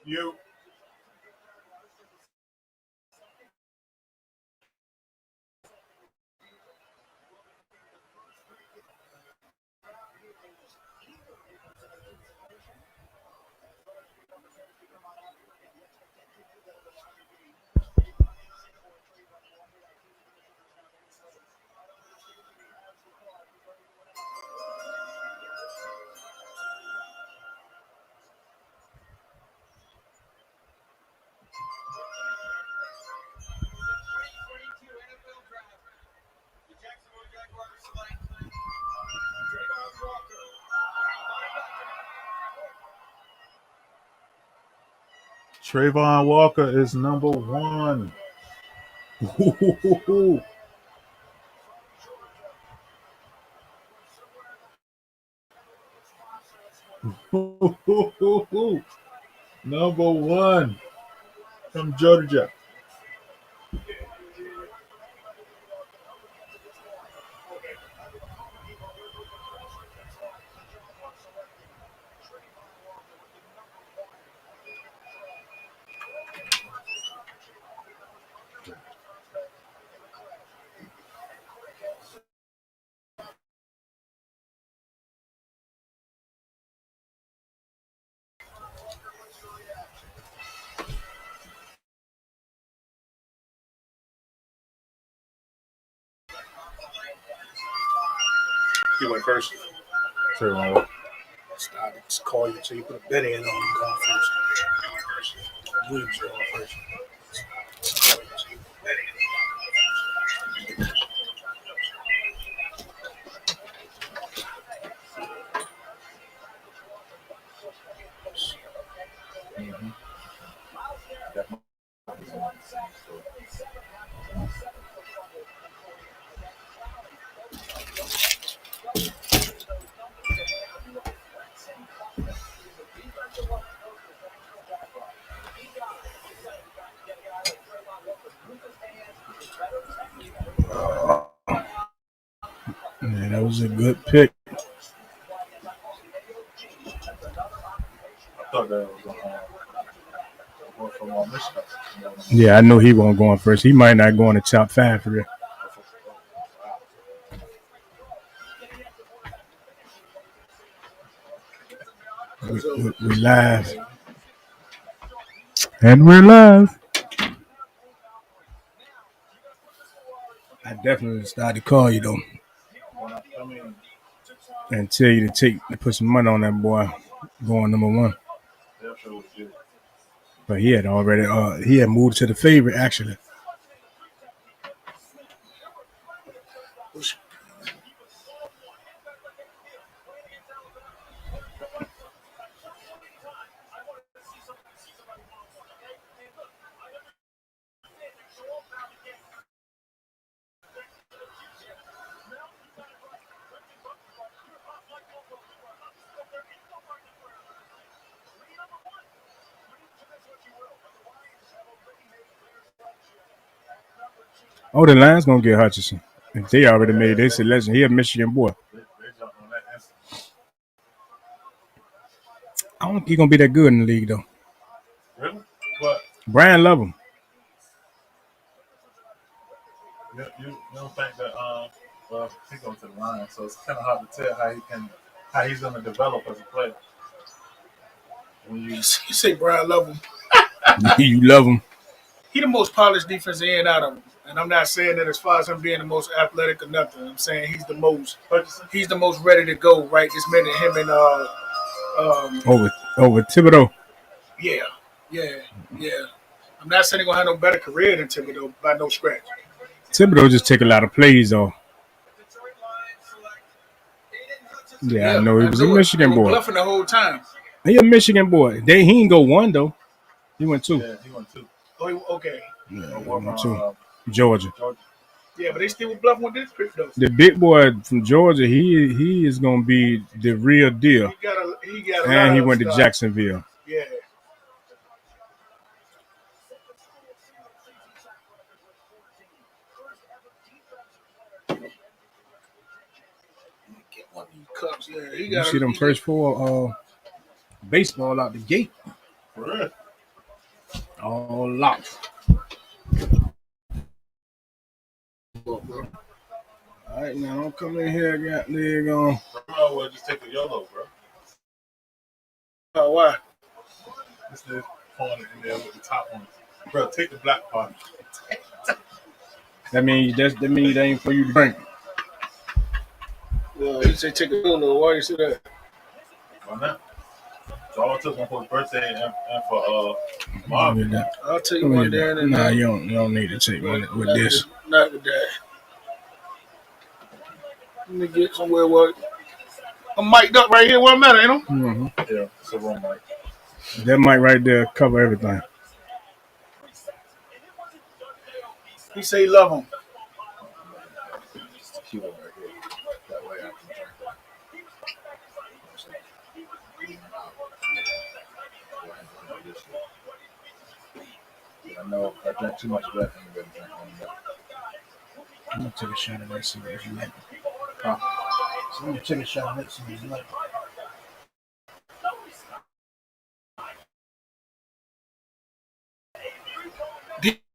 You. Trayvon Walker is number one. Number one from Georgia. You went first. Trayvon Walker. Started to call you so you put a bet in on you going first. Williams going first. Yeah, that was a good pick. I thought that was one from Michigan. Yeah, I know he won't go on first. He might not go in the top 5 for real. We live. And we're live. I definitely started to call you though. I mean, And tell you to put some money on that boy going number one. that show was good. But he had already he had moved to the favorite actually. Oh, the Lions gonna get Hutchinson. If they already made their selection, he a Michigan boy. They jumped on that instant. I don't think he's gonna be that good in the league though. Really? But Brian love him. you don't think that well, he's going to the line, so it's kind of hard to tell how he's going to develop as a player. When You say Brian love him. You love him. He the most polished defensive end out of them. And I'm not saying that as far as him being the most athletic or nothing. I'm saying he's the most ready to go right this minute. Him and Over Thibodeau. yeah. I'm not saying he's gonna have no better career than Thibodeau by no scratch. Thibodeau just take a lot of plays though. Yeah, I know he was a Michigan boy. Bluffing the whole time. He a Michigan boy. He ain't go one though. He went 2. Yeah, he went 2. Oh, okay. Yeah, he went 2. Georgia. Yeah, but they still were bluffing with this pick though. The big boy from Georgia, he is gonna be the real deal. He got and he went to Jacksonville. Yeah. Get one of these cups. Yeah, You see them first 4 baseball out the gate. For real? or locks. All right, now don't come in here, got leg on. Well, just take the yellow, bro. Oh, why? This is corner in there with the top one. Bro, take the black part. That means that means it ain't for you to drink. Well, he said take a little. Why you say that? Why not? So I took one for his birthday and for Marvin. I'll take one there and nah, you don't need to take one with this. Not with that. Let me get somewhere where I'm mic'd up right here where I'm at, ain't I? Mm-hmm. Yeah, it's a wrong mic. That mic right there cover everything. He say he love him. Keep it right here. That way I can drink. I know if I drink too much of that, I'm going to drink more. I'm gonna take a shot of that cigarette if you like. Huh? So I'm gonna take a shot of that cigarette if you like.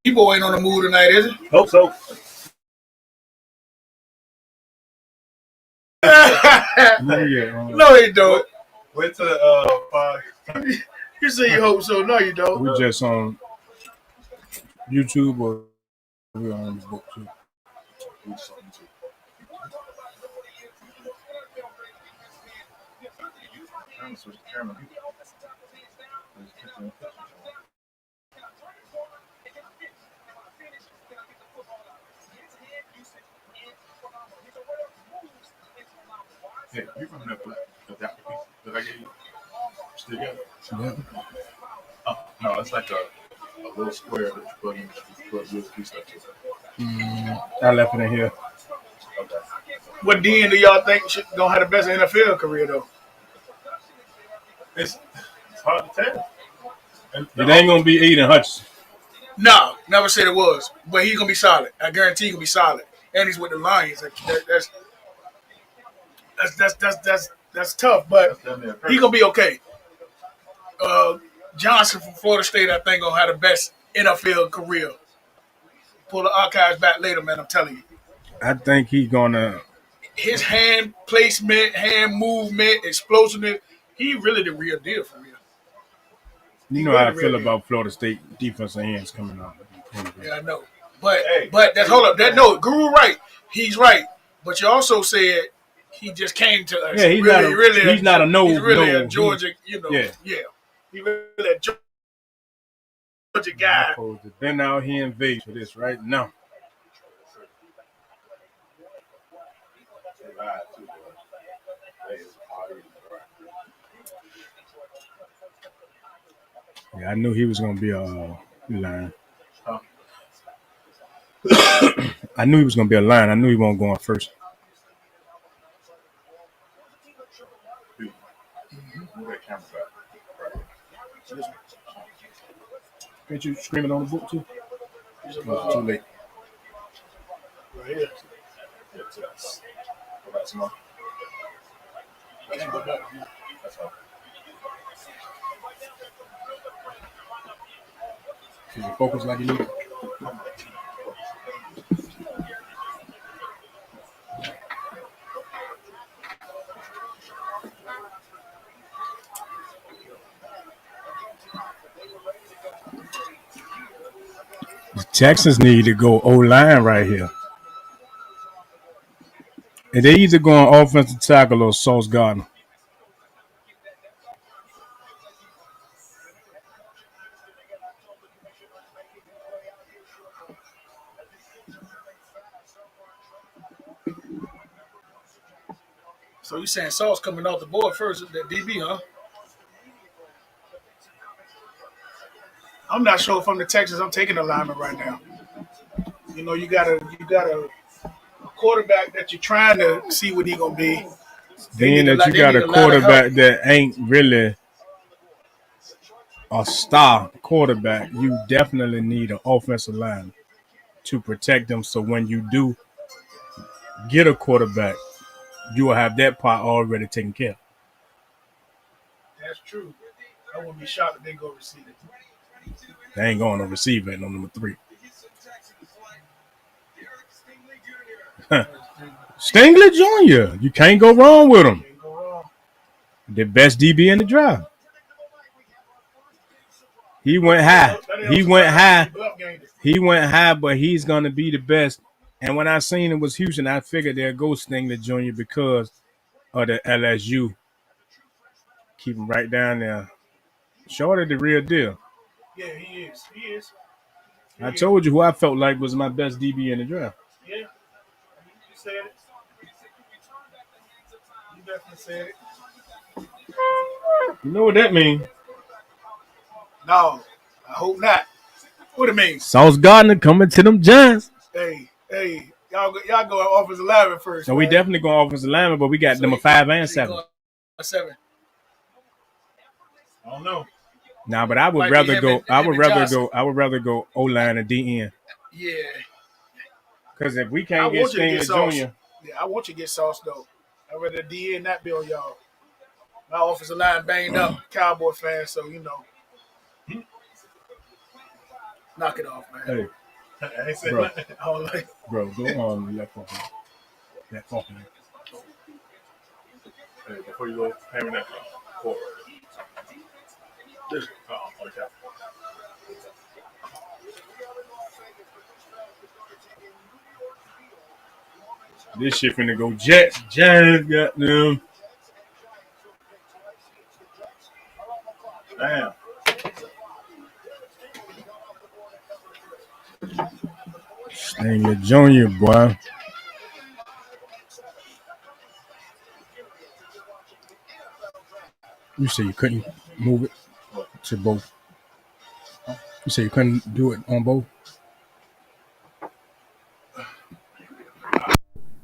D-Boy ain't on the mood tonight, is he? Hope so. No, he don't. Wait till 5. You say you hope so. No, you don't. We just on YouTube or we on the book too. We just on YouTube. I'm gonna switch the camera. Yeah, you remember that adapter piece that I gave you? Still got it? Yeah. Oh, no, it's like a little square that you put in, you put USB stuff to. I left it in here. Okay. What DN do y'all think gonna have the best NFL career though? It's hard to tell. And It ain't gonna be Aiden Hutchinson. No, never said it was. But he's gonna be solid. I guarantee he's gonna be solid. And he's with the Lions. That's tough, but he's gonna be okay. Johnson from Florida State, I think, gonna have the best NFL career. Pull the archives back later, man. I'm telling you. I think he's gonna. His hand placement, hand movement, explosiveness. He really the real deal for real. You know how I feel about Florida State defensive ends coming out. Yeah, I know. But that's hold up. Guru right. He's right. But you also said he just came to us. Yeah, he's not a no. He's really no, a Georgia, Yeah. He's really a Georgia guy. I've been out here in Vegas for this right now. Yeah, I knew he was gonna be a line. Huh? I knew he was gonna be a line. I knew he wasn't going first. Can't you scream it on the book too? It's too late. Right here. Go back some more. That's all. Can you focus like you need? The Texans need to go O-line right here. And they either going offensive tackle or Sauce Gardner. So you saying Sauce coming off the board first at that DB, huh? I'm not sure if I'm the Texans. I'm taking a lineman right now. You know, you got a quarterback that you're trying to see what he gonna be. Being that you got a quarterback that ain't really a star quarterback, you definitely need an offensive line to protect them. So when you do get a quarterback, you will have that part already taken care of. That's true. I wouldn't be shocked if they go receive it. They ain't going to receiver at number 3. Stingley Jr. You can't go wrong with him. The best DB in the draft. He went high. He went high. He went high, but he's going to be the best. And when I seen it was Houston, I figured they'd go Stingley Jr. because of the LSU. Keep him right down there. Shorty the real deal. Yeah, he is. He is. I told you who I felt like was my best DB in the draft. Yeah. You said it. You definitely said it. You know what that means? No, I hope not. What it means? Sauce Gardner coming to them Giants. Hey, y'all go offensive lineman first. So we definitely going offensive lineman, but we got number 5 and 7. 7. I don't know. Nah, but I would rather go. I would rather go O line and DN. Yeah. Because if we can't get Stingley Jr. Yeah, I want you to get Sauce though. I'd rather DN not be on y'all. My offensive line banged up, Cowboy fan, so you know. Knock it off, man. Hey, I ain't saying bro. nothing. Bro, go on left off. Left off. Hey, before you go, hand me that forward. Okay. This shit finna go Jets. Giants got them. Damn. Stingley Jr., boy. You say you couldn't move it to both. You say you couldn't do it on both.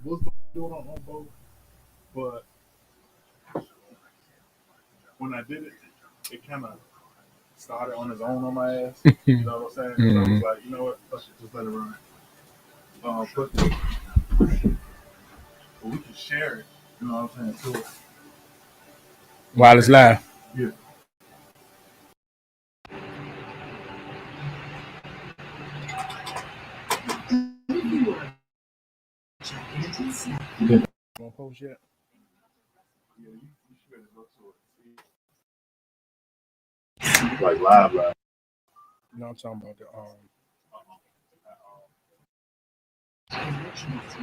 Was doing on both, but when I did it, it kind of started on its own on my ass. You know what I'm saying? So I was like, you know what? I should just let it run. But we can share it. You know what I'm saying? Too. While it's live. Yeah. Gonna post yet? Yeah, you should better go to it. Like live. No, I'm talking about the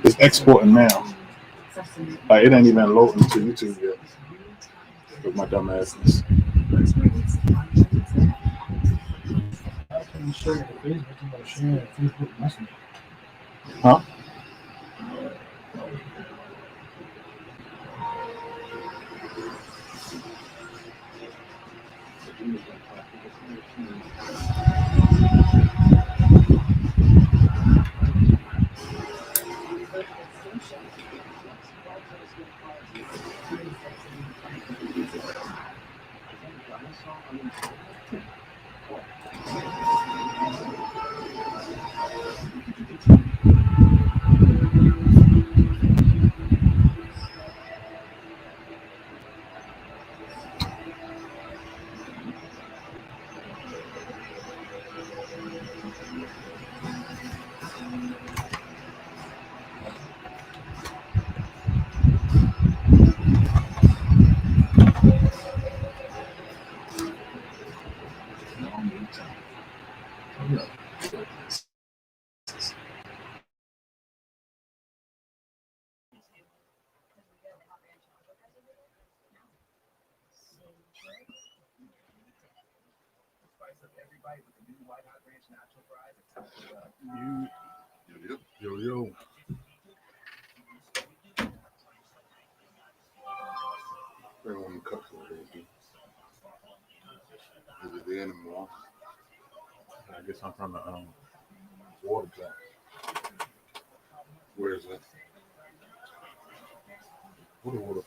It's exporting now. Like it ain't even loading to YouTube yet. With my dumb asses. Huh? Yo. Bring one of the cups over there, dude. Is it there anymore? I guess I'm from the water plant. Where is it? Water.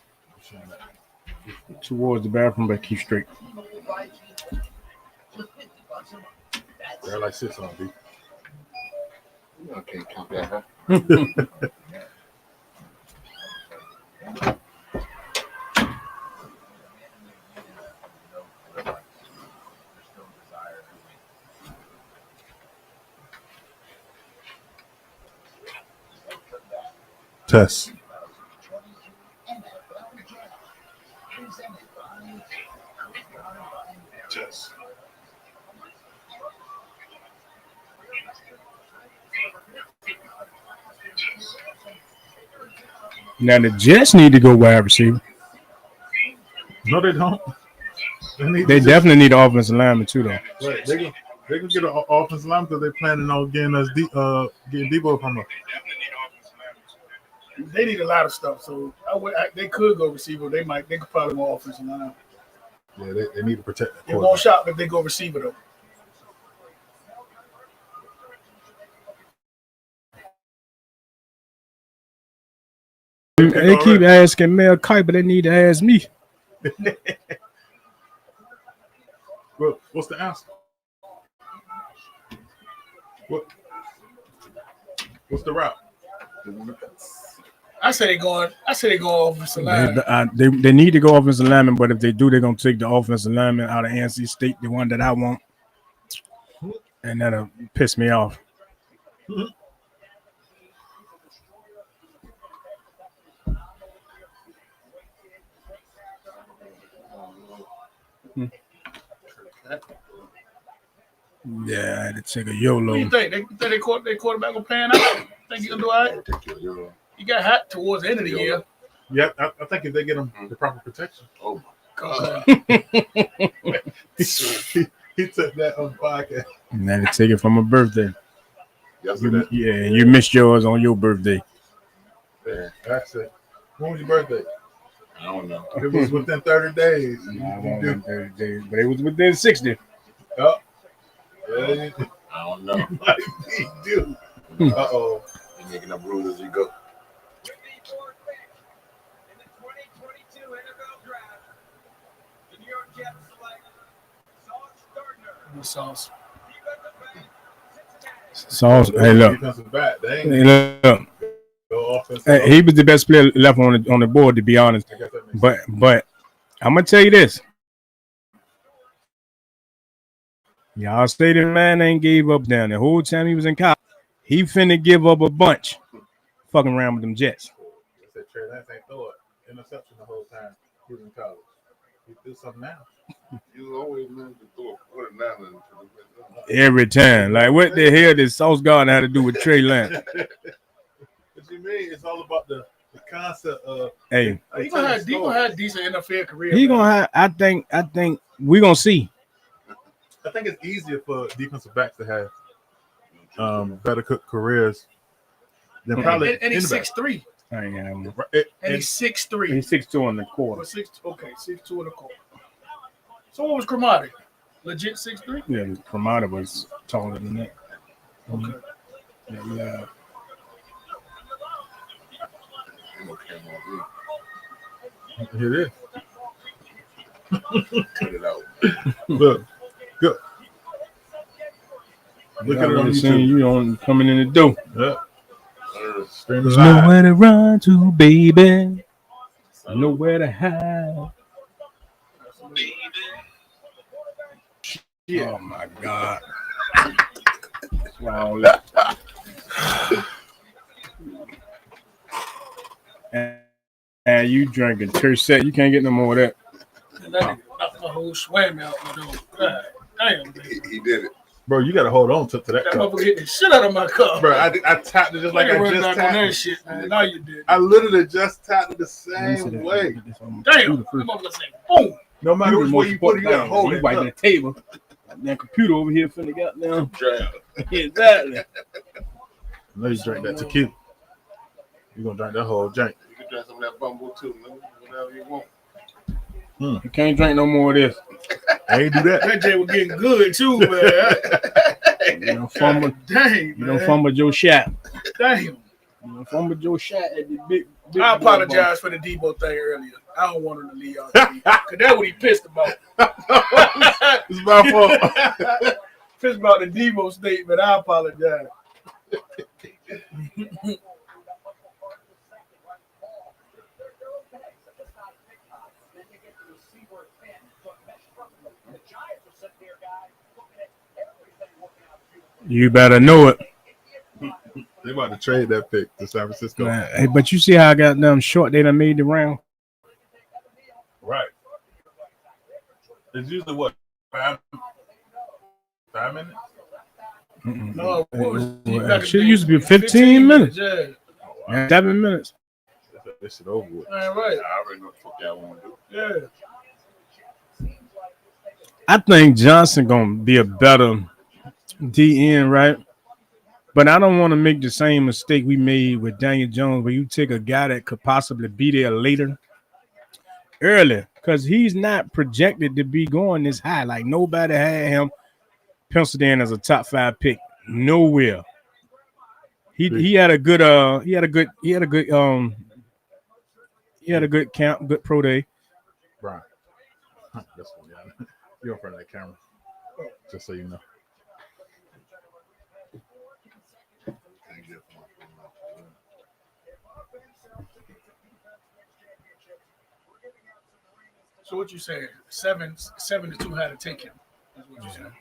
Towards the bathroom, but keep straight. They're like 6 on B. I can't count that, huh? test. Now the Jets need to go wide receiver. No, they don't. They definitely need an offensive lineman too, though. Right, they can get an offensive line because they're planning on getting us getting Debo from us. They need a lot of stuff, so they could go receiver. They could probably go offensive line. Yeah, they need to protect that. It won't shock if they go receiver though. They keep asking Mel Kite, but they need to ask me. Well, what's the answer? What's the route? I say they going offensive line. They need to go offensive lineman, but if they do, they're gonna take the offensive lineman out of NC State, the one that I want, and that'll piss me off. Yeah, I had to take a YOLO. What do you think? They think their quarterback will pan out? Think he gonna do all right? He got hot towards the end of the year. Yeah, I think if they get him the proper protection. Oh my God. he took that on podcast. And I had to take it for my birthday. Yesterday. You missed yours on your birthday. Yeah, that's it. When was your birthday? I don't know. It was within 30 days. Within 30 days, but it was within 60. Oh. Yeah. I don't know. Like he do. Uh-oh. You're making up rules as you go. Sauce. Hey, look. Hey, he was the best player left on the board, to be honest. But I'm gonna tell you this. Y'all say the man ain't gave up down the whole time he was in college. He finna give up a bunch. Fucking around with them Jets. Trey Lance ain't throw it. Interception the whole time he was in college. He do something now. You always meant to throw a 49er. Every time. Like, what the hell did Sauce Gardner have to do with Trey Lance? What you mean? It's all about the concept of. Hey, He gonna have a decent NFL career. He gonna have. I think we gonna see. I think it's easier for defensive backs to have better careers than probably. And he's 6'3". And he's 6'3". He's 6'2" in the quarter. 6'2" in the quarter. So what was Cromartie? Legit 6'3"? Yeah, Cromartie was taller than that. Okay. Yeah. It is. Cut it out. Look, good. Look at it on YouTube. You on coming in the door. Yeah. There's nowhere to run to, baby. Nowhere to hide. Yeah. Oh my God. Wow. And you drinking Tercet. You can't get no more of that. And that knocked my whole swam out my door. God damn, baby. He did it. Bro, you gotta hold on to that That cup. motherfucker hit the shit out of my cup. Bro, I tapped it just like I just tapped tapped on that it. shit, man. Now you did. I literally just tapped it the same way. Damn, that motherfucker say boom. No matter which way you put it, you gotta hold it. Right on the table. That computer over here finna got now. Jam. Exactly. No, you drink that tequila. You gonna drink that whole drink. You can drink some of that bumble too, man. Whatever you want. You can't drink no more of this. I ain't do that. That Jay was getting good too, man. You don't fumble. Dang, You don't fumble your shot. Damn. You don't fumble your shot at the big I apologize for the Debo thing earlier. I don't want him to leave y'all. Cause that's what he pissed about. It's my fault. Pissed about the Debo statement. I apologize. You better know it. They about to trade that pick to San Francisco. Hey, but you see how I got them short they done made the round? Right. It's usually what, 5 minutes? No, It used to be 15 minutes. Yeah. And 7 minutes. This shit over with. All right. I already know what the fuck y'all want to do. Yeah. I think Johnson gonna be a better DN, right? But I don't want to make the same mistake we made with Daniel Jones, where you take a guy that could possibly be there later, early, because he's not projected to be going this high. Like nobody had him penciled in as a top 5 pick. Nowhere. He had a good camp, good pro day. Brian. That's one, yeah. You're in front of that camera. Just so you know. So what you saying? 7-2 had to take him. That's what you saying.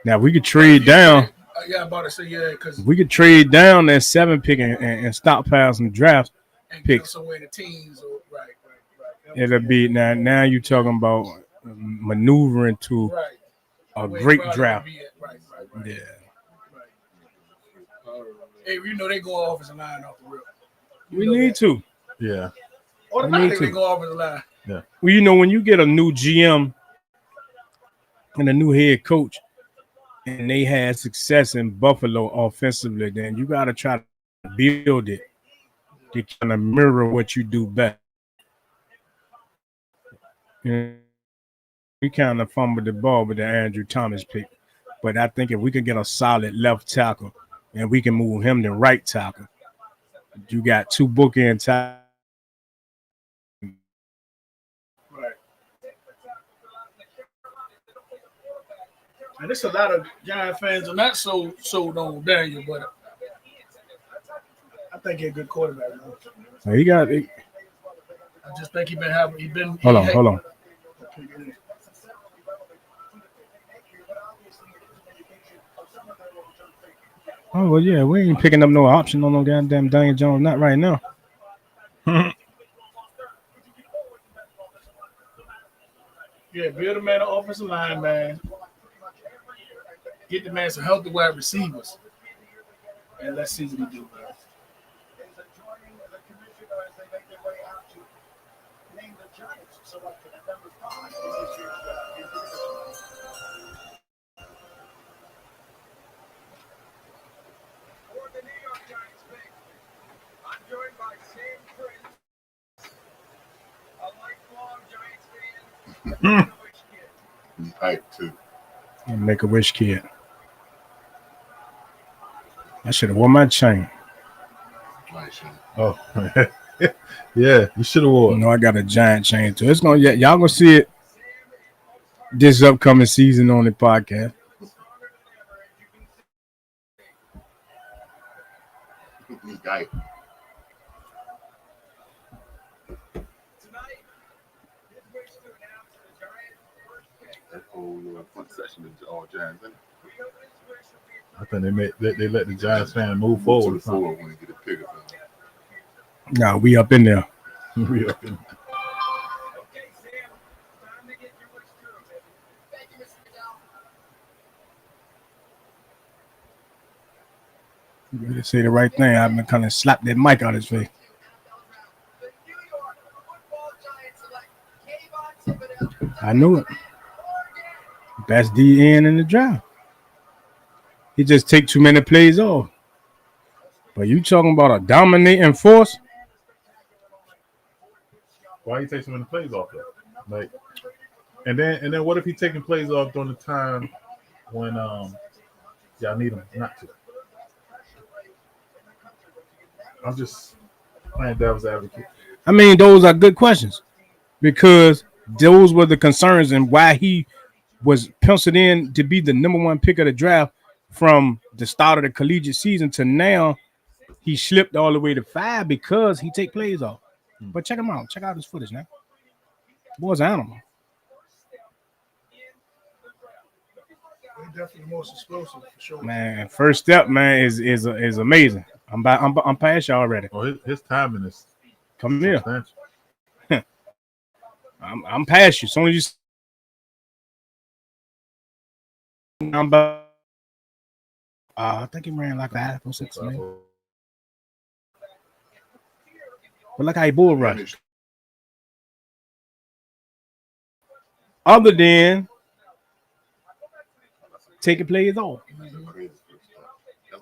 Now we could trade down. Yeah, I'm about to say because we could trade down that 7 pick and stockpile some draft picks. Somewhere in the teens, or, right. It'll be now you're talking about maneuvering to a great draft. Right. Yeah. Hey, you know they go offensive line off the rip. We need to. Yeah. Automatically they go offensive line. Yeah. Well, you know, when you get a new GM and a new head coach, and they had success in Buffalo offensively, then you got to try to build it to kind of mirror what you do best. You know, we kind of fumbled the ball with the Andrew Thomas pick, but I think if we could get a solid left tackle and we can move him to right tackle, you got 2 bookend tackles. And there's a lot of Giant fans are not so sold on Daniel, but I think he's a good quarterback. So he got it. I just think he's been. Hold on. Oh well, yeah, we ain't picking up no option on no goddamn Daniel Jones, not right now. Yeah, build a man an offensive line, man. Get the man some healthy wide receivers. And let's see what he do, man. Hype too. Make a wish kid. I should have worn my chain. Oh, yeah, you should have worn. No, I got a giant chain too. It's gonna y'all gonna see it this upcoming season on the podcast. Hype. That whole front section is all Giants. I think they let the Giants fan move forward. When they get a pick up. Nah, we up in there. We up in there. You better say the right thing. I've been kind of slap that mic out his face. I knew it. Best DN in the draft. He just take too many plays off. But you talking about a dominating force? Why he takes so many plays off though? Like, and then what if he taking plays off during the time when y'all need him not to? I'm just playing devil's advocate. I mean, those are good questions because those were the concerns and why he was penciled in to be the number 1 pick of the draft from the start of the collegiate season to now. He slipped all the way to 5 because he take plays off. But check him out. Check out his footage now. Boy's an animal. definitely the most explosive for sure. Man, first step, man, is amazing. I'm past you already. Well, his timing is Come here. substantial. I'm past you. Soon as you I'm about, I think he ran like 5 or 6 maybe. But look how he bull rushed. Other than taking plays off. That's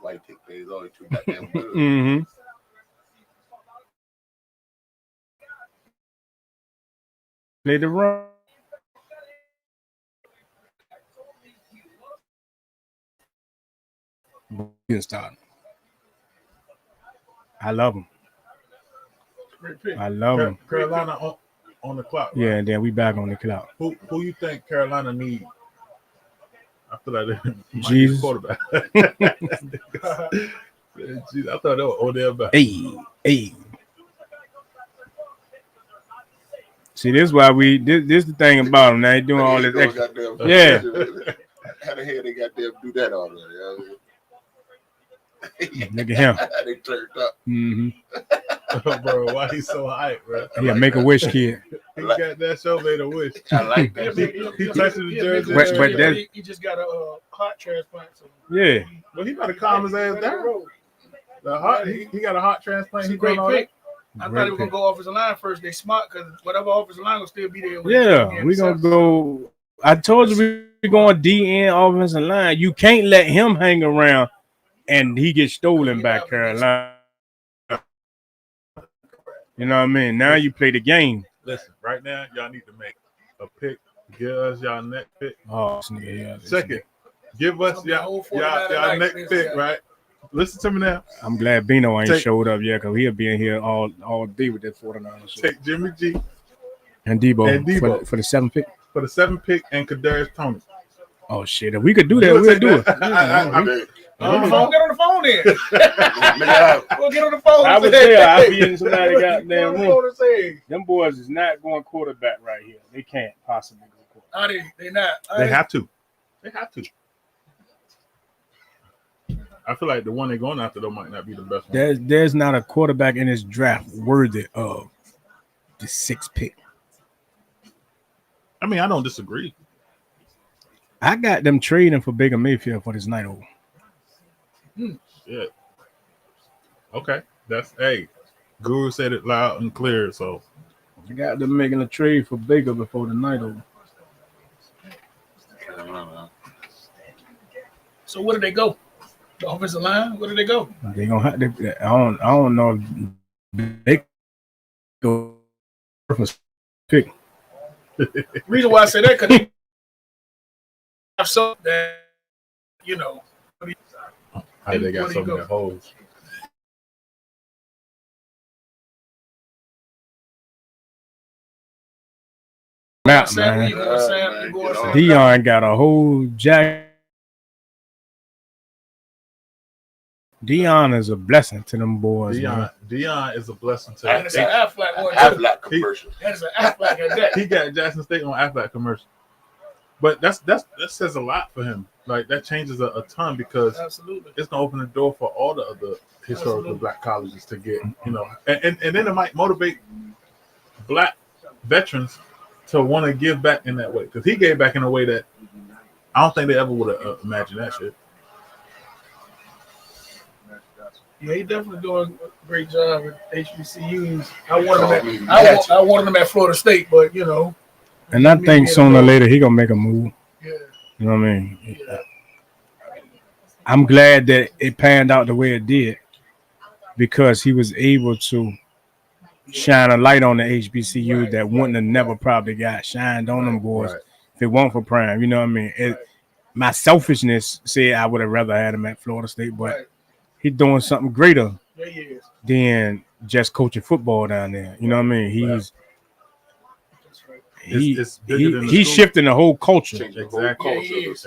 why he take plays all too goddamn good. Mm-hmm. Play the run. Good start. I love him. Great pick. I love him. Carolina on the clock. Right? Yeah, and then we back on the clock. Who you think Carolina need? I feel like they might Jesus. need quarterback. Jeez, I thought that was Odell back. Hey. See, this is why this the thing about them. Now they doing all this extra. Yeah. How the hell they goddamn do that all there? Look at him. They turned up. Mm-hmm. Bro, why he so hype, bro? Yeah, make a wish, kid. He got that show made a wish. I like that. He touching the jersey. But he just got a heart transplant. So Yeah. Well, he better calm his ass down. The heart, he got a heart transplant. It's a He great doing all pick. that. I thought he was gonna go offensive line first. They smart because whatever offensive line will still be there. Yeah, we gonna go. I told you we going DN offensive line. You can't let him hang around and he get stolen by Carolina. You know what I mean? Now you play the game. Listen, right now, y'all need to make a pick. Give us y'all next pick. Oh, this nigga, yeah. Second, give us y'all next pick, right? Listen to me now. I'm glad Bino ain't showed up yet because he'll be in here all day with that 49 shit. Take Jimmy G And Debo, for the 7th pick. For the 7th pick and Kadarius Toney. Oh shit! If we could do that, we'll do it. Get on the phone then. We'll get on the phone. I was there. I'll be in somebody goddamn room. Them boys is not going quarterback right here. They can't possibly go quarterback. They not. They have to. They have to. I feel like the one they're going after though might not be the best one. There's not a quarterback in this draft worthy of the 6th pick. I mean, I don't disagree. I got them trading for Baker Mayfield for this night over. Shit. Okay. Hey, Guru said it loud and clear, so I got them making a trade for Baker before the night over. So where did they go? The offensive line? Where did they go? They gonna have to. I don't know. They go for pick. Reason why I say that because they have so that how they got so many holes. Matt, man. Dion got a whole jack. Dion is a blessing to them boys. Dion is a blessing to and it's an Aflac one. Aflac commercial. That is an Aflac at that. He got Jackson State on Aflac commercial. But that says a lot for him. Like that changes a ton because it's gonna open the door for all the other historical black colleges to get, and then it might motivate black veterans to want to give back in that way. Because he gave back in a way that I don't think they ever would have imagined that shit. Yeah, he definitely doing a great job at HBCUs. I wanted him at Florida State, but And I think sooner or later he gonna make a move. Yeah. You know what I mean? Yeah. I'm glad that it panned out the way it did because he was able to shine a light on the HBCU that wouldn't have never probably got shined on them boys if it weren't for Prime. You know what I mean? My selfishness said I would have rather had him at Florida State, but he's doing something greater than just coaching football down there. You know what I mean? He's shifting the whole culture. Exactly. He is.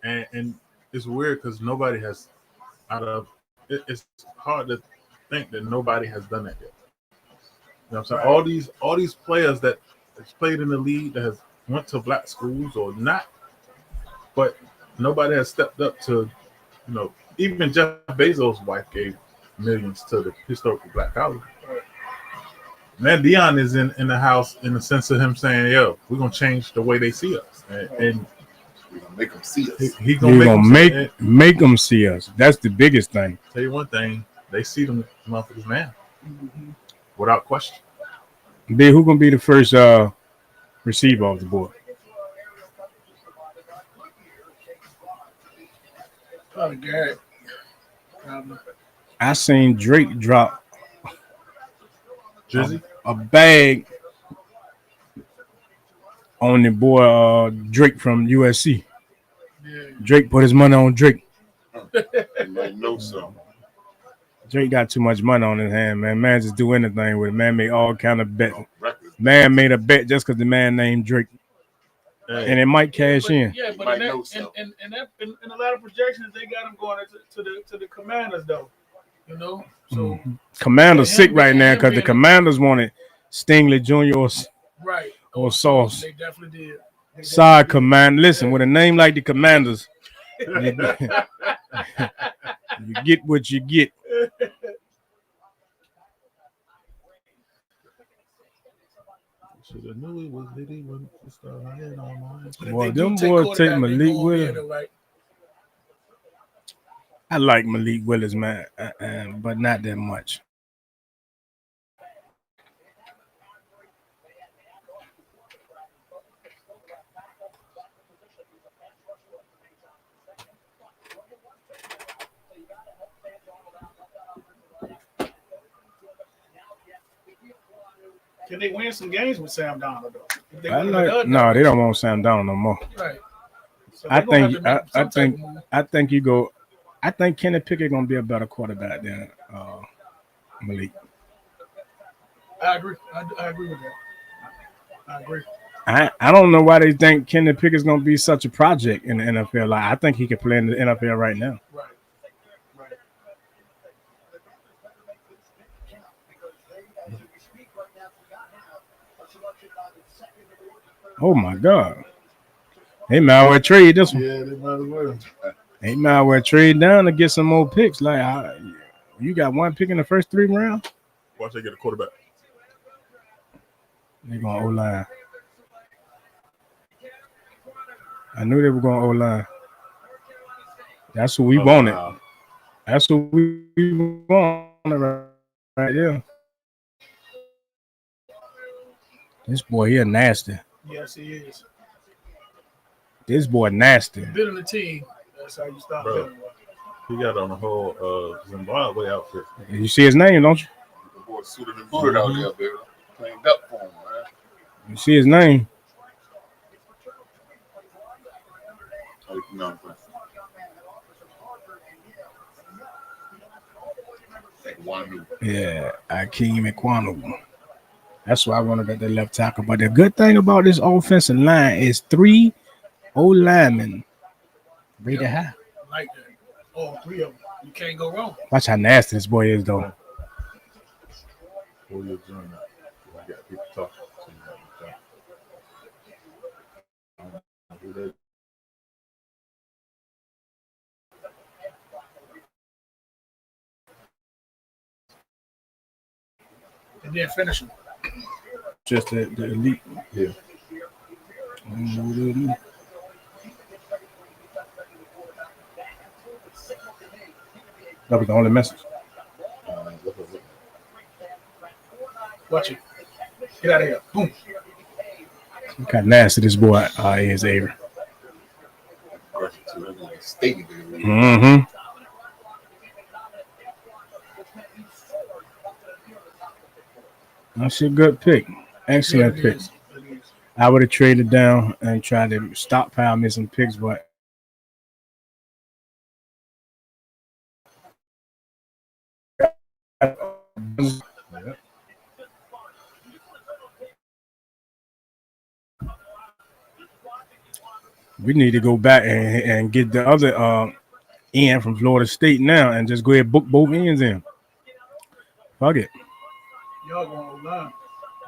And it's weird because nobody has it's hard to think that nobody has done that yet. You know what I'm saying? All these players that has played in the league that has went to black schools or not but nobody has stepped up to, even Jeff Bezos' wife gave millions to the historical black college. Man, Dion is in the house in the sense of him saying, "Yo, we're gonna change the way they see us, and We're gonna make them see us. He's You're gonna make them see us. That's the biggest thing. Tell you one thing, they see them motherfuckers now, without question. B, who gonna be the first receiver off the board? Probably Garrett. I seen Drake drop Drizzy, a bag on the boy Drake from USC. Yeah. Drake put his money on Drake. You might know something. Drake got too much money on his hand, man. Man just do anything with it. Man make all kind of bet. Records. Man made a bet just because the man named Drake. And it might cash in. Yeah, but in a lot of projections, they got him going to the Commanders, though. You know, so Commander's sick right now because the Commanders wanted Stingley Jr. or Sauce. They definitely did. Sorry, Commander. Listen, with a name like the Commanders, you get what you get. Boy, them boys take Malik Willis. I like Malik Willis, man, but not that much. Can they win some games with Sam Darnold, though? No, they don't want Sam Darnold no more. Right. So I think you go. I think Kenny Pickett gonna be a better quarterback than Malik. I agree. I agree with that. I agree. I don't know why they think Kenny Pickett's gonna be such a project in the NFL. Like I think he could play in the NFL right now. Right. Oh my God. They might well trade this one. Yeah, they might as well. They might well trade down to get some more picks. Like you got one pick in the first 3 rounds. Watch they get a quarterback. They're going O-line. I knew they were going O-line. That's what we wanted. Wow. That's what we wanted right there. This boy here nasty. Yes, he is. This boy nasty. Building the team. That's how you start building. He got on the whole Zimbabwe outfit. You see his name, don't you? The boy suited and booted out there, baby. Cleaned up for him, man. You see his name. No, yeah, Akeem Ekwonu. That's why I wanted at the left tackle. But the good thing about this offensive line is 3 O-linemen rated high. Like that. All 3 of them. You can't go wrong. Watch how nasty this boy is, though. I got people talking. And then finish him. Just the elite. Yeah. That was the only message. Watch it. Get out of here. Boom. Look how nasty this boy is, Avery. Mm-hmm. That's a good pick. Excellent pick. I would have traded down and tried to stockpile me some picks, but we need to go back and get the other end from Florida State now and just go ahead and book both ends in. Fuck it. Y'all going online.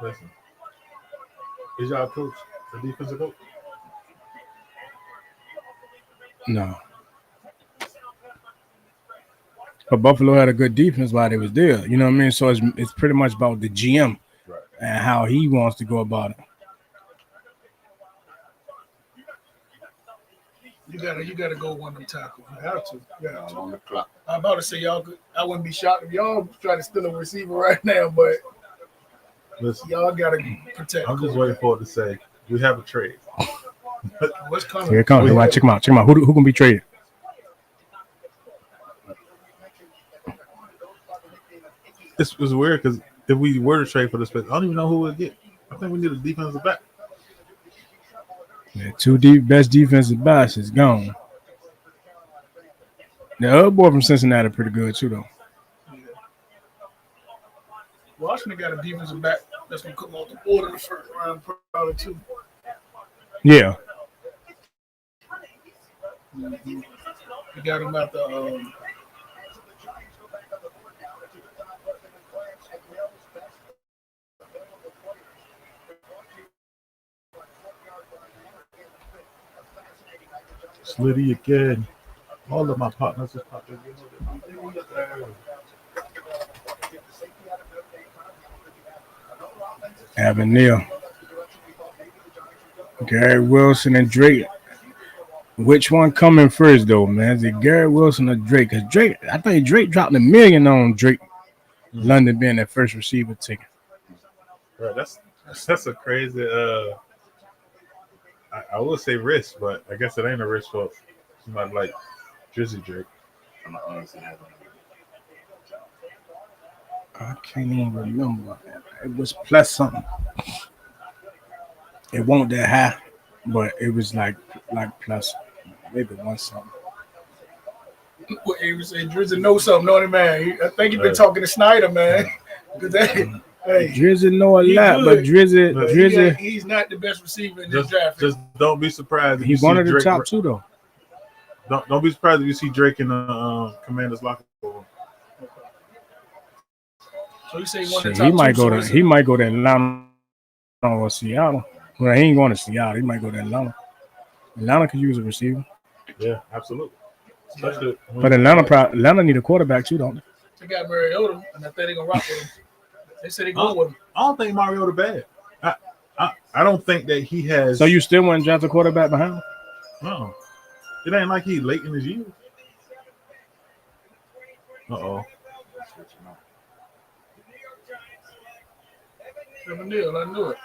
Listen. Is y'all coach the defensive coach? No. But Buffalo had a good defense while they was there. You know what I mean? So it's pretty much about the GM and how he wants to go about it. You gotta go one of them tackles. You have to. Yeah. On the clock. I'm about to say y'all. I wouldn't be shocked if y'all try to steal a receiver right now, but listen, y'all gotta protect. I'm just waiting for it to say we have a trade. What's coming? Here it comes. Right, check him out. Check him out. Who gonna be traded? It's weird because if we were to trade for this place, I don't even know who we'll get. I think we need a defensive back. Yeah, best defensive backs is gone. The other boy from Cincinnati pretty good too, though. Yeah. Washington got a defensive back that's gonna come off the board in the first round, probably too. Yeah. Mm-hmm. We got him at the. Slitty again. All of my partners are popping. Evan Neal, Gary Wilson, and Drake. Which one coming first, though, man? Is it Gary Wilson or Drake? Because Drake, I think Drake dropped $1 million on Drake. Mm-hmm. London being that first receiver taken. Right, that's a crazy. I would say risk, but I guess it ain't a risk for somebody like Drizzy Drake. I can't even remember. It was plus something. It wasn't that high, but it was like plus maybe one something. Well, he was saying Drizzy knows something, don't he, man? I think he's been talking to Snyder, man. Because hey, Drizzy know a lot, but Drizzy, he's not the best receiver in this draft. Just don't be surprised. He's one of the top two, though. Don't be surprised if you see Drake in the Commanders locker room. So you say one of the top he might go to Atlanta or Seattle. Well, he ain't going to Seattle. He might go to Atlanta. Atlanta could use a receiver. Yeah, absolutely. But Atlanta need a quarterback too, don't they? They got Mariota, and I think they're gonna rock with him. They said they going with him. I don't think Mariota bad. I don't think that he has. So you still want to draft a quarterback behind him? No, it ain't like he's late in his years. Evan Neal, I knew it.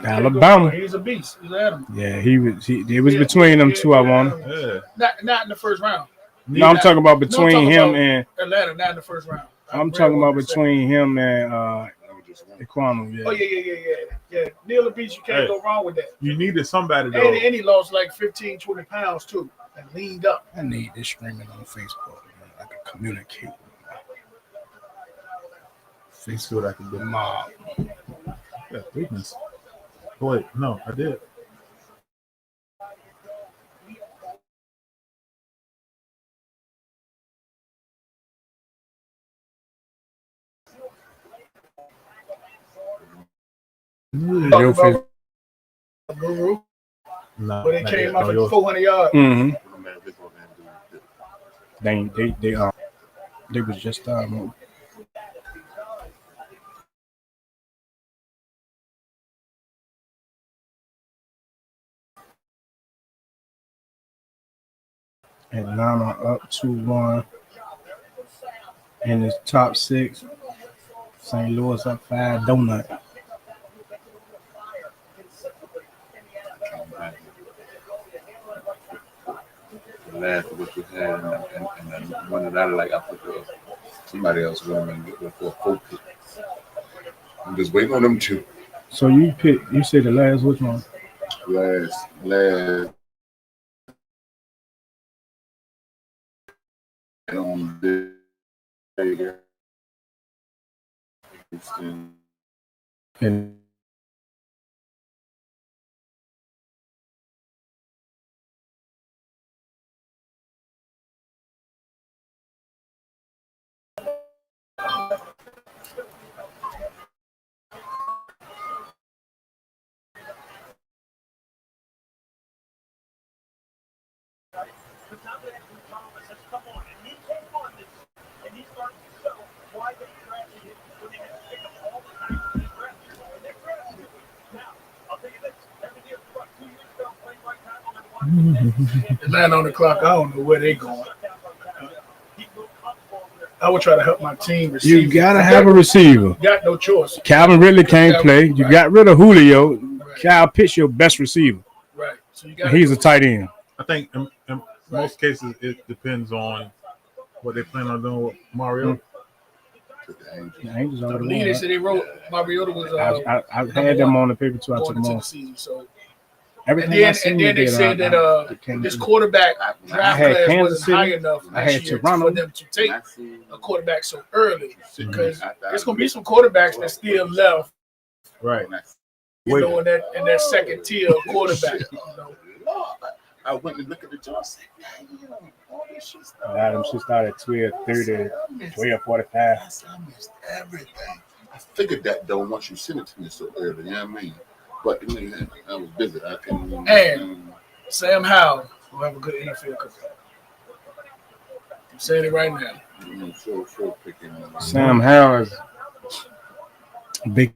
Alabama. He's a beast. He's Adam. Yeah, it was between them two. I want him. Not in the first round. No, I'm talking about between him and Atlanta, not in the first round. I'm talking about between him and Equano. Yeah. Oh yeah. Neal and Beach, you can't go wrong with that. You needed somebody though. And he lost like 15, 20 pounds too, and leaned up. I need this streaming on Facebook. Man. I can communicate. See what I can do. Mob. Yeah, weakness. Oh, wait, no, I did. Guru. No, but it came off at 400 yards. Mm-hmm. They was just Atlanta up 2-1 in the top 6. St. Louis up 5. Donut. Last of what you had, and the one that I like, I put somebody else with them and for a 4 pick. I'm just waiting on them two. So you said the last which one? Last. On the and Atlanta on the clock. I don't know where they going. I would try to help my team receive. You gotta have a receiver. Got no choice. Calvin really can't play. You got rid of Julio. Right. Kyle Pitts your best receiver. Right. So you He's a tight end. I think in most cases it depends on what they plan on doing with Mario. The Angels I are the believe they said they wrote Mariota was I had them on the paper too. I took going them into the on. season. So Everything I seen and then they said that this quarterback draft had class Kansas wasn't City. high enough I had last year Toronto. for them to take a quarterback so early because there's gonna be some quarterbacks that still left. Right. You know, in that second tier of quarterback. You know. I went and looked at the job. A lot of them should start at 12:30, 12:45. I missed everything. I figured that though once you sent it to me so early, you know what I mean? But I was busy. I couldn't. And Sam Howell will have a good NFL career. I'm saying it right now. So picking. Sam Howell is a big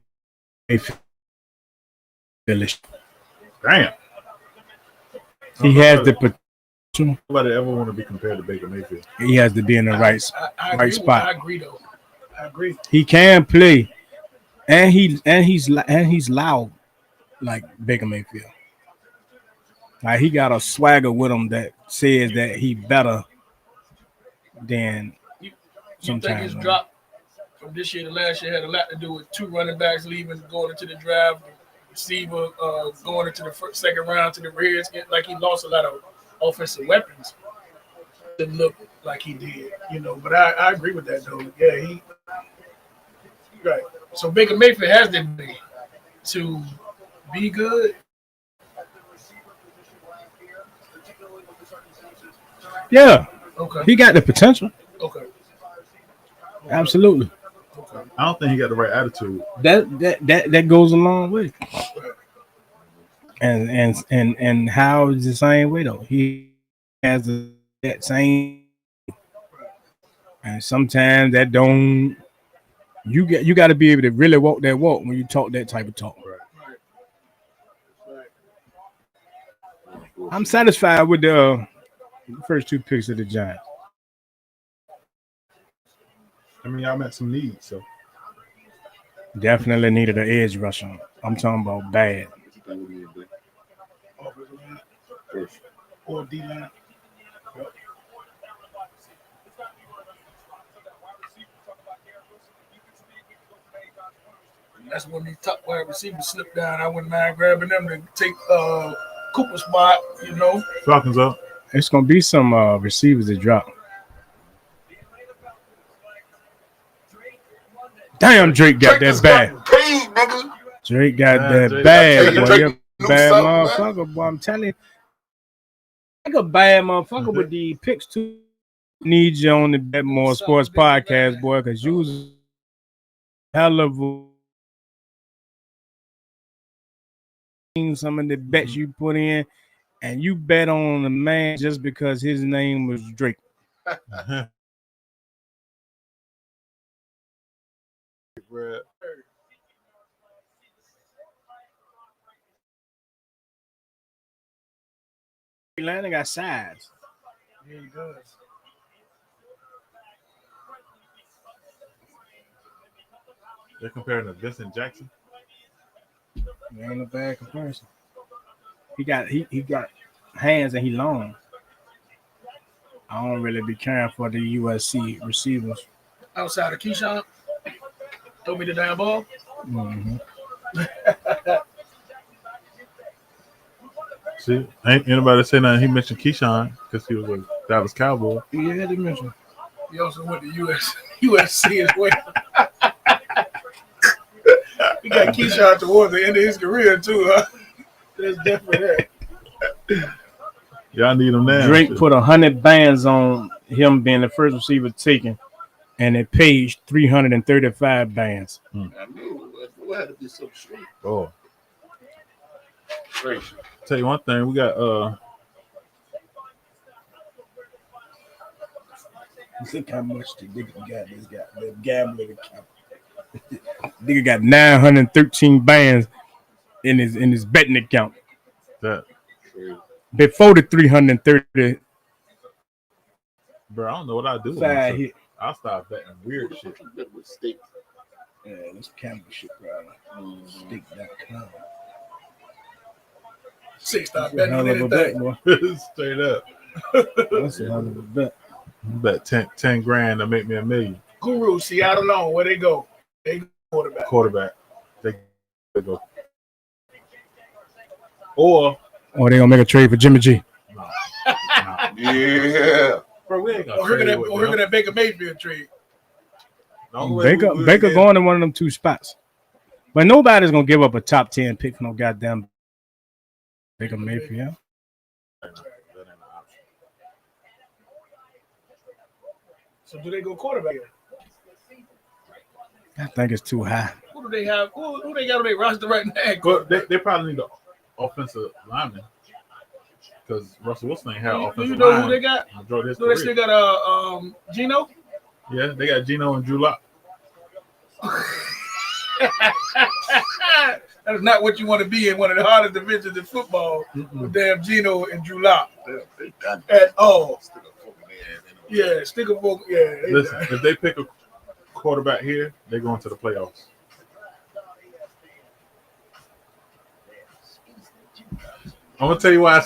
finish. Damn. He has the potential. Nobody ever want to be compared to Baker Mayfield. He has to be in the right I spot. I agree though. I agree. He can play, and he's loud like Baker Mayfield. Like he got a swagger with him that says that he better than You sometimes. think his drop from this year to last year had a lot to do with two running backs leaving, going into the draft, receiver going into the second round to the Redskins, like he lost a lot of offensive weapons. Didn't look like he did, you know. But I agree with that though. Yeah, he right. So Baker Mayfield has the ability to be good. Yeah, Okay. he got the potential. Okay. Absolutely. Okay. I don't think he got the right attitude. That goes a long way. And how is the same way though? He has that same, and sometimes that don't. You got to be able to really walk that walk when you talk that type of talk. I'm satisfied with the first two picks of the Giants. I mean, y'all met some needs, so Definitely needed an edge rusher. I'm talking about bad. First. Or D-line. That's when these top wide receivers slip down. I wouldn't mind grabbing them to take Cooper's spot, you know. Falcons up. It's gonna be some receivers that drop. Damn, Drake got that bag. Paid, nigga. Drake got that Drake. bag. Boy, Drake you a knew bad something, motherfucker, boy. I'm telling you. Like a bad motherfucker with the picks too. Need you on the Betmoorsports podcast, boy, because you was a hell of some of the bets you put in, and you bet on the man just because his name was Drake. Atlanta got sides. Yeah, he does. They're comparing to Vincent Jackson. Ain't a bad comparison. He got hands and he long. I don't really be caring for the USC receivers. Outside of Keyshawn, throw me the damn ball. Mm-hmm. See, ain't anybody say nothing. He mentioned Keyshawn because he was a Dallas Cowboy. Yeah, they mentioned. He also went to USC as well. He got Keyshawn towards the end of his career too, huh? That's definitely that. Y'all need him now. Drake put 100 bands on him being the first receiver taken, and it paid 335 bands. I knew it had to be so sweet. Oh, Great. tell you one thing, we got Look how much the nigga got this guy, the gambler account. Nigga got 913 bands in his betting account. That, Before the 330. bro, I don't know what I do. Side hit. I'll start betting weird shit. Yeah, this camera shit, bro. Stick.com. Six stop That's a hell betting of a bet, anything. boy. Straight up. That's a hell of a bet. Bet 10 grand to make me a million. Guru, Seattle alone, where they go? They go quarterback. They go. Or they gonna make a trade for Jimmy G. no. Yeah. Bro, we ain't gonna Or trade with look at them. that Baker Mayfield trade. The only way we Baker get- going to one of them two spots. But nobody's gonna give up a top 10 pick for no goddamn Baker Mayfield. So do they go quarterback? I think it's too high. Who do they have? Who they got on their roster right now? But they probably need an offensive lineman because Russell Wilson ain't had Do offensive you know line who they got? majority of his Do they still career. got Gino? Yeah, they got Gino and Drew Lock. That is not what you want to be in one of the hardest divisions in football. With damn Gino and Drew Lock at all. Yeah, stick a fork. Yeah. Listen, if they pick a quarterback here, they're going to the playoffs. I'm gonna tell you why.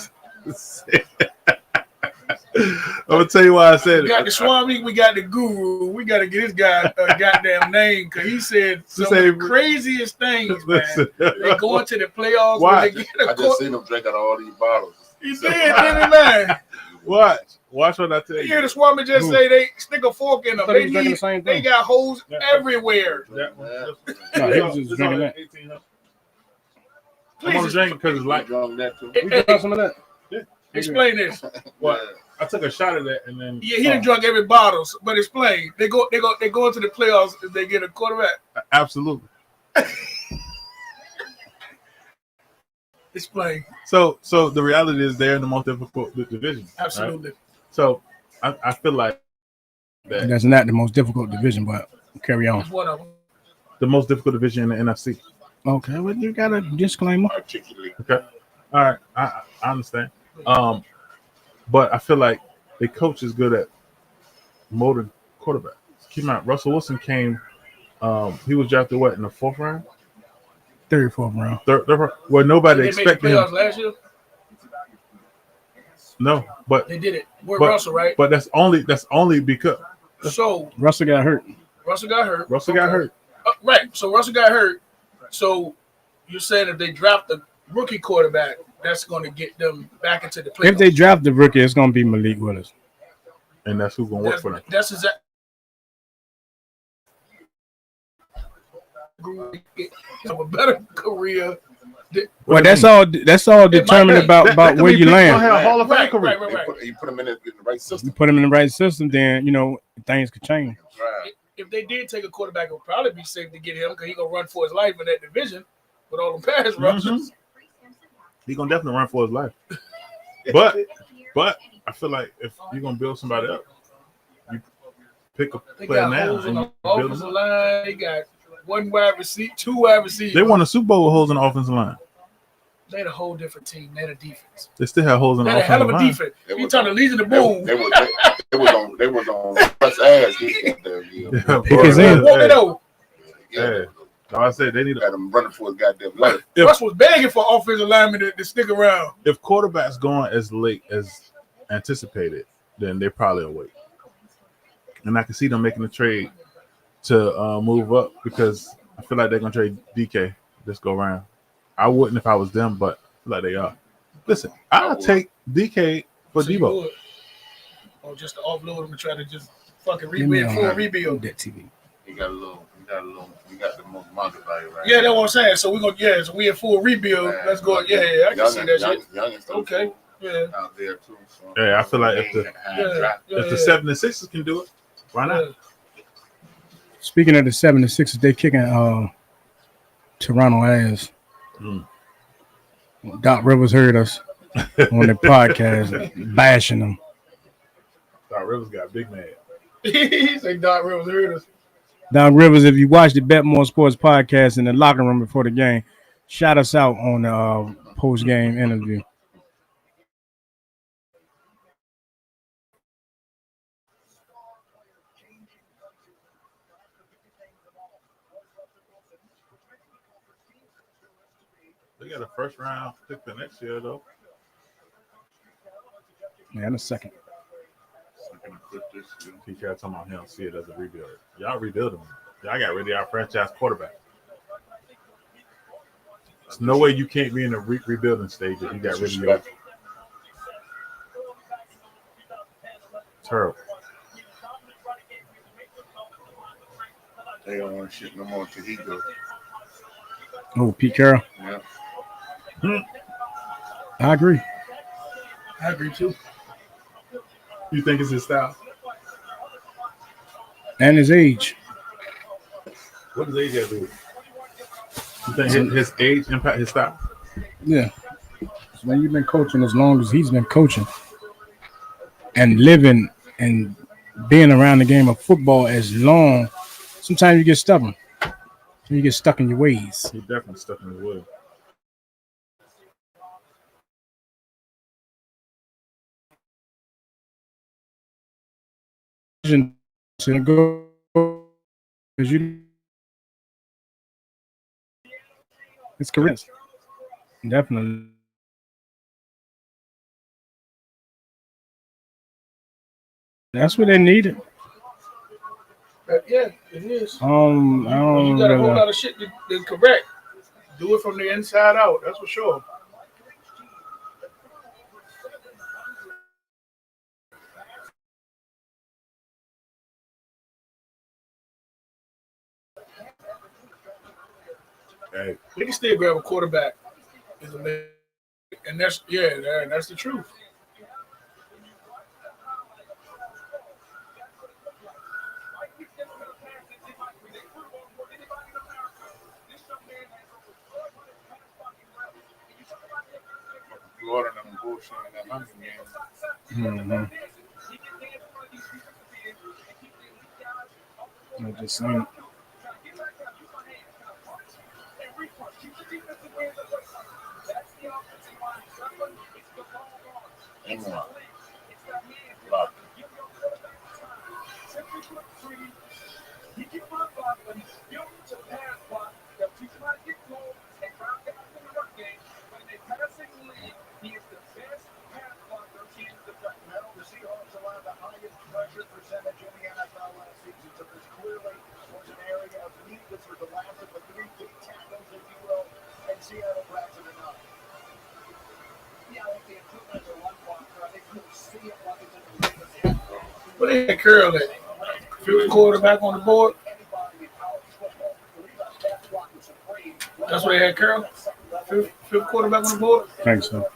I'm gonna tell you why I said We it. got the Swami, we got the Guru. We got to get this guy a goddamn name because he said some of the craziest things, man. They going to the playoffs. Why? When they get I just seen him drink out of all these bottles. He did, didn't he, man? Watch what I tell You you. hear the Swami just say they stick a fork in them. thought he was drinking the same They thing. got holes Yeah. everywhere. That one. No, he was just drinking that. 1800. I'm gonna drink because it's light. Drunk that too. We got some of that. Explain this. What? I took a shot of that and then. Yeah, he done drunk every bottle, but explain. They go into the playoffs if they get a quarterback. Absolutely. Explain. So the reality is they're in the most difficult division. right? Absolutely. So I feel like that That's not the most difficult division, but carry on. It's one of them. the most difficult division in the NFC. Okay, well, you got a disclaimer. Articulate. Okay. All right. I understand. But I feel like the coach is good at molding quarterbacks. Keep in mind, Russell Wilson came. He was drafted what in the 4th round? Third, fourth round. Third, well, nobody They made the expected playoffs him. last year. No, but They did it. With But- Russell, right? but that's only because So Russell got hurt. Russell got hurt. Russell got hurt. Right. So Russell got hurt. So you're saying if they draft the rookie quarterback, that's going to get them back into the playoffs. If they draft the rookie, it's gonna be Malik Willis. And that's who's gonna work for them. That's exactly. Have a better career. Well, that's all determined be. about That could where be you people land. gonna have a Hall of Fame Right, career. right. You put him in the right You system. put him in the right system, then things could change. Right. If they did take a quarterback, it would probably be safe to get him because he's gonna run for his life in that division with all them pass rushes. He's gonna definitely run for his life. But I feel like if you're gonna build somebody up, you pick a They player got now holes in and the you build offensive them up. line. They got one wide receiver, 2 wide receivers. They won a Super Bowl with holes in the offensive line. They're a whole different team. They're the defense. They still have holes in the They're a hell offensive of a line. defense. They You was turn the Legion of Boom. They was on Russ ass. Yeah, Pick his boy, end. Walk it over. Hey, no, I said they need Got him running for his goddamn life. If- Russ was begging for offensive linemen to stick around. if quarterbacks going as late as anticipated, then they probably will wait. And I can see them making a trade to move up because I feel like they're gonna trade DK this go round. I wouldn't if I was them, but I feel like they are. Listen, I'll take DK for So you Debo. would. Or just to offload them and try to just fucking Give me rebuild, a- full rebuild. That TV. He got the most market value right Yeah, that's what I'm saying. So so we in full rebuild. Let's go. Yeah, I can see that shit. Young and stuff Okay. Yeah. out there too. So. Yeah, I feel like if the Yeah. 76ers can do it, why not? Yeah. Speaking of the 76ers, they kicking Toronto ass. Mm. Doc Rivers heard us on the podcast bashing them. Doc Rivers got big mad. He said Doc Rivers heard us. Down Rivers, if you watch the Betmoorsports podcast in the locker room before the game, shout us out on the post game interview. They got a first round pick for next year, though. Yeah, in a second. He kept talking about him, see it as a rebuild. Y'all rebuilding him. Y'all got rid of our franchise quarterback. There's no way you can't be in a rebuilding stage if you got rid of your. Terrible. They don't want shit no more until he goes. Oh, Pete Carroll. Yeah. I agree. I agree too. You think it's his style? And his age. What does age have to do with it? You think his age impact his style? Yeah. So when you've been coaching as long as he's been coaching and living and being around the game of football as long, sometimes you get stubborn. You get stuck in your ways. He definitely stuck in the wood. To go because it's correct. Definitely. That's what they needed. Yeah, it is. I don't You got a whole really- lot of shit to correct. Do it from the inside out. That's for sure. Hey, They can still grab a quarterback. And that's the truth. Florida and bullshit in that Hunger game. I'm just saying. What they had Curl at? Fifth quarterback on the board. That's what they had Curl. Fifth quarterback on the board. I think so.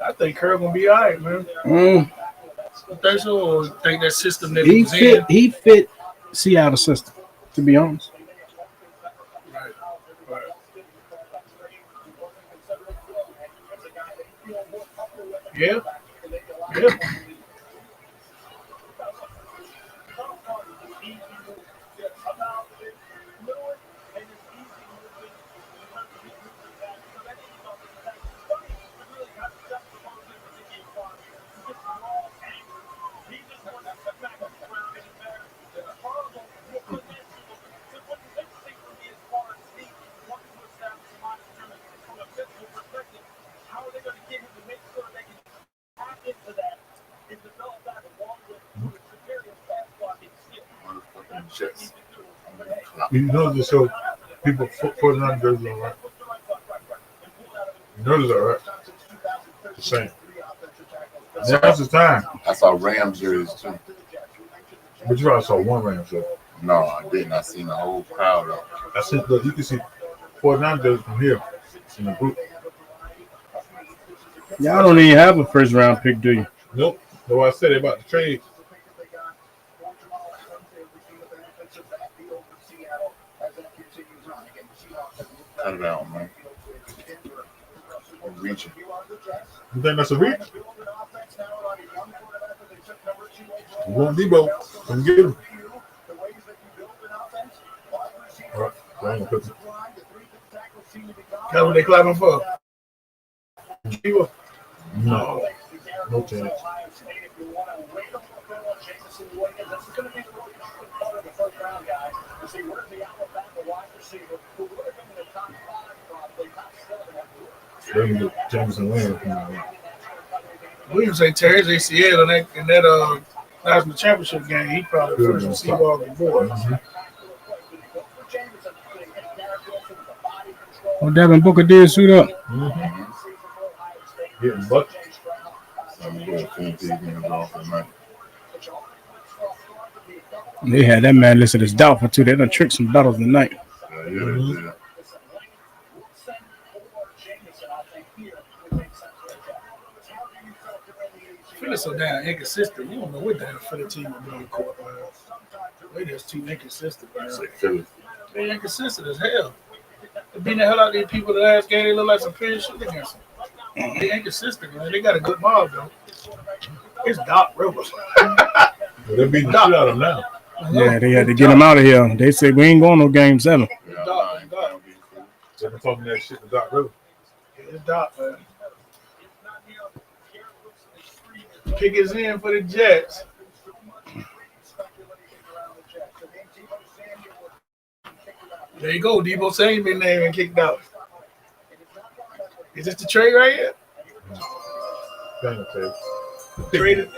I think Curl gonna be all right, man. You think so, or you think that system that He was in? he fit Seattle system, to be honest. Right. Yeah. Yeah. you know this show people 49 jerseys on, right? You know this, all right? The same. Now's the time. I saw Rams jerseys too. But you probably saw one Rams jersey. No, I didn't. I seen the whole crowd up. I said, look, you can see 49 jerseys from here in the group. Y'all don't even have a first round pick, do you? Nope. That's what I said about the trade. Cut it out, man. I'm reaching. You think that's a reach? You want Debo. Come get him. All right. That's what they clapping for. No. No chance. Jameson Williams ain't tear his ACL in that national championship game. He probably the first receiver off the board. Well, Devin Booker did suit up. Getting buckets. They had that man listed as doubtful too. They done tricked some battles tonight. Philly so damn inconsistent. You don't know what the hell Philly team is doing court. They just too inconsistent. They're inconsistent as hell. They beating the hell out of these people the last game. They look like some pretty shit against them. They inconsistent, man. They got a good mob though. It's Doc Rivers. They're beating the shit out of him now. Yeah, they had to get him out of here. They said we ain't going no game 7. Doc. They've been talking that shit to Doc Rivers. It's Doc, man. Pick his in for the Jets. There you go. Debo Samuel been named and kicked out. Is this the trade right here? Traded.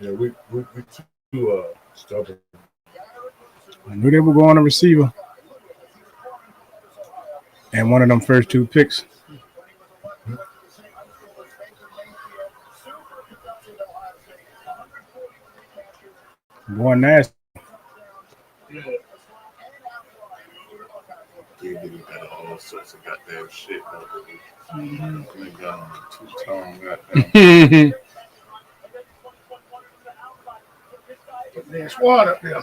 Yeah, we too stubborn. I knew they were going to receiver. And one of them first 2 picks. Boy, nasty. Yeah. They got all sorts of goddamn shit. They got on the 2-tone goddamn. There's one up there.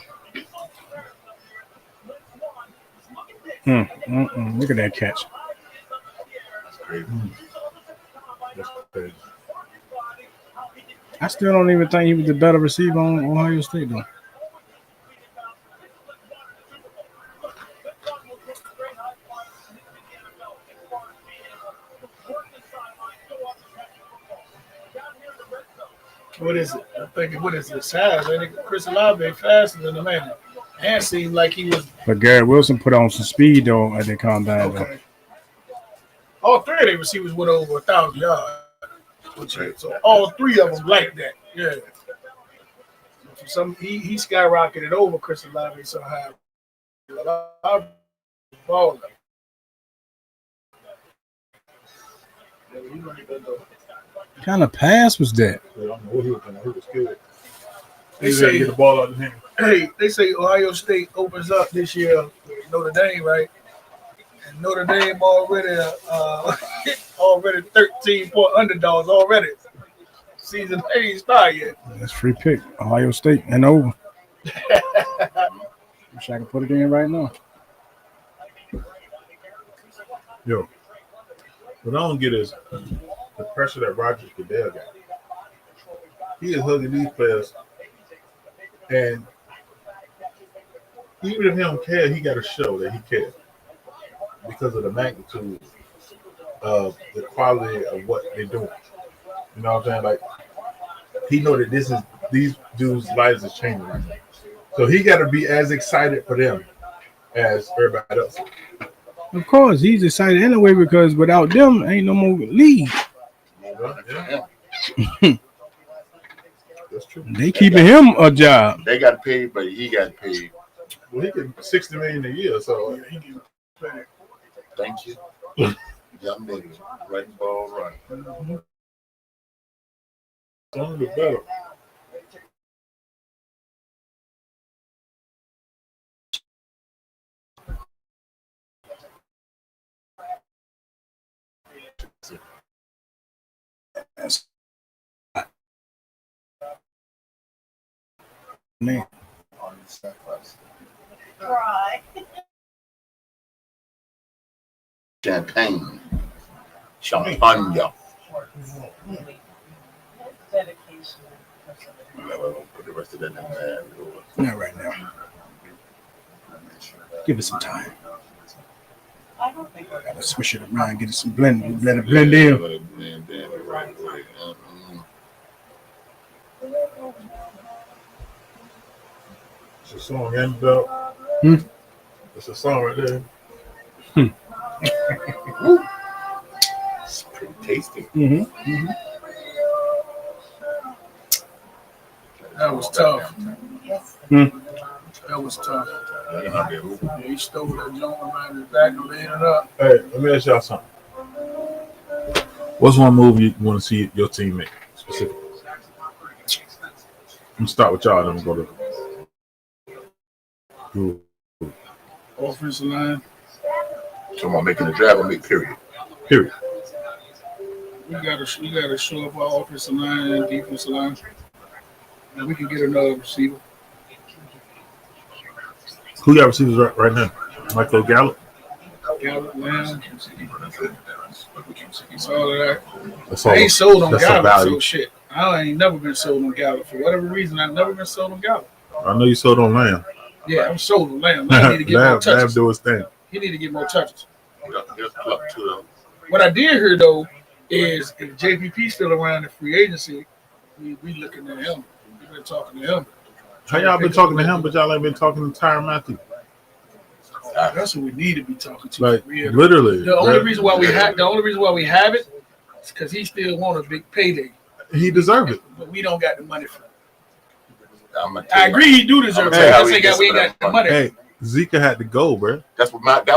Look at that catch. That's crazy. That's crazy. I still don't even think he was the better receiver on Ohio State, though. What is it? I'm thinking, what is it? Size? I think Chris Olave faster than the man. And seemed like he was. But Garrett Wilson put on some speed, though, at the combine, though. Okay. All 3 of their receivers went over 1,000 yards. So all 3 of them like that. Yeah. He skyrocketed over Chris Olave somehow. Baller. What kind of pass was that? I don't know what he was doing. He was scared. They say get the ball out of him. Hey, they say Ohio State opens up this year with Notre Dame, right? And Notre Dame already 13-point underdogs already. Season ain't started yet. That's free pick. Ohio State and over. Wish I could put it in right now. Yo, what I don't get is the pressure that Roger Goodell got. He is hugging these players, and even if he don't care, he got to show that he cares because of the magnitude of the quality of what they're doing. You know what I'm saying? Like, he know that these dudes' lives is changing right now. So he got to be as excited for them as everybody else. Of course, he's excited anyway because without them, ain't no more league. Yeah. That's true. They keeping him a job. They got paid, but he got paid. Well, he get $60 million a year, so He can play. Thank you. Young nigga, right ball, right. only the better. Man. Right. Champagne. Champagne. Put the rest of that in there. Not right now. Give it some time. Gotta swish it around, get it some blend, let it blend in. It's a song, and belt. It's a song right there. It's pretty tasty. That was tough. That was tough. Yeah, he stole that joint around his back and laid it up. Hey, let me ask y'all something. What's one move you want to see your team make specifically? I'm gonna start with y'all, then we'll go to Offensive line. So I'm making the drive and make period. Period. We gotta show up our offensive line and defensive line. And we can get another receiver. Who got receivers right now? Michael Gallup? Gallup, Lamb. It's all of that. That's all. I ain't sold on That's a Gallup, value. so shit. I ain't never been sold on Gallup. For whatever reason, I've never been sold on Gallup. I know you sold on Lamb. Yeah, I'm sold on Lamb. Lamb need to get more Lamb touches. do his thing. He need to get more touches. Just club to What I did hear, though, is if JPP still around in free agency, we looking at him. We've been talking to him. How y'all been talking to him, but y'all ain't been talking to Tyrann Matthew? That's what we need to be talking to. Like, Real. literally. The only reason why we have it is because he still want a big payday. He deserved it. But we don't got the money for it. I'm I agree, he do deserve it. Hey, I think we ain't got the money. Hey, Zika had to go, bro. that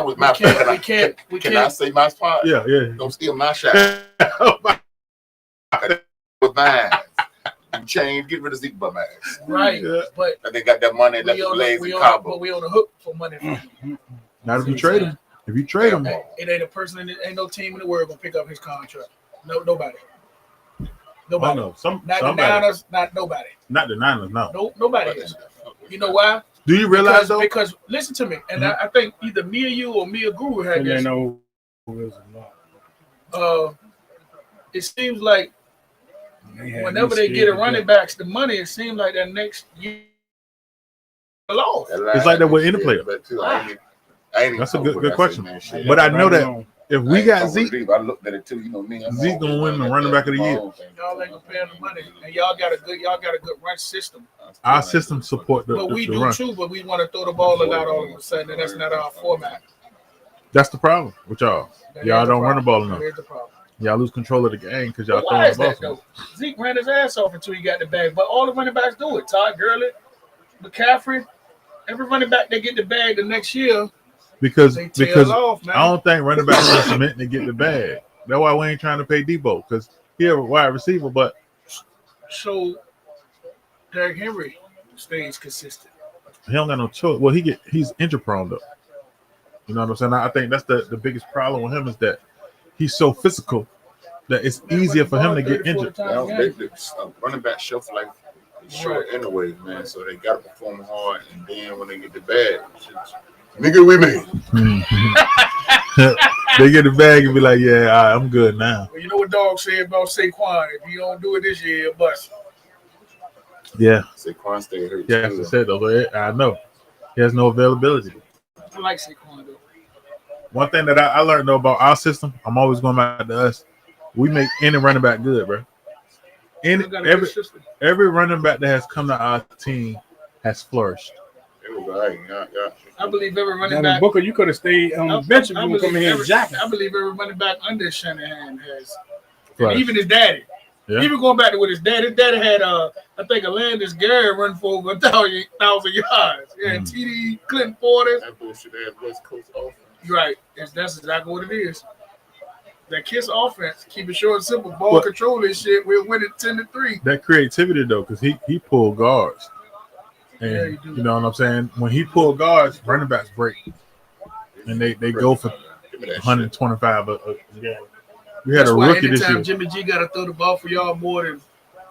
was my We can't. Can I say my spot? Yeah. Don't steal my shot. With mine. You change, get rid of Zeke bum ass. Right. Yeah. But And they got that money that we the on Blaze the, and Cabo. we on the hook for money from him. Not if you trade him. If you trade him, It ain't a person, ain't no team in the world gonna pick up his contract. No, nobody. oh Nobody. no, Not somebody. the Niners, not nobody. Not the Niners, no. No, nobody is. You know why? Do you realize though? Because listen to me, and I think either me or you or me or Guru had this. It seems like whenever they get a running backs the money, it seems like that next year lost. It's like that with any player. That's a good question. But I know that if we got Zeke, I looked at it too. You know me. Zeke gonna win the running back of the year. Y'all ain't gonna pay him the money, and y'all got a good run system. Our system support the, But we the do run. too. But we want to throw the ball a lot all of a sudden, and that's not our format. That's the problem with y'all. That Y'all is the don't run the problem. ball enough. That is the problem. Y'all lose control of the game because y'all But why is throwing that the ball. though? Zeke ran his ass off until he got the bag. But all the running backs do it. Todd Gurley, McCaffrey, every running back they get the bag the next year. Because They tail off, man. I don't think running backs is meant to get the bag. That's why we ain't trying to pay Debo because he a wide receiver, but So Derrick Henry stays consistent. he don't got no choice. Well, he's injury prone though. You know what I'm saying? I think that's the biggest problem with him is that he's so physical that it's easier for him to get injured. Running back shelf life is short anyway, man. So they got to perform hard, and then when they get the bag, nigga, we made. They get the bag and be like, "Yeah, all right, I'm good now." Well, you know what Dog said about Saquon? If you don't do it this year, you'll bust. Yeah, Saquon stay hurt. yeah, as I said though, I know he has no availability. I like Saquon though. One thing that I learned though about our system, I'm always going back to us. We make any running back good, bro. Every running back that has come to our team has flourished. I believe every running back. Booker, you could have stayed on the bench if you would come in here and jack. I believe every running back under Shanahan has. Right. Even his daddy. Yeah. Even going back to what his daddy had, I think Alandis Gary run for over 1,000 yards. Yeah, TD, Clinton Porter. That bullshit ass West Coast offense. You're right. That's exactly what it is. That Kiss offense, keep it short and simple, ball control and shit. We're winning 10-3. That creativity though, because he pulled guards. And you know what I'm saying? When he pulled guards, running backs break. And they go for 125 a game. We had a rookie this year. Jimmy G got to throw the ball for y'all more than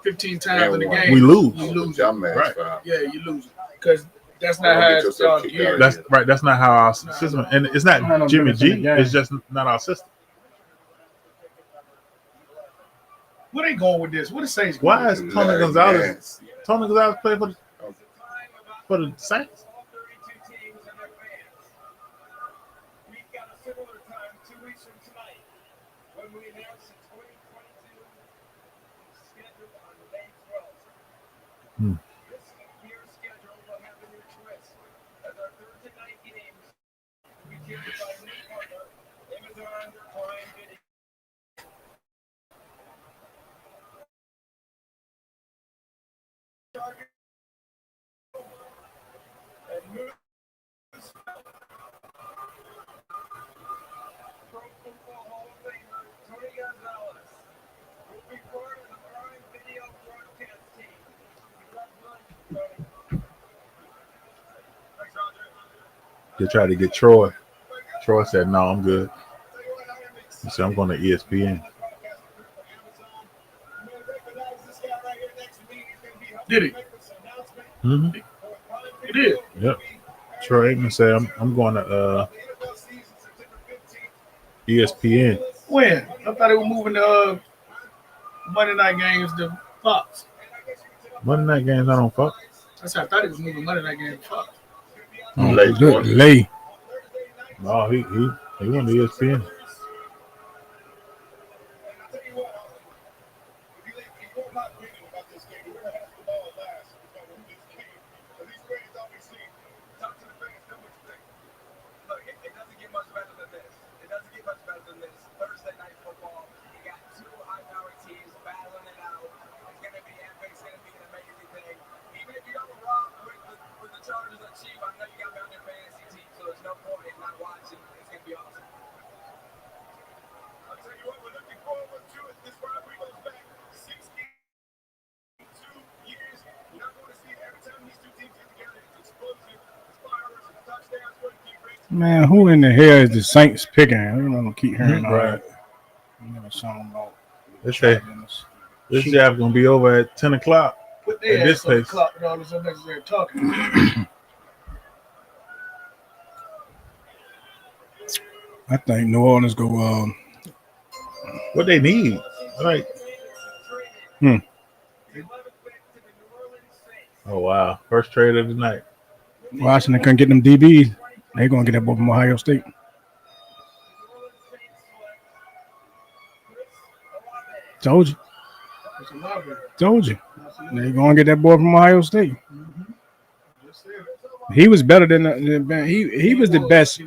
15 times in the game. We lose. You lose. Right. Yeah, you lose. Because That's not how it's geared. That's right. That's not how our system. And it's not Jimmy G. It's just not our system. Where they going with this? What the Saints? Why is Tony Gonzalez? Tony Gonzalez playing for the Saints? They tried to get Troy. Troy said, "No, I'm good." He said, "I'm going to ESPN." Did he? Mm-hmm. He did. Yep. Troy Aikman said, "I'm going to ESPN." When? I thought they were moving the Monday night games to Fox. Monday night games not on Fox. That's how I thought he was moving Monday night games to Fox. Lay. No, he went to ESPN. Man, who in the hell is the Saints picking? I'm gonna keep hearing all Right. that. Song about They say this job's gonna be over at 10:00. Put their At this ass on the pace. clock with all this unnecessary talking. I think New Orleans go. What they need, right? Oh wow! First trade of the night. Washington couldn't get them DBs. They gonna get that boy from Ohio State. Told you. They gonna get that boy from Ohio State. He was better than he was the best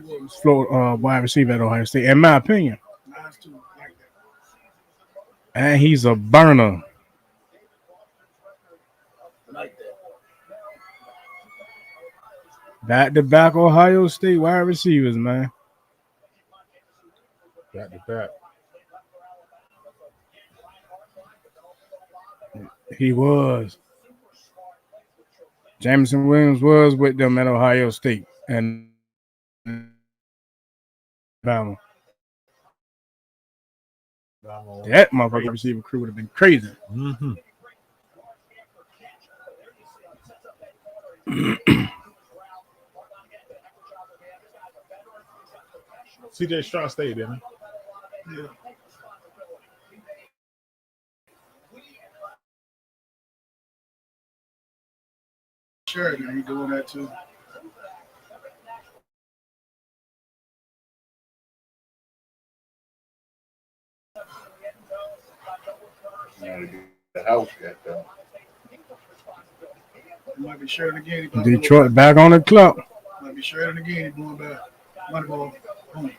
wide receiver at Ohio State, in my opinion. And he's a burner. Back-to-back Ohio State wide receivers, man. Back-to-back. He was. Jameson Williams was with them at Ohio State and Alabama. That motherfucking receiver crew would have been crazy. Mm-hmm. CJ Stroud stayed, didn't he? Yeah. Sure, man, he doing that too. The house got done. He might be sharing again. Detroit back on the clock. Might be sharing again. He's going back. Might go home.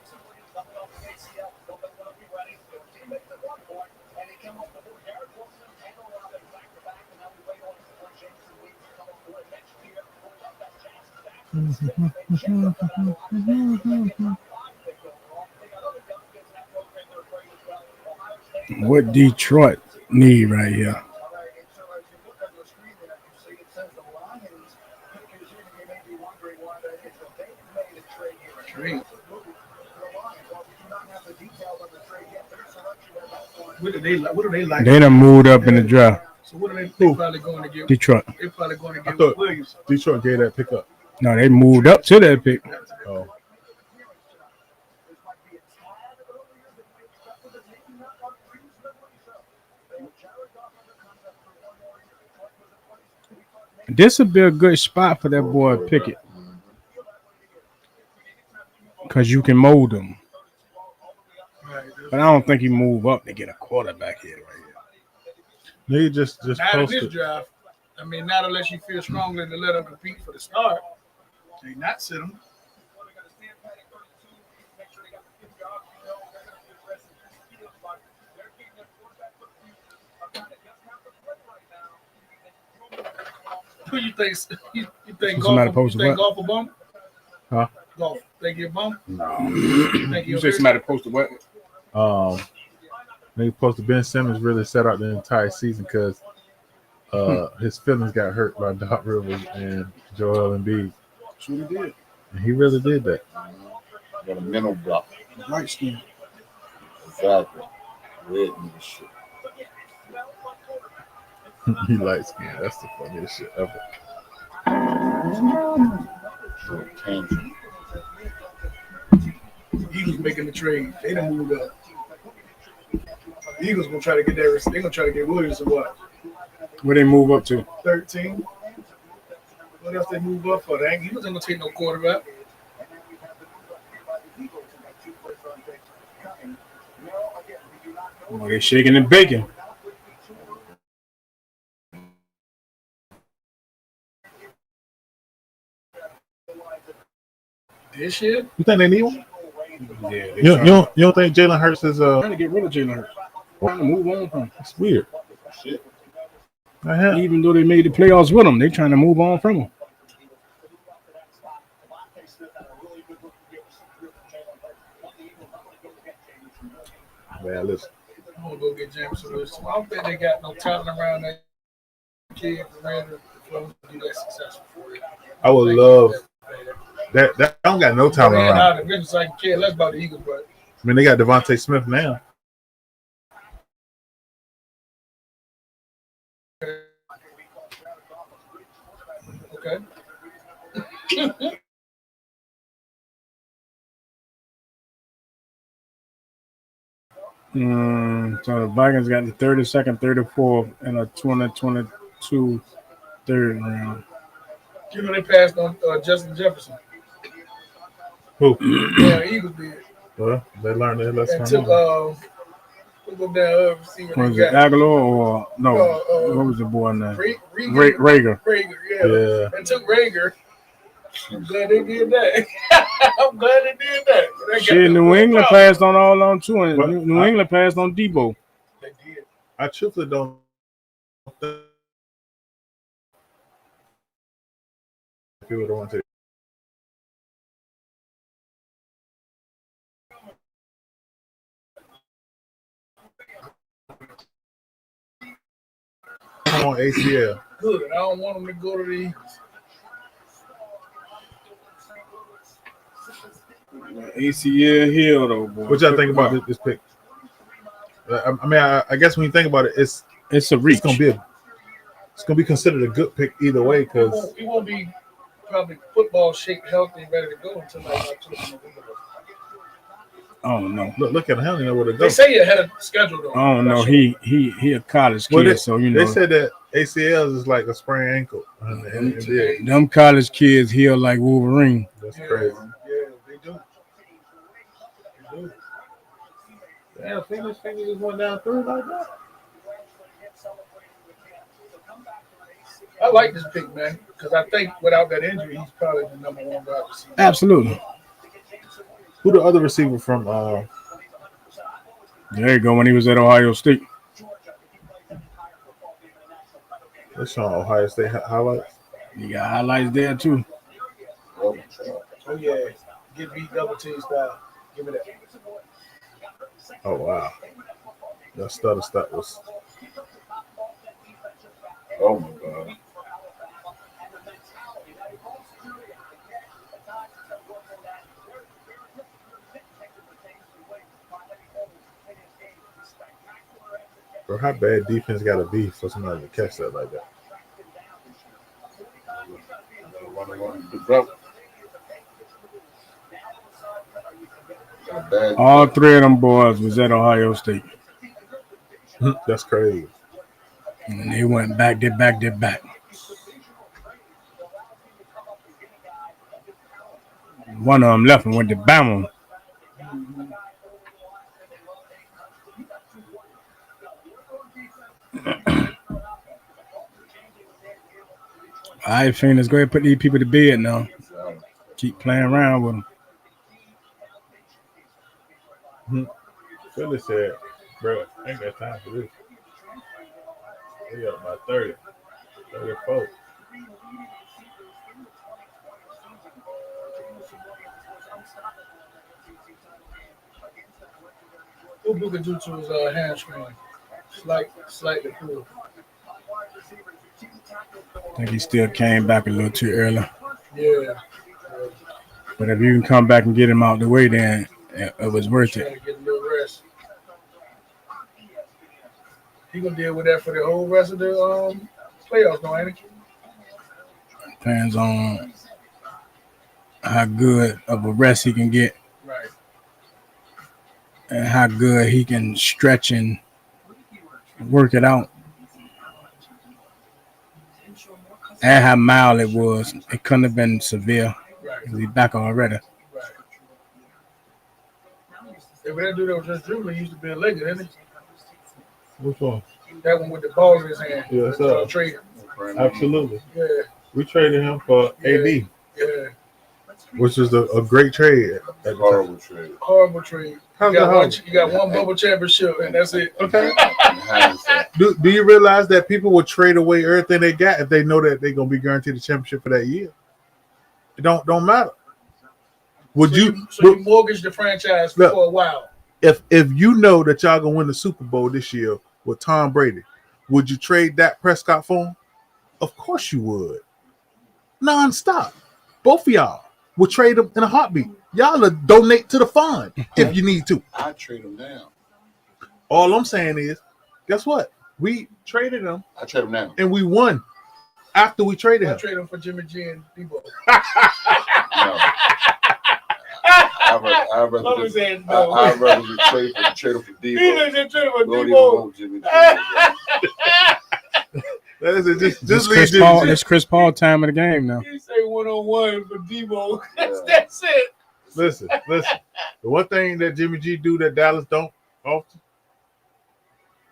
What Detroit need right here? What do they like? They done moved up in the draft. So what are they probably going to give? Detroit. They're probably going to I give thought Williams. Detroit gave that pickup. No, they moved up to that pick. Oh, This would be a good spot for that boy Pickett. Because you can mold him. But I don't think he move up to get a quarterback here right he just Not in this posted. draft. I mean, not unless you feel strongly to let him compete for the start. They not sit him. Who you think? You think Somebody golf? You posted think what? golf a bump? Huh? Golf. Think he a bump? No. Think he You a say bitch? somebody posted what? They posted Ben Simmons really set out the entire season because his feelings got hurt by Doc Rivers and Joel Embiid. That's what he did. And he really did that. Got a mental block. Light skin. Exactly. Red and shit. He light skinned. That's the funniest shit ever. Tangent. Eagles making the trade. They done moved up. The Eagles gonna try to get that. They gonna try to get Williams or what? Where they move up to? 13. What else they move up for? They ain't Eagles ain't gonna take no quarterback. Oh, they shaking and baking. This year, You think they need one? Yeah, You don't think Jalen Hurts is trying to get rid of Jalen Hurts. Trying to move on from him. It's weird. Shit. Even though they made the playoffs with him, they trying to move on from him. Man, listen. I'm gonna go get James Wilson. I don't think they got no talent around that kid for Randall to do that successful for it. I would love that. I don't got no talent Man, around. out of business, I can care less about the Eagles, but I mean, they got Devontae Smith now. okay. So the Vikings got the 32nd, 34th, and a 2022 third round. You know they passed on Justin Jefferson. Who? Yeah, Eagles did. Well, they learned their lesson. And took go down receiver. Was it Aguilar or no? What was the boy name? Rager. Rager. Yeah. And took Rager. I'm glad they did that. I'm glad they did that. They got Shit, the New full England problem. passed on all on two, and But New England passed on Debo. They did. I truthfully don't think people don't want to. On ACL. Good. I don't want them to go to the Eagles. ACL Hill though, boy. What y'all think about this pick? I guess when you think about it, it's a reach. It's gonna be considered a good pick either way because He won't be probably football shaped, healthy, and ready to go until like October. Oh no. look at him. He don't know where to go. They say he ahead of schedule though. Oh no, he a college kid, Well, so you know. They said that ACLs is like a sprained ankle. And it did. Them college kids heal like Wolverine. That's crazy. Yeah, they do. They do. Yeah, fingers just went down through like that. I like this pick, man, because I think without that injury, he's probably the number one wide receiver. Absolutely. Who the other receiver from? There you go. When he was at Ohio State. That's on Ohio State highlights. You got highlights there too. Oh yeah, get beat double team style. Give me that. Oh wow, that stutter stat was. Oh my god. Bro, how bad defense got to be for somebody to catch that like that? All three of them boys was at Ohio State. That's crazy. And they went back. One of them left and went to Bama. All right, Phoenix, go ahead and put these people to bed now. Keep playing around with them. Philly said, bro, I ain't got time for this. They got about 30, 34. What Booker do to his hamstring? Slightly cool. I think he still came back a little too early. Yeah. But if you can come back and get him out the way, then it was worth it. Get a little rest. He gonna deal with that for the whole rest of the playoffs, no, ain't he? Depends on how good of a rest he can get. Right. And how good he can stretch and work it out. And how mild it was. It couldn't have been severe. Right. He's back already. Right. If that dude that was just dribbling, he used to be a Laker, didn't he? Which one? That one with the ball in his hand. Yeah, sir. Trade. Absolutely. Yeah. We traded him for AD. Yeah. Which is a great trade. Horrible trade. Horrible trade. How's You that got, horrible? you got one bubble championship, and that's it. Okay. In hindsight. Do you realize that people would trade away everything they got if they know that they're gonna be guaranteed a championship for that year? It don't matter. Would you mortgage the franchise Look, for a while? if you know that y'all gonna win the Super Bowl this year with Tom Brady, would you trade Dak Prescott for him? Of course you would. Non-stop. Both of y'all would trade him in a heartbeat. Y'all will donate to the fund if you need to. I trade him down. All I'm saying is, guess what? We traded him I trade him down. and we won after we traded him. I trade him for Jimmy G and Debo. No. I'd rather just trade him for Debo. He didn't trade him for Don't even Debo. want Jimmy G. Just leave Jimmy G. It's Chris Paul time of the game now. He say 1-on-1 for Debo. Yeah. That's it. Listen. The one thing that Jimmy G do that Dallas don't often.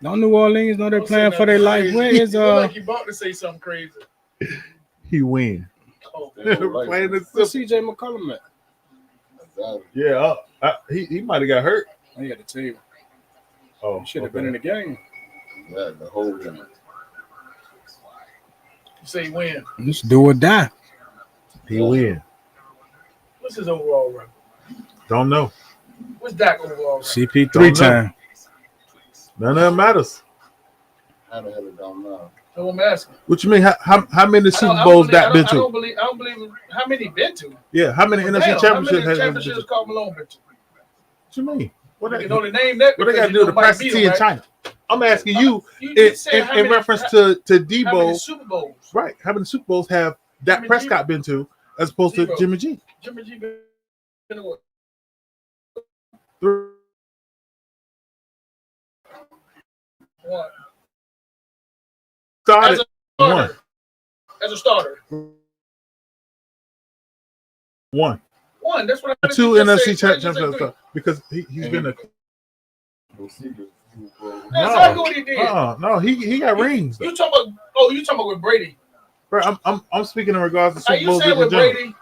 No, New Orleans, no, they're Don't playing say for their nothing life. crazy. Where is You look like you about to say something crazy. He win. Oh, They don't like Playing him. it Where's simple. CJ McCollum at? Exactly. Yeah, he might have got hurt. He got the table. Oh, He should have been in the game. Yeah, the whole game. you say win. Just do or die. He win. What's his overall record? Don't know. What's Dak overall record? CP3 Don't know. time. None of it matters. How the hell it don't know? So I'm asking. What you mean? How many Super I Bowls don't that been believe, I to? don't believe how many he been to. Yeah, how many NFC Damn, championships how has many been to? championships Carl Malone been to? What you mean? What You they can only name that. got to because do you with the know Mike price of beat tea him, in right? China? I'm asking you You in said how in many- reference how- to How many Debo, Super Bowls? right? How many Super Bowls have Dak Jimmy G. Prescott been to as opposed to Zero. Jimmy G? Jimmy G been to what? One. Started As a starter. one. As a starter. One. One. That's what I Two just NFC said. championships because he's been a That's exactly what he did. no, he got rings. You talking about? Oh, you talking about with Brady? Bro, I'm speaking in regards to Are Super you Bowls saying in with general. Brady?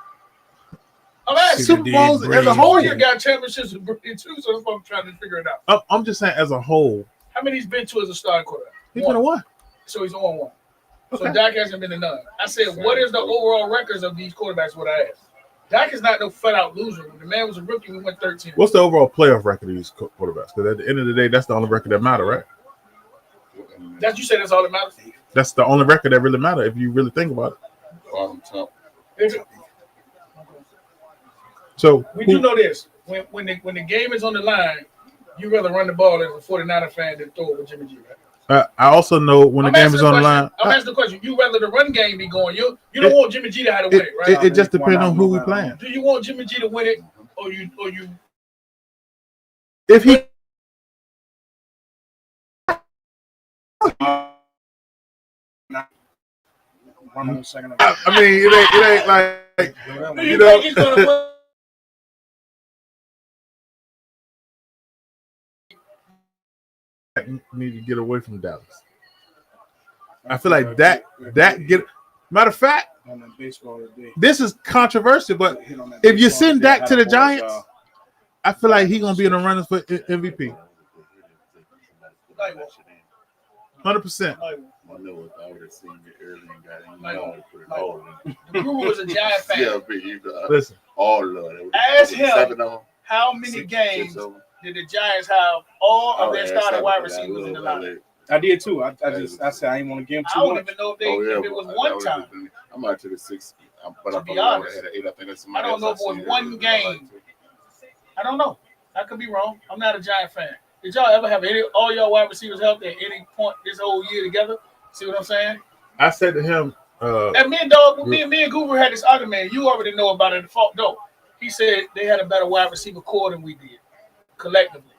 I'm asking. Super Bowls as a whole. Warrior got championships with Brady too, so that's what I'm trying to figure it out. I'm just saying as a whole. How many he's been to as a starting quarterback? He's been a one. So he's on one. So Okay. Dak hasn't been to none. I said, what is the overall records of these quarterbacks? What I asked. Dak is not no flat out loser. When the man was a rookie, we went 13. What's the overall playoff record of these quarterbacks? Because at the end of the day, that's the only record that matter, right? That you say that's all that matters. That's the only record that really matter if you really think about it. Bottom top. So We do know this. When the game is on the line, you rather run the ball as a 49er fan than throw it with Jimmy G, right? I also know when the game is on the line. I'm asking the question. You rather the run game be going? You don't want Jimmy G to have to win it, right? It just depends on who we playing. Do you want Jimmy G to win it, or you? If he. I mean, it ain't like Do you think he's gonna put? Need to get away from Dallas. I feel like that get. Matter of fact, this is controversial, but if you send Dak to the Giants, I feel like he's gonna be in the runners for MVP. 100%. The Guru is a Giant fan. Yeah, but you Listen, all of it. Ask him how many games did the Giants have all of their starting wide receivers in the lineup? I did too. I said I didn't want to give him I too don't much. even know if it was one time. I'm out to the 6, but To be honest, I don't know if it was one game. I don't know. I could be wrong. I'm not a Giant fan. Did y'all ever have all y'all wide receivers healthy at any point this whole year together? See what I'm saying? I said to him, and me and Guru had this argument. You already know about it. Though he said they had a better wide receiver core than we did collectively.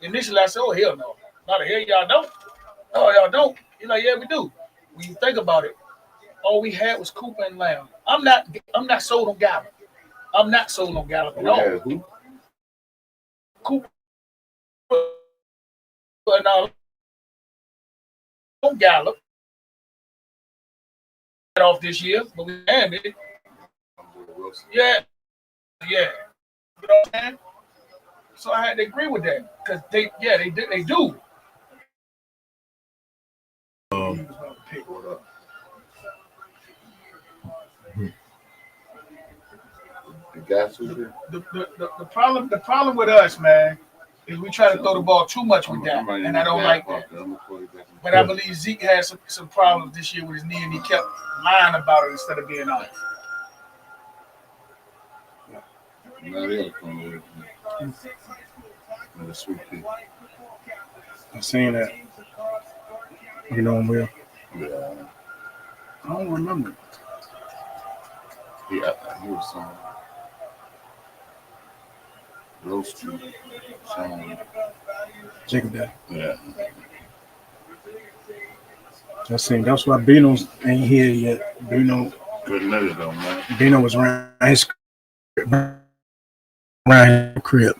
Initially, I said, "Oh hell no, not a hell y'all don't. Oh y'all don't." He's like, "Yeah, we do." When you think about it, all we had was Cooper and Lamb. I'm not sold on Gallup. I'm not sold on Gallup at all. Who? Cooper and on Gallup off this year, but we had it. Yeah. You know what I'm saying? So I had to agree with that because they do. The problem with us, man, is we try to throw the ball too much with that, and I don't like that. But I believe Zeke had some problems this year with his knee, and he kept lying about it instead of being honest. I'm saying that. You know him well. Yeah. I don't remember. Yeah, he was some Rose Street. Jacob Day. Yeah. Just saying that's why Bino's ain't here yet. Bino. Good nigga though, man. Bino was around his crib.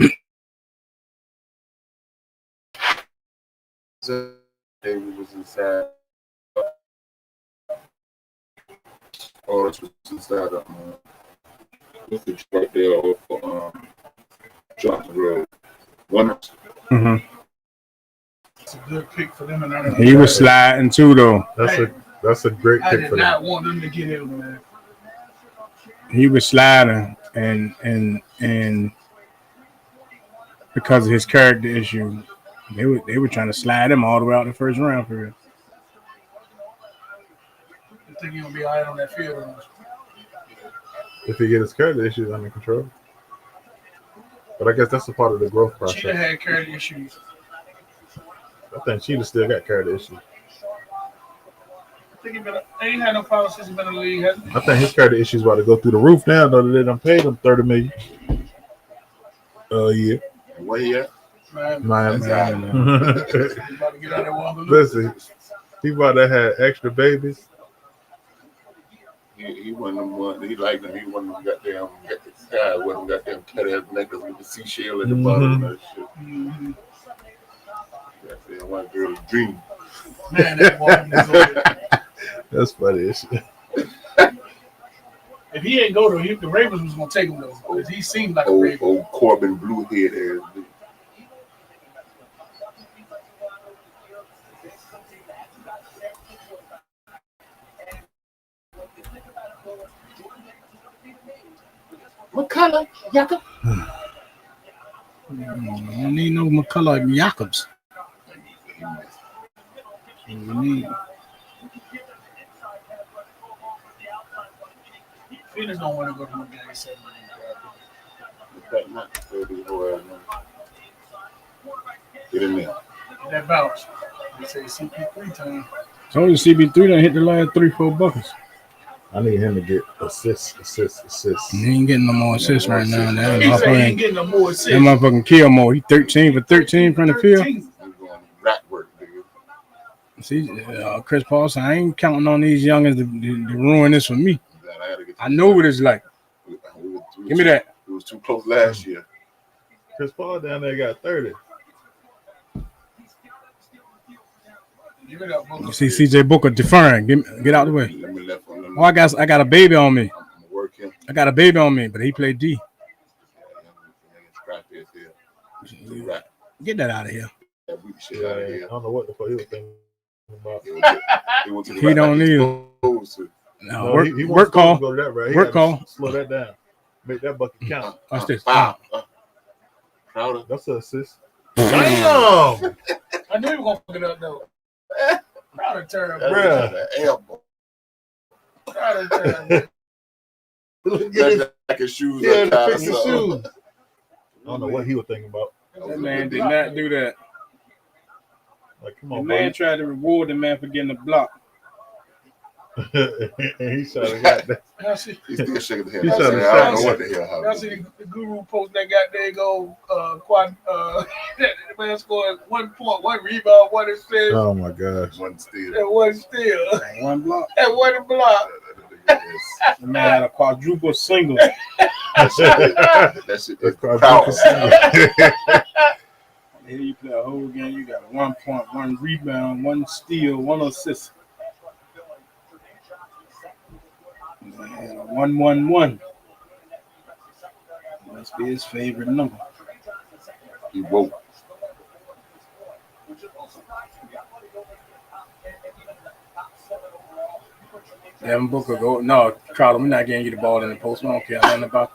David was inside. Oh, it was inside look at right there off Johnson Road. Mm-hmm. It's a good pick for them, and he was sliding too, though. That's a great pick for them. I did not want them to get him, man. He was sliding, and because of his character issue, they were trying to slide him all the way out the first round for real. I think he'll be all right on that field. If he gets his character issues under control. But I guess that's a part of the growth process. Cheetah had character issues. I think Cheetah still got character issues. I think he ain't had no problems since he's been in the league, hasn't he? I think his character issues about to go through the roof now, though they done paid him $30 million a year. Where he at? Miami. About to get out there. Listen, he about to have extra babies. He wasn't one. He liked him. He wasn't goddamn guy. Wasn't goddamn cat ass necklace with the seashell at the bottom and that shit. Mm-hmm. Goddamn white girl's dream. Man, that woman is over. That's funny as shit. If he ain't go to him, the Ravens was gonna take him though, because he seemed like a Raven. Old Corbin blue head ass dude. What color, Jacob? I don't need no McCullough Jacobs. We need. Phoenix don't want to go to no game 7. Get in there. That bounce. They say CP3 time. Told you CB3 done hit the last 3-4 buckets. I need him to get assists. He ain't getting no more assists right now. That He said he motherfucker ain't getting no more assists. that motherfucking kill more. He 13 for 13 from the field. We're going rat work, nigga. See, Chris Paul said, I ain't counting on these youngins to ruin this for me. I know what it's like. Give me that. It was too close last year. Chris Paul down there got 30. Give it up, You see CJ Booker deferring. Get out the way. Let me left on them. Oh, I got a baby on me. I'm gonna work him. I got a baby on me, but he played D. Get that out of here. That weak shit out of I here. don't know what the fuck he was thinking about. He don't need it. No, work call. Go to that, right? Work call. Slow that down. Make that bucket count. Watch this. Wow. Crowder. That's an assist. Damn! I knew he was gonna fuck it up though. Crowder turn, Bruh. Elbow. Crowder turn. Look at Let his, back his shoes yeah, up. to Kind fix his shoes. I don't know what he was thinking about. That man did not do that. Like, come The on, man man. tried to reward the man for getting the block. And he shot a got that. Now see, He's still shaking the head. He I said don't the know what the hell now happened. see the guru post that got there go quad the man scored 1 point, 1 rebound, 1 assist, Oh my gosh. One steal. and 1 steal, One block. and 1 block. The man had a quadruple single. That shit is That's proud. Here you play a whole game. You got 1 point, 1 rebound, 1 steal, 1 assist. Man, 1-1-1. Must be his favorite number. He woke. Devin Booker go. No, Crowder, we're not getting you the ball in the post. I don't care nothing about.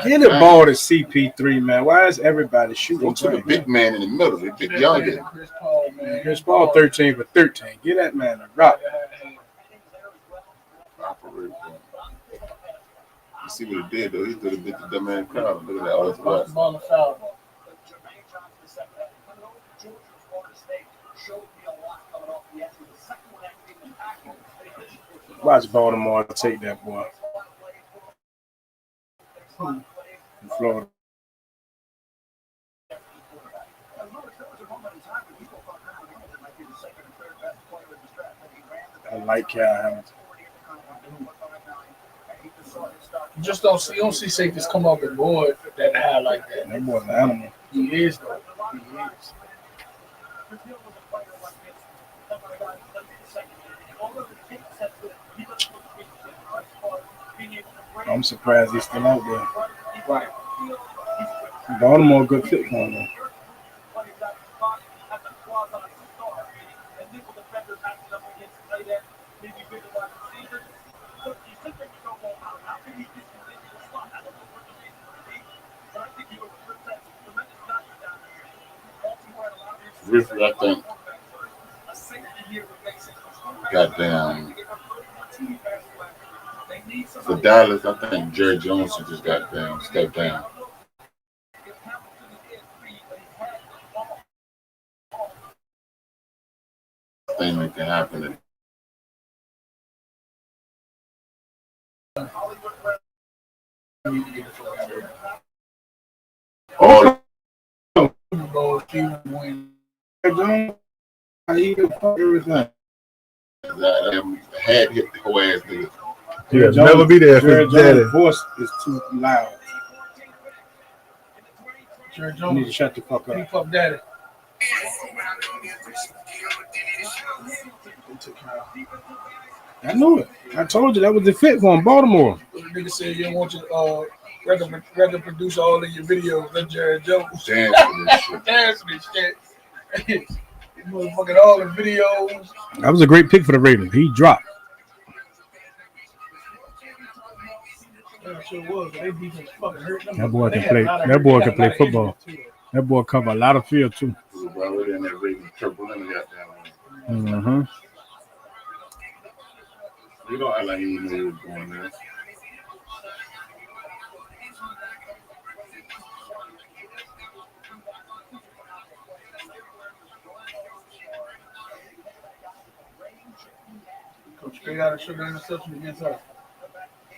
Get the ball to CP3, man. Why is everybody shooting? Go to the big man in the middle. The big youngin. Chris Paul, man. Chris Paul 13 for 13. Get that man a rock. Operate. You see what he did though? He did a bit to that man crowd. Look at that. All this block. Ball and foul. Watch Baltimore take that boy. From Florida. I like Cal Hamilton. You just don't see safeties come up and board that high like that. That boy's an animal. He is though. He is. I'm surprised he's still out there. Right. Baltimore, good fit for him. Griffey, I think. Goddamn. For Dallas, I think Jerry Jones just got down, stepped down. Thing that can happen. All Everything. that head hit the whole ass nigga. He'll never be there Jerry for daddy. Jones' voice is too loud. Jerry You need to Jones, shut the fuck up. beef up daddy. I knew it. I told you that was the fit for him. Baltimore. The nigga said you don't want your regular produce all of your videos. Let Jerry Jones Dance for this shit. dance to this shit. Motherfucking all the videos. That was a great pick for the Ravens. He dropped. Yeah, sure was. They defense fucking hurt them. That boy They can had play. a lot of That hurt. boy They can had a lot play of football. injuries, too. That boy cover a lot of field too. We was already in that Ravens turbulent goddamn. Mm-hmm. You don't act like you knew he was going there. Straight out of sugar interception against us.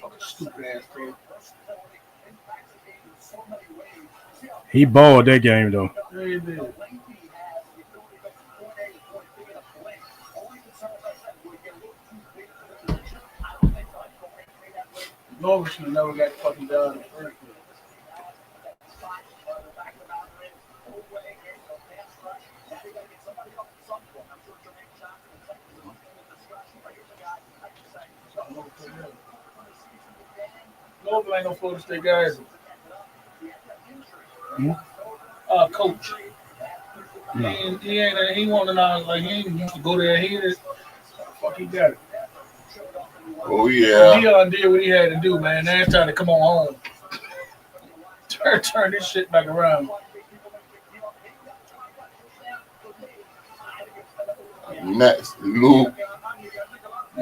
Fucking stupid ass thing. He balled that game though. Yeah, he did. Norman should never got fucking done in the first place. Norman ain't no Florida State guy, is he? Coach. No. He wanted like he ain't used to go there. Fuck he got it. Oh yeah. Dion did what he had to do, man. Now it's time to come on home. Turn this shit back around. Next, Luke.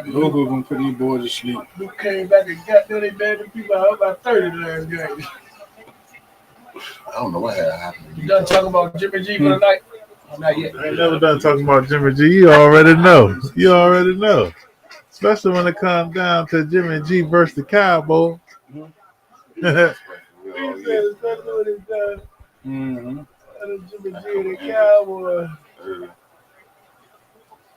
Luke gonna put these boys to sleep. Luke came back and got there. They bad the people out about 30 the last game. I don't know what had happened. You done talking about Jimmy G for the night? Oh, not yet. I ain't never done talking about Jimmy G. You already know. You already know. Especially when it comes down to Jimmy G versus the Cowboy. Mm-hmm. Jimmy G and the Cowboy.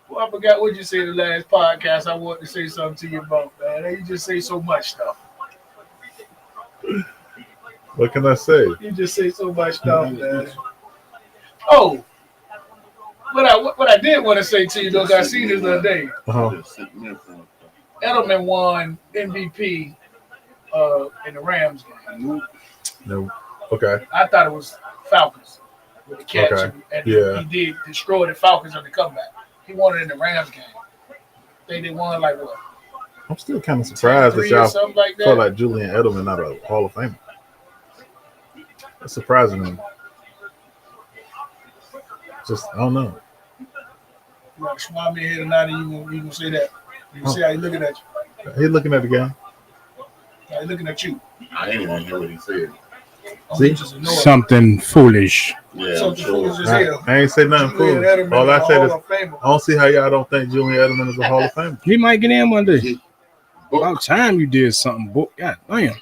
Well, I forgot what you said the last podcast. I wanted to say something to you about, man. You just say so much stuff. What can I say? You just say so much stuff, man. Oh, what I did want to say to you, though, I seen this the other day. Edelman won MVP in the Rams game. No. Okay. I thought it was Falcons with the catch, Okay. and Yeah. he did destroy the Falcons on the comeback. He won it in the Rams game. They won like what? I'm still kind of surprised that 10-3 or y'all something like that. felt like Julian Edelman not a Hall of Famer. That's surprising me. Just, I don't know. You got to smile me here tonight, and you gonna say that. You gonna see how he looking at you. He looking at the game. How he looking at you. I ain't even hear what he said. See? You just ignore it. Something foolish. Yeah, I'm Something sure. foolish as hell. I ain't say nothing Julian foolish. Edelman All I is a said is, Hall of Famer. I don't see how y'all don't think Julian Edelman is a Hall of Famer. He might get in one day. He- About time you did something, book. God damn.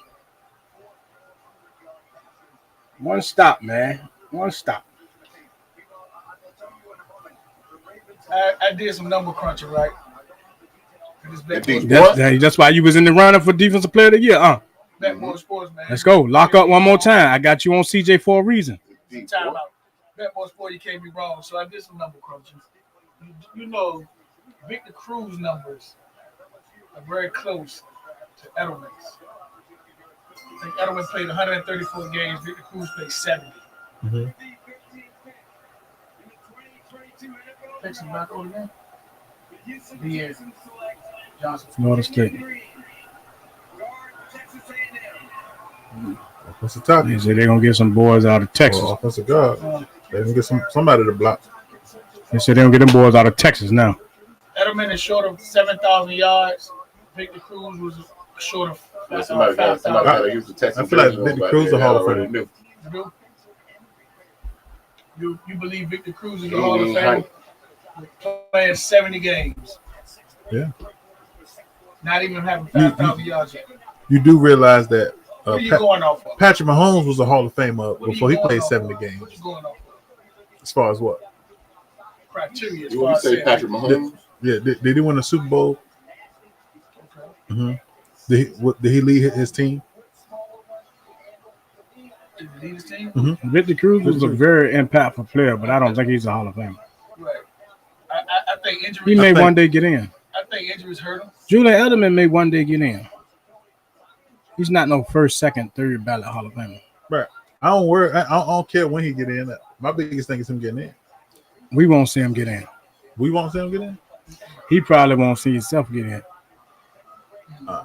One stop, man. One stop. I did some number crunching, right? That's why you was in the running for Defensive Player of the Year, Betmoorsports, man. Let's go. Lock up one more time. I got you on CJ for a reason. Time out. Betmoorsports, you can't be wrong. So I did some number crunching. You know, Victor Cruz numbers are very close to Edelman's. I think Edelman played 134 games. Victor Cruz played 70. Mm-hmm. Take some back over there. Yeah. Johnson. Florida State. Offensive tackle. They said they're going to get some boys out of Texas. Or offensive guard. They can get somebody to block. They said they're going to get them boys out of Texas now. Edelman is short of 7,000 yards. Victor Cruz was short of Somebody got 5,000. to use the text. I feel like Victor Cruz is a Hall of Famer. You believe Victor Cruz is a Hall of Famer? Playing 70 games. Yeah. Not even having 5,000 yards yet. You do realize that What are you going off of? Patrick Mahomes was a Hall of Famer What are before you he going played off 70 of? games. What you going off of? As far as what? Criteria. You want to say Patrick Mahomes? Yeah. Did he win a Super Bowl? Okay. Mm-hmm. Did he lead his team? Did he lead his team? Mm-hmm. Victor Cruz was a very impactful player, but I don't think he's a Hall of Famer. Right. I think He injuries. may one day get in. I think injuries hurt him. Julian Edelman may one day get in. He's not no first, second, third ballot Hall of Famer. Right. I don't worry. I don't care when he get in. My biggest thing is him getting in. We won't see him get in. We won't see him get in. He probably won't see himself get in. I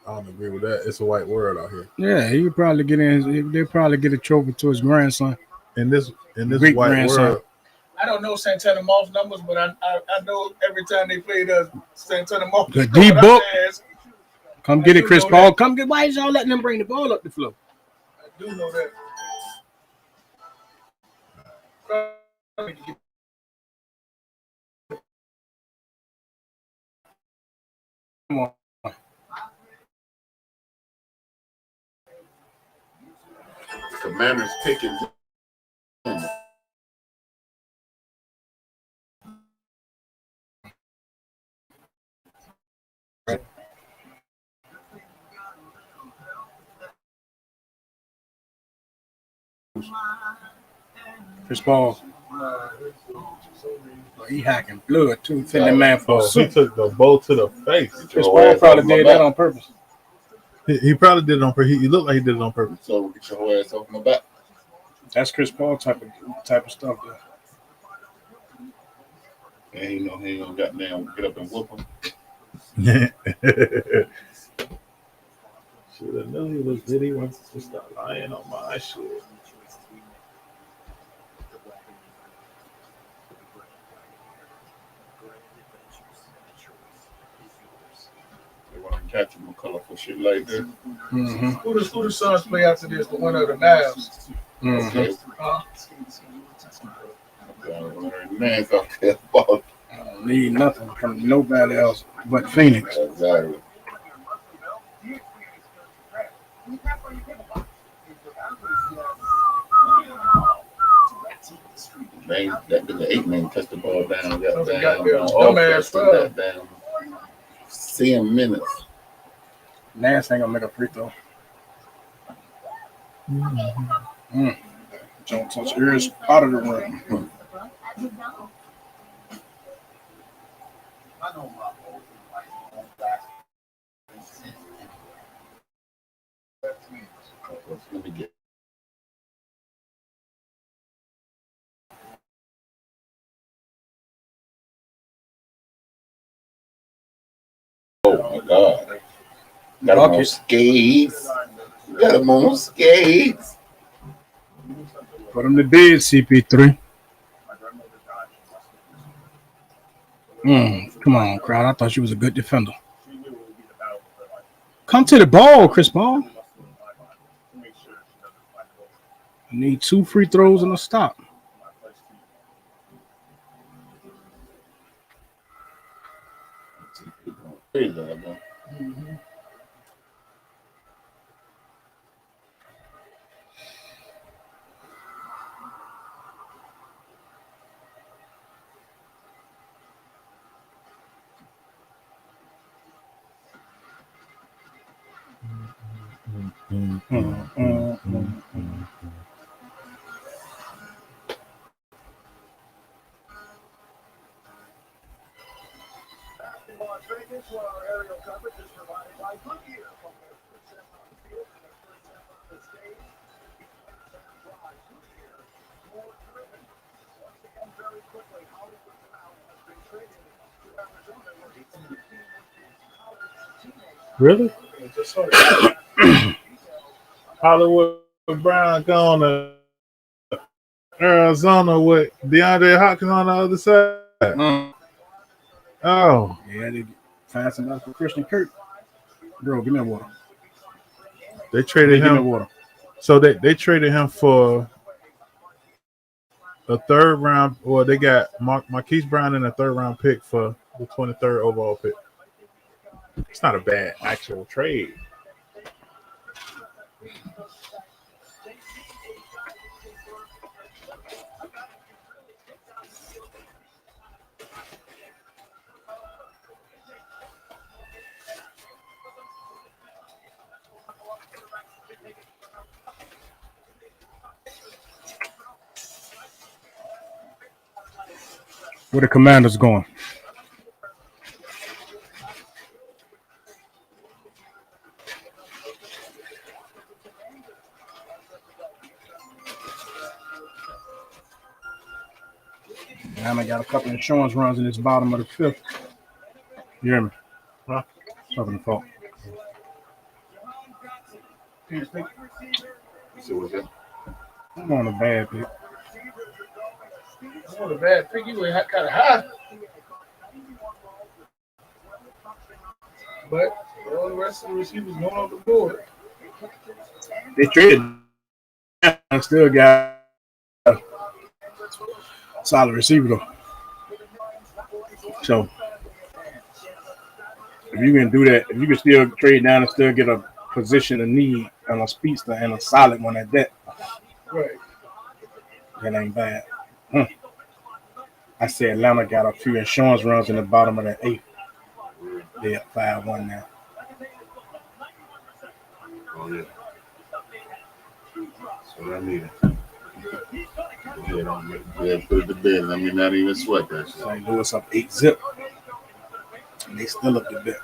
don't agree with that. It's a white world out here. Yeah, he would probably get in. They'll probably get a trophy to his grandson. In this Great white grandson. world, I don't know Santana Moss numbers, but I know every time they played us, Santana Moss. The D-book. Come get I it, do Chris know Paul. that. Come get. Why is y'all letting them bring the ball up the floor? I do know that. Commanders picking. Chris Paul. He hacking blood too. Finna man for he took the ball to the face. Chris Paul probably did that on purpose. He probably did it on purpose. He looked like he did it on purpose. So get your whole ass off my back. That's Chris Paul type of stuff though. And he know he ain't gonna goddamn get up and whoop him. Should have known he was Diddy once to stop lying on my shit. They want to catch him with colorful shit like that. Mm-hmm. Who the Suns play after this? The winner of the Mavs. Okay. Man's out there. I don't need nothing from nobody else but Phoenix. Exactly. That the 8-man touched the ball down. Got down. 7 minutes. Nance ain't gonna make a free throw. Don't touch ears out of the rim. Let me get. Oh my God! Got him on skates. Got him on skates. Put him to bed, CP3. Come on, crowd. I thought you was a good defender. Come to the ball, Chris Paul. I need 2 free throws and a stop. Really? Hollywood Brown going to Arizona with DeAndre Hopkins on the other side. Oh. Yeah, they find somebody for Christian Kirk. Bro, give me a water. They traded him. Water. So they traded him for a 3rd round, or they got Marquise Brown in a 3rd round pick for the 23rd overall pick. It's not a bad actual trade. Where the Commanders going? And I got a couple of insurance runs in this bottom of the 5th. You hear me? Huh? Talking the phone. So what's that? I'm on a bad pick. That's not a bad pick. You were kind of high. But all the rest of the receivers going off the board. They traded. I still got a solid receiver though. So if you can do that, if you can still trade down and still get a position of need and a speedster and a solid one at that, Right. That ain't bad. I said Atlanta got a few insurance runs in the bottom of that 8th. They're at 5-1 now. Oh yeah. So I need it. Yeah, put it to bed. I mean, not even sweat that shit. St. Louis up 8-0. And they still up the bit.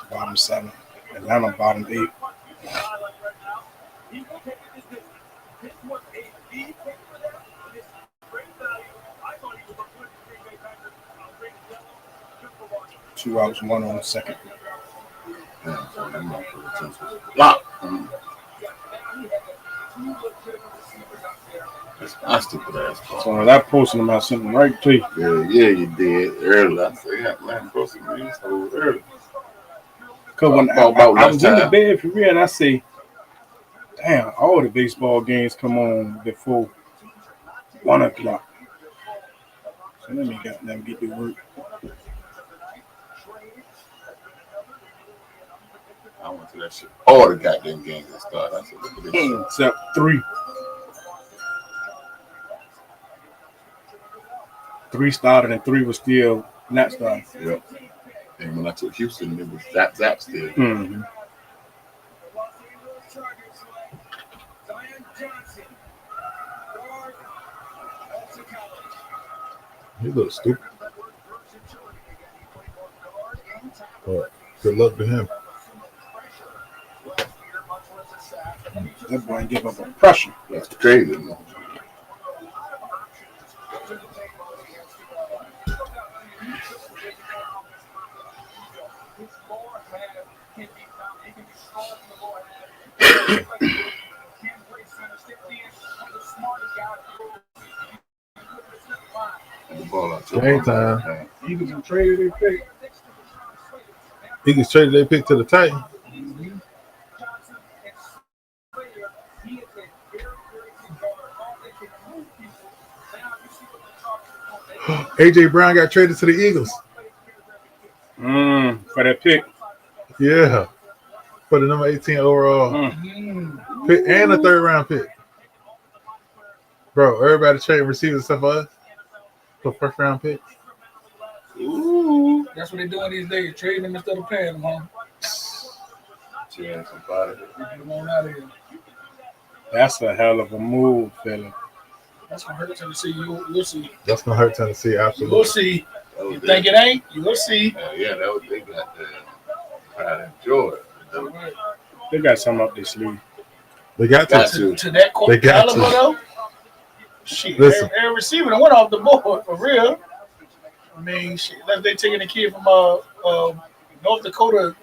Bottom 7. Atlanta bottom 8. Two outs, one on second. Lock. That's my stupid ass. So I posted them out something right to you. Yeah, you did early. I said, yeah, man, posted me so early. Because when I was in the bed for real, and I say, damn, all the baseball games come on before 1 o'clock. So let me get to work. I went to that shit. All the goddamn games that started. I said, look at this shit. Except 3. 3 started and 3 was still not starting. Yep. And when I took Houston, it was zap still. Mm-hmm. He looks stupid. But good luck to him. That boy give up a pressure. That's crazy, man. The ball out. Game time. Eagles have traded their pick. Eagles traded their pick to the Titans. AJ Brown got traded to the Eagles. For that pick. Yeah. For the number 18 overall pick and a 3rd round pick. Bro, everybody trading receivers stuff for us. For 1st round picks. Ooh. That's what they're doing these days, trading them instead of paying them, huh? Yeah, somebody. Get them on out of here. That's a hell of a move, fella. That's going to hurt Tennessee. You'll see. That's going to hurt Tennessee, absolutely. You'll see. You think it ain't? You'll see. Yeah, that was they got the pride and joy. Right. They got something up their sleeve. They got to that caliber, though. Shit, every receiver that went off the board for real. I mean, shit, unless they taking a kid from North Dakota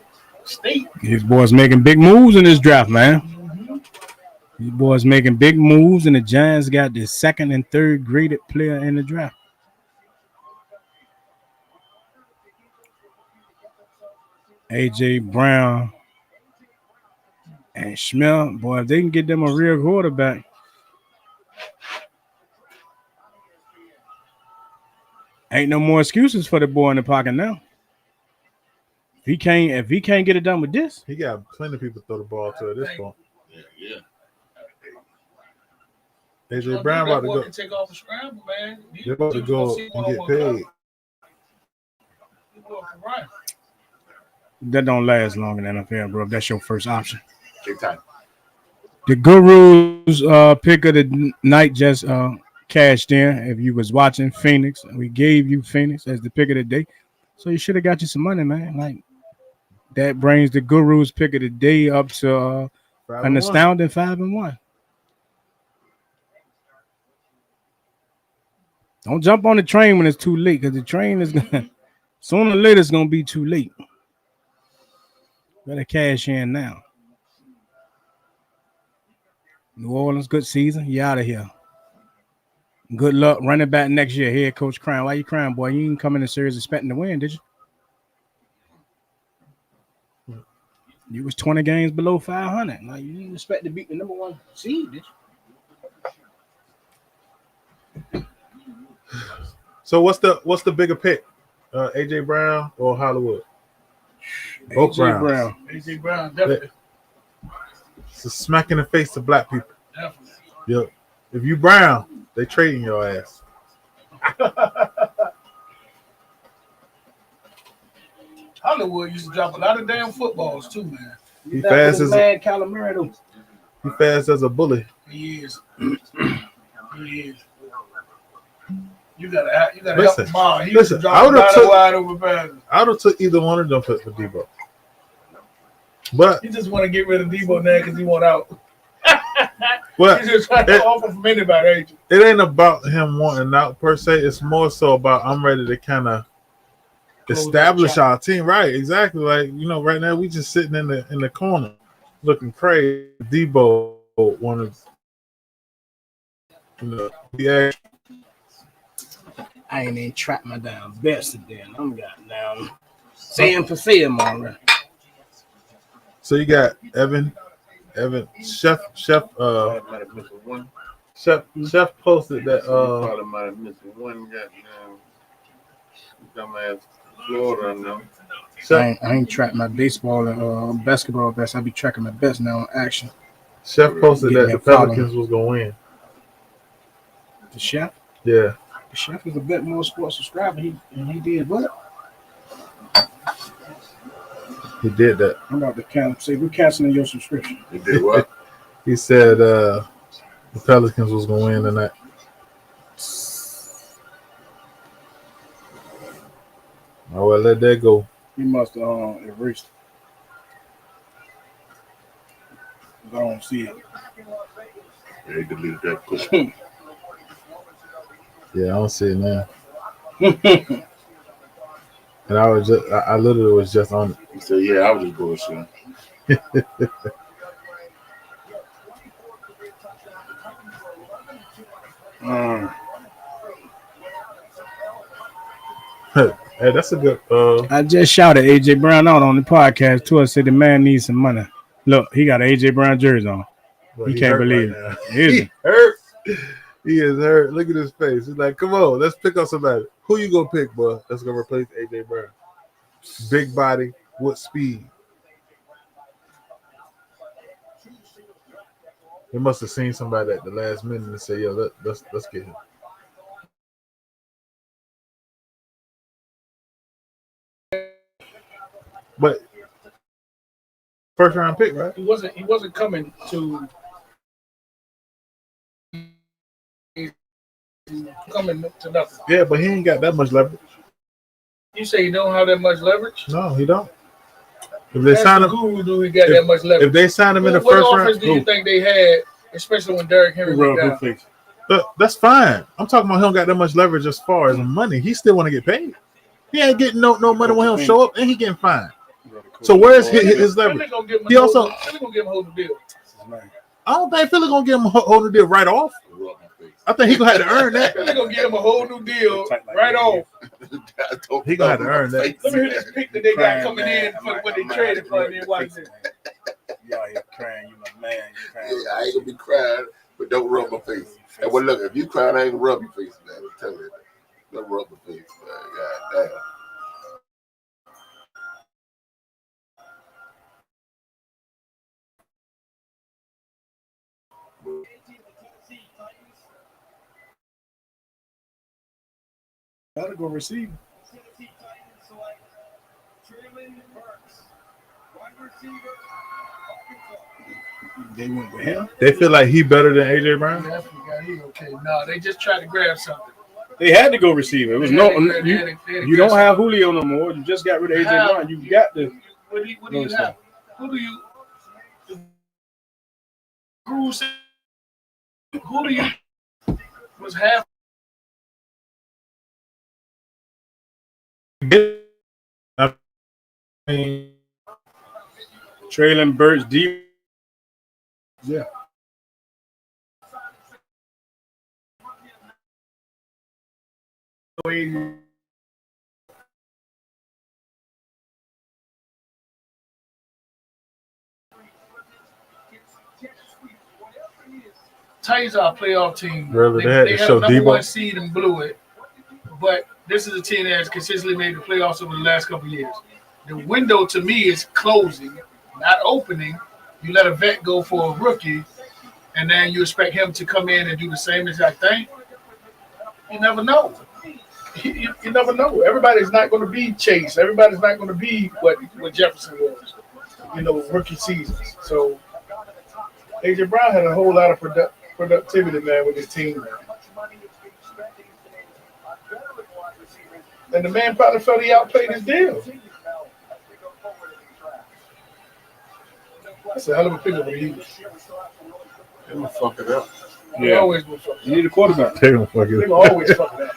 State. These boys making big moves in this draft, man. Mm-hmm. These boys making big moves, and the Giants got the 2nd and 3rd graded player in the draft. AJ Brown and Schmel, boy, if they can get them a real quarterback. Ain't no more excuses for the boy in the pocket now. If he can't get it done with this, he got plenty of people to throw the ball to at this point. Yeah. AJ Brown about to go. Take off a scramble, man. They're about to go and get paid. That don't last long in the NFL, bro. If that's your first option. Big time. The Gurus pick of the night just cashed in. If you was watching Phoenix, we gave you Phoenix as the pick of the day. So you should have got you some money, man. Like that brings the Gurus pick of the day up to an astounding 5-1. Don't jump on the train when it's too late, because the train is gonna sooner or later it's gonna be too late. Better cash in now. New Orleans, good season. You out of here. Good luck running back next year. Head coach crying. Why you crying, boy? You didn't come in the series expecting to win, did you? You was 20 games below 500. Now you didn't expect to beat the number 1 seed, did you? So what's the bigger pick? AJ Brown or Hollywood? Both AJ Brown. AJ Brown, definitely. It's a smack in the face to black people. Definitely. Yep. If you brown, they trading your ass. Hollywood used to drop a lot of damn footballs too, man. He fast as a, Calamari. he fast as a bully. He is. He is. You gotta help Listen, him out. He listen, used to drop a lot of wide open passes. I would have took either one of them for Debo. But He just want to get rid of Debo now because he want out. but He's just trying to offer from anybody, ain't you? it ain't about him wanting out per se. It's more so about I'm ready to kind of establish our team. Right, exactly. Like, you know, right now we just sitting in the corner looking crazy. Debo wanted, you know, yeah. I ain't even trapped my damn best today. And I'm got down saying for saying already. So you got Evan, Chef posted that Probably might have missed one goddamn dumbass Florida now. I ain't tracked my baseball and basketball best. I be tracking my best now in action. Chef posted Getting that the that following. Pelicans was gonna win. The chef? Yeah. The chef is a Betmoorsports subscriber. He did what? He did that. I'm about to say we're canceling your subscription. He did what? He said the Pelicans was gonna win tonight. I will let that go. He must have erased it. I don't see it. Yeah, he deleted that quick. Yeah, I don't see it now. And I literally was just on it. He said, "Yeah, I was just bullshitting." Hey, that's a good. I just shouted AJ Brown out on the podcast too. I said the man needs some money. Look, he got an AJ Brown jersey on. Well, He can't believe right it. Is He hurt. He is hurt. Look at his face. He's like, "Come on, let's pick up somebody. Who you gonna pick, boy? That's gonna replace AJ Brown. Big body, what speed? They must have seen somebody at the last minute and say, "Yo, let's get him." But first round pick, right? He wasn't coming to nothing. Yeah, but he ain't got that much leverage. You say he don't have that much leverage? No, he don't. If they sign him, who do he got that much leverage? if they sign him in the what first offense round, do you think they had, especially when Derrick Henry went down? that's fine. I'm talking about he don't got that much leverage as far as money. He still want to get paid. He ain't getting no money when he'll show up, and he getting fined. So where's his leverage? He also Philly gonna give him a whole new deal. I don't think Philly gonna give him a whole new deal right off. I think he gonna have to earn that. Philly gonna give him a whole new deal right off. He gonna have to earn that. Let me hear this pick that they got coming in for what they traded for. And watch this. Y'all here crying, you my man. You crying. Yeah, I ain't gonna be crying, but don't rub my face. And well, look, if you crying, I ain't gonna rub your face, man. I'm telling you, don't rub my face, man. God damn. Gotta go receive. They went with him. They feel like he better than AJ Brown. Okay, no, they just tried to grab something. They had to go receive. It was you don't have Julio no more. You just got rid of AJ Brown. You got to. What do you have? Who do you? Who do you? Was half. I mean, Traylon Burks deep. yeah. Titans are a playoff team. Really, they had to show number Debo. one seed and blew it, but this is a team that has consistently made the playoffs over the last couple of years. The window to me is closing, not opening, You let a vet go for a rookie, and then you expect him to come in and do the same exact thing. You never know. You never know. Everybody's not going to be Chase. Everybody's not going to be what Jefferson was. Rookie seasons. So AJ Brown had a whole lot of productivity, man, with his team. Man. And the man probably felt he outplayed his deal. That's a hell of a pickup for the Eagles. They're gonna fuck it up. They always gonna fuck it up. You need a quarterback. They're gonna fuck it They up. gonna always fuck it up.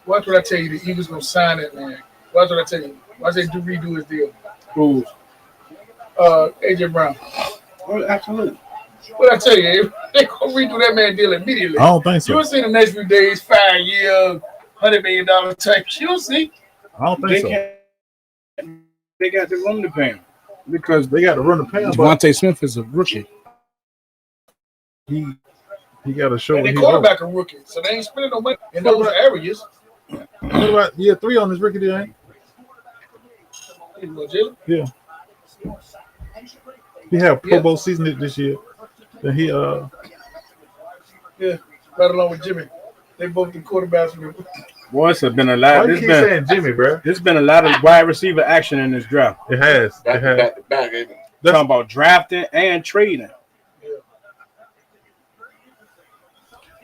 Watch what I tell you. The Eagles gonna sign that man. Watch what I tell you. Watch they redo his deal. Who's? AJ Brown. Well, absolutely. What I tell you, they gonna redo that man deal immediately. I don't think so. You'll see the next few days, 5 year, $100 million type. You'll see. I don't think so. They got the room to pay him because They got to run the pan, but Devontae Smith is a rookie. he got to show And what they he quarterback a rookie, so they ain't spending no money in those areas. knows. What about year 3 on this rookie deal? Ain't? Yeah. He had Pro Bowl season this year. And he Yeah, right along with Jimmy. They both the quarterbacks. Boy, it's been a why lot. you keep saying Jimmy, bro? There's been a lot of wide receiver action in this draft. It has. Back It to has. back to back, ain't it? Talking about drafting and trading.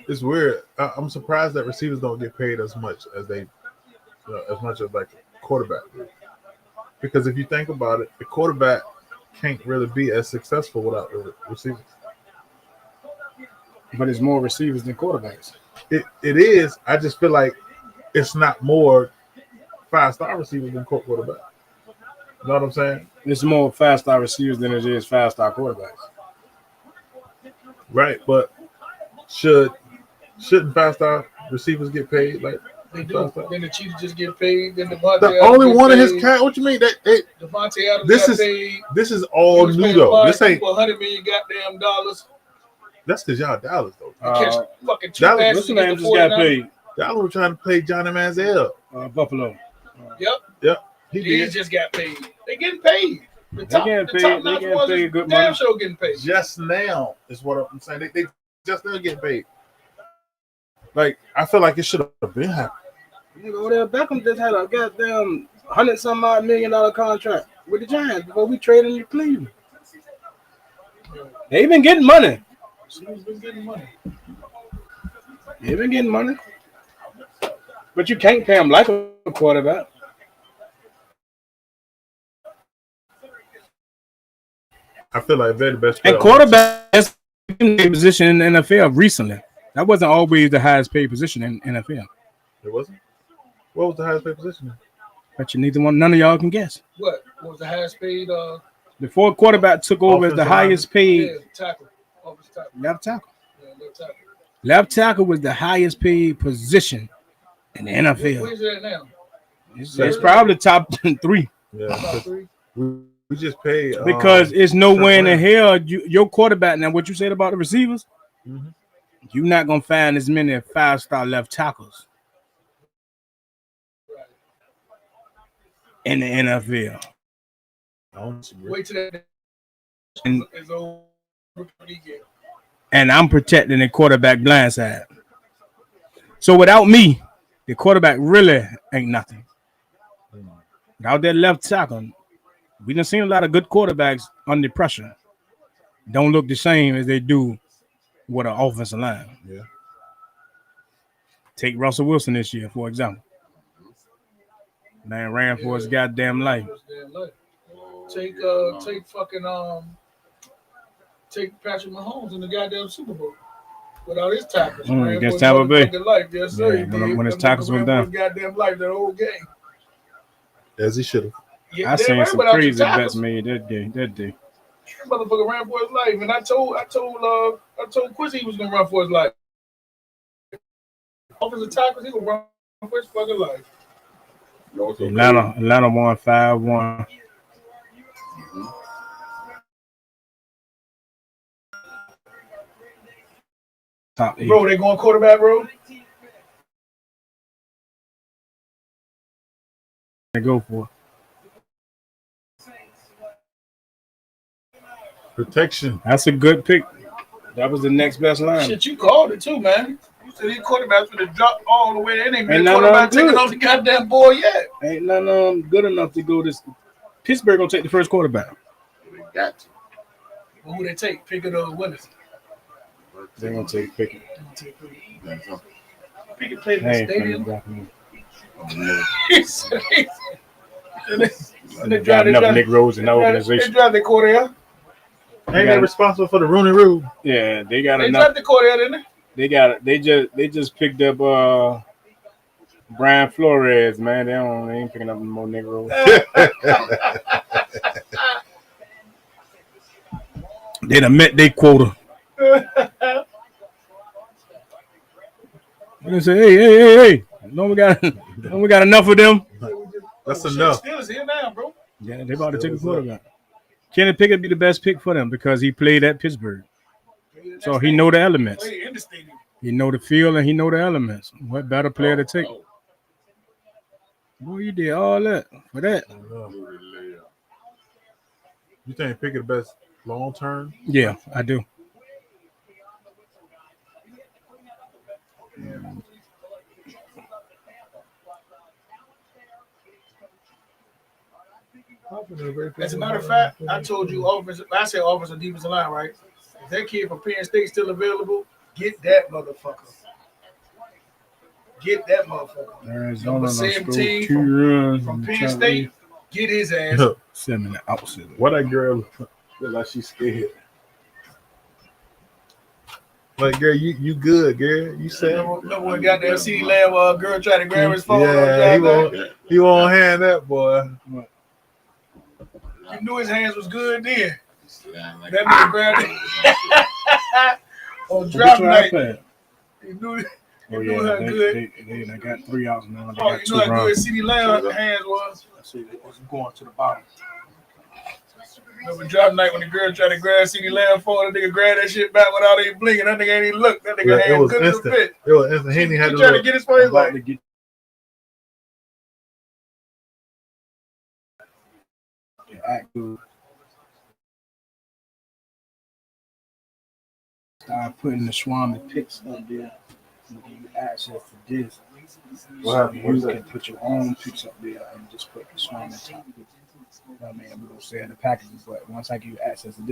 It's weird. I'm surprised that receivers don't get paid as much as like a quarterback do. Because if you think about it, the quarterback can't really be as successful without the receivers. But it's more receivers than quarterbacks. It is. I just feel like it's not more 5-star receivers than quarterback. You know what I'm saying? It's more 5-star receivers than it is 5-star quarterbacks. Right, but shouldn't 5-star receivers get paid like They do. Then the Chiefs just get paid. Then Devontae the Adams only get one of his paid. cat? What you mean that? Devontae Adams This got is paid. this is all new though. This ain't. $100 million goddamn dollars. That's because y'all Dallas though. Catch fucking 2 Dallas- passes What's the against name the just got 49ers. paid? Dallas were trying to play Johnny Manziel. Buffalo. Yep. He He did. just got paid. They getting paid. The top getting notch paid ones good is money. damn sure getting paid. Just now is what I'm saying. They just now getting paid. Like I feel like it should have been happening. Nigga, Odell Beckham just had a goddamn $100-some-odd million contract with the Giants before we traded him to Cleveland. They been getting money. He's been getting money. They been getting money. But you can't pay him like a quarterback. I feel like they're the best player. And quarterback is a position in the NFL recently. That wasn't always the highest paid position in NFL. It wasn't. What was the highest paid position? But none of y'all can guess. What was the highest paid? Before quarterback took over as the Offensive highest paid Tackle. Offensive tackle. left tackle. Yeah, left tackle. Left tackle was the highest paid position in the NFL. Where's that now? It's probably top 3 Yeah, Top 'cause 3. we just paid because it's no way in the Brown. hell your quarterback. Now, what you said about the receivers, Mhm. you're not gonna find as many 5-star left tackles in the NFL. Wait till that And- is over. Weekend. And I'm protecting the quarterback blind side. So without me, the quarterback really ain't nothing. Without that left tackle, we done seen a lot of good quarterbacks under pressure. Don't look the same as they do with an offensive line. Yeah. Take Russell Wilson this year, for example. Man ran for his goddamn life. Take Patrick Mahomes in the goddamn Super Bowl without his tackles. Ran against for his Tampa Bay. motherfucking life. Yes, sir. Yeah, He when did. his That tackles motherfucker went ran down. for his goddamn life that whole game. As he should have. Yeah, I they seen ran some without your crazy tackles. bets made that day. That motherfucker ran for his life, and I told Quizzy he was gonna run for his life. Offensive tackles, he gonna run for his fucking life. Atlanta won 5-1. top 8. Bro, they going quarterback, bro. They go for Protection. That's a good pick. That was the next best line. Shit, you called it too, man. You said these quarterbacks would have dropped all the way. They ain't been Ain't a none of quarterback them taking good. off the goddamn boy yet. Ain't none of them good enough to go this. Pittsburgh gonna take the first quarterback. They got to. Well, who they take? Pickett or Willis? They're gonna take Pickett. Pickett played in They the ain't stadium. finna They got enough Nick Rose in the They organization. drafted Cordell. Ain't they responsible for the Rooney Rule? Yeah, they got They enough. drafted Cordell, didn't they? They just picked up Brian Flores, man. They ain't picking up no more Nick Rose. They done met their quota. They say, hey. No, we got enough of them. That's enough. Steelers here now, bro. Yeah, they about to take a quarterback. Kenny Pickett be the best pick for them because he played at Pittsburgh. So he know the elements. Played in the stadium. He know the field and he know the elements. What better player to take? Boy, you did all that for that. You think Pickett the best long term? Yeah, I do. As a matter of fact, I told you I said offensive defensive line, right? If that kid from Penn State still available, get that motherfucker. Get that motherfucker. Arizona Number scored 17 2 runs from Penn State, get his ass. 7 minute outside. What that girl look like she's scared. Like, girl, you good, girl. You said No one got that CD Lamb girl trying to grab his phone. yeah, he won't hand that boy. You knew his hands was good then. That nigga grabbed it. On draft night. You knew Oh you yeah, knew how good. they got 3 outs now. They Oh, got you know 2 how good runs. CD Lamb hands was. I see it was going to the bottom. Remember draft night when the girl tried to grab CD Lamb phone, that nigga grabbed that shit back without even blinking. That nigga ain't even look. That nigga It hand was good as a instant. bitch. It was instant. He didn't have He to tried to look. get his phone. He's like, Start putting the Swami picks up there. And give you access to this. What So happened? you What's can that? put your own picks up there and just put the Swami top picks. I mean, we're gonna say in the packages, but once I give you access to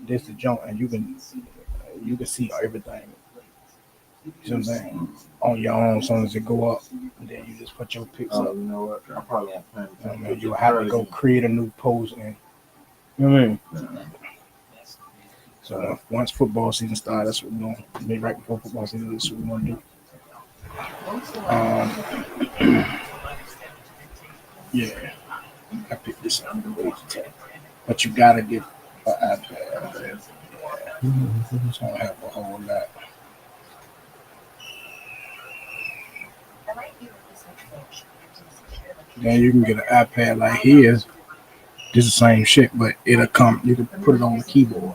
this the junk, and you can see everything. You know what I'm saying? On your own, as soon as it go up, and then you just put your picks up. You know what? I probably won't plan. I mean, you'll have to go create a new post, and you know what I mean. So once football season starts, that's what we're gonna maybe right before football season. That's what we're gonna do. Yeah, I picked this up. But you gotta get an iPad. It's gonna have a whole lot. Then you can get an iPad like his. This is the same shit, but it'll come. You can put it on the keyboard.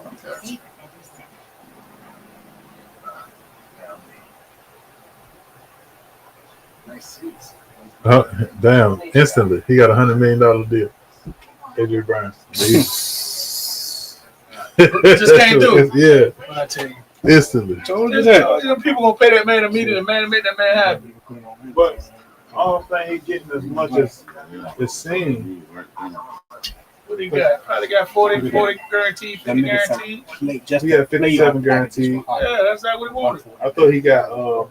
Damn! Instantly, he got $100 million deal. AJ Brown. just came through. Yeah, I tell you. instantly. Told you that. You know, people gonna pay that man immediately. The man make that man happy. But I don't think he's getting as much as it's seen. What he got? Probably got 40 guaranteed, 50 guaranteed. Just He got 57 guaranteed. Yeah, that's not what he wanted. I thought he got a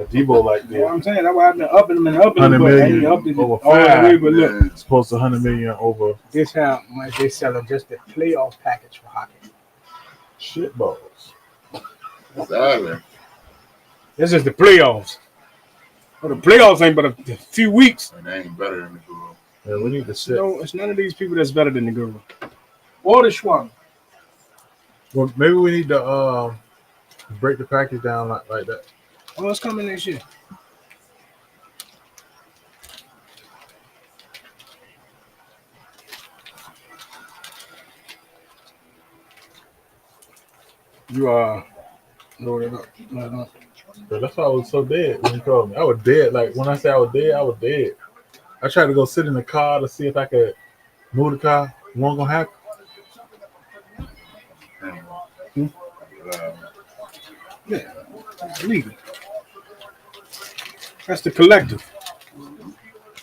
Debo like You know what that. I'm saying? That's why I've been upping him and upping him. 100 But million he upped it over all the way. 5. But look, It's supposed to 100 million over this how much they selling just the playoff package for hockey. shit balls. Exactly. This is the playoffs. Well, the playoffs ain't but a few weeks. And they ain't better than the girl. Yeah, we need to shit. No, it's none of these people that's better than the girl. Or the Schwab. Well, maybe we need to break the package down like that. Oh, it's coming next year. You Load it up. Load it up. But that's why I was so dead when you called me. I was dead. Like when I say I was dead. I tried to go sit in the car to see if I could move the car. It wasn't gonna happen. Yeah, it's legal. That's the collective.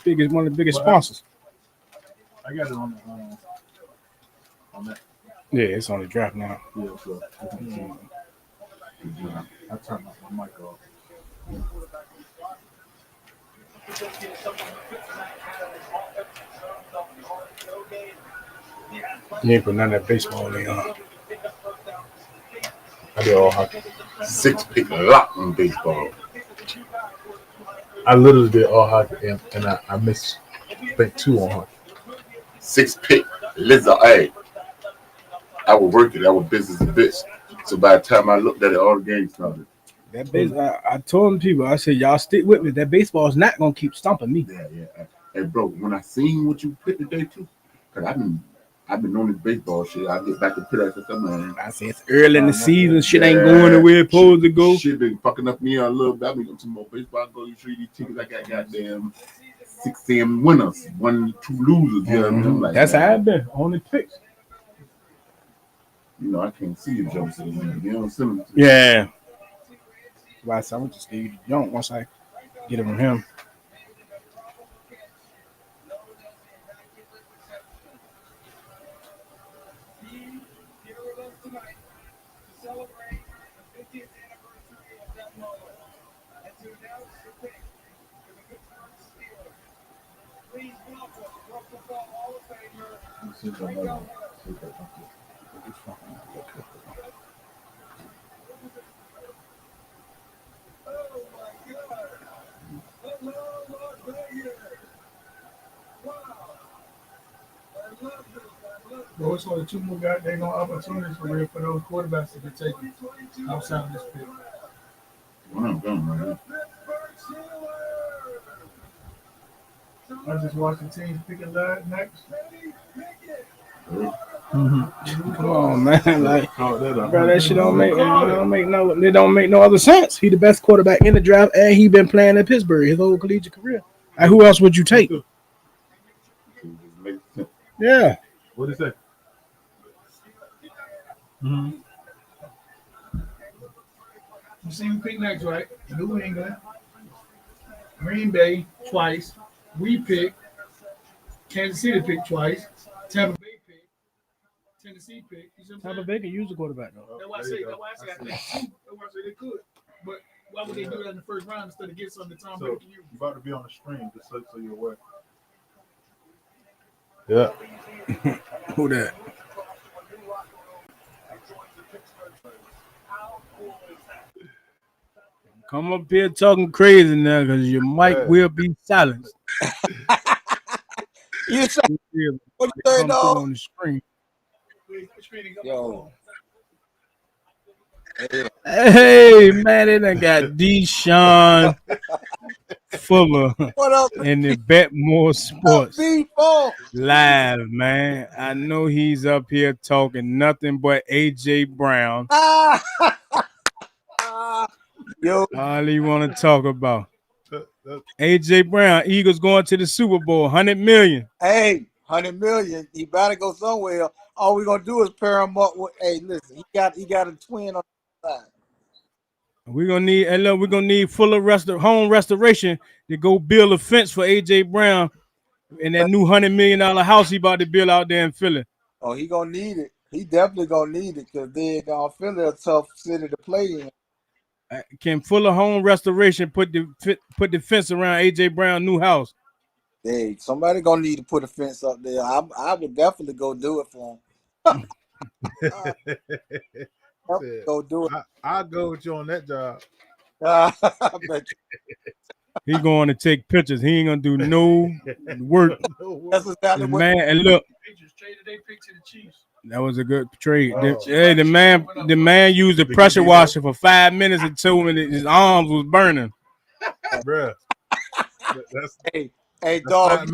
Biggest one of the biggest sponsors. I got it on that. Yeah, it's on the draft now. Yeah, so I turned my mic off. You ain't put none of that baseball in. I did all hockey. 6-pick lock in baseball. I literally did all hockey, and I missed, I think, 2 on hockey. 6-pick lizard. Hey, I would work it. I would business a bitch. So by the time I looked at it, all the games started. That I told people, I said, y'all stick with me. That baseball is not gonna keep stumping me. Yeah. Hey, bro, when I seen what you picked today too, cause I've been on this baseball shit. I get back to pit after some man. I said it's early in the season. Shit ain't going the way it's supposed to go. Shit been fucking up me a little bit. I've been going to more baseball. I go to these tickets. I got goddamn 6 winners, 1, 2 losers. You know what I mean? I'm like, that's how I've been. Only picks. You know, I can't see your jumps in there. You don't see them. Yeah. Why I would just give you the jump once I get it from him. But it's only 2 more goddamn opportunities for real for those quarterbacks to be taken outside of this pick. Well, I'm done, man. I just watched the teams picking live next. Come on, man. Like, Called that up. bro, that shit don't make no other sense. He the best quarterback in the draft, and he been playing in Pittsburgh his whole collegiate career. Like, who else would you take? Yeah. What did he say? You see who picked next, right? New England, Green Bay twice. We picked. Kansas City picked twice. Tampa Bay picked. Tennessee picked. Tampa Bay can use a quarterback though. That's why I say I think 2. That's why I say they could. But why would they do that in the first round instead of get something Tom Brady can use? You're about to be on the stream, just so you're aware. Yeah. Who that? Come up here talking crazy now, because your mic will be silenced. You say, what you say, dog? On the screen. Yo. Hey, man, they done got Deshaun Fuller What up? in the Betmoorsports B4. live, man. I know he's up here talking nothing but AJ Brown. Yo. All he want to talk about. AJ Brown, Eagles going to the Super Bowl, $100 million. Hey, $100 million. He better go somewhere. All we gonna do is pair him up with. Hey, listen, he got a twin on the side. We're gonna need Fuller home restoration to go build a fence for AJ Brown in that new $100 million house he about to build out there in Philly. Oh, he gonna need it. He definitely gonna need it because they're gonna feel a tough city to play in. Can Fuller home restoration put the fence around AJ Brown new house? Hey, somebody gonna need to put a fence up there. I would definitely go do it for him. Go do it. I'll go with you on that job. I bet you. He going to take pictures. He ain't gonna do no work. That's exactly what. Man, and look, Patriots traded their pick to the Chiefs. that was a good trade. The man used the pressure washer for 5 minutes and told me that his arms was burning. Bruh. Hey, dog.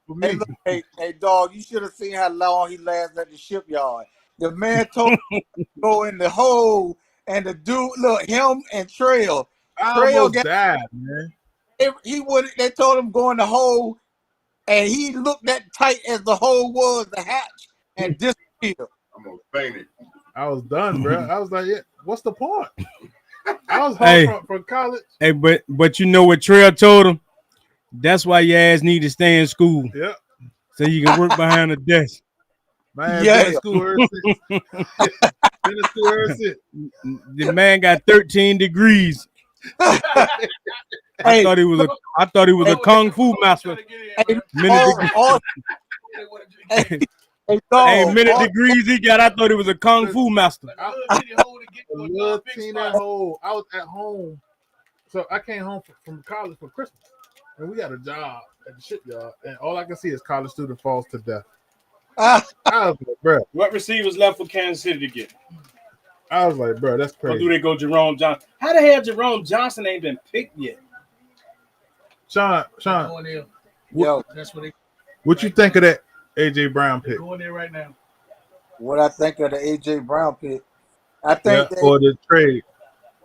For me. Hey, dog. You should have seen how long he lasted at the shipyard. The man told him to go in the hole And the dude, look, him and Trail. I Trail almost got died, man. he would. They told him go in the hole, and he looked that tight as the hole was, the hatch, and disappeared. I'm gonna faint it. I was done, bro. I was like, yeah, what's the point? I was Hey. home from college. Hey, but you know what Trail told him? That's why your ass need to stay in school. Yep. So you can work behind the desk. My ass Yeah. been in school ever since. Been in school ever since. The man got 13 degrees. I Hey, thought he was a kung fu master. hey, Minute dog, degrees he got. I thought he was a kung fu master. A little teeny hole. I was at home. So I came home from college for Christmas. And we got a job at the shipyard. And all I can see is college student falls to death. I was like, bro. What receivers left for Kansas City to get? I was like, bro, that's Or do crazy. they go Jerome Johnson? How the hell Jerome Johnson ain't been picked yet? Sean, Yo, That's what they what you think of that AJ Brown pick? going there right now. what I think of the AJ Brown pick, I think that Or the trade.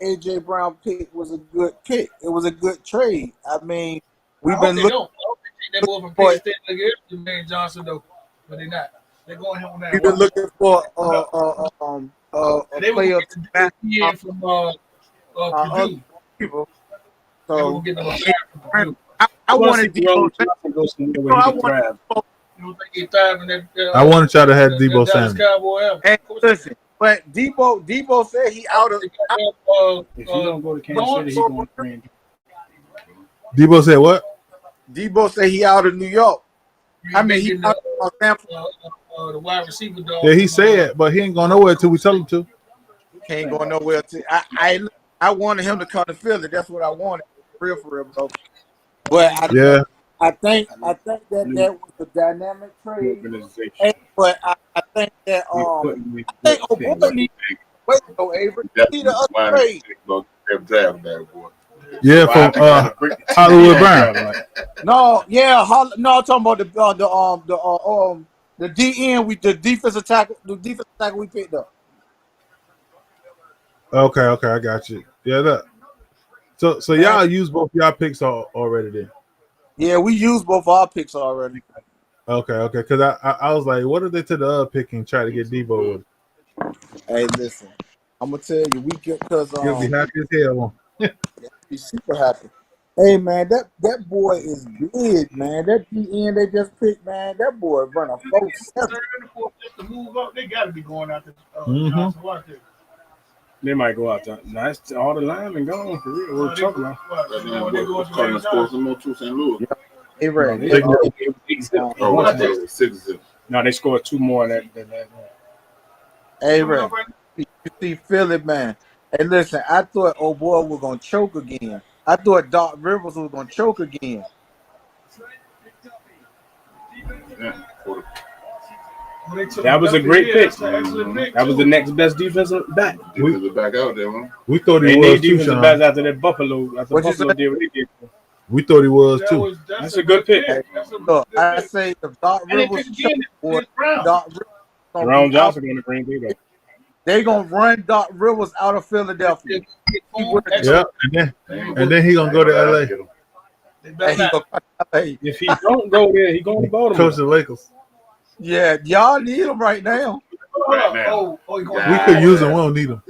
AJ Brown pick was a good pick. It was a good trade. I mean, we've I been hope they looking. don't. I hope they take that boy from Penn State like Jermaine Johnson though, but they're not. They're going him now. We've been looking for a They were player going to get the DN from Purdue. people. They were So going to get them a player from Purdue. I wanted Jerome Debo. Johnson go somewhere I where he can wanted thrive. You don't think he thrive in that? I wanted y'all to have that Debo Dallas Samuel. Cowboy album. Hey, listen, but Debo said he out of. If you don't go to Kansas City, he's going to Green. Debo said what? Debo said he out of New York. I mean, he getting out of Stanford. the wide receiver dog. Yeah, he said, but he ain't going nowhere until we tell him to. He ain't going nowhere. I wanted him to come to Philly. That's what I wanted, for real, bro. But I think that was a dynamic trade. But I think that I think Oboy needs wait though, Avery. Need the other trade. Yeah, from Hollywood Brown. No, yeah, no, I'm talking about the DN the defensive tackle we picked up. Okay, I got you. Yeah, that. So y'all use both y'all picks already then. Yeah, we used both our picks already. Okay, because I was like, what if they took the other pick and try to get Debo with? Hey, listen, I'm gonna tell you, we get because He'll be happy as hell. be super happy. Hey man, that boy is big, man. That DN they just picked, man. That boy run a 4.7. Just to move up, they got to be going out to Mhm. Johnson Washington. They might go out there. Nice, all the linemen gone for real. We're talking about. St. Louis. Hey, Ray. No, they scored 2 more than that. Hey, Ray. You see Philly, man. Hey, listen, I thought old boy was gonna choke again. I thought Doc Rivers was gonna choke again. That was a great pick. Excellent pick. That was the next best defensive back. Defensive back out there, man. We thought They he need was too, defensive Sean. backs after that Buffalo. After What'd you Buffalo say? did what they did. We thought he was too. That's a good pick. Look, I say if Doc Rivers choke, boy, Doc Rivers gonna Jerome be out. Johnson going to Green Bay though. They gonna run Doc Rivers out of Philadelphia. Yeah, and then he gonna go to LA. Hey, he gonna- hey, If he don't go there, he going to Coach Baltimore. the Lakers. yeah, y'all need him right now. Oh, We could use him. We don't need him.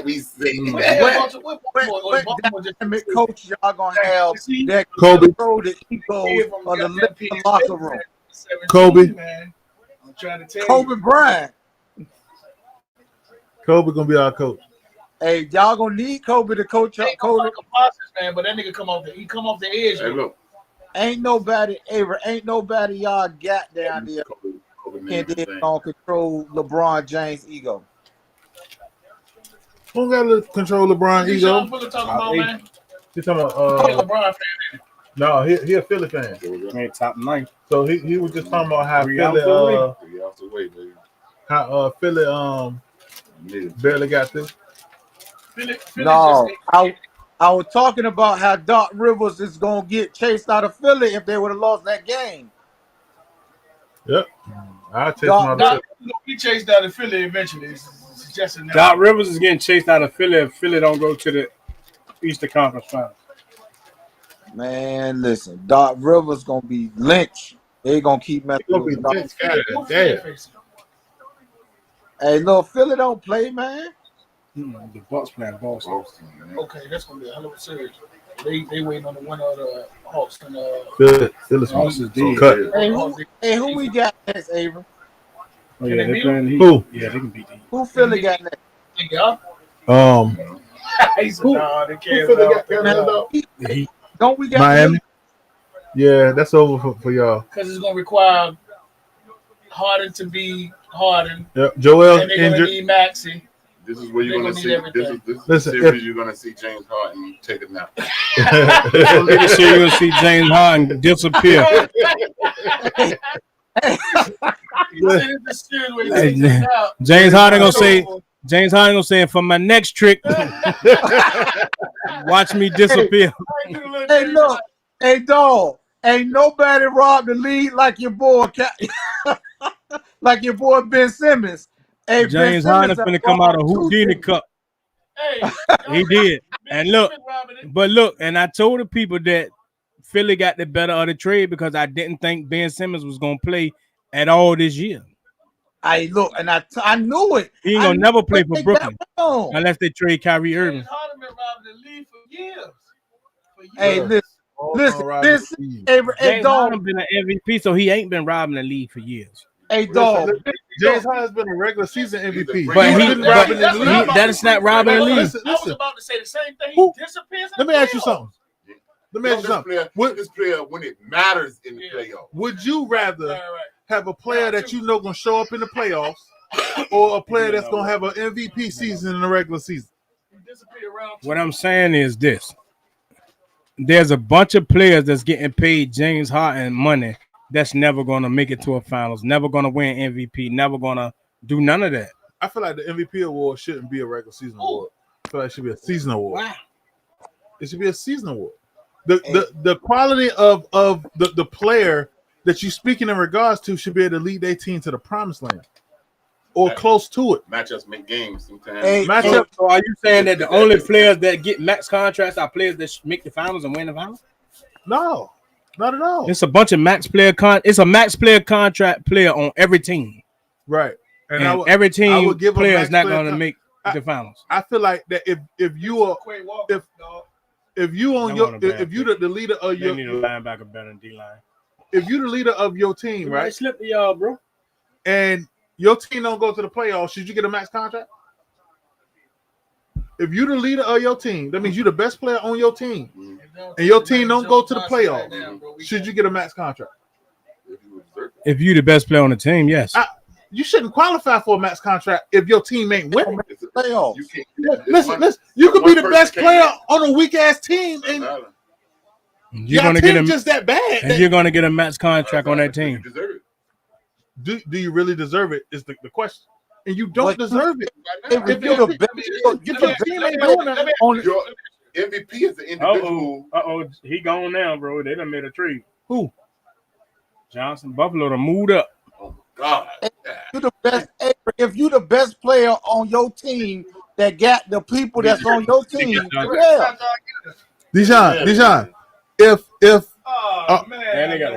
We see What dynamic coach y'all gonna have that Kobe. control the egos of the living locker room? Kobe. Man. I'm trying to tell Kobe you. Bryant. Kobe gonna be our coach. Hey, y'all gonna need Kobe to coach up. Kobe Man, but that nigga come off the edge. Hey, look. ain't nobody y'all got down there and they gonna control LeBron James' ego. Who got to control LeBron What ego? Sean Fuller talking about, man? He's talking He a about LeBron fan. no, he a Philly fan. Man, top 9. So he was just talking about how 3 Philly hours away. 3 hours away, baby. how Philly barely got this. Philly No, just- I was talking about how Doc Rivers is gonna get chased out of Philly if they would have lost that game. Yep. I'll chase him Doc- out of Doc Philly. gonna be chased out of Philly eventually. just an Doc Rivers is getting chased out of Philly if Philly don't go to the Eastern Conference Finals. Man, listen, Doc Rivers gonna be lynched. They gonna keep messing with Doc. Hey, look, Philly don't play, man. The Bucks playing Boston. Okay, that's gonna be a hell of a series. They waiting on the winner of the Hawks and Philly's cut. Hey, who we got next, Avery? Oh yeah, they playing who? Yeah, they can beat them. Who Philly got next? Yeah. Who Philly got Don't we got Miami? Yeah, that's over for y'all. Because it's gonna require Harden to be Harden. Yep. Joel's and they're injured. Gonna need Maxey. This is where you're going to see. This is the Listen, series you're going to see James Harden take a nap. This year you're going to see James Harden disappear. James Harden going to say, for my next trick, watch me disappear. Hey, look. Hey, dog. Ain't nobody robbed the lead like your boy, like your boy Ben Simmons. Hey, James Harden finna come out of Houdini Cup. Hey, he did. And look, and I told the people that Philly got the better of the trade because I didn't think Ben Simmons was gonna play at all this year. I knew it. He ain't gonna never play for Brooklyn unless they trade Kyrie Irving. Harden been robbing the league for years. Hey, listen, James Harden been an MVP, so he ain't been robbing the league for years. Hey, dog. James Harden's been a regular season MVP. But that is not robbing the league. I was about to say the same thing. He disappears. Let me ask you something. This player, when it matters in the playoffs. Would you rather have a player that you know going to show up in the playoffs or a player that's going to have an MVP season in the regular season? What I'm saying is this. There's a bunch of players that's getting paid James Harden money that's never going to make it to a finals, never going to win MVP, never going to do none of that. I feel like the MVP award shouldn't be a regular season award. I feel like it should be a season award. Wow. It should be a season award. The quality of the player that you're speaking in regards to should be able to lead their team to the promised land or close to it. Matchups make games sometimes. So are you saying that the only players that get max contracts are players that make the finals and win the finals? No. Not at all. It's a bunch of max player it's a max player contract player on every team. Right. And every team player is not going to make the finals. I feel like that if you are if you the leader of your need a linebacker better than D-line. If you the leader of your team, right? Slip to y'all, bro. And your team don't go to the playoffs, should you get a max contract? If you the leader of your team, that means you the best player on your team, and your team don't go to the playoffs, should you get a max contract? If you the best player on the team, yes. You shouldn't qualify for a max contract if your team ain't winning. Playoffs. Listen. You could be the best player on a weak ass team, and you're gonna get just that bad. And you're gonna get a max contract on that team. Do you really deserve it? Is the question. And you don't deserve it. If you're the best, your team ain't doing that. Your MVP is the individual. He gone now, bro. They done made a trade. Who? Johnson. Buffalo done moved up. Oh God. You're the best. If you're the best player on your team that got the people that's on your team, yeah. Deshaun, if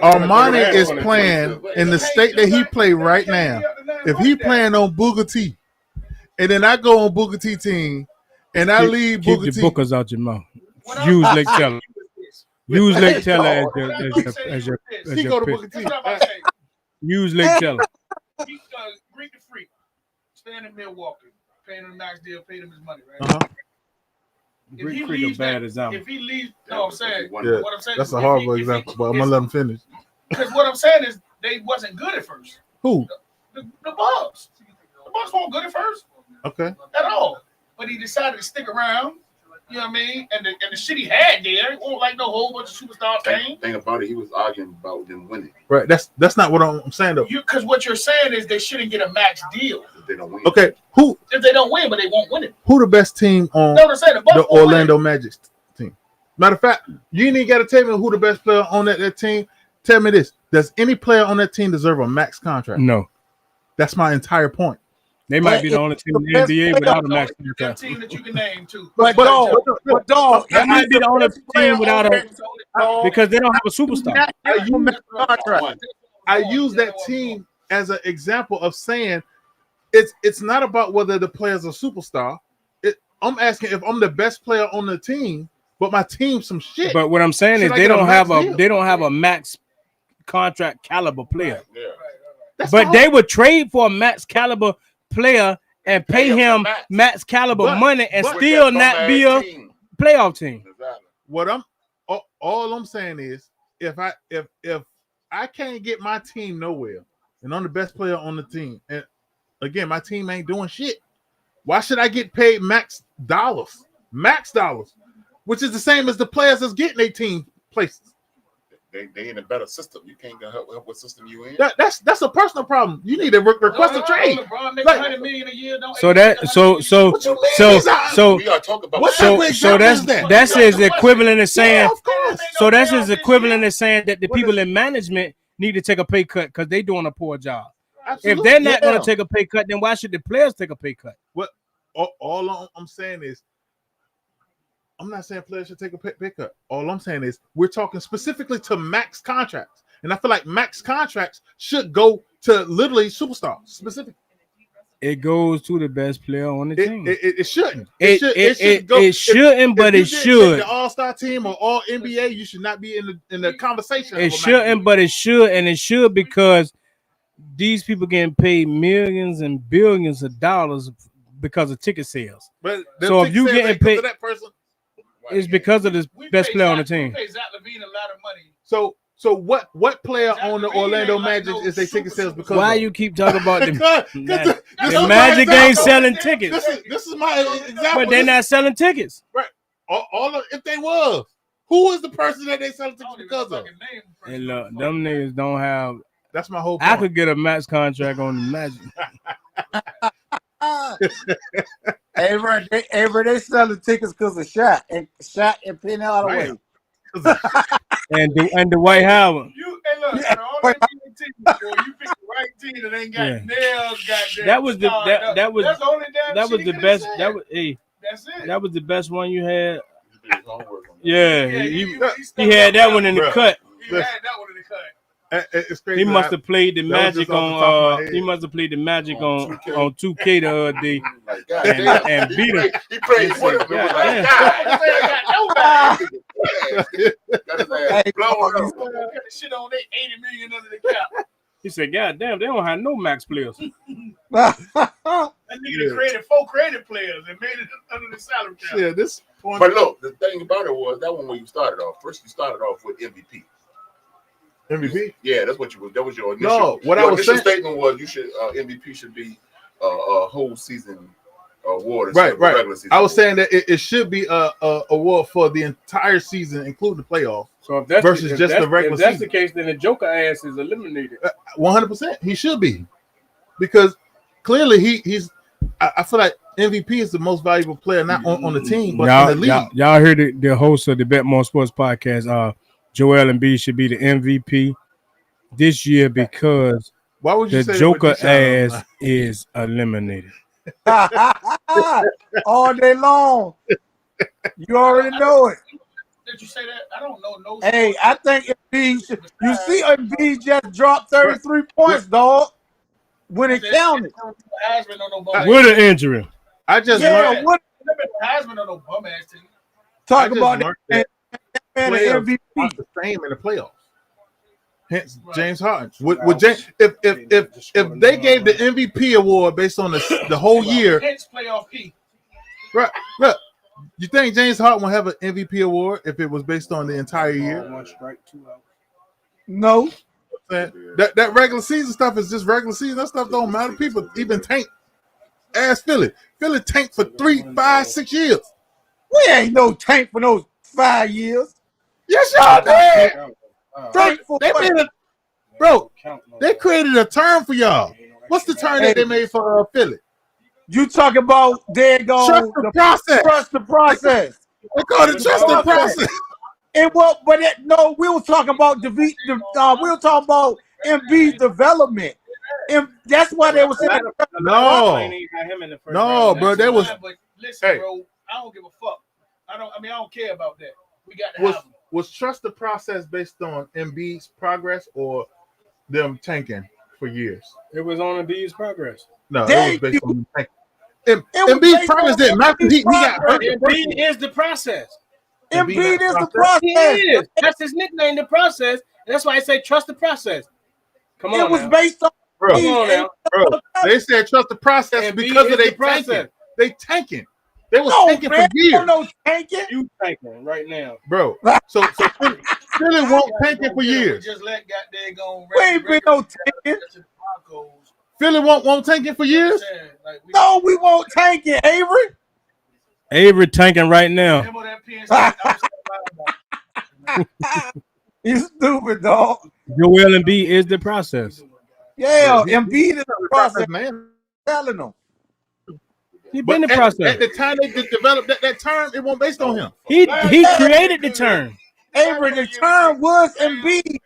Armani is playing in the state that he play right now, if he playing on Booker T, and then I go on Booker T team, and I leave Booker T. Keep the bookers out your mouth. Use Lake Teller. Use Lake Teller as your He go to Booker T. Use Lake Teller. Greet the freak. Stand in Milwaukee. Paying him a max deal. Paid him his money, right? Greek Freak a bad example. If he leaves, no, I'm saying, what I'm saying, that's a horrible example, but I'm gonna let him finish. Because what I'm saying is they wasn't good at first. Who? The Bucks. The Bucks weren't good at first. Okay. At all. But he decided to stick around. You know what I mean? And the shit he had there, it wasn't like no whole bunch of superstar thing. Thing about it, he was arguing about them winning. Right. That's not what I'm saying though. Because what you're saying is they shouldn't get a max deal. If they don't win. Okay. Who? If they don't win, but they won't win it. Who the best team on the Orlando Magic team? Matter of fact, you ain't got to tell me who the best player on that team. Tell me this: does any player on that team deserve a max contract? No. That's my entire point. They might be the only team in the NBA without a max contract. Team that you can name too. But dog, that might be the only team without a because they don't have a superstar. I use that team as an example of saying it's not about whether the player's a superstar. I'm asking if I'm the best player on the team, but my team's some shit. But what I'm saying is they don't have a max contract caliber player. Yeah. But they would trade for a max caliber player and pay him max caliber money and still not be a playoff team. What all I'm saying is if I can't get my team nowhere and I'm the best player on the team, and again my team ain't doing shit, why should I get paid max dollars, which is the same as the players that's getting 18 places? They in a better system. You can't help what system you in. That's a personal problem. You need to request a trade. LeBron makes $100 million a year. We are talking about that's his equivalent of saying. So that's his equivalent of saying that the people in management need to take a pay cut because they're doing a poor job. Absolutely. If they're not going to take a pay cut, then why should the players take a pay cut? What all I'm saying is, I'm not saying players should take a pay cut. All I'm saying is we're talking specifically to max contracts. And I feel like max contracts should go to literally superstars specifically. It goes to the best player on the team. It shouldn't. It shouldn't, but it should. The All-Star team or All NBA, you should not be in the conversation. It shouldn't, but it should, and it should because these people getting paid millions and billions of dollars because of ticket sales. But so if you getting paid, that person, it's because of the best player on the team. We pay Zach LaVine a lot of money. So what player on the Orlando Magic is they ticket sales because? Why you keep talking about the Magic ain't selling tickets? This is my example. But they're not selling tickets, right? If they was, who is the person that they selling tickets because of? Hey, look, them niggas don't have. That's my whole point. I could get a max contract on the Magic. They selling tickets because of Shot and Penny Hardaway. and Dwight Howard. You pick the right team that ain't got nails. That was the best. That's it. That was the best one you had. Yeah, he had that one in the cut. He had that one in the cut. It's crazy. He must have played the Magic on. He must have played the Magic on 2K the other day and beat him. He played for him. Shit on they $80 million under the cap. He said, "God damn, they don't have no max players." That nigga created 4 creative players and made it under the salary cap. Yeah, this point. But look, the thing about it was that one when you started off. First, you started off with MVP. MVP? Yeah, that was your initial. No, what I was saying statement was you should MVP should be a whole season award. Right. Season I was saying that it should be a award for the entire season, including the playoffs. So if that's versus just the regular season. If that's the case, then the Joker ass is eliminated. 100%. He should be, because clearly he's. I feel like MVP is the most valuable player, not on the team, but in the league. Y'all heard the host of the Betmoorsports podcast. Joel Embiid should be the MVP this year because why would you the say Joker ass is eliminated all day long. You already know it. Did you say that? I don't know. No. Hey, I think Embiid should. You see, Embiid just dropped 33 points, dog. When it counted. With an injury. I just learned. Heisman on no bum ass team. Talk about that. Players aren't the same in the playoffs. Hence, James Harden. Would James, if they gave the MVP award based on the whole year, hence playoff P. Right? Look, you think James Harden will have an MVP award if it was based on the entire year? No. That regular season stuff is just regular season. That stuff don't matter. People even tank. Ask Philly. Philly tanked for 3, 5, 6 years. We ain't no tank for those 5 years. Yes, y'all did. They created a term for y'all. What's the term that they made for Philly? You talk about trust the process. Trust the process. They call it trust the process. We were talking about we were talking about Embiid development. That's why they was saying. No, bro. They was. But listen, bro. I don't give a fuck. I don't care about that. We got to have them. Was trust the process based on Embiid's progress or them tanking for years? It was on Embiid's progress. No, it was based on tanking. Embiid's progress didn't matter. He got hurt. Embiid is the process. Embiid is the process. He is. That's his nickname, the process. And that's why I say trust the process. Come on, it was now. based on. Bro, come on now. Bro, they said trust the process Embiid because of is their the process. tanking. They tanking. They was tanking man, for years. No tanking. You tanking right now, bro. So Philly won't tanking for years. Just let goddamn go. We ain't been no tanking. Philly won't tank it for years. No, we won't tank it, Avery. Avery tanking right now. You stupid dog. Joel Embiid is the process. Yeah, Embiid is the process, man. Telling them. He been the process. At the time they developed that term, it wasn't based on him. He created the term. Avery, the term was Embiid.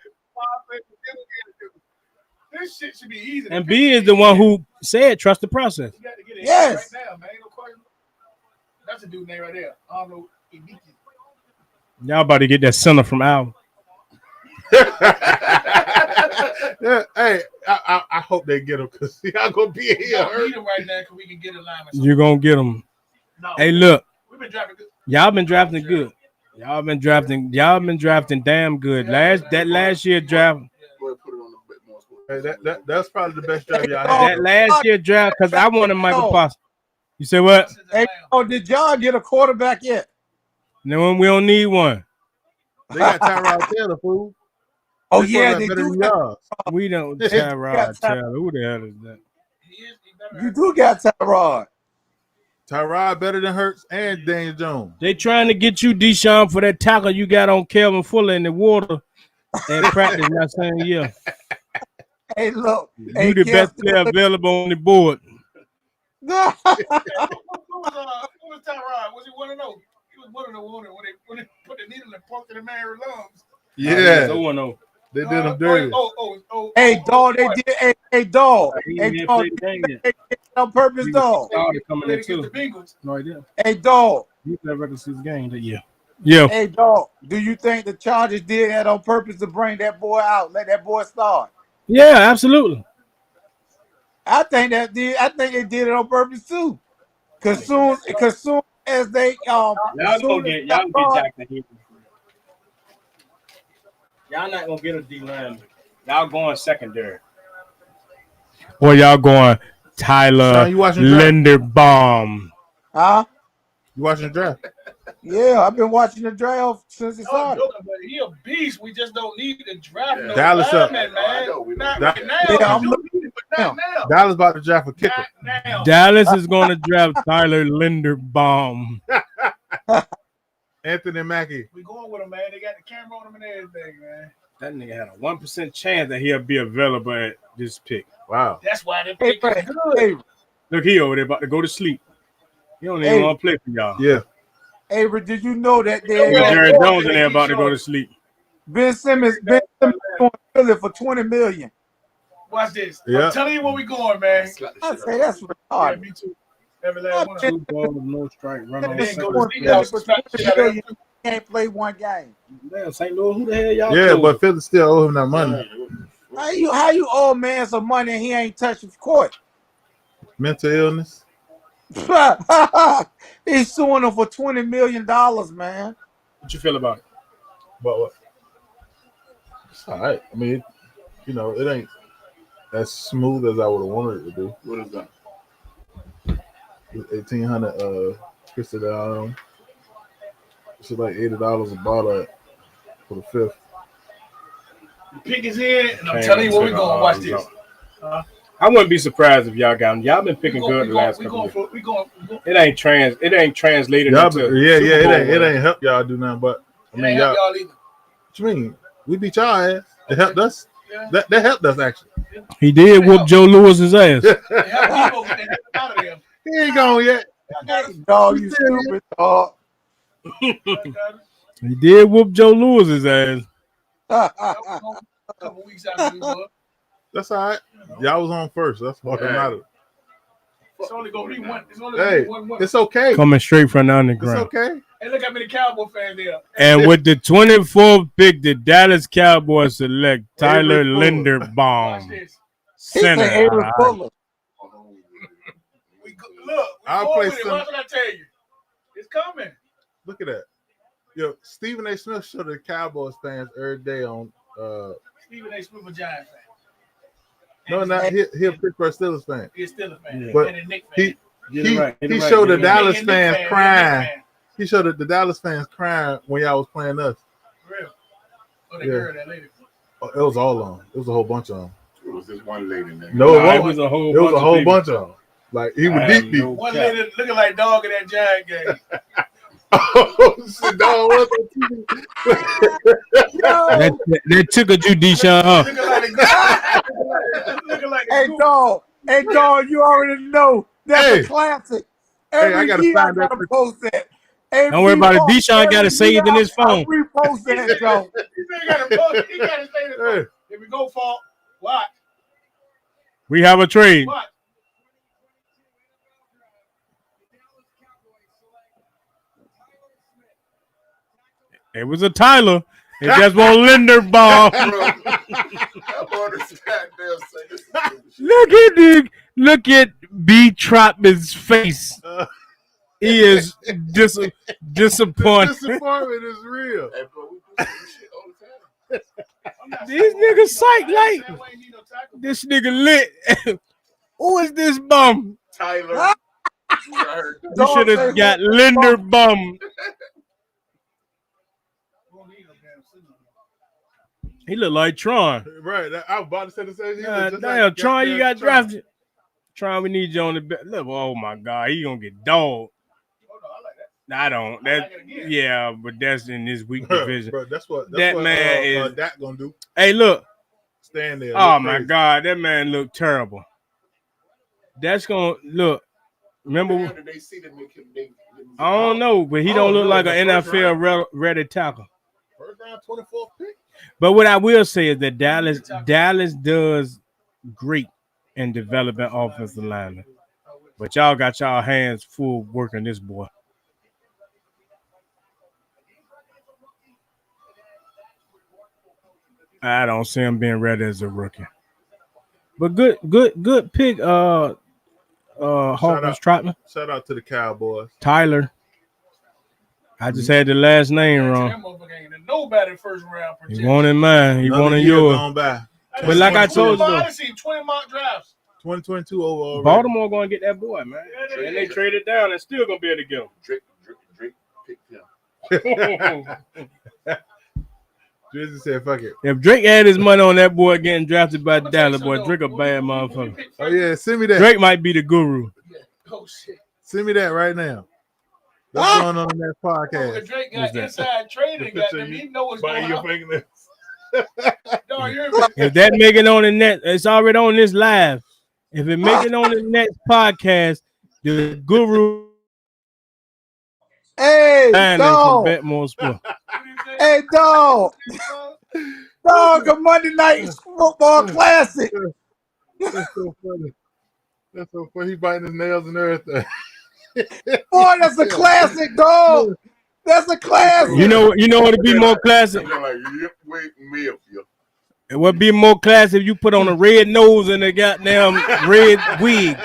This shit should be easy. Embiid is the one who said trust the process. Yes. Right now, man. No question. That's a dude name right there. I don't know. Y'all about to get that center from Al. Yeah, hey, I hope they get him because y'all gonna be here. Need him right now because we can get a line. You're gonna get him. No, hey, look, we've been drafting good. Y'all been drafting good. Y'all been drafting damn good. Last year draft. Hey, that's probably the best draft y'all had. That last year draft because I wanted Michael Parsons. You say what? Hey, did y'all get a quarterback yet? No, we don't need one. They got Tyrod Taylor, fool. Oh yeah, they do. We don't Tyrod Taylor. Who the hell is that? You do got Tyrod. Tyrod better than Hurts and Daniel Jones. They trying to get you, Deshaun, for that tackle you got on Kelvin Fuller in the water and practice. Not saying yeah. Hey, look. You the best player available on the board. Who was Tyrod? Was he 1-0? He was 1-0 when they put the needle and poked in the man's lungs. Yeah. 0-0. They did him dirty. Hey, dog, they did. Hey, dog. Hey, dog. On purpose, dog. Coming in too. No idea. Hey, dog. You played regular season game that year. Yeah. Hey, dog. Do you think the Chargers did that on purpose to bring that boy out, let that boy start? Yeah, absolutely. I think they did it on purpose too. Cause soon as they y'all gonna get Jackson here. Y'all not gonna get a D line. Y'all going secondary. Or y'all going Tyler Linderbaum. Huh? You watching the draft? Yeah, I've been watching the draft since it started. He a beast. We just don't need the draft. No Dallas up. Man. Not right now. Yeah, I'm looking now. Dallas about to draft a kicker. Dallas is going to draft Tyler Linderbaum. Anthony Mackie. We going with him, man. They got the camera on him and everything, man. That nigga had a 1% chance that he'll be available at this pick. Wow. That's why they pick is good. Hey, look, he over there about to go to sleep. He don't even want to play for y'all. Yeah. Avery, did you know that Jerry Jones in there about to go to sleep? Ben Simmons going to Philly for $20 million. Watch this. Yeah. I'm telling you where we going, man. I say that's retarded. Yeah, me too. Every last one. 2 balls, no strike, run on $20 can't play one game. Damn, St. Louis, who the hell y'all? Yeah, but Philly still owe him that money. How you owe a man some money and he ain't touching court? Mental illness. He's suing him for $20 million, man. What you feel about it? But what? It's all right. I mean, it ain't as smooth as I would have wanted it to be. What is that? 1,800 twisted down. It's like $80 a bottle for the fifth. The pick is in, and I'm telling you where we going. Watch this. I wouldn't be surprised if y'all got them. Y'all been picking good the last couple of years. It ain't translated into. It ain't help y'all do nothing. But I mean, y'all either. What you mean? We beat y'all ass. It helped us. Yeah. That helped us actually. He did whoop Joe Lewis's ass. He ain't gone yet. Dog, you stupid dog. He did whoop Joe Lewis's ass. A couple weeks after we won. That's all right. Y'all was on first. That's what matters. It's only gonna be one. It's only gonna be one. It's okay. Coming straight from the underground. It's okay. Hey, look how many Cowboy fans there. And with the 24th pick, the Dallas Cowboys select Tyler Linderbaum. Center. Look, I'll play some. What I tell you? It's coming. Look at that. Yo, Stephen A. Smith showed the Cowboys fans every day on. Stephen A. Smith a Giants fan. No, not he'll Pittsburgh Steelers fan. He's still a fan. But and a Nick fan. He showed the Dallas fans crying. He showed the Dallas fans crying when y'all was playing us. Real. Oh, they heard that lady. Oh, it was all on. It was a whole bunch of them. It was just one lady in there. No, it was a whole. It was a whole bunch of them. Like he was deep. No one lady looking like dog in that Giant game. Oh, shit, dog. That tickled you, Deshaun, huh? Hey, dog, you already know that's a classic. I gotta year find I that. gotta post that. Don't worry about it. Deshaun got to save it in his phone. Repost that, dog. He gotta post. He gotta say this. Here we go, Falk. Watch. We have a trade. Watch. It was a Tyler. It just won't Linderbaum. Look at B. Trotman's face. He is disappointed. Disappointment is real. These niggas psych like this nigga lit. Who is this bum? Tyler. You should have got Linderbaum. He look like Tron. Right. I was about to say the same thing. Damn, Tron, you got drafted. Tron, we need you on the bench. Look, oh my God, he gonna get dogged. I don't. Yeah, but that's in this weak division. Bro, that's what man is. That gonna do. Hey, look. Stand there. Oh my God, that man looked terrible. That's gonna look. Remember? I don't know, but he don't look like an NFL ready tackle. First round, 24th pick. But what I will say is that Dallas does great in developing offensive linemen. But y'all got y'all hands full working this boy. I don't see him being ready as a rookie. But good pick, Hawkins Trotman. Shout out to the Cowboys. Tyler. I just had the last name wrong. Nobody first round. He wanted mine. He wanted yours. But like I told you, I seen 20 mock drafts. 2022 overall. Baltimore going to get that boy, man. And they traded down and still going to be able to get him. Drake picked him. Drizzy said, fuck it. If Drake had his money on that boy getting drafted by Dallas, boy, Drake a bad motherfucker. Oh, yeah, send me that. Drake might be the guru. Oh, shit. Send me that right now. What's going on in that podcast? If Drake got inside trading, he know what's going on. If that make it on the net, it's already on this live. If it make it on the next podcast, the guru. Hey, dog. From Betmoorsports. Hey, dog. Dog, a Monday Night Football Classic. That's so funny. That's so funny. He biting his nails and everything. Boy, that's a classic, dog. That's a classic. You know what would be more classic? It would be more classic if you put on a red nose and a goddamn red wig.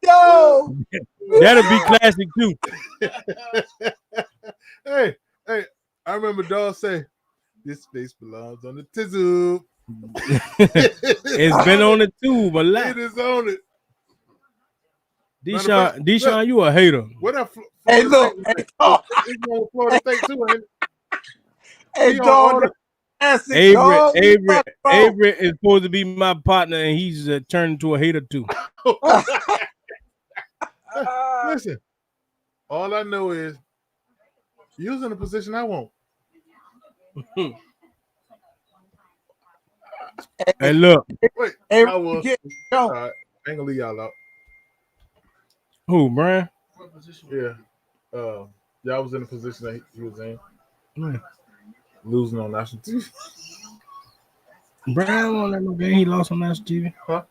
Yo, that'll be classic too. Hey, I remember Dawg say, "This space belongs on the tizoo." It's been on the tube a lot. It is on it. Deshaun, you a hater. What up? Hey, look. It's on Florida State too, ain't it? Hey, dog. Avery is supposed to be my partner, and he's turned into a hater too. Listen, all I know is you was in the position I want. Hey, look. Wait, hey, I was. All right, I ain't gonna leave y'all out. Who, Brian? Yeah. Y'all was in the position that he was in. Losing on national TV. Brown won't let no game he lost on national TV. Huh?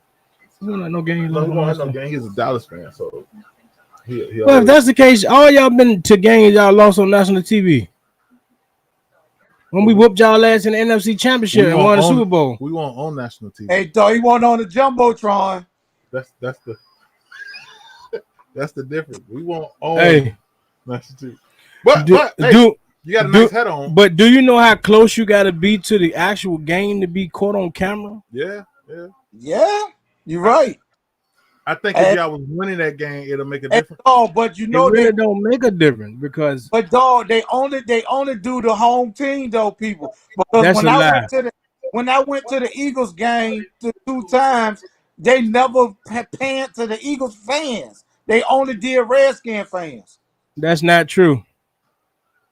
He won't let no game he No, lost he on won't have national no TV. game. He's a Dallas fan, so he Well, if that's the case, all y'all been to games y'all lost on national TV. When we whooped y'all ass in the NFC Championship and won the Super Bowl. We won't own national TV. Hey, dog, he wasn't on the jumbotron. That's the difference. We won't own national TV. But you got a nice head on. But do you know how close you got to be to the actual game to be caught on camera? Yeah. You're right. I think if y'all was winning that game, it'll make a difference. Oh, but you know it really don't make a difference because. But dog, they only do the home team though, people. Because when I went to the Eagles game the 2 times, they never panned to the Eagles fans. They only did Redskin fans. That's not true.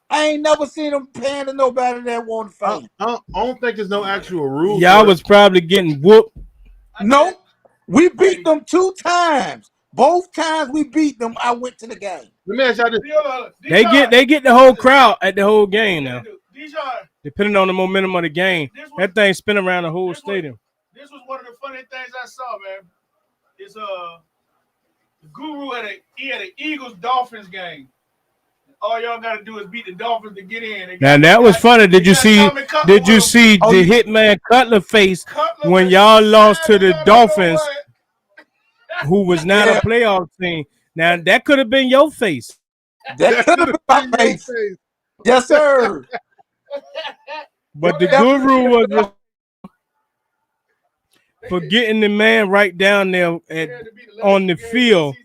I ain't never seen them pan to nobody that wanted fans. I don't think there's no actual rule. Y'all was probably getting whooped. No, we beat them 2 times. Both times we beat them, I went to the game. Let me ask y'all this. They get the whole crowd at the whole game now. Depending on the momentum of the game, that thing spin around the whole stadium. This was one of the funny things I saw, man. Is the Guru had an Eagles Dolphins game. All y'all got to do is beat the Dolphins to get in. Now that was funny. Did you see the Hitman Cutler face when y'all lost to the Dolphins, who was not a playoff team? Now that could have been your face. That could have been my face. Yes, sir. But the Guru was for getting the man right down there on the field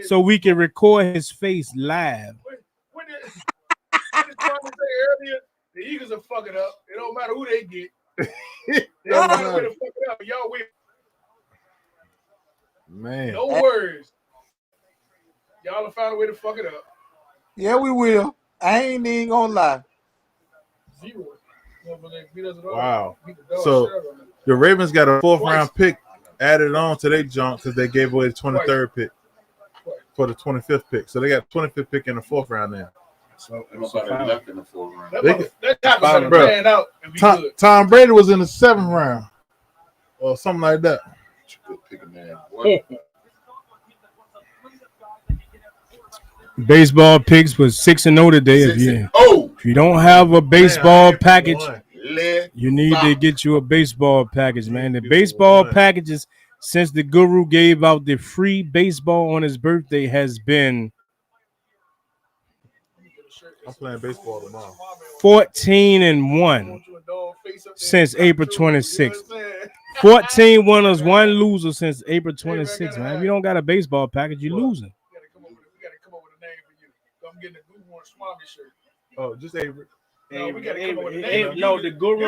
so we can record his face live. The Eagles are fucking up. It don't matter who they get. They don't find a way to fuck it up. Y'all win. Man. No words. Y'all will find a way to fuck it up. Yeah, we will. I ain't even gonna lie. 0. Wow. So the Ravens got a 4th round pick added on to their junk because they gave away the 23rd pick for the 25th pick. So they got 25th pick in the 4th round now. So left in the 4th round. Tom Brady was in the 7th round or something like that. Baseball picks was 6-0 today. If you don't have a baseball package, you need to get you a baseball package, man. The baseball packages since the Guru gave out the free baseball on his birthday has been I'm playing baseball tomorrow. 14-1 since April 26th. 14 winners, 1 loser since April 26th, man. If you don't got a baseball package, you're losing. We gotta come up with a name for you. I'm getting a Guru on Swami shirt. Oh, just Avery. No, we gotta come up with a name. No, the Guru.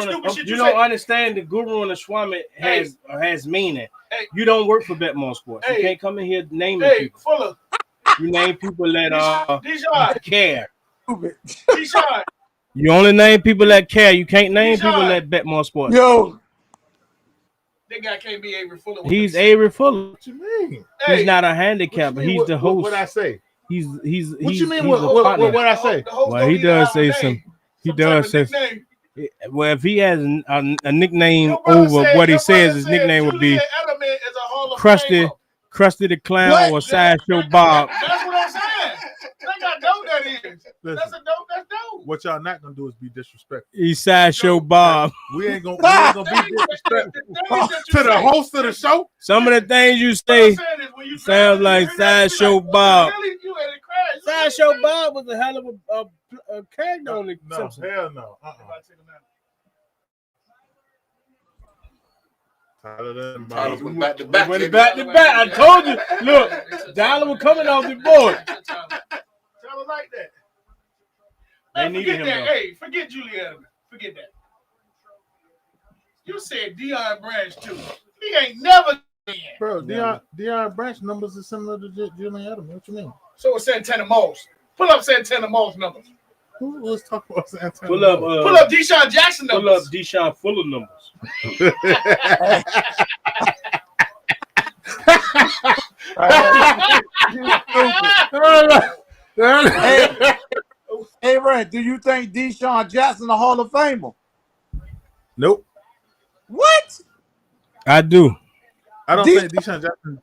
You don't understand. The Guru and the Swami has meaning. You don't work for Betmoorsports. You can't come in here naming people. Fuller. You name people that care. Deshaun. You only name people that care. You can't name people that Betmoorsports. Yo, that guy can't be Avery Fuller. He's Avery Fuller. What you mean? He's not a handicapper. He's the host. What I say? He's. What you mean? What I say? Well, he does say some. He does say. Well, if he has a nickname over what he says, his nickname would be Krusty the Clown or Sideshow Bob. That's what I'm saying. Think I know that is. That's dope. What y'all not gonna do is be disrespectful. He's Sideshow Bob. We ain't gonna be disrespectful to the host of the show. Some of the things you say sounds like Sideshow Bob. Sideshow Bob was a hell of a character on the Simpsons. Hell no. Tyler went back to back. I told you. Look, Tyler was coming off the board. Tyler like that. They Man, needed forget him, that. though. Hey, forget Julian. Forget that. You said Deion Branch too. He ain't never been. Bro, Deion Branch numbers are similar to Julian Edelman. What you mean? So it's Santana Moss. Pull up Santana Moss numbers. Who was talking about Santana? Pull up Deshaun Jackson numbers. Pull up Deshaun Fuller numbers. hey, Brad, do you think Deshaun Jackson a Hall of Famer? Nope. What? I do. I don't think Deshaun Jackson.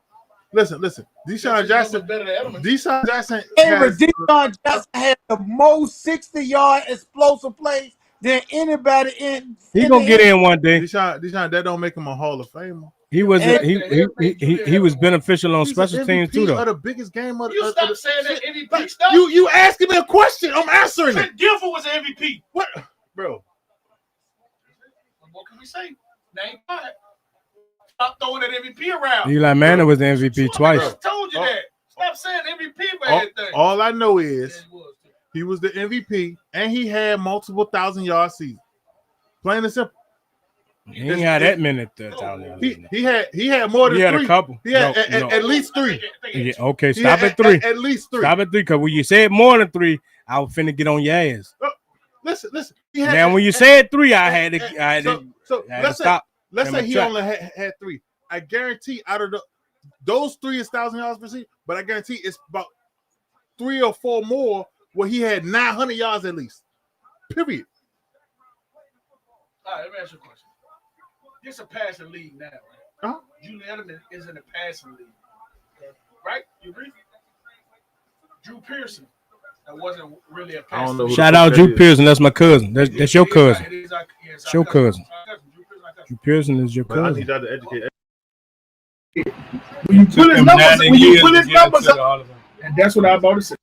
Listen. Deshaun Jackson. Deshaun Jackson. Deshaun Jackson had the most 60-yard explosive plays than anybody in. He gonna get in one day. Deshaun, that don't make him a Hall of Famer. He was he was beneficial on special teams too, though. Of the biggest game of you stop saying that MVP stuff. You asking me a question? I'm answering Trent it. Dilfer was an MVP. What, bro? What can we say? Name five. Stop throwing that MVP around. Eli Manning was the MVP twice. I told you that. Stop saying MVP for everything. All I know is he was the MVP and he had multiple 1,000-yard seasons. Plain and simple. He ain't had that many. He had more than 3. He had a couple. He had at least 3. Yeah, okay, stop at 3. At least 3. Stop at 3, because when you said more than 3, I was finna get on your ass. Listen. Now when you said 3, I had to stop. Let's say he only had 3. I guarantee out of those 3 is 1,000 yards per season, but I guarantee it's about 3 or 4 more where he had 900 yards at least. Period. All right, let me ask you a question. It's a passing league now, right? Uh-huh. Julian Edelman is in a passing league, right? You agree? Drew Pearson, that wasn't really a passing league. Shout out Drew Pearson. That's my cousin. That's your cousin. It's your cousin. Drew Pearson is your cousin. I need y'all to educate. When you put his numbers up, and that's what I'm about to say.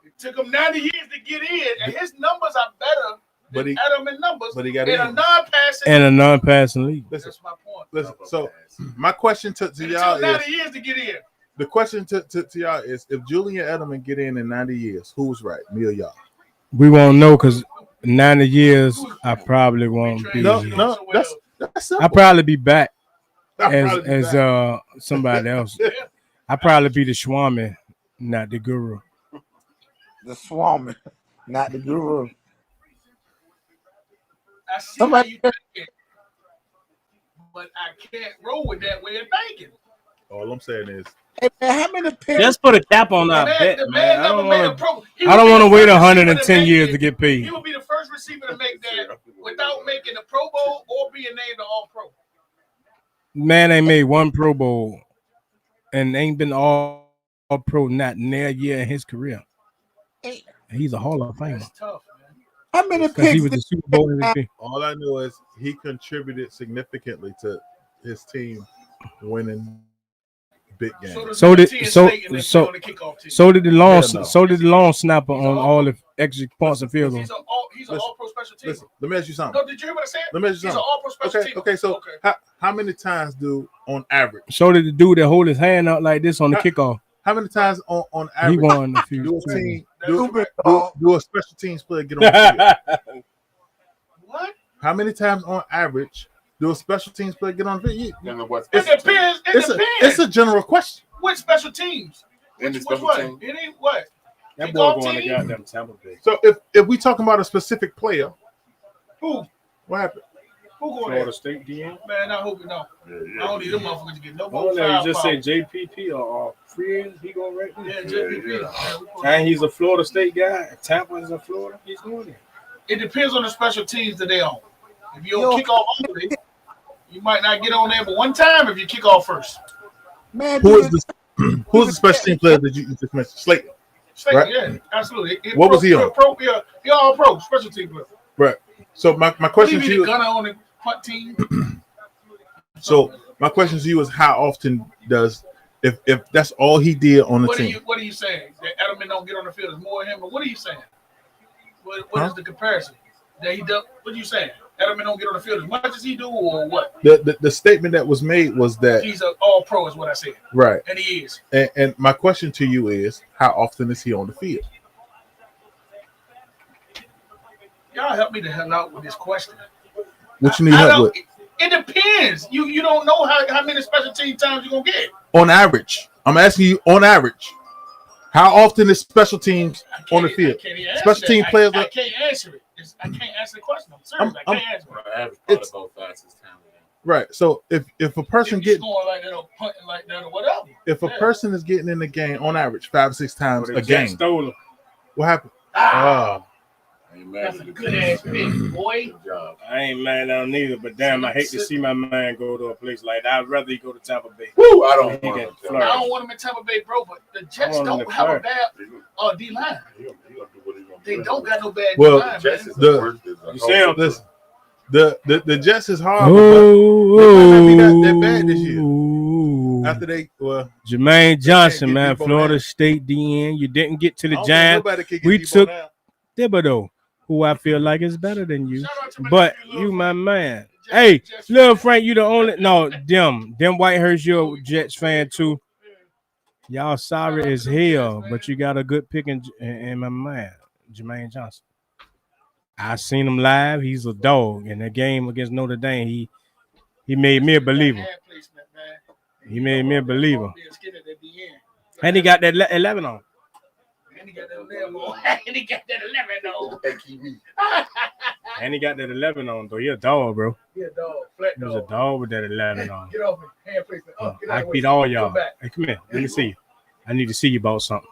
It took him 90 years to get in, and his numbers are better. But he Edelman numbers, but he got in in a non-passing and a non-passing league. That's my point. Listen, so my question to y'all is: 90 years to get in. The question to y'all is: if Julian Edelman get in 90 years, who's right, me or y'all? We won't know because 90 years I probably won't be. No, that's simple. I'll probably be back as somebody else. I'll probably be the Swami, not the Guru. The Swami, not the Guru. I see how you thinking, but I can't roll with that way of thinking. All I'm saying is, hey man, how many pairs? Just put a cap on our bet, man. I don't want to wait 110 years to get paid. He will be the first receiver to make that without making a Pro Bowl or being named an All-Pro. Man, they made one Pro Bowl and ain't been All-Pro not near a year in his career. He's a Hall of Famer. That's tough. How many picks? He was the Super Bowl MVP. All I know is he contributed significantly to his team winning big games. So did the long snapper on all the extra points and field goals. He's an all-pro special team. Listen, let me ask you something. No, did you hear what I said? Let me ask you something. He's an all-pro special team. Okay. So how many times on average? So did the dude that hold his hand out like this on the kickoff. How many times on average he won a few do a special teams player get on the field? What? How many times on average do a special teams player get on the field? It depends. It's a general question. Which special teams? Which one? It ain't what? That boy going to goddamn Tampa Bay. So if we talking about a specific player, who? What happened? Who going Florida State DM? Man, I hope you know. I don't need them motherfuckers to get no more. You just say JPP or Friends. He going right there. Yeah, JPP. And he's a Florida State guy. Tampa is in Florida. He's going there. It depends on the special teams that they own. If you don't kick off only, you might not get on there but one time if you kick off first. Man, who's the special team player that you just mentioned? Slayton. Right? Yeah, absolutely. What was he on? He all pro special team player. Right. So my question to you, gunner on the punt team. So my question to you is, how often does if that's all he did on the team? What are you saying? That Edelman don't get on the field is more of him, but what are you saying? What is the comparison that he does? What are you saying? Edelman don't get on the field as much as he do, or what? The statement that was made was that he's an all-pro, is what I said. Right, and he is. And my question to you is, how often is he on the field? Y'all help me the hell out with this question. What you need help with? It depends. You don't know how many special team times you're gonna get. On average, I'm asking you. On average, how often is special teams on the field? Special team players. I can't answer it. I can't answer the question. I'm serious. I can't answer it. Average probably about 5-6 times. Right. So if a person gets scoring like that or punting like that or whatever, if a person is getting in the game on average 5 or 6 times a game, Stoller. what happened? That's a good ass pick, boy. Good job. I ain't mad at him neither, but damn, I hate to see my man go to a place like that. I'd rather he go to Tampa Bay. Woo! I don't He want get him. Florida. I don't want him in Tampa Bay, bro, but the Jets want him don't to have a flirt. bad D line. He gonna do what he gonna They do. don't got no bad Well, D line, Jets man. is the worst. You see him? Listen, the Jets is hard, Oh, but they might not be that bad this year. After they, Jermaine Johnson, get man, Debo Florida now. State DN. You didn't get to I the don't think Giants. nobody can get We Debo took now. Thibodeau, who I feel like is better than you. Shout out to my But nephew, Lil you, my Frank. man. Jets- Hey, Jets Lil fan. Frank, you the only. No, them Whitehurst, you're a Jets fan too. Y'all sorry as hell, but you got a good pick in my man, Jermaine Johnson. I seen him live. He's a dog. In the game against Notre Dame, he made me a believer. Hand placement, man. He made me a believer. Being skinny at the end. And he got that 11 on. And he got that 11 on. And he got that 11 on. And he got that 11 on, though. He a dog, bro. Yeah, dog. Flat He was a dog. dog with that 11 on. Get off me. Hand placement. Up. Get out I of the way. beat all Go y'all. back. Hey, come here. Let me see you. I need to see you about something.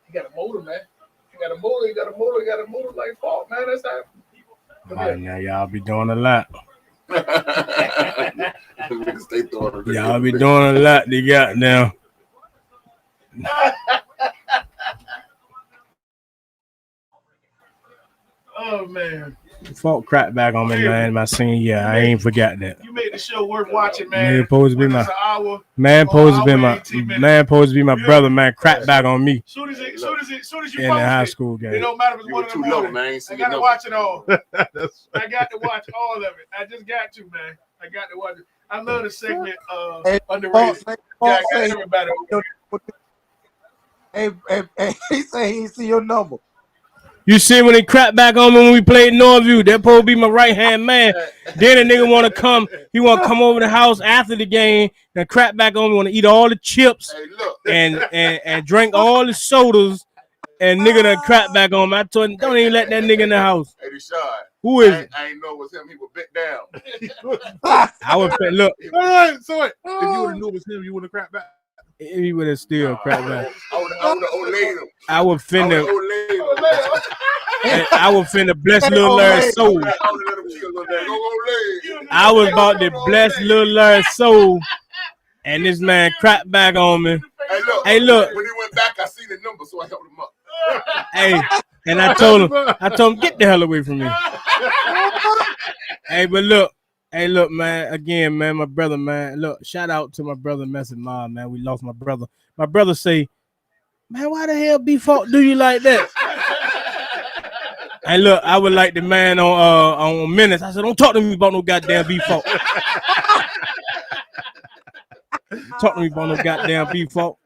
You got a motor, man. You got a motor. You got a motor. You got a motor like fault, man. That's how. All right, now y'all be doing a lot. Y'all be doing a lot. They got now. Oh, man. Fault crap back on me, man. My senior year. I ain't forgot that. You made the show worth watching, man. Man, supposed to be Whether my it's an hour. man. Supposed to be hour my 18 minutes. man. Supposed to be my brother, man. Crap back on me Soon as you in post the high it, school it game. don't matter if it's You one were in too the low, morning. man. I ain't see I your gotta number. watch it all. That's I got to watch all of it. I just got to, man. I got to watch it. I love the segment Hey, underrated. Paul Yeah, I say, got everybody. hey, he say he ain't see your number. You see when he crap back on me when we played Northview, that supposed to be my right hand man. Then a nigga want to come, he want to come over the house after the game and crap back on me, want to eat all the chips Hey, look. and drink all the sodas, and nigga done crap back on me. I told him, don't even let that nigga in the house. Hey, Rashad. Who is it? I ain't know it was him. He was bent down. I would say, look, all right. So wait, if you would have knew it was him, you would have cracked back. he would have still crap back. I would have olayed him. I would finna, I I would finna bless Lil Larry's soul. would let him kill little man. Go Olay. I was about to bless Lil Larry's soul, and this man crap back on me. Hey, look. Hey, look. When he went back, I seen the number, so I held him up. Hey, and I told him, get the hell away from me. Hey, but look, man, again, man, my brother, man, look, shout out to my brother, Message Mom, man. We lost my brother. My brother say, man, why the hell B-Fault do you like that? And look, I would like the man on Minutes. I said, don't talk to me about no goddamn B-Fault. Talk to me about no goddamn B-Fault.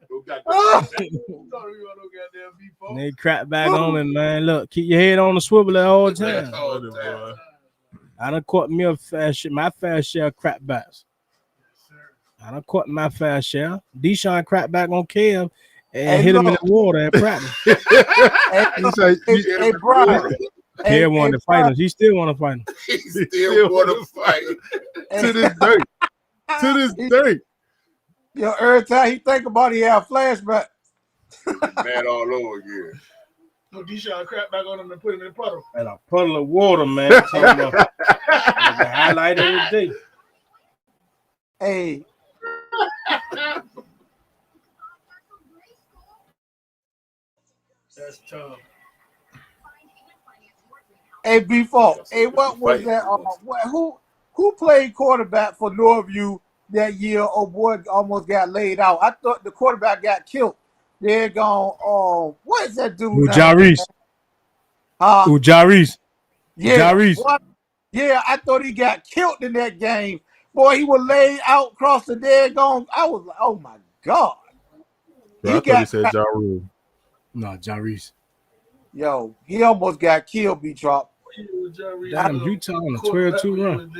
They crap back on me, man. Look, keep your head on the swivel at all times. I done caught me my fair share of crap backs. I done caught my fair share. Deshaun crap back on Kev and hit him in the water at practice. Hey, Brian. Kev wanted to fight him. He still want to fight him. He still want to fight. To this day. To this day. Yo, every time he think about it, he have flashback. Mad all over again. No, Deshaun crap back on him and put him in the puddle. And a puddle of water, man. Talking about the highlight of the day. Hey. That's tough. Hey, B-Fault. Hey, what was that? Who played quarterback for Northview that year? Oh boy, almost got laid out. I thought the quarterback got killed. They're gone. What is that dude? Ujarice. Ujarice. Yeah. Ujarice. Yeah, I thought he got killed in that game. Boy, he was laid out across the dead gone. I was like, oh my God. Bro, I thought he said Ja Rule. No, Jarice. Yo, he almost got killed, B-Trop. Damn, Utah on a 12-2 run.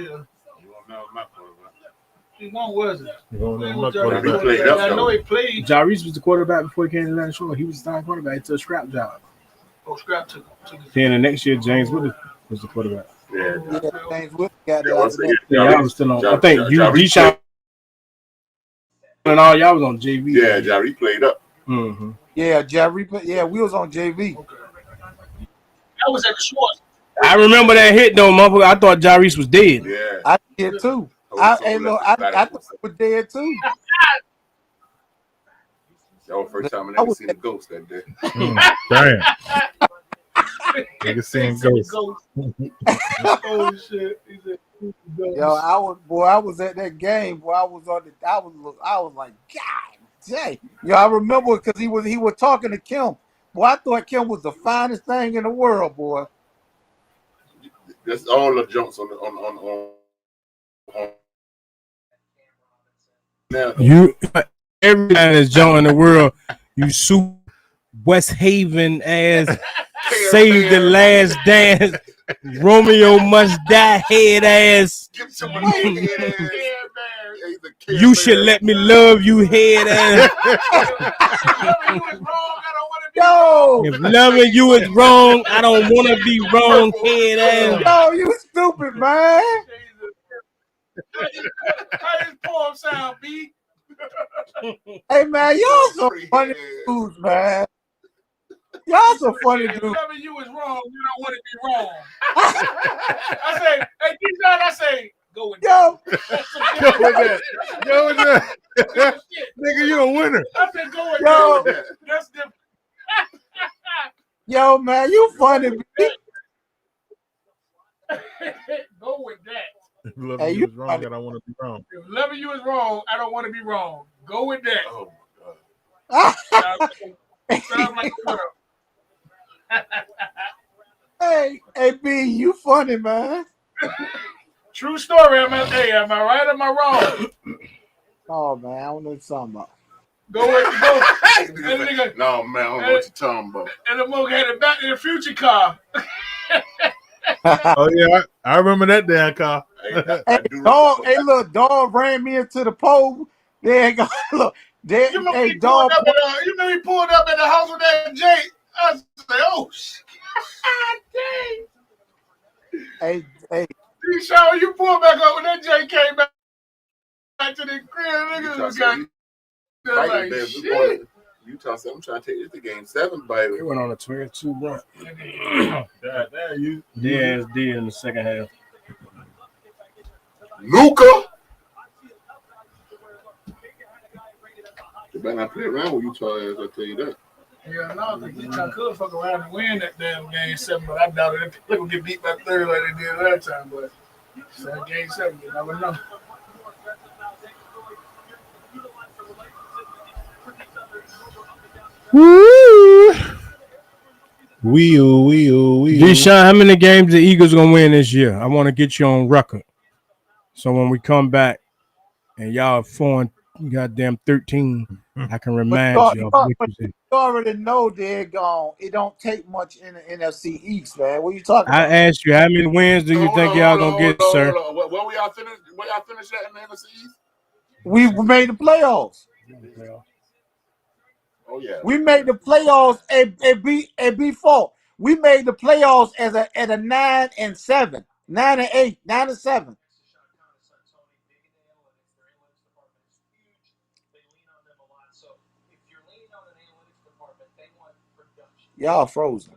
When was it? I know he played. Jarice was the quarterback before he came to that show. He was the starting quarterback. He took a scrap job. Oh, scrap took Then the next year, James Wood was the quarterback. Yeah. James Wood got Y'all was still on. I think you, Deshaun, and all y'all was on JV. Yeah, Jerry played up. Mm-hmm. Yeah, Jerry. Yeah, we was on JV. Okay. That was at the Schwartz. I remember that hit though, motherfucker. I thought Jarice was dead. Yeah. I did too. Hey, look, I thought he was dead too. That was the first time I I ever was seen a ghost that day. Damn. Nigga seeing ghosts. Oh shit! He said, Yo, I was at that game. Boy, I was like, God dang. Yo, I remember because he was talking to Kim. Boy, I thought Kim was the finest thing in the world, boy. That's all the jumps on now. You every time that's John in the world, you super West Haven ass, Save the Last Dance, Romeo Must Die head ass. You should let me love you head ass. Yo, If loving you is wrong, I don't want to be wrong head ass. yo, you stupid, man. How this poem sound, B? Hey, man, y'all some funny dudes, man. Y'all some funny dudes. Loving you is wrong. You don't want to be wrong. I say, hey, D-John, I say, go with Yo, Go with that. Go with that. Nigga, you a winner. I said, go with Yo. that. That's different. Yo, man, you funny. Go with that. If loving Hey, you you is wrong, funny. I don't want to be wrong. If loving you is wrong, I don't want to be wrong. Go with that. Oh my god. Sounds like a girl. Hey, B, you funny, man. True story. Am I right or am I wrong? Oh, man, I don't know what you're talking about. Go with go. And nigga, No man, I don't know what you're talking about. and the mother had a Back to the Future car. Oh yeah, I remember that damn car. Hey, look, dog ran me into the pole. There you go. Look, there, You remember hey, he pulled dog. up he pulled up at the house with that Jay. I was like, oh shit. Dang. Hey, D-Shaw, you pulled back up when that Jay came back to the crib. Niggas was got like shit. Utah said, I'm trying to take this to game 7, baby. It went on a 12-2 run. You Their ass did in the second half. Luka. You better not play around with Utah ass, I'll tell you that. Yeah, no, because Utah could fuck around and win that damn game 7, but I doubt it. They would get beat by 30 like they did last time, but game 7, you never know. Woo! Deshaun, how many games the Eagles gonna win this year? I want to get you on record. So when we come back and y'all 4 and goddamn 13, I can remind you of what you said. You already know they're gone. It don't take much in the NFC East, man. What are you talking about? I asked you, how many wins do you think y'all gonna get, sir? Where y'all finish at in the NFC East? We made the playoffs. Oh yeah. We made the playoffs at B4. We made the playoffs at a 9-7, 9-8, 9-7. Y'all frozen.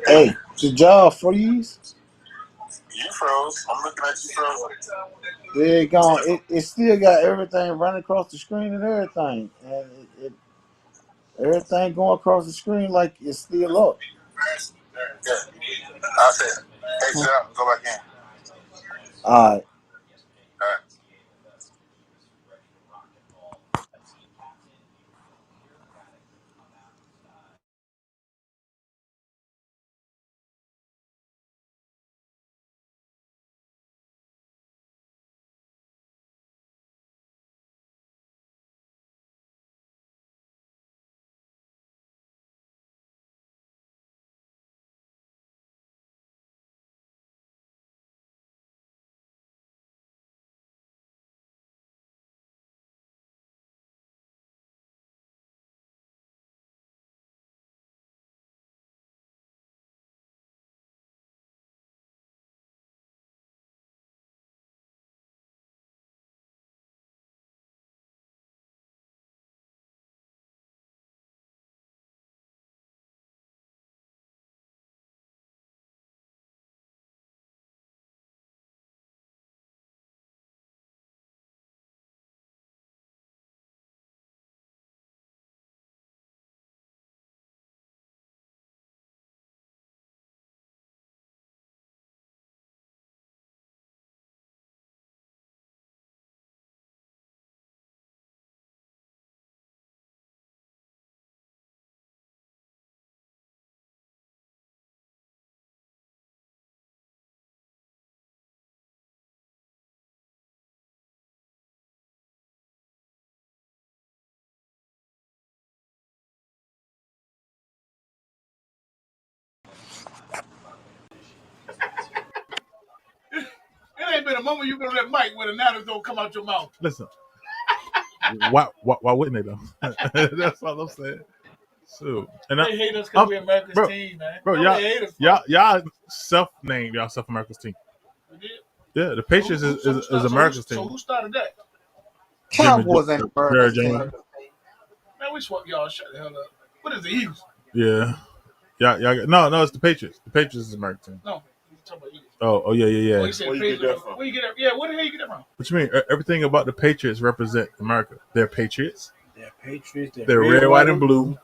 Hey, did y'all freeze? You froze. I'm looking at you frozen. There you go. It still got everything running across the screen and everything. And everything going across the screen like it's still up. Yeah. I said, exit out and go back in. All right. All right. been a moment you're gonna let Mike when the announcers don't come out your mouth. Listen, why wouldn't they though? That's all I'm saying. So, and They hate us because we're America's team, man. Bro, y'all self-named y'all America's team. We did? Yeah, the Patriots is America's team. So who started that? Cowboys ain't America's team. Man, we swept y'all. Shut the hell up. What is the Eagles? Yeah. Y'all, no, it's the Patriots. The Patriots is America's team. No, you're talking about Eagles. Oh, yeah. Where you get that from? Where the hell you get that from? What you mean? Everything about the Patriots represent America. They're Patriots. They're Patriots. They're red, white, and blue.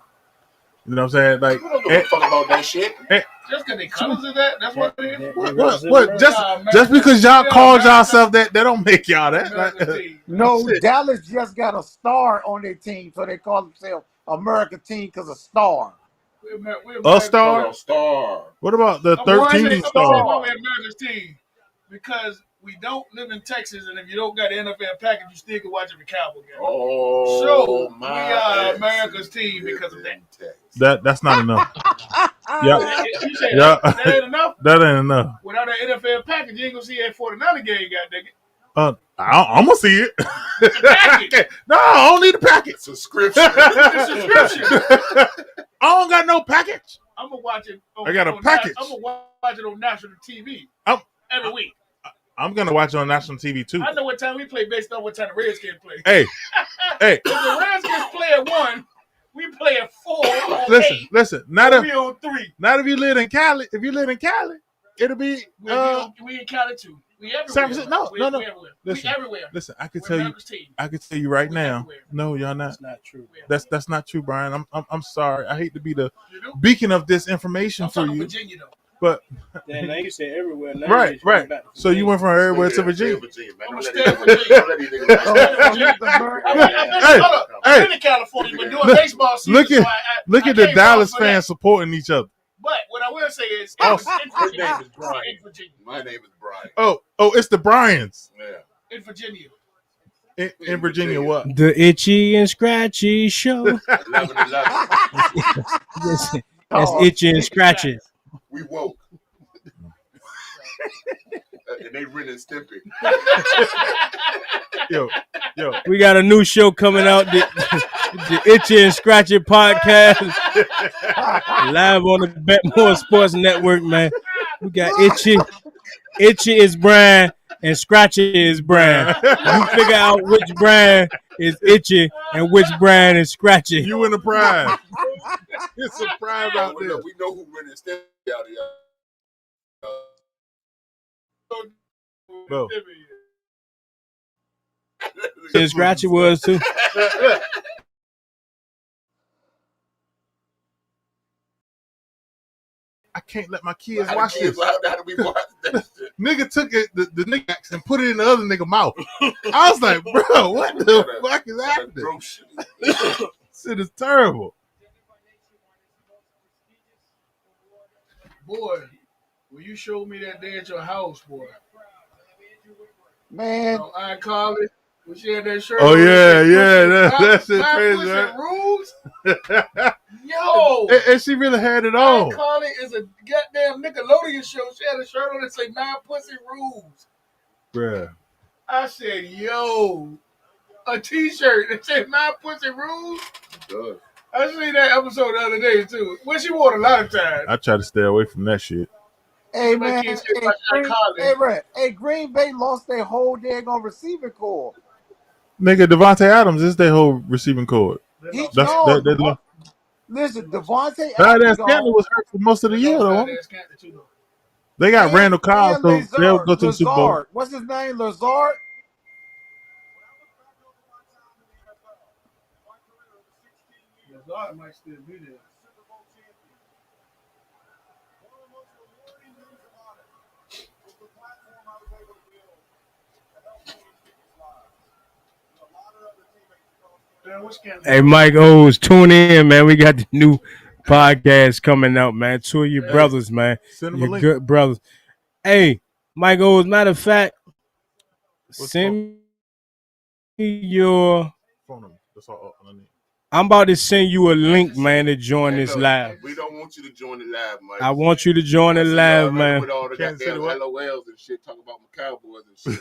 You know what I'm saying? Like, We don't give a fuck about that shit. Just because they colors of that, that's what it is. What? Just because y'all called yourself that don't make y'all that. Like, no, Dallas just got a star on their team, so they call themselves America team because of star. A star? Star. What about the 13 star? We're America's team because we don't live in Texas, and if you don't got the NFL package, you still can watch every Cowboy game. Oh, so we are America's team because of that. That's not enough. That ain't enough? That ain't enough. Without an NFL package, you ain't going to see that 49er game, goddammit. I'm going to see it. No, I don't need the package. Subscription. I don't got no package. I'm going to watch it. I got a package. I'm going to watch it on national TV every week. I'm going to watch it on national TV, too. I know what time we play based on what time the Redskins play. Hey. If the Redskins play at 1, we play at 4 or 8. Listen. We on 3. Not if you live in Cali. If you live in Cali, it'll be... we in Cali, too. We everywhere. No. We everywhere. Listen, we everywhere. Listen, I can tell you right now. Everywhere. No, y'all not. That's not true. That's not true, Brian. I'm sorry. I hate to be the beacon of this information for you. Virginia, though. But then now you say everywhere. Now right. So you went from everywhere to Virginia. I'm gonna stay in Virginia. I've been in California, but doing baseball season. Look at the Dallas fans supporting each other. But what I will say is, his name is Brian. My name is Brian. Oh, it's the Bryans. Yeah. In Virginia. In Virginia, what? The Itchy and Scratchy Show. 11. That's Itchy and Scratchy. We woke. And they Ren and Stimpy. Yo. We got a new show coming out, the Itchy and Scratchy podcast, live on the Betmoorsports Network, man. We got Itchy is Brian, and Scratchy is Brian. You figure out which Brian is Itchy and which Brian is Scratchy. You win the prize. It's a prize out there. We know who Ren and Stimpy out here. No. And Scratchy was too. I can't let my kids watch this. How do we watch that shit? Nigga took it, the nigga and put it in the other nigga mouth. I was like, bro, what the fuck is happening? Shit is terrible. Boy, when you showed me that day at your house, boy. Man. I call it. We shared that shirt. Oh, yeah. That shit crazy, right? Rules. Yo. And she really had it on. I call it is a goddamn Nickelodeon show. She had a shirt on that say 9 Pussy Rules. Bruh. I said, yo. A t-shirt that said 9 Pussy Rules. Good. I seen that episode the other day, too. Well, she wore it a lot of times. I try to stay away from that shit. Hey, man. Hey, Green Bay lost their whole daggone receiving core. Nigga, Devontae Adams is their whole receiving core. Listen, Devontae Adams was hurt for most of the year, though. They got Randall Cobb, so they'll go to the Super Bowl. What's his name? Lazard? Lazard might still be there. Hey, Mike O's, tune in, man. We got the new podcast coming out, man. 2 of your brothers, man. Your good brothers. Hey, Mike O's, matter of fact, send me your phone number. That's all I need. I'm about to send you a link, man, to join this live. We don't want you to join the live, Mike. I want you to join the live, man. With all the goddamn LOLs and shit, talking about my Cowboys and shit.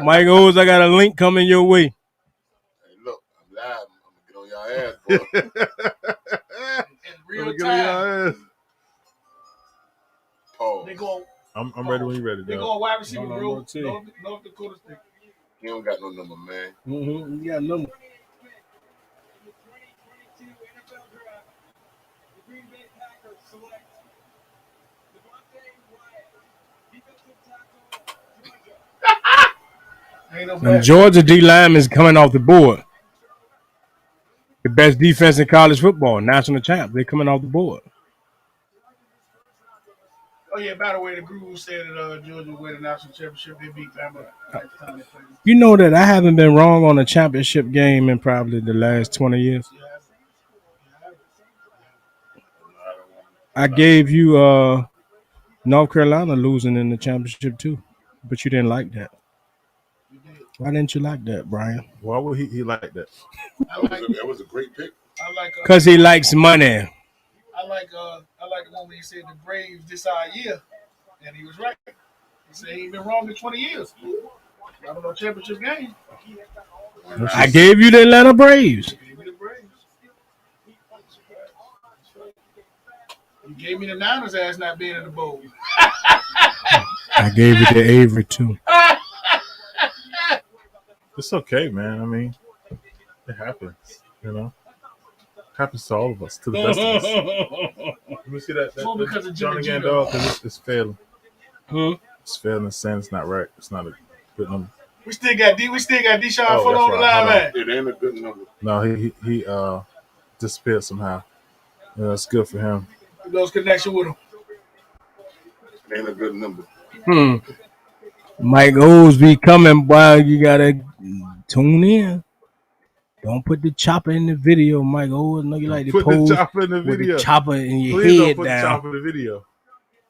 Mike O's, I got a link coming your way. Hey, look, I'm live. I'm gonna get on your ass, boy. In real time. Pause. They go. I'm ready when you're ready. They go wide receiver, bro. North Dakota State. He don't got no number, man. Mm-hmm. You got a number. And Georgia D line is coming off the board. The best defense in college football, national champ. They're coming off the board. Oh yeah, by the way, the Guru said that Georgia win the national championship. They beat Bama. You know that I haven't been wrong on a championship game in probably the last 20 years. I gave you North Carolina losing in the championship too, but you didn't like that. Why didn't you like that, Brian? Why would he like that? That was a great pick. I like because he likes money. I like the one when he said the Braves this our year, and he was right. He said he ain't been wrong in 20 years. I don't know championship game. I gave you the Atlanta Braves. You gave me the Niners ass not being in the bowl. I gave it to Avery too. It's okay, man. I mean, it happens, you know. It happens to all of us, to the best of us. Let me see that because of Johnny Jimmy Gandol, because it's failing. Huh? It's failing, saying it's not right. It's not a good number. We still got Deshaun Fuller on the line, man. It ain't a good number. No, he disappeared somehow. Yeah, it's good for him. He lost connection with him. It ain't a good number. Mike O's be coming, boy. You gotta tune in. Don't put the chopper in the video, Mike O's. No, you like to put pose the chopper in the with video. the chopper in your Please head don't put down. the chopper in the video.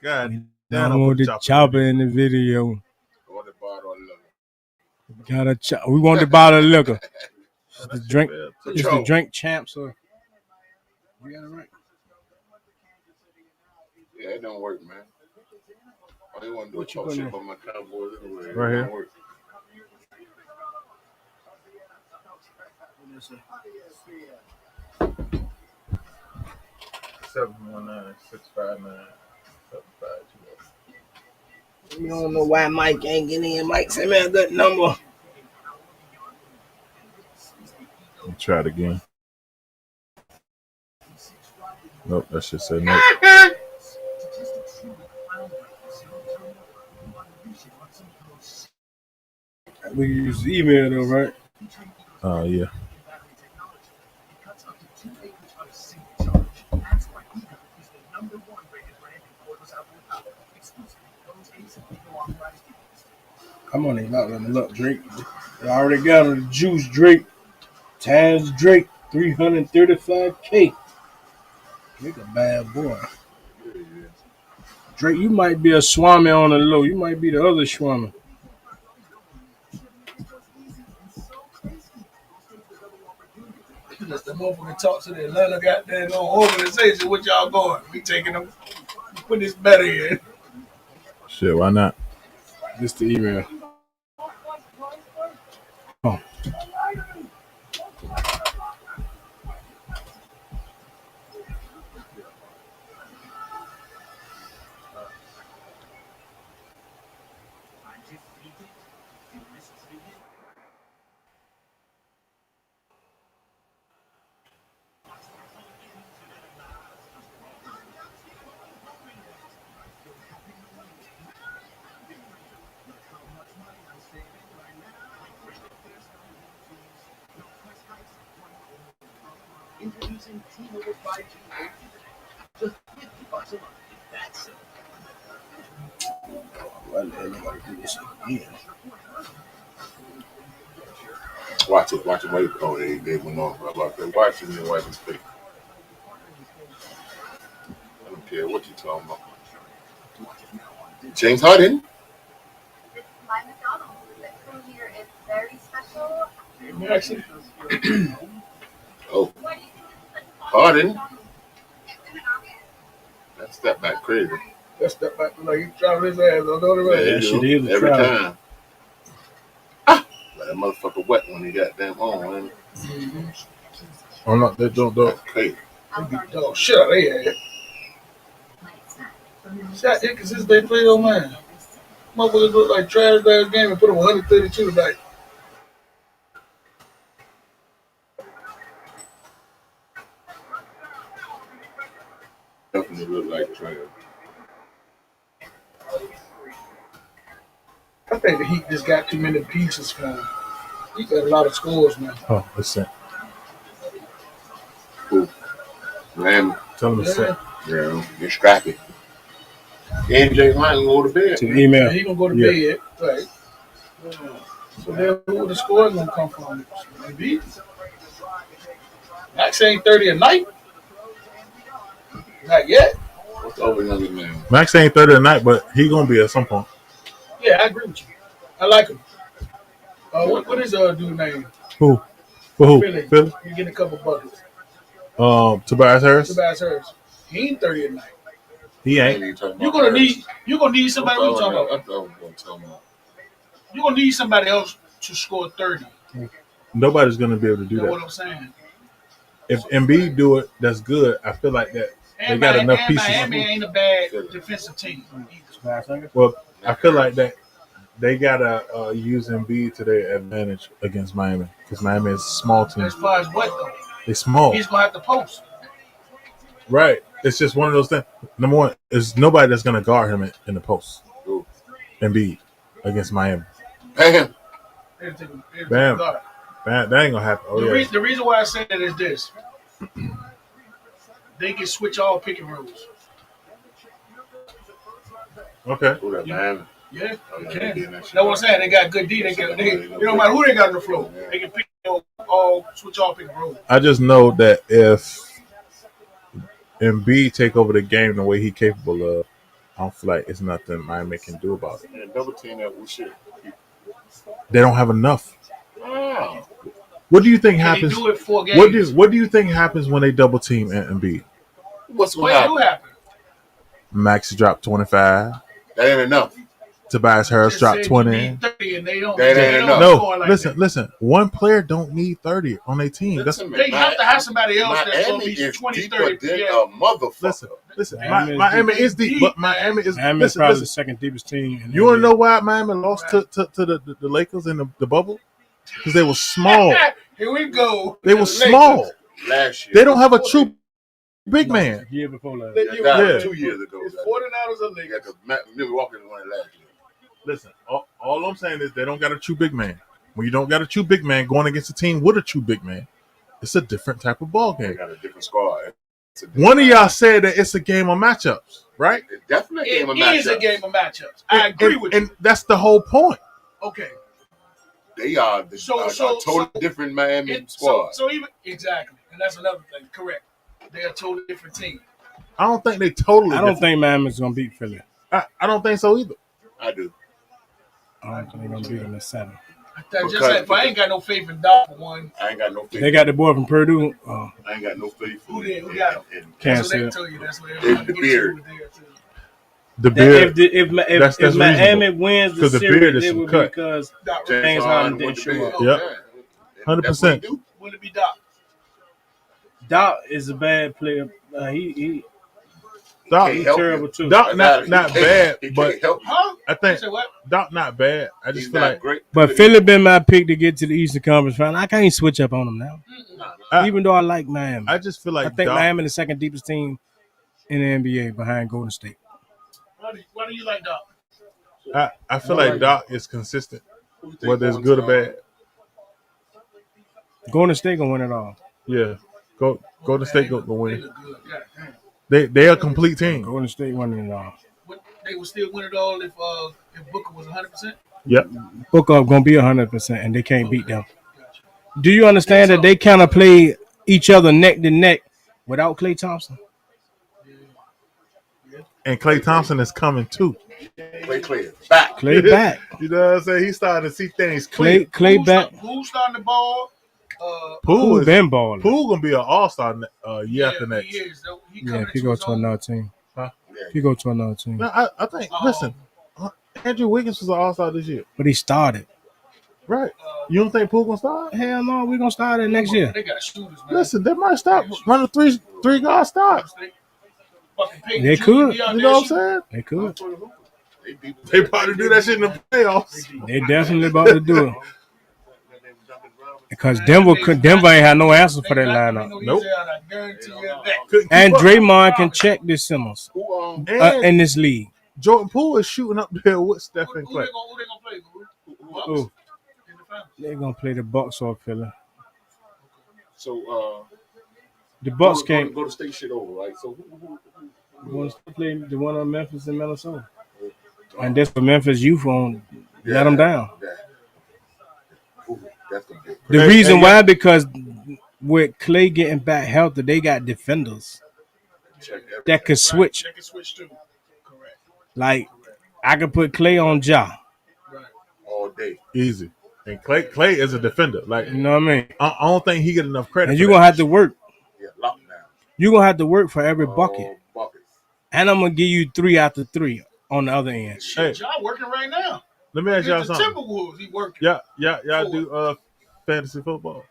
God damn, don't want the chopper in the video. We want the bottle of liquor. It's the drink. It's the drink champs. You got it right. Yeah, it don't work, man. I didn't want to do a talk shit about my Cowboys anyway. Right here. 719-659-7528. You don't know why Mike ain't getting in. Mike send me a good number. Let me try it again. Nope, that should say no. We use email though, right? Yeah. Come on, they not letting look Drake. They already got on the juice Drake. Taz Drake, 335K. Drake a bad boy. Drake, you might be a Swami on the low. You might be the other Swami. Let the motherfucker talk to the Atlanta goddamn organization. What y'all going? We taking them. Put this better in. Shit, why not? This the email. Oh. Introducing T-Mobile 5G. Just $50 a month. That's it. Watch it. Wait. Oh, they went off. Watch it and wipe his face. I don't care what you talking about. James Harden. My McDonald's. The crew here is very special. Harden. That step back crazy. That step back like he traveling his ass on the other way. That shit is a every travel. time. But that motherfucker wet when he got damn on. Oh no, they don't do it. That's crazy. They beat the dog shit out of their ass. Shot hit because they played on man. Motherfuckers look like trash last game and put them 132 tonight. Definitely look like trash. I think the Heat just got too many pieces for him. He got a lot of scores now. Oh, listen. Cool. Miami. Tell them to sit. Yeah, you're scrappy. NJ might go to bed. To the email. He gonna go to bed, right? So then who the score gonna come from? Maybe Max ain't 30 a night. Not yet. What's over young man? Max ain't 30 tonight, but he gonna be at some point. Yeah, I agree with you. I like him. What is dude name? Who? For who? Philly. Philly? You getting a couple buckets. Tobias Harris? Tobias Harris. He ain't 30 a night. He ain't. You're gonna need somebody. What you talking about? You're gonna need somebody else to score 30. Nobody's gonna be able to do You know that. what I'm saying? If Embiid do it, that's good. I feel like that And they got enough and pieces. Miami ain't a bad defensive team. Well, I feel like that they gotta use Embiid to their advantage against Miami because Miami is a small team. As far as what though? They're small, He's gonna have to post. right? It's just one of those things. Number one, there's nobody that's gonna guard him in the post. Embiid against Miami. Bam. Bam. That ain't gonna happen. Oh, yeah. The reason why I say that is this: they can switch all pick and rolls. Okay. Yeah, they can. That's what I'm saying. They got good D. It don't matter who they got on the floor. They can pick all switch all pick and rolls. I just know that if Embiid take over the game the way he's capable of, I don't feel like it's nothing Miami can do about it. And double team that shit. They don't have enough. Oh. What do you think Can happens? they do it 4 games? What do you think happens when they double team Embiid? What's going What to do happen? happen? Max dropped 25. That ain't enough. Tobias Harris Just dropped said you 20. need 30 and they don't. That they ain't don't enough. score No, like listen. One player don't need 30 on their team. They have to have somebody else that's going to Miami be is 20, deeper 30. than Yeah. a motherfucker. Listen. Miami is Miami deep. is deep, but Miami is. Miami is Listen, probably the listen. second deepest team. In You want to the know why Miami lost to the Lakers in the bubble? Because they were small. Here we go. They were small. Last year. They don't have a true big man. NBA. Year before last. Yeah. 2 years ago. It's 49ers or They got Lakers. the Milwaukee won it last year. Listen, all I'm saying is they don't got a true big man. When you don't got a true big man going against a team with a true big man, it's a different type of ball They game. got a different squad. One of y'all said that it's a game of matchups, right? It's definitely a game of It is a matchups. game of matchups. I agree with you. And that's the whole point. Okay. They are the totally different Miami squad. So even exactly, and that's another thing. Correct. They're a totally different team. I don't think they totally. I don't think Miami's gonna beat Philly. I don't think so either. I do. I don't think they're gonna beat them in 7. I ain't got no faith in Doc for one. I ain't got no faith. They got the boy from Purdue. I ain't got no faith. Who got him? Can't That's what they say. tell you. That's what The everybody gets beard. you with there too. The beard. If Miami wins the 'Cause the beard series, is it some would be cut. because Doc, James Harden didn't show up. Yep. 100%. Will it be Doc? Doc is a bad player. He Doc, he's terrible too. Doc not bad, but Huh? I think You say what? Doc not bad. I just He's feel not like great. But Philly been my pick to get to the Eastern Conference Final. I can't switch up on them now, even though I like Miami. I just feel like I think Doc, Miami is the second deepest team in the NBA behind Golden State. Why do you like Doc? I feel like Doc is consistent, whether it's good or bad. Golden State gonna win it all. Yeah, Golden State go They win. look good. God damn. They a complete team. Golden State winning it all. They would still win it all if Booker was 100%. Yep. Booker gonna be 100%, and they can't beat them. Do you understand that they kind of play each other neck to neck without Klay Thompson? And Klay Thompson is coming too. Klay back. Klay back. You know what I'm saying? He's starting to see things clear. Klay back. Who's starting the ball? Poole been balling. Poole gonna be an all-star year after next. He is. If he go to another team. Huh? If he go to another team. No, I think. Listen, Andrew Wiggins was an all-star this year. But he started. Right. You don't think Poole gonna start? Hell no, we're gonna start it next year. They got shooters, man. Listen, they might start run a three guard start. They could. You know what I'm saying? They could. They probably do that shit in the playoffs. They definitely about to do it. Because Denver ain't had no answer for that lineup. Nope. And Draymond can check this Simmons in this league. Jordan Poole is shooting up there with Steph and Clay. Who? They're gonna play the Bucks or Philly. So The Bucks can't go to state shit over, right? So who wants to play the one on Memphis and Minnesota. And that's for Memphis youth on let them down. The reason why, because with Clay getting back healthy, they got defenders that could switch. They can switch too. Correct. Like I could put Clay on Ja. all day. Easy. And Clay is a defender. Like, You know what I mean? I don't think he get enough credit. And for you're that. gonna have to work. Yeah, lockdown. You're gonna have to work for every bucket. Buckets. And I'm gonna give you 3 after 3 on the other end. Hey, Y'all working right now. let me ask y'all The something. Timberwolves, he working. Y'all do fantasy football.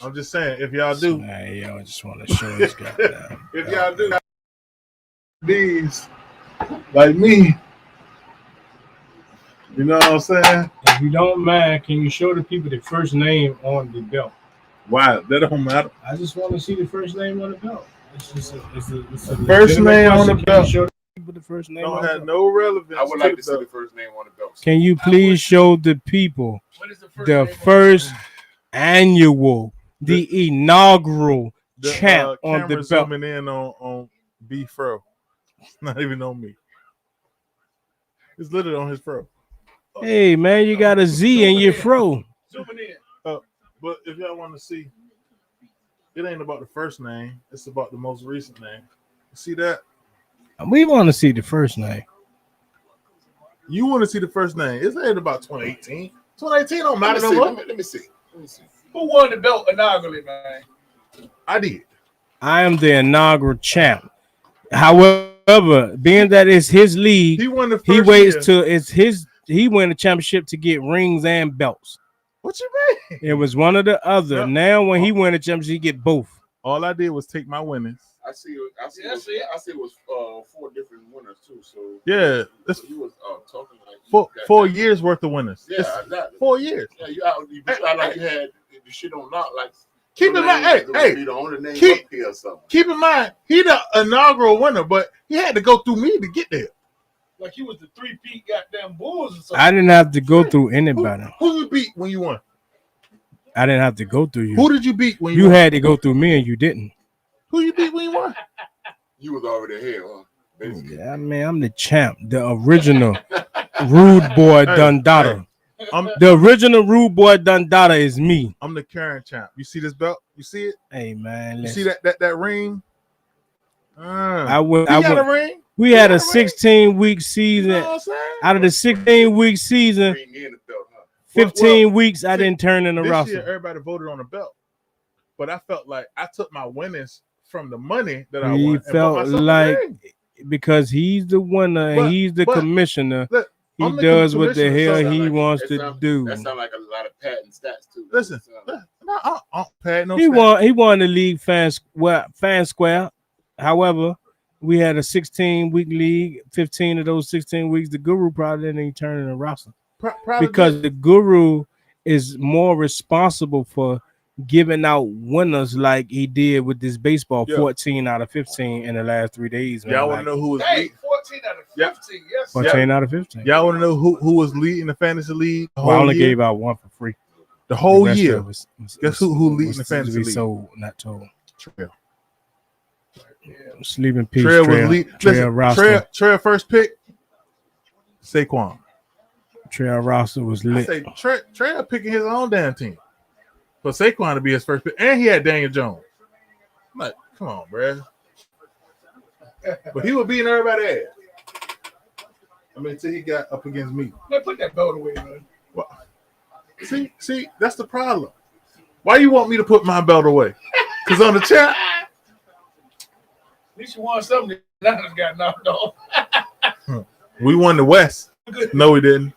I'm just saying, if y'all do, Hey, yo, I just want to show this guy down. if y'all do these like me, you know what I'm saying? If you don't mind, can you show the people the first name on the belt? Why? That don't matter. I just want to see the first name on the belt. It's just it's a First legitimate name on question. the Can you belt. show the people the first name Don't on the have belt? no relevance. I would like to see belt. the first name on the belt. Can you please show the people What is the first the name first annual, the inaugural The champ on camera the belt? zooming in on B Fro. It's not even on me. It's literally on his fro. Hey, man, you got a Z in your fro. Zooming in. But if y'all want to see, it ain't about the first name. It's about the most recent name. See that? We want to see the first name. You want to see the first name. It's ain't about 2018. 2018 don't matter no Let more. me see. Let me see. Who won the belt inaugurally, man? I did. I am the inaugural champ. However, being that it's his league, He won the first he waits year. till it's his. He win the championship to get rings and belts. What you mean? It was one or the other. Yep. Now, when he win the championship, he get both. All I did was take my winnings. I see it was 4 different winners too. So Yeah, it's he was talking like 4 years worth of winners. Yeah, It's exactly. 4 years. Yeah, you act like you had the shit on lock. Like Keep in mind, hey, be the only name keep- up here or something. keep in mind, he the inaugural winner, but he had to go through me to get there. Like he was the 3-peat goddamn Bulls or something. I didn't have to go through anybody. Who you beat when you won? I didn't have to go through you. Who did you beat when You won? had to go through me, and you didn't. Who you beat when you won? You was already here, huh? Basically. Yeah, man, I'm the champ, the original rude boy Dundada. I'm The original rude boy Dundada is me. I'm the current champ. You see this belt? You see it? Hey, man, You listen. see that ring? I would. You got a ring? We You had got a ring? 16-week You season. know what I'm saying? Out of the 16-week season, Bring in the belt, huh? 15 weeks I didn't turn in the This year, roster. everybody voted on the belt, but I felt like I took my winnings from the money that I He won. and bought felt myself a like ring. because he's the winner and But- he's the but- commissioner, Look, he I'm the does what the commissioner, hell so he That wants that to sound- do. That sounds like a lot of patent stats too. Listen, Sound no, I don't pay no. He stats. won the league fan square. However, we had a 16-week league. 15 of those 16 weeks, the Guru probably didn't even turn in the roster Probably because did. the Guru is more responsible for giving out winners like he did with this baseball, Yeah. 14 out of 15 in the last 3 days. Man. Y'all want Like, to know who was Hey, leading? 14 out of 15. Yeah. Yes. 14 out of 15. Y'all want to know who was leading the fantasy league? The Well, I whole only year? gave out one for free. The whole The rest year. of it was Guess who leading was the to fantasy be league? sold, not told. Trail. Sleep in peace, Trail was Trail. lead. Trail Listen, roster. Trail first pick. Saquon. Trail roster was I lit. say Trail picking his own damn team. For Saquon to be his first pick, and he had Daniel Jones. I'm like, come on, bruh. But he was beating everybody ass. I mean, until he got up against me. Man, put that belt away, man. Well, See, that's the problem. Why you want me to put my belt away? Because on the chat, At least you won something. None of us got knocked off. we won the West. No, we didn't.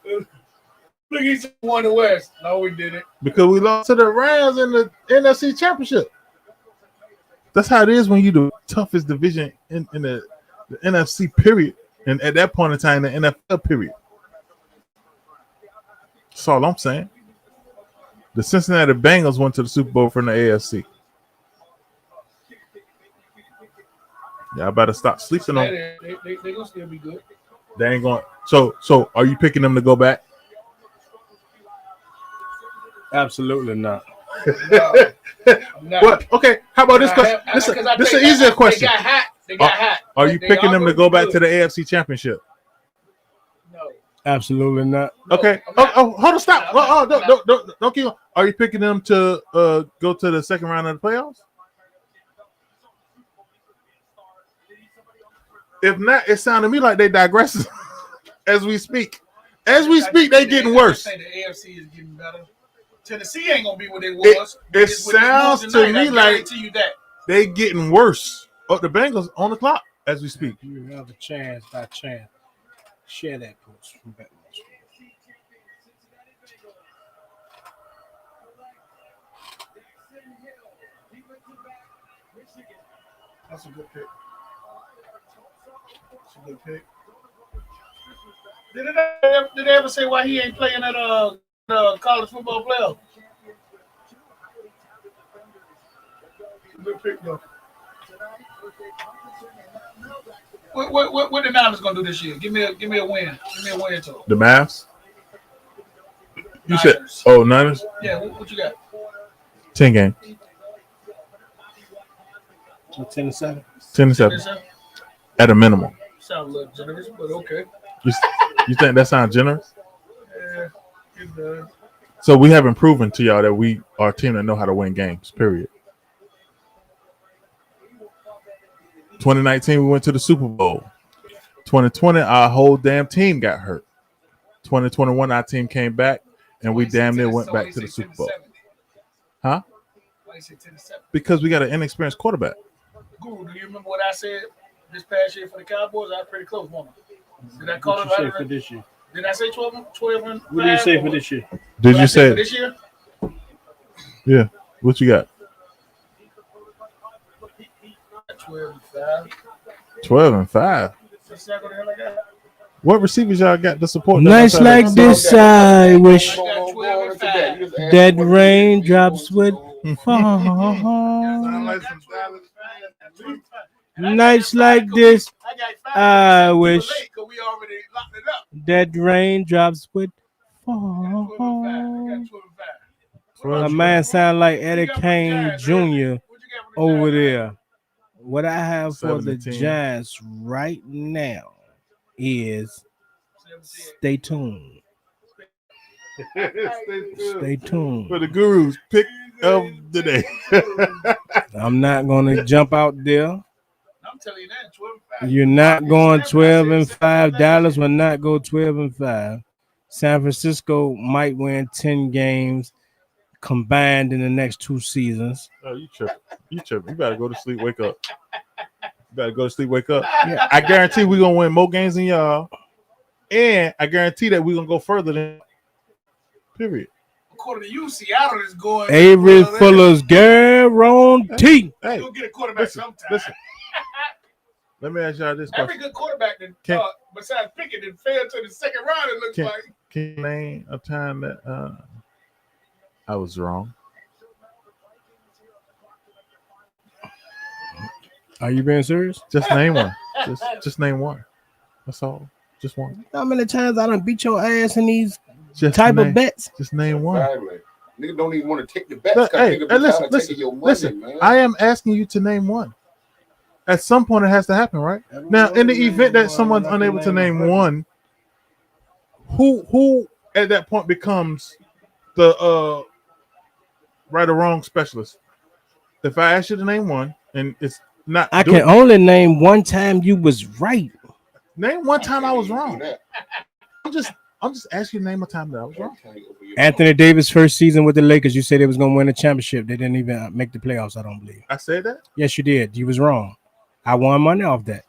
Look, he won the West. No, we didn't. Because we lost to the Rams in the NFC Championship. That's how it is when you the toughest division in the NFC period. And at that point in time, the NFL period. That's all I'm saying. The Cincinnati Bengals went to the Super Bowl from the AFC. Yeah, I better stop sleeping on. They gonna still be good. They ain't going. So are you picking them to go back? Absolutely not. No, What? Okay. How about this question? This is an easier question. They got hot. Are you picking them to go back to the AFC Championship? No. Absolutely not. Okay. Hold on. Stop. Don't keep on. Are you picking them to go to the second round of the playoffs? If not, it sounded to me like they digress as we speak. As we speak, they getting worse. I think the AFC is getting better. Tennessee ain't gonna be what they was. It sounds to me like you that. they getting worse. Oh, the Bengals on the clock as we speak. You have a chance by chance. Share that post from Betmoorsports. That's a good pick. That's a good pick. Did they ever say why he ain't playing at college football playoff? Good pick though. What the Niners gonna do this year? Give me a win. Give me a win total. The Mavs. You Niners. said, Niners? Yeah, what you got? 10 games. 10-7. 10-7. At a minimum. Sounds a little generous, but okay. You think that sounds generous? Yeah, it does. So we haven't proven to y'all that we are a team that know how to win games, period. 2019, we went to the Super Bowl. 2020, our whole damn team got hurt. 2021, our team came back, and we damn near went back to the Super Bowl. Huh? Why you say 10-7? Because we got an inexperienced quarterback. Guru, do you remember what I said this past year for the Cowboys? I was pretty close, woman. Did I call What it you say right? for this year? Did I say 12 and What did you say for this year? Did What you I said say? for this year? Yeah. What you got? 12-5. 12-5. That's not gonna hell I got. What receivers y'all got to support? them Nights outside like of- this, I wish I got 12-5. that raindrops would fall. Nights like this, I wish We already locked it up. that raindrops would I fall. got 12-5. A man sound like Eddie Kane Jr. over there. What I have for the 17. Giants right now is stay tuned. Stay tuned. For the Guru's pick of the day. I'm not gonna jump out there. I'm telling you that 12-5. You're not going 12-5. Dallas will not go 12-5. San Francisco might win 10 games combined in the next 2 seasons. Oh, you tripping. You tripping. You better go to sleep, wake up. You better go to sleep, wake up. Yeah, I guarantee we're going to win more games than y'all. And I guarantee that we're going to go further than period. According to you, Seattle is going. Avery Fuller's guarantee. Hey, You'll get a quarterback sometime. listen. Let me ask y'all this Every question. good quarterback that, besides Pickett, that failed to the second round, it looks like. Can you name a time that I was wrong? Are you being serious? Just name one. Just name one. That's all. Just one. How many times I done beat your ass in these Just type name, of bets? Just name one. Exactly. Nigga don't even want to take the bets. Look, 'cause hey, nigga be tired of taking your money, listen. man. I am asking you to name one. At some point, it has to happen, right? Now, in the event that someone's unable to name one, who at that point becomes the right or wrong specialist? If I ask you to name one, and it's not, I can only name one time you was right. name one time I was wrong. I'm I'm just asking you to name a time that I was wrong. Anthony Davis' first season with the Lakers, you said they was going to win a championship. They didn't even make the playoffs, I don't believe. I said that? Yes, you did. You was wrong. I won money off that.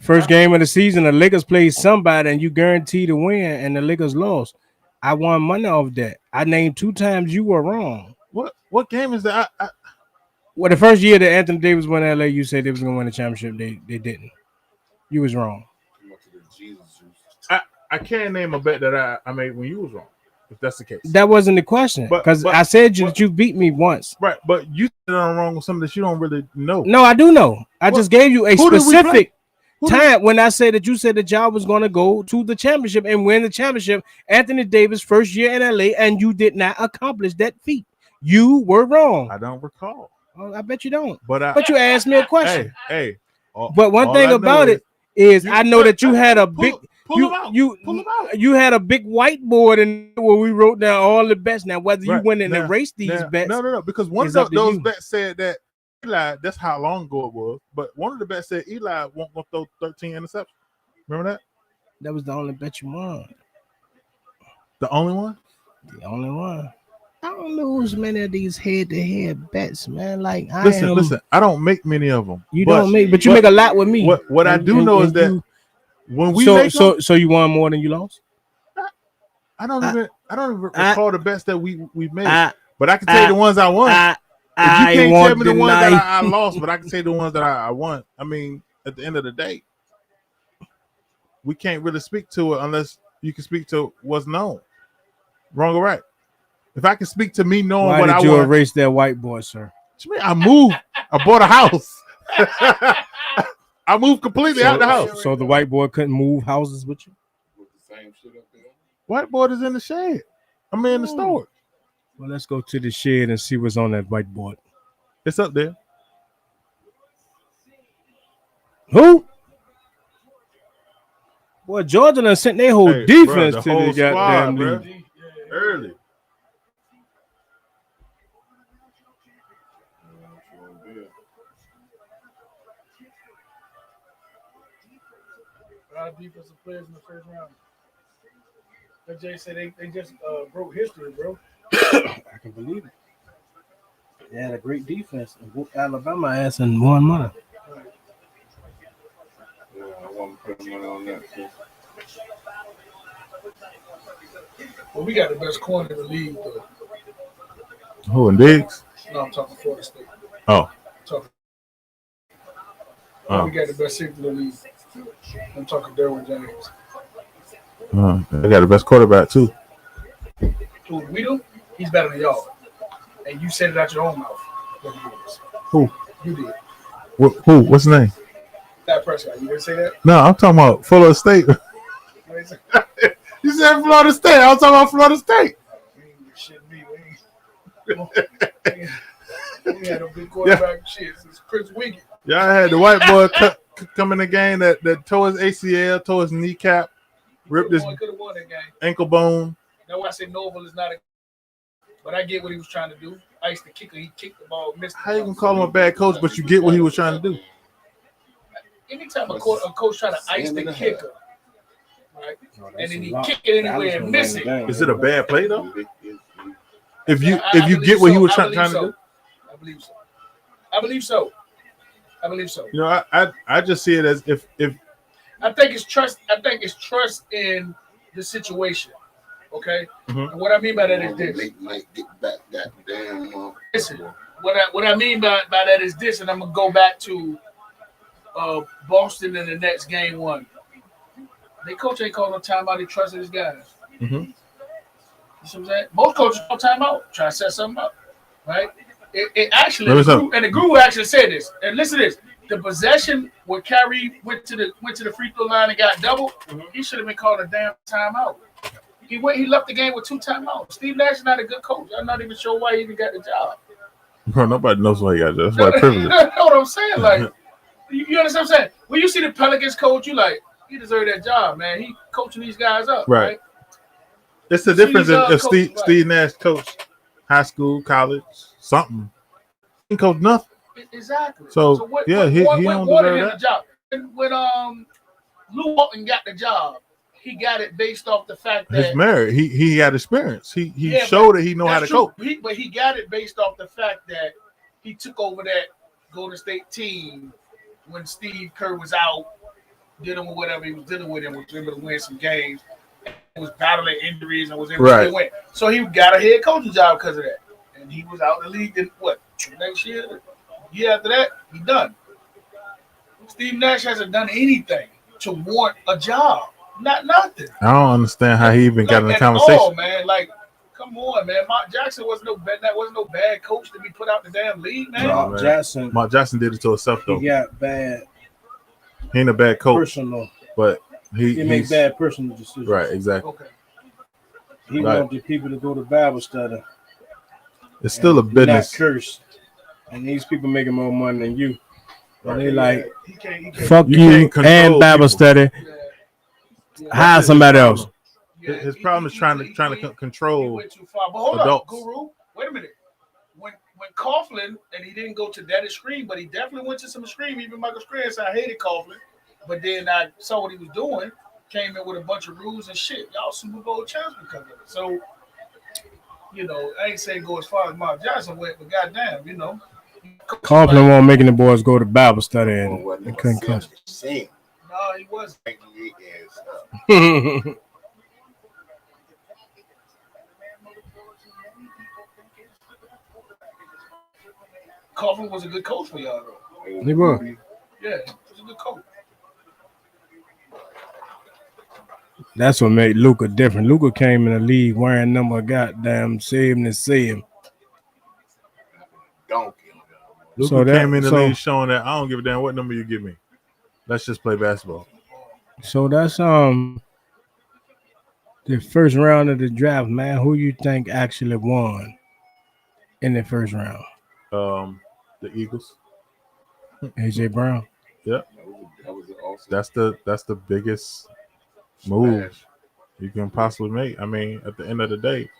First game of the season, the Lakers played somebody, and you guaranteed to win, and the Lakers lost. I won money off that. I named 2 times you were wrong. What game is that? Well, the first year that Anthony Davis went to LA, you said they was going to win a championship. They didn't. You was wrong. I can't name a bet that I made when you was wrong. If that's the case, that wasn't the question. Because I said that you beat me once. Right, but you said I'm wrong with something that you don't really know. No, I do know. I just gave you a specific time when I said that you said that y'all was going to go to the championship and win the championship. Anthony Davis first year in LA, and you did not accomplish that feat. You were wrong. I don't recall. Well, I bet you don't. But you asked me a question. Hey. But one thing about it is I know that you had a big. Pull them out. You had a big whiteboard and where we wrote down all the bets. Now, whether you went and erased these bets, no, because one of those bets said that Eli. That's how long ago it was. But one of the bets said Eli won't go throw 13 interceptions. Remember that? That was the only bet you won. The only one? The only one. I don't lose many of these head-to-head bets, man. Like listen. I don't make many of them. You make a lot with me. What I do know is that. When we so you won more than you lost? I don't even recall the bets that we made. But I can tell you the ones I won. If you can't tell me the ones that I lost, but I can say the ones that I won. I mean, at the end of the day, we can't really speak to it unless you can speak to what's known. Wrong or right? If I can speak to me knowing what I want. Why did you erase that whiteboard, sir? I moved. I bought a house. I moved completely out the house. So the whiteboard couldn't move houses with you? With the same shit up there? Whiteboard is in the shed. I'm in the store. Well, let's go to the shed and see what's on that whiteboard. It's up there. Who? Boy, Georgia done sent their whole defense to the goddamn league. Early. Defensive players in the first round. But Jay said they just broke history, bro. I can believe it. They had a great defense and whooped Alabama ass and won money. Yeah, I want to put money on that too. Well, we got the best corner in the league, though. Who, and Diggs? No, I'm talking Florida State. Oh. We got the best safety in the league. I'm talking Derwin James. They got the best quarterback too. Who we do? He's better than y'all. And you said it out your own mouth. Who? You did. Who? What's his name? That Prescott. You didn't say that? No, I'm talking about Florida State. You said Florida State. I was talking about Florida State. We had a big quarterback shit since Chris Wiggins. Y'all had the white boy come in the game that tore his ACL, tore his kneecap, ripped his ankle bone. That's why I said Noble is not a. But I get what he was trying to do. I used to kick it. He kicked the ball, missed the How you gonna call him a bad coach, but you get what he was trying to do? Anytime a coach try to ice the kicker, right, and then he kick it anywhere and miss it. Is it a bad play though? If you get what he was trying to do? I believe so. I believe so. You know, I just see it as if I think it's trust. I think it's trust in the situation. Okay. Mm-hmm. And what I mean by that is this. Listen, what I mean by that is this, and I'm gonna go back to Boston in the Nets game 1. They coach ain't calling no timeout. He trusted his guys. Mm-hmm. You see what I'm saying? Most coaches call timeout, try to set something up, right? It actually, the guru actually said this. And listen to this: the possession where Kyrie went to the free throw line and got doubled, he should have been called a damn timeout. He left the game with 2 timeouts. Steve Nash is not a good coach. I'm not even sure why he even got the job. Bro, nobody knows why he got that. That's why privilege. You know what I'm saying? Like, you understand what I'm saying? When you see the Pelicans coach, you like, he deserved that job, man. He coaching these guys up, right? It's the difference if Steve Nash coached high school, college, something. He didn't coach nothing. Exactly. So what, he don't deserve that. The job. When Lou Walton got the job, he got it based off the fact His that merit. He had experience. He showed that he know how to coach. But he got it based off the fact that he took over that Golden State team when Steve Kerr was out, dealing with whatever he was dealing with, and was able to win some games. And was battling injuries and was able to win. So he got a head coaching job because of that. And he was out in the league in what, next year? Year after that, he done. Steve Nash hasn't done anything to warrant a job. Nothing. I don't understand how he even got in the conversation. Oh man, like, come on, man. Mark Jackson wasn't no bad coach to be put out the damn league, man. Mark Jackson did it to himself though. He got bad. He ain't a bad coach. Personal. But he makes bad personal decisions. Right, exactly. Okay. He wanted people to go to Bible study. It's still a business. Not curse. And these people making more money than you. And they like, he can't, fuck you and Bible people. Study. Hire somebody else. His problem is trying to control. He went too far. But hold adults. up, Guru. Wait a minute. When Coughlin, and he didn't go to that Scream, but he definitely went to some Scream. Even Michael Scream said, I hated Coughlin. But then I saw what he was doing, came in with a bunch of rules and shit. Y'all Super Bowl champs because of it. So, you know, I ain't saying go as far as Mark Johnson went, but goddamn, you know. Coughlin won't making the boys go to Bible study and couldn't come. No, he wasn't. Coughlin was a good coach for y'all, though. He was. Yeah, he was a good coach. That's what made Luka different. Luka came in the league wearing number goddamn 77. Luka came in the league showing that I don't give a damn what number you give me. Let's just play basketball. So that's the first round of the draft, man. Who you think actually won in the first round? The Eagles. AJ Brown. Yep. That's the biggest move you can possibly make. I mean, at the end of the day,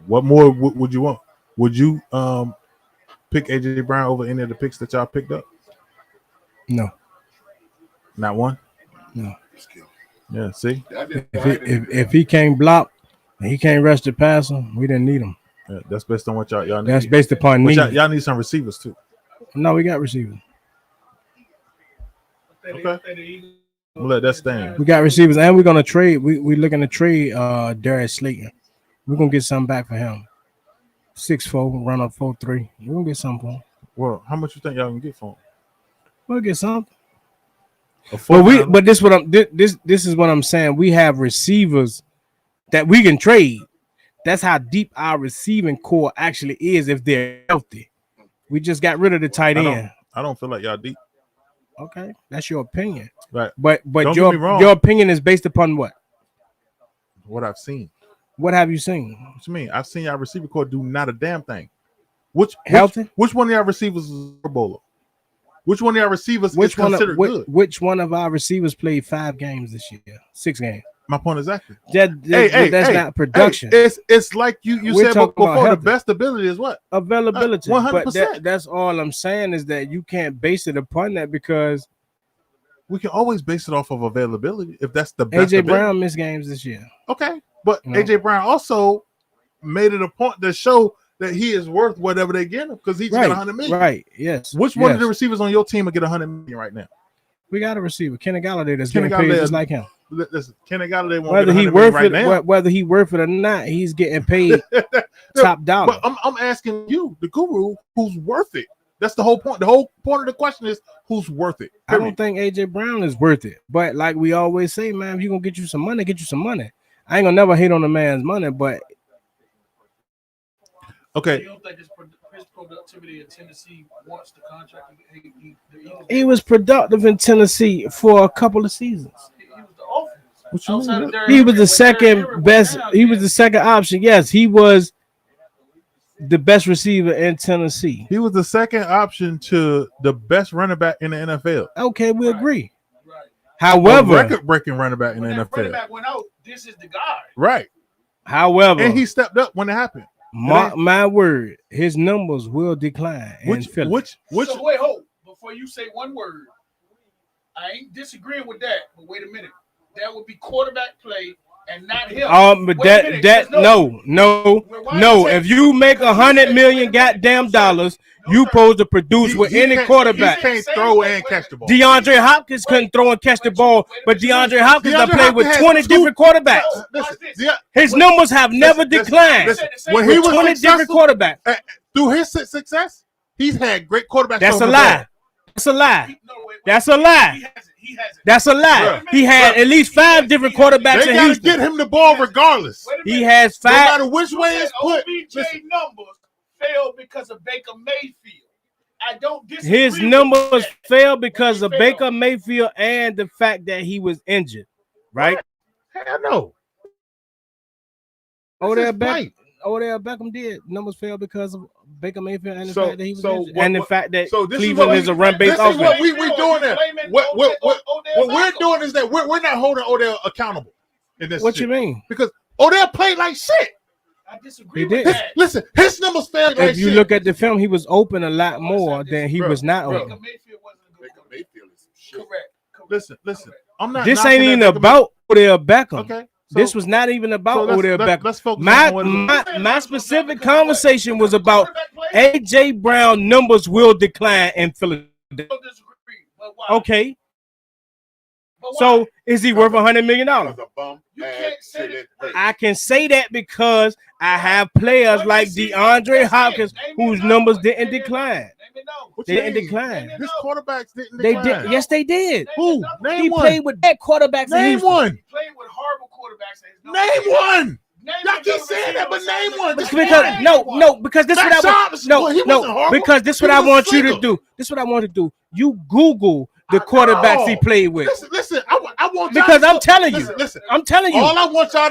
what more would you want? Would you pick AJ Brown over any of the picks that y'all picked up? No. Not one? No. Yeah, see? If he can't block and he can't rush the passer, we didn't need him. Yeah, that's based on what y'all need. That's based upon need. Y'all need some receivers too. No, we got receivers. Okay. We'll let that stand. We got receivers, and we're gonna trade. We looking to trade Darius Slayton. We're gonna get something back for him. 6'4", run up 4'3". We're gonna get something for him. Well, how much you think y'all can get for him? We'll get something. But this is what I'm saying. We have receivers that we can trade. That's how deep our receiving core actually is if they're healthy. We just got rid of the tight end. I don't feel like y'all deep. Okay, that's your opinion. Right. But your opinion is based upon what? What I've seen. What have you seen? What you mean? I've seen y'all receiver core do not a damn thing. Which one of y'all receivers is a Pro Bowler? Which one of y'all receivers is considered good? Which one of our receivers played 5 games this year? 6 games. My point exactly. That's not production. It's like you said before. The best ability is what? Availability. 100%. But that's all I'm saying is that you can't base it upon that because we can always base it off of availability if that's the best. AJ Brown missed games this year. Okay, but AJ Brown also made it a point to show that he is worth whatever they get him because he just got $100 million. Right. Yes. Which one of the receivers on your team will get $100 million right now? We got a receiver, Kenny Galladay, that's getting paid just like him. Listen, Kenny Galladay won't whether get he worth right it, now. whether he worth it or not, he's getting paid top dollar. But I'm asking you, the guru, who's worth it? That's the whole point. The whole point of the question is who's worth it. I don't think AJ Brown is worth it. But like we always say, man, if you're gonna get you some money, get you some money. I ain't gonna never hate on a man's money, but okay. You don't think his productivity in Tennessee wants the contract? He was productive in Tennessee for a couple of seasons. He was the second best. He was the second option. Yes, he was the best receiver in Tennessee. He was the second option to the best running back in the NFL. Okay, we agree. Right. However, record-breaking running back in the NFL. Running back went out. This is the guy. Right. However, and he stepped up when it happened. Mark my word, his numbers will decline. Which so wait, hold before you say one word. I ain't disagreeing with that, but wait a minute. that would be quarterback play and not him. But no. If you make $100 million goddamn dollars, you supposed to produce with any quarterback. He can't throw and catch the ball. DeAndre Hopkins couldn't throw and catch the ball, but DeAndre Hopkins has played with 20 different quarterbacks. His numbers have never declined. When he was 20 different quarterbacks. Through his success, he's had great quarterbacks. That's a lie. That's a lie. That's a lie. That's a lie. He had at least 5 different quarterbacks in Houston. They got to get him the ball regardless. He has 5. No matter which way it's put. OBJ numbers failed because of Baker Mayfield. I don't disagree. His numbers failed because of Baker Mayfield and the fact that he was injured. Right? Hell no. Odell Beckham did. Numbers failed because of Baker Mayfield and the fact that he was injured. And the fact that Cleveland is a run-based offense. This is what we doing there. What we're doing is that we're not holding Odell accountable in this. What you mean? Because Odell played like shit. I disagree with that. Listen, his numbers failed like shit. If you look at the film, he was open a lot more than he was not open. Baker Mayfield is correct. Listen. I'm not. This ain't even about Odell Beckham. Okay. This was not even about Odell Beckham. Let's focus my specific conversation was about A.J. Brown numbers will decline in Philadelphia. Okay. So is he worth $100 million? I can say that because I have players like DeAndre Hopkins whose numbers didn't decline. They didn't decline. His quarterbacks didn't They decline. did. Yes, they did. Who? Name He one. played with bad quarterbacks. Name one. He played with horrible quarterbacks. Name one. Y'all keep saying that, but name one. Because this is what I want. Because this is what I want you to do. This is what I want to do. You Google the quarterbacks he played with. Listen. I want y'all because to I'm telling you. Listen. I'm telling you. All I want y'all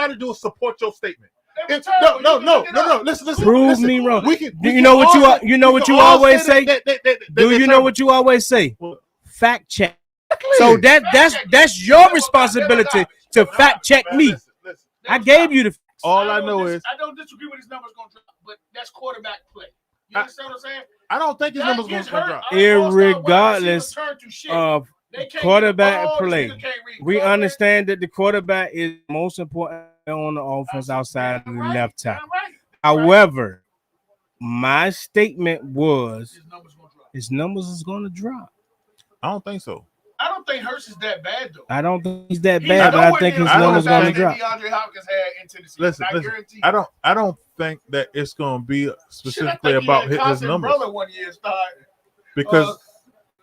to do is support your statement. No. Listen. Prove me wrong. Do you know what you always say? Do you know what you always say? Fact check. So that's your responsibility to fact check me. I gave you the. All I know is I don't disagree with his numbers going to drop, but that's quarterback play. You understand what I'm saying? I don't think his numbers going to drop. Irregardless of quarterback play, we understand that the quarterback is most important on the offense outside of the left tackle. However, my statement was his numbers is going to drop. I don't think so. I don't think Hurts is that bad though. I don't think he's that bad, but I think his numbers going to drop. DeAndre Hopkins had into the season. Listen. I don't think that it's going to be specifically about his numbers. Brother 1 year started because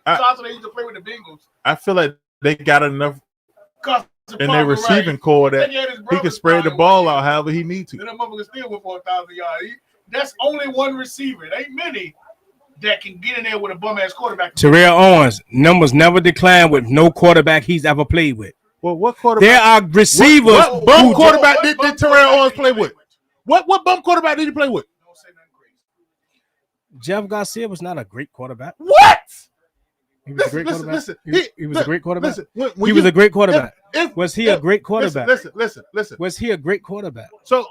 they used to play with the Bengals. I feel like they got enough in their receiving core that he can spread the ball out however he needs to. Then that motherfucker still went for 1,000 yards. That's only one receiver. It ain't many that can get in there with a bum ass quarterback. Terrell Owens numbers never decline with no quarterback he's ever played with. Well, what quarterback? There are receivers. What bum quarterback did Terrell Owens play with? What bum quarterback did he play with? Don't say nothing crazy. Jeff Garcia was not a great quarterback. What? He was a great quarterback. Listen. He was a great quarterback. He was a great quarterback. Was he a great quarterback? Listen. Was he a great quarterback? So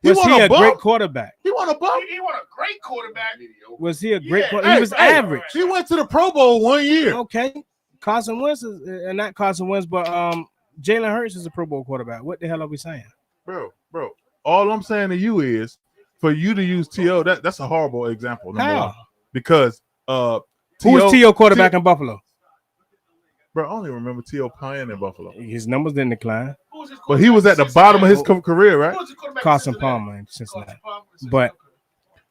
was he a great quarterback? He won a bum. He won a great quarterback. Was he a great quarterback? He was average. He went to the Pro Bowl 1 year. Okay. Carson Wentz is not Carson Wentz, but Jalen Hurts is a Pro Bowl quarterback. What the hell are we saying? Bro. All I'm saying to you is for you to use T.O., that's a horrible example. How? Because who was T.O. quarterback in Buffalo? Bro, I only remember T.O. playing in Buffalo. His numbers didn't decline. But he was at the bottom of his career, right? Carson Palmer in Cincinnati. But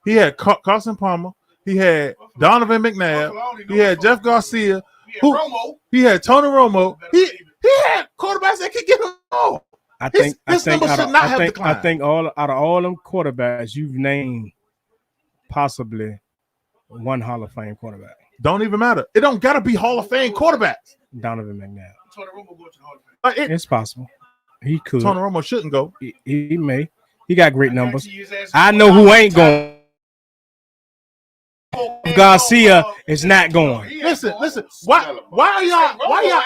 he had Carson Palmer. He had Donovan McNabb. He had Jeff Garcia. He had Tony Romo. He had quarterbacks that could get him all. I think out of all them quarterbacks you've named, possibly one Hall of Fame quarterback. Don't even matter. It don't gotta be Hall of Fame quarterbacks. Donovan McNabb. Tony Romo go to the Hall of Fame. It's possible. He could. Tony Romo shouldn't go. He may. He got great numbers. I know who ain't going. Garcia is not going. Listen. Why are y'all?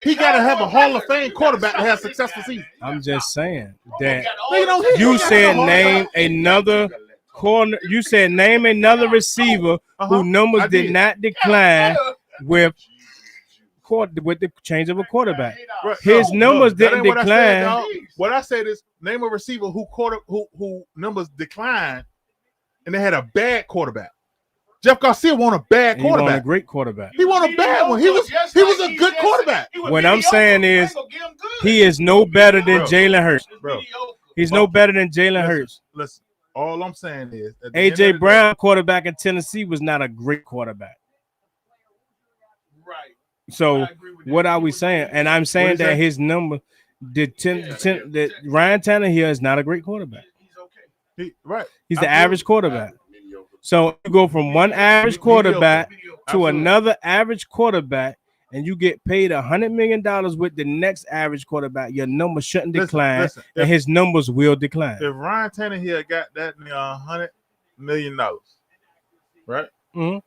He got to have a Hall of Fame quarterback to have a successful season. I'm just saying that you said name another corner. You said name another receiver whose numbers did not decline with with the change of a quarterback. Right. His numbers that didn't ain't what I said, decline. dog. What I said is name a receiver who numbers declined, and they had a bad quarterback. Jeff Garcia won a bad He won a quarterback. great quarterback. He won a bad one. He was a good quarterback. What I'm saying is he is no better than Jalen Hurts. Bro, He's no better than Jalen Hurts. Listen, all I'm saying is A.J. Brown, quarterback in Tennessee, was not a great quarterback. Right. So what are we saying? And I'm saying that his number, that Ryan Tannehill is not a great quarterback. He's okay. He's the average quarterback. So you go from one average quarterback to another average quarterback, and you get paid $100 million with the next average quarterback. Your number shouldn't decline, and his numbers will decline. If Ryan Tannehill got that $100 million, right? Mm-hmm.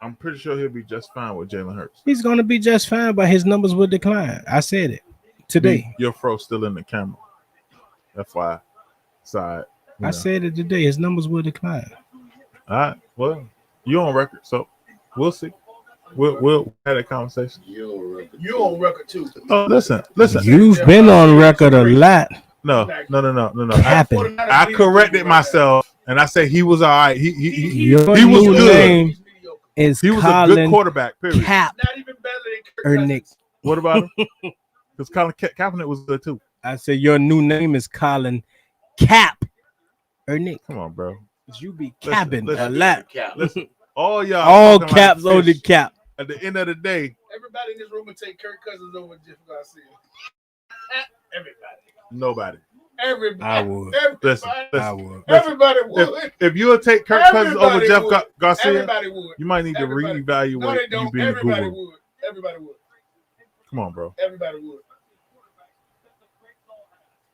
I'm pretty sure he'll be just fine with Jalen Hurts. He's going to be just fine, but his numbers will decline. I said it today. Your fro still in the camera. FYI. Side. I said it today. His numbers will decline. All right. Well, you're on record, so we'll see. We'll have that conversation. You're on record too. Oh, listen. You've been on record a lot. No. Happened. I corrected myself, and I said he was all right. He was good. He was a good quarterback. Period. Not even better than Nick. What about him? Because Colin Kaepernick was good too. I said your new name is Colin Kaepernick. Come on, bro. You be capping a lot. Listen, all y'all, all caps on the cap. At the end of the day, everybody in this room would take Kirk Cousins over Jeff Garcia. Everybody. Nobody. Everybody. I would. Listen. I would. Everybody would. If you would take Kirk Cousins over Jeff Garcia, everybody would. You might need to reevaluate. No, they don't. You being Everybody Google. would. Everybody would. Come on, bro. Everybody would.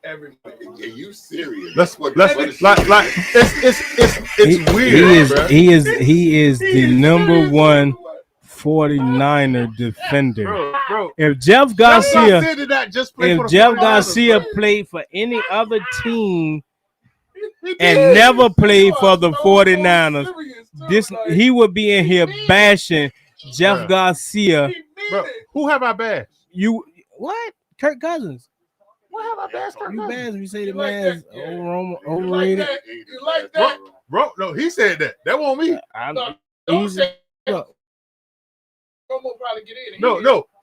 Everybody. Are you serious? Let's like it's weird. He is the number one 49er defender. Bro. If Jeff Garcia played for any other team and never played for the 49ers, he would be in here bashing Jeff Garcia. Bro, who have I bashed? You what? Kirk Cousins. What have I bashed? You bashed. You say the man's overrated. You like that? Bro, no, he said that. That wasn't me. No.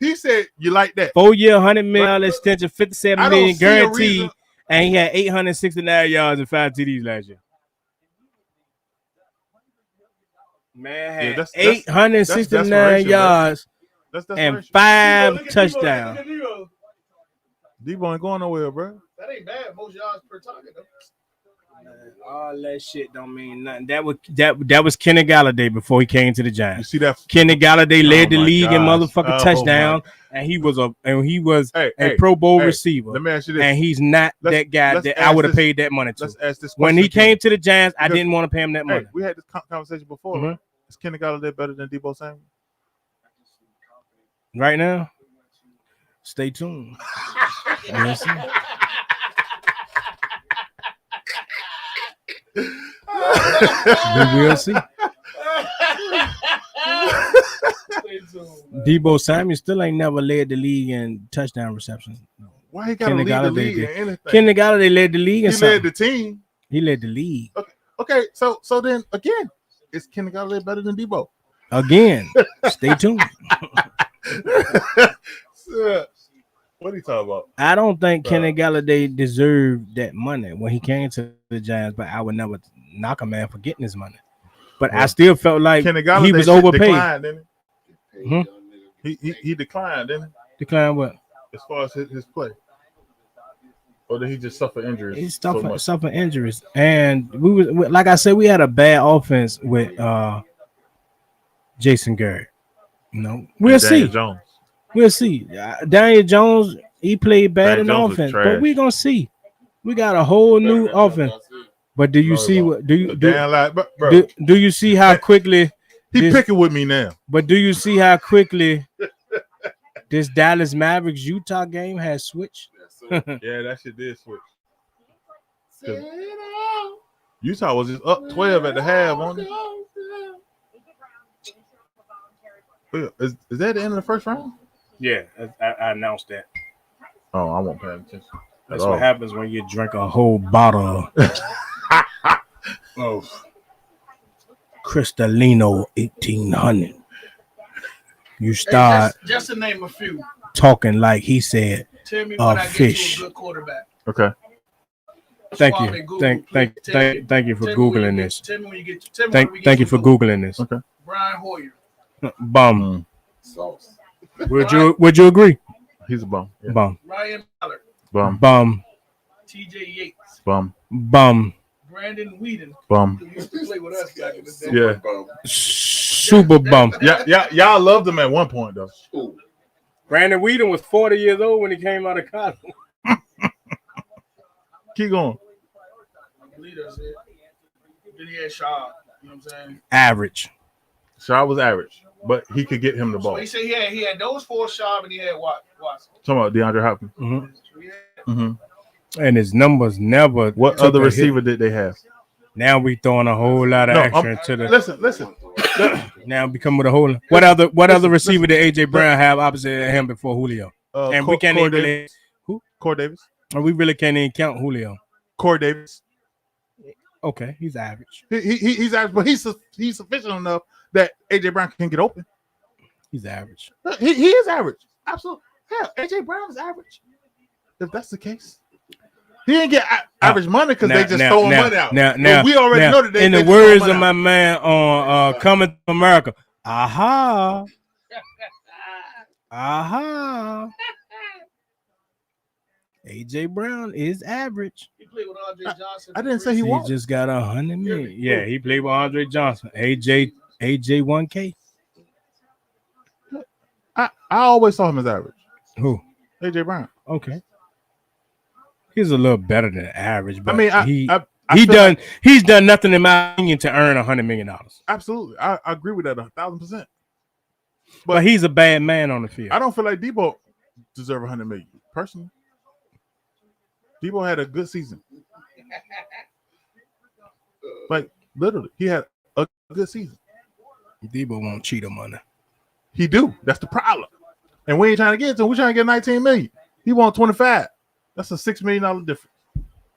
He said you like that. 4 year, $100 million extension, $57 million guaranteed, and he had 869 yards and 5 TDs last year. Man had 869 yards and 5 touchdowns. Debo ain't going nowhere, bro. That ain't bad. Most yards per target, though. All that shit don't mean nothing. That was Kenny Galladay before he came to the Giants. You see that? Kenny Galladay led the league in motherfucking touchdown, and he was a Pro Bowl receiver. Let me ask you this, and he's not that guy that I would have paid that money to. Let's ask this when he came to the Giants, I didn't want to pay him that money. We had this conversation before. Mm-hmm. Is Kenny Galladay better than Debo Samuel? Right now, stay tuned. Yes, we will see. Debo Samuel still ain't never led the league in touchdown receptions. Why he got to lead the league in anything? Kenny Galladay led the league in something. He led the team. He led the league. Okay. So then again, is Kenny Galladay better than Debo? Again, stay tuned. What are you talking about? I don't think Kenny Galladay deserved that money when he came to the Giants, but I would never knock a man for getting his money. But I still felt like he was overpaid. Declined, didn't he? He declined, didn't he? Declined what? As far as his play. Or did he just suffer injuries? He suffered injuries. And like I said, we had a bad offense with Jason Garrett. We'll see. Jones. We'll see. Daniel Jones, he played bad in offense, but we're gonna see. We got a whole new offense. But do you see what do you see how quickly he picking with me now? But do you see how quickly this Dallas Mavericks Utah game has switched? Yeah, that shit did switch. Utah was just up 12 at the half, wasn't it? Is that the end of the first round? Yeah, I announced that. Oh, I won't pay attention. That's what happens when you drink a whole bottle of Cristalino 1800. You start just to name a few. Talking like he said. Tell me when I fish. get to a good quarterback. Okay. Thank you for googling this. Tell me when you get. Thank you for googling this. Okay. Brian Hoyer. Bum. Sauce. Would you agree? He's a bum. Yeah. Bum. Ryan Mallard. Bum. Bum. T.J. Yates. Bum. Bum. Brandon Whedon. Bum. Who used to play with us back in the day. Yeah. Super bum. Yeah. Y'all loved him at one point though. Ooh. Brandon Whedon was 40 years old when he came out of college. Keep going. I believe that's it. Then he had Shaw. You know what I'm saying? Average. Shaw was average, but he could get him the ball. So he said he had those 4 Shaw and he had Watson. Talking about DeAndre Hopkins. And his numbers never. What other receiver did they have? Now we throwing a whole lot of extra into the. Listen. Now we come with a whole. What other receiver did AJ Brown have opposite him before Julio? And we can't even really. Who? Corey Davis. And we really can't even count Julio. Corey Davis. Okay, he's average. He's average, but he's sufficient enough that AJ Brown can get open. He's average. He is average. Absolutely. Hell, AJ Brown is average. If that's the case. He didn't get average money because they just throwing money out. Now, we already know that they. In the words of my man on Coming to America, aha. AJ Brown is average. He played with Andre Johnson. I didn't say he was. He just got 100 million. Yeah, he played with Andre Johnson. AJ 1K. I always saw him as average. Who? AJ Brown. Okay. He's a little better than average, but I mean, he's done nothing in my opinion to earn $100 million. Absolutely. I agree with that 1,000%. But he's a bad man on the field. I don't feel like Debo deserves $100 million personally. Debo had a good season. Like literally, he had a good season. Debo won't cheat him money. He do. That's the problem. And we ain't trying to get to him. We're trying to get 19 million. He want 25. That's a $6 million difference.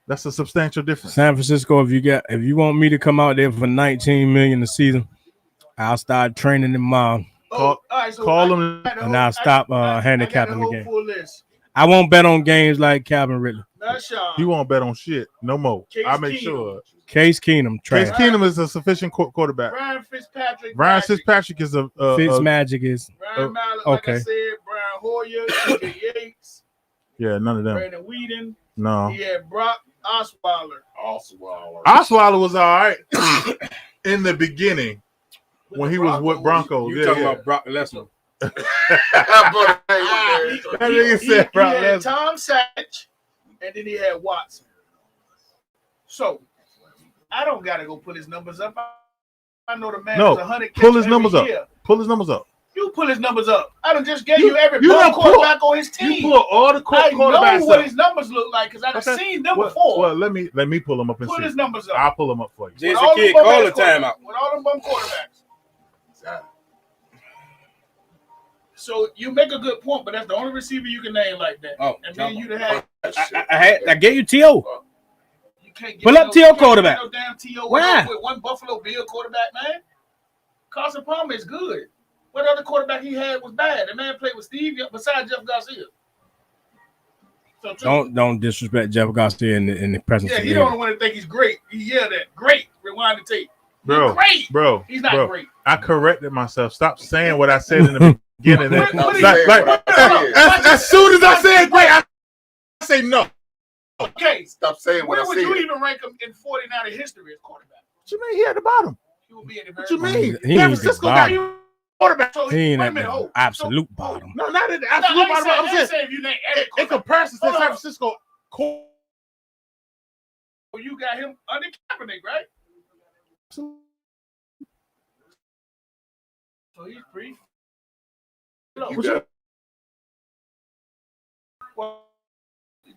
That's a substantial difference. San Francisco, if you want me to come out there for 19 million a season, I'll start training tomorrow. Call him and I'll stop handicapping the game. I won't bet on games like Calvin Ridley. You won't bet on shit no more. I make sure. Case Keenum, trash. Case Keenum is a sufficient quarterback. Ryan Fitzpatrick is a Fitzmagic is Ryan Mallett, like I said, Brian Hoyer, T.J. Yates. Yeah, none of them. Brandon Whedon. No. He had Brock Osweiler. Osweiler was all right in the beginning when he was with Broncos. You talking about Brock Lesnar? He had Tom Savage, and then he had Watson. So I don't gotta go put his numbers up. I know the man is 100. Pull his numbers up. Pull his numbers up. You pull his numbers up. I done just gave you every quarterback on his team. You pull all the quarterbacks I know what his numbers look like because I've seen them before. Well, let me pull them up and pull see. His numbers up. I'll pull them up for you. Jason Kidd, call the timeout. With all them bum quarterbacks. So you make a good point, but that's the only receiver you can name like that. Oh, and then you'd have. I gave you T.O. You can't pull up T.O. quarterback. No damn T.O. Why? With one Buffalo Bill quarterback, man. Carson Palmer is good. What other quarterback he had was bad? The man played with Steve besides Jeff Garcia. So don't disrespect Jeff Garcia in the presence of he don't want to think he's great. He yelled at great. Rewind the tape. Bro, great. Bro, he's not great. I corrected myself. Stop saying what I said in the beginning. As soon as I said great, I say no. Okay, stop saying what I said. Where would you even rank him in 49er history as quarterback? What you mean he at the bottom? He will be at the very What you mean? He ain't the bottom. Quarterback. So he ain't at the absolute bottom. No, not at the absolute bottom. I'm saying in comparison to San Francisco. Well, you got him under Kaepernick, right? So he's pretty.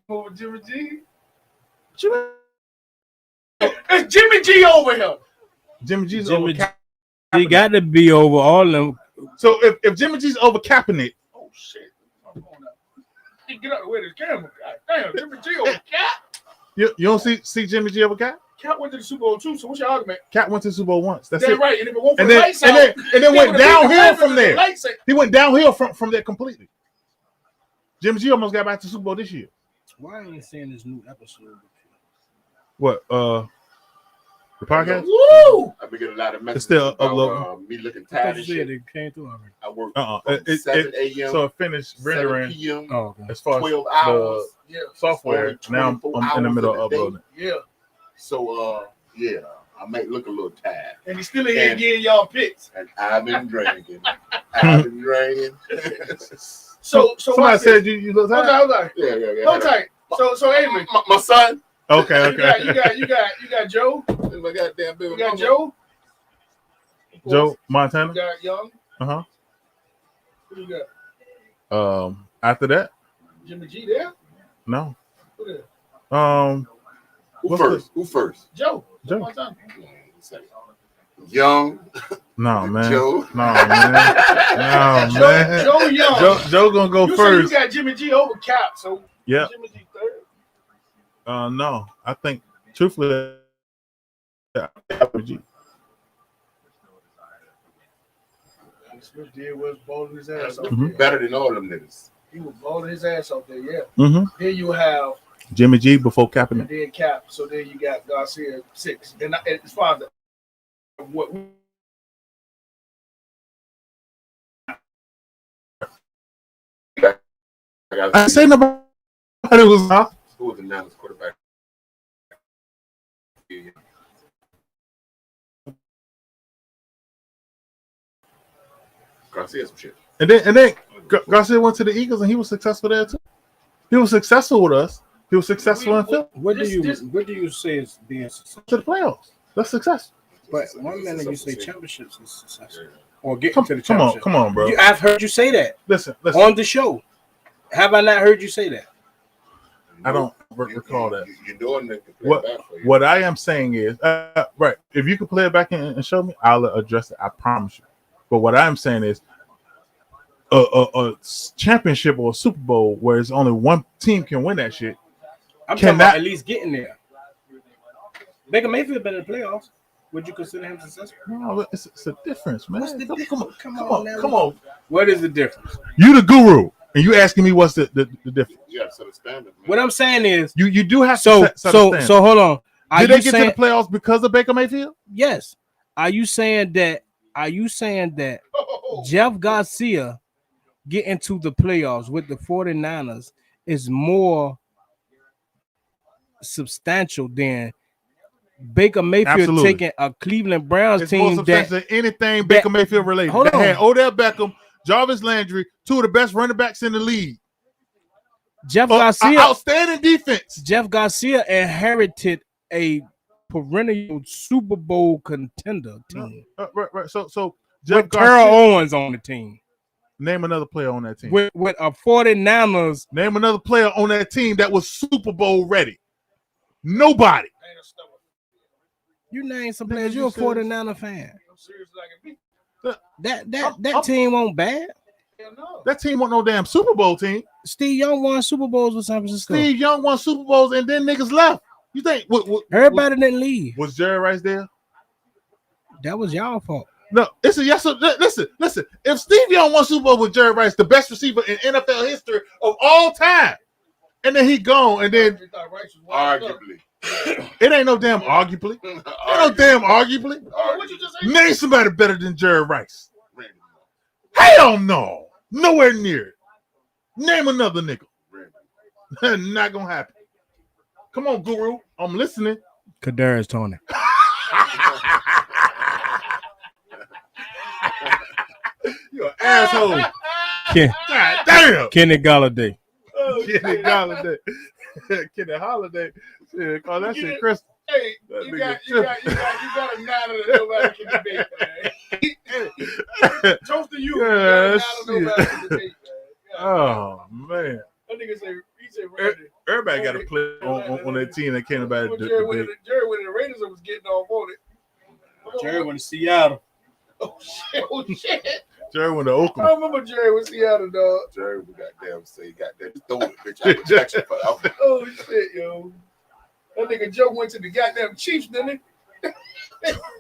Over Jimmy G. It's Jimmy G over here. Jimmy G's Jimmy over. He got to be over all them So if Jimmy G's over Kaepernick, Oh shit! I'm going up. He get out of the way of this camera. God damn, Jimmy G over Cap. you don't see Jimmy G over Cap? Cap went to the Super Bowl too. So what's your argument? Cap went to the Super Bowl once. That's That's it. right. And if it won't And for the then lights out, and then went downhill from there. Lights out. He went downhill from there completely. Jimmy G almost got back to Super Bowl this year. Why ain't you seeing this new episode? What? The podcast? Woo! I've been getting a lot of messages still about uploading. me looking I tired thought and you shit. said it came through already. I work It, 7 a.m. so it finished 7 rendering p.m. Oh, okay. as far as 12 hours. Yeah. the software. Only Now I'm 24 in the middle hours of in a day. uploading. Yeah. So yeah, I might look a little tired. And he's still in here And- getting y'all picks. And I've been drinking. I've been drinking. So Somebody watch said this. you look Hold tired. on, hold on. Yeah. Hold tight. So Avery, My son. Okay. you got Joe. My goddamn baby You got mama. Joe. Joe You Montana. got Young. Uh Who you got? huh. After that, Jimmy G there. no. Who there? Who What's first? Who first? Joe. Joe. Montana. Young. No man. Joe. No man. No man. Joe Young. Joe gonna go you first. Say you got Jimmy G over Cap. So Yeah. Jimmy G third. No. I think truthfully, G. Smith did was bowling his ass off Mhm. there. Better than all them niggas. He was bowling his ass off there. Yeah. Mm-hmm. Then you have Jimmy G before and Kaepernick. then Cap. So then you got Garcia 6. And as far as what I didn't say nobody was off. Who was the Niners quarterback? Garcia some shit. And then Garcia went to the Eagles and he was successful there too. He was successful with us. He was successful in Philly What do you say is being successful? to the playoffs. That's success. But one minute you say championships is successful, or getting to the Come championship. on, bro. I've heard you say that Listen. on the show. Have I not heard you say that? I don't recall that. You're doing it to play back for you. What I am saying is, right, if you could play it back and show me, I'll address it. I promise you. But what I'm saying is, a championship or a Super Bowl where it's only one team can win that shit. I'm talking about at least getting there. Baker Mayfield been in the playoffs. Would you consider him successful? No, it's a difference, man. What's the difference? Come on. What is the difference? You the guru, and you asking me what's the difference? You gotta set a standard, man. What I'm saying is, You do have so to set a standard. hold on. Are Did they you get saying to the playoffs because of Baker Mayfield? yes? Are you saying that Jeff Garcia getting to the playoffs with the 49ers is more substantial than Baker Mayfield Absolutely. taking a Cleveland Browns It's more team substantial that than anything Baker Mayfield related. Hold That on. had Odell Beckham, Jarvis Landry, two of the best running backs in the league. Jeff Garcia Outstanding defense. Jeff Garcia inherited a perennial Super Bowl contender team Right. So Jeff with Terrell Garcia. Owens on the team. Name another player on that team. With a 49ers. Name another player on that team that was Super Bowl ready. Nobody. You name some players. You're a 49er fan. I'm serious like it be. That team won't bad. Hell no. That team wasn't no damn Super Bowl team. Steve Young won Super Bowls with San Francisco. Steve Young won Super Bowls and then niggas left. You think Everybody didn't leave. was Jerry Rice there? That was y'all fault. No, it's a yes. Listen. If Steve Young won Super Bowl with Jerry Rice, the best receiver in NFL history of all time, and then he gone, and then Arguably. it ain't no damn arguably. Ain't no damn arguably. What you just say? Name somebody better than Jerry Rice. Hell no. Nowhere near it. Name another nigga. Not gonna happen. Come on, Guru. I'm listening. Kadarius Toney. You're an asshole. Ken, God damn. Kenny Galladay. Kenny Galladay. Kenny Holiday. Shit, call that shit Chris. Hey, That you nigga got a nine that nobody can debate, man. Toast to you. Yeah, You got a nine that nobody can debate, man. Oh man. That nigga say he said Randy. Everybody got to play on that team that can't about it. Jerry winning the Raiders was getting all on it. Jerry went to Seattle. Oh shit! Jerry went to I Oakland. remember Jerry was Seattle, dog. Jerry would goddamn say, goddamn, just throw it, bitch. I protect you forever. Oh shit, yo. That nigga Joe went to the goddamn Chiefs, didn't he?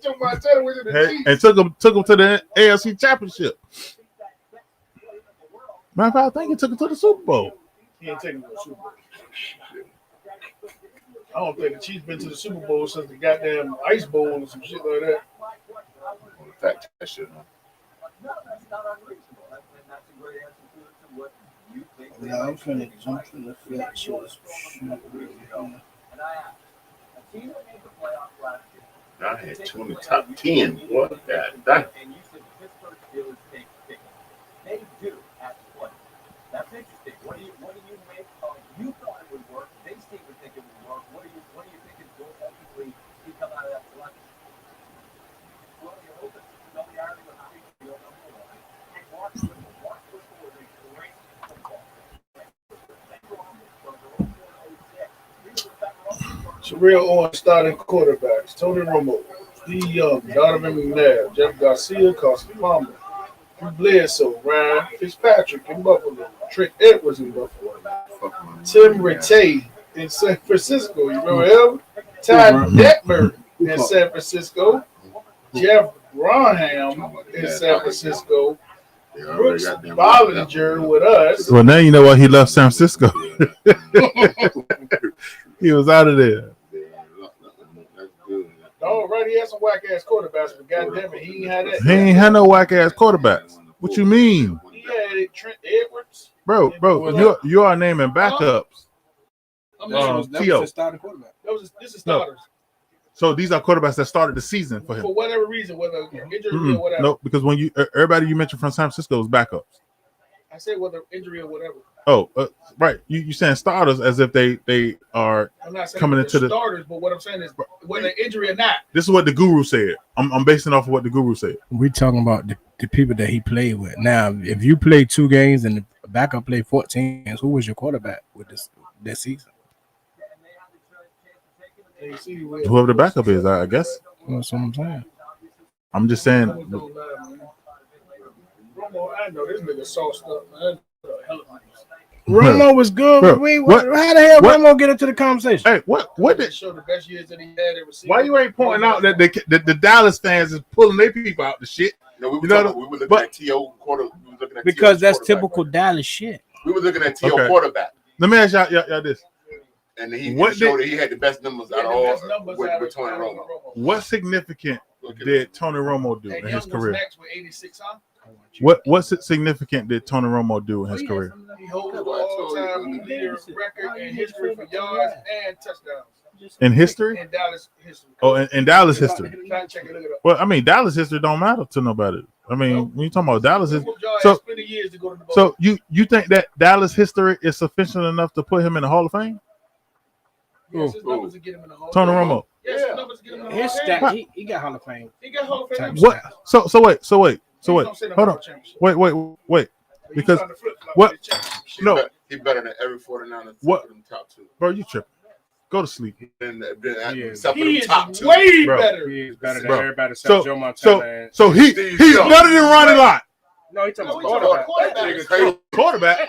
Joe Montana went to the Chiefs. And took him to the AFC Championship. Matter of fact, I think he took him to the Super Bowl. He ain't taking no Super Bowl. I don't think the Chiefs been to the Super Bowl since the goddamn Ice Bowl or some shit like that. Fact that shit. Yeah, I'm finna flat shorts. I had 2 in the top 10. What that? They do have to play. That's interesting. What do you make of? You thought it would work. They seem to think it would work. What do you think is going to ultimately come out of that selection? Well, you hope it's familiarity with how you feel. And Mark Whipple was a great football player. Surreal on starting quarterbacks. Tony Romo, Steve Young, Donovan McNabb, Jeff Garcia, Carson Palmer, Drew Bledsoe, Ryan Fitzpatrick in Buffalo, Trent Edwards in Buffalo, Tim Rattay in San Francisco. You remember him? Ty Detmer in San Francisco, Jeff Brunham in San Francisco, Brooks Bollinger with us. Well, now you know why he left San Francisco. He was out of there. Oh, right, he had some whack ass quarterbacks, but goddamn it, he ain't had that. He ain't had no whack ass quarterbacks. What you mean, He had Trent Edwards. bro? You are naming backups. I'm That was his starting quarterback. this is starters. So these are quarterbacks that started the season for him. For whatever reason, whether injury or whatever. No, because when everybody you mentioned from San Francisco was backups. I say whether injury or whatever. Oh, right. You saying starters as if they are I'm not saying coming into the starters, but what I'm saying is whether injury or not. This is what the guru said. I'm basing off of what the guru said. We talking about the people that he played with. Now, if you play 2 games and the backup played 14 games, who was your quarterback with this season? Whoever the backup is, I guess. That's what I'm saying. I'm just saying. Romo, I know this nigga sauced up, man. Romo was good. Bro, how the hell Romo get into the conversation? Hey, what did show the best years that he had ever seen? Why you ain't pointing out that the Dallas fans is pulling their people out the shit? No, we were looking at T.O. quarter. We were looking at because that's typical Dallas shit. We were looking at T.O. quarterback. Let me ask y'all this. And he showed that he had the best numbers out of all with Tony Romo. What significant did Tony Romo do in his career? Next with 86, huh? What's significant did Tony Romo do in his career? He holds the all-time leader record in history for yards and touchdowns. In history? In Dallas history. Oh, in Dallas history. Check it, look it up. Well, I mean, Dallas history don't matter to nobody. I mean, when you talking about Dallas history, so you think that Dallas history is sufficient enough to put him in the Hall of Fame? Yes, his numbers to get him in the Hall of Tony Fame. Romo. Yes, his numbers to get him in the Hall of Fame. He got Hall of Fame. He got Hall of Fame. What? So wait. Hold on. Wait. Because what? No, he better than every 49er. What? Top 2. Bro, you tripping? Go to sleep. He is way better. He is better than Bro. everybody except Joe Montana. So he's better than Ronnie Lott. No, he's talking about quarterback. Quarterback.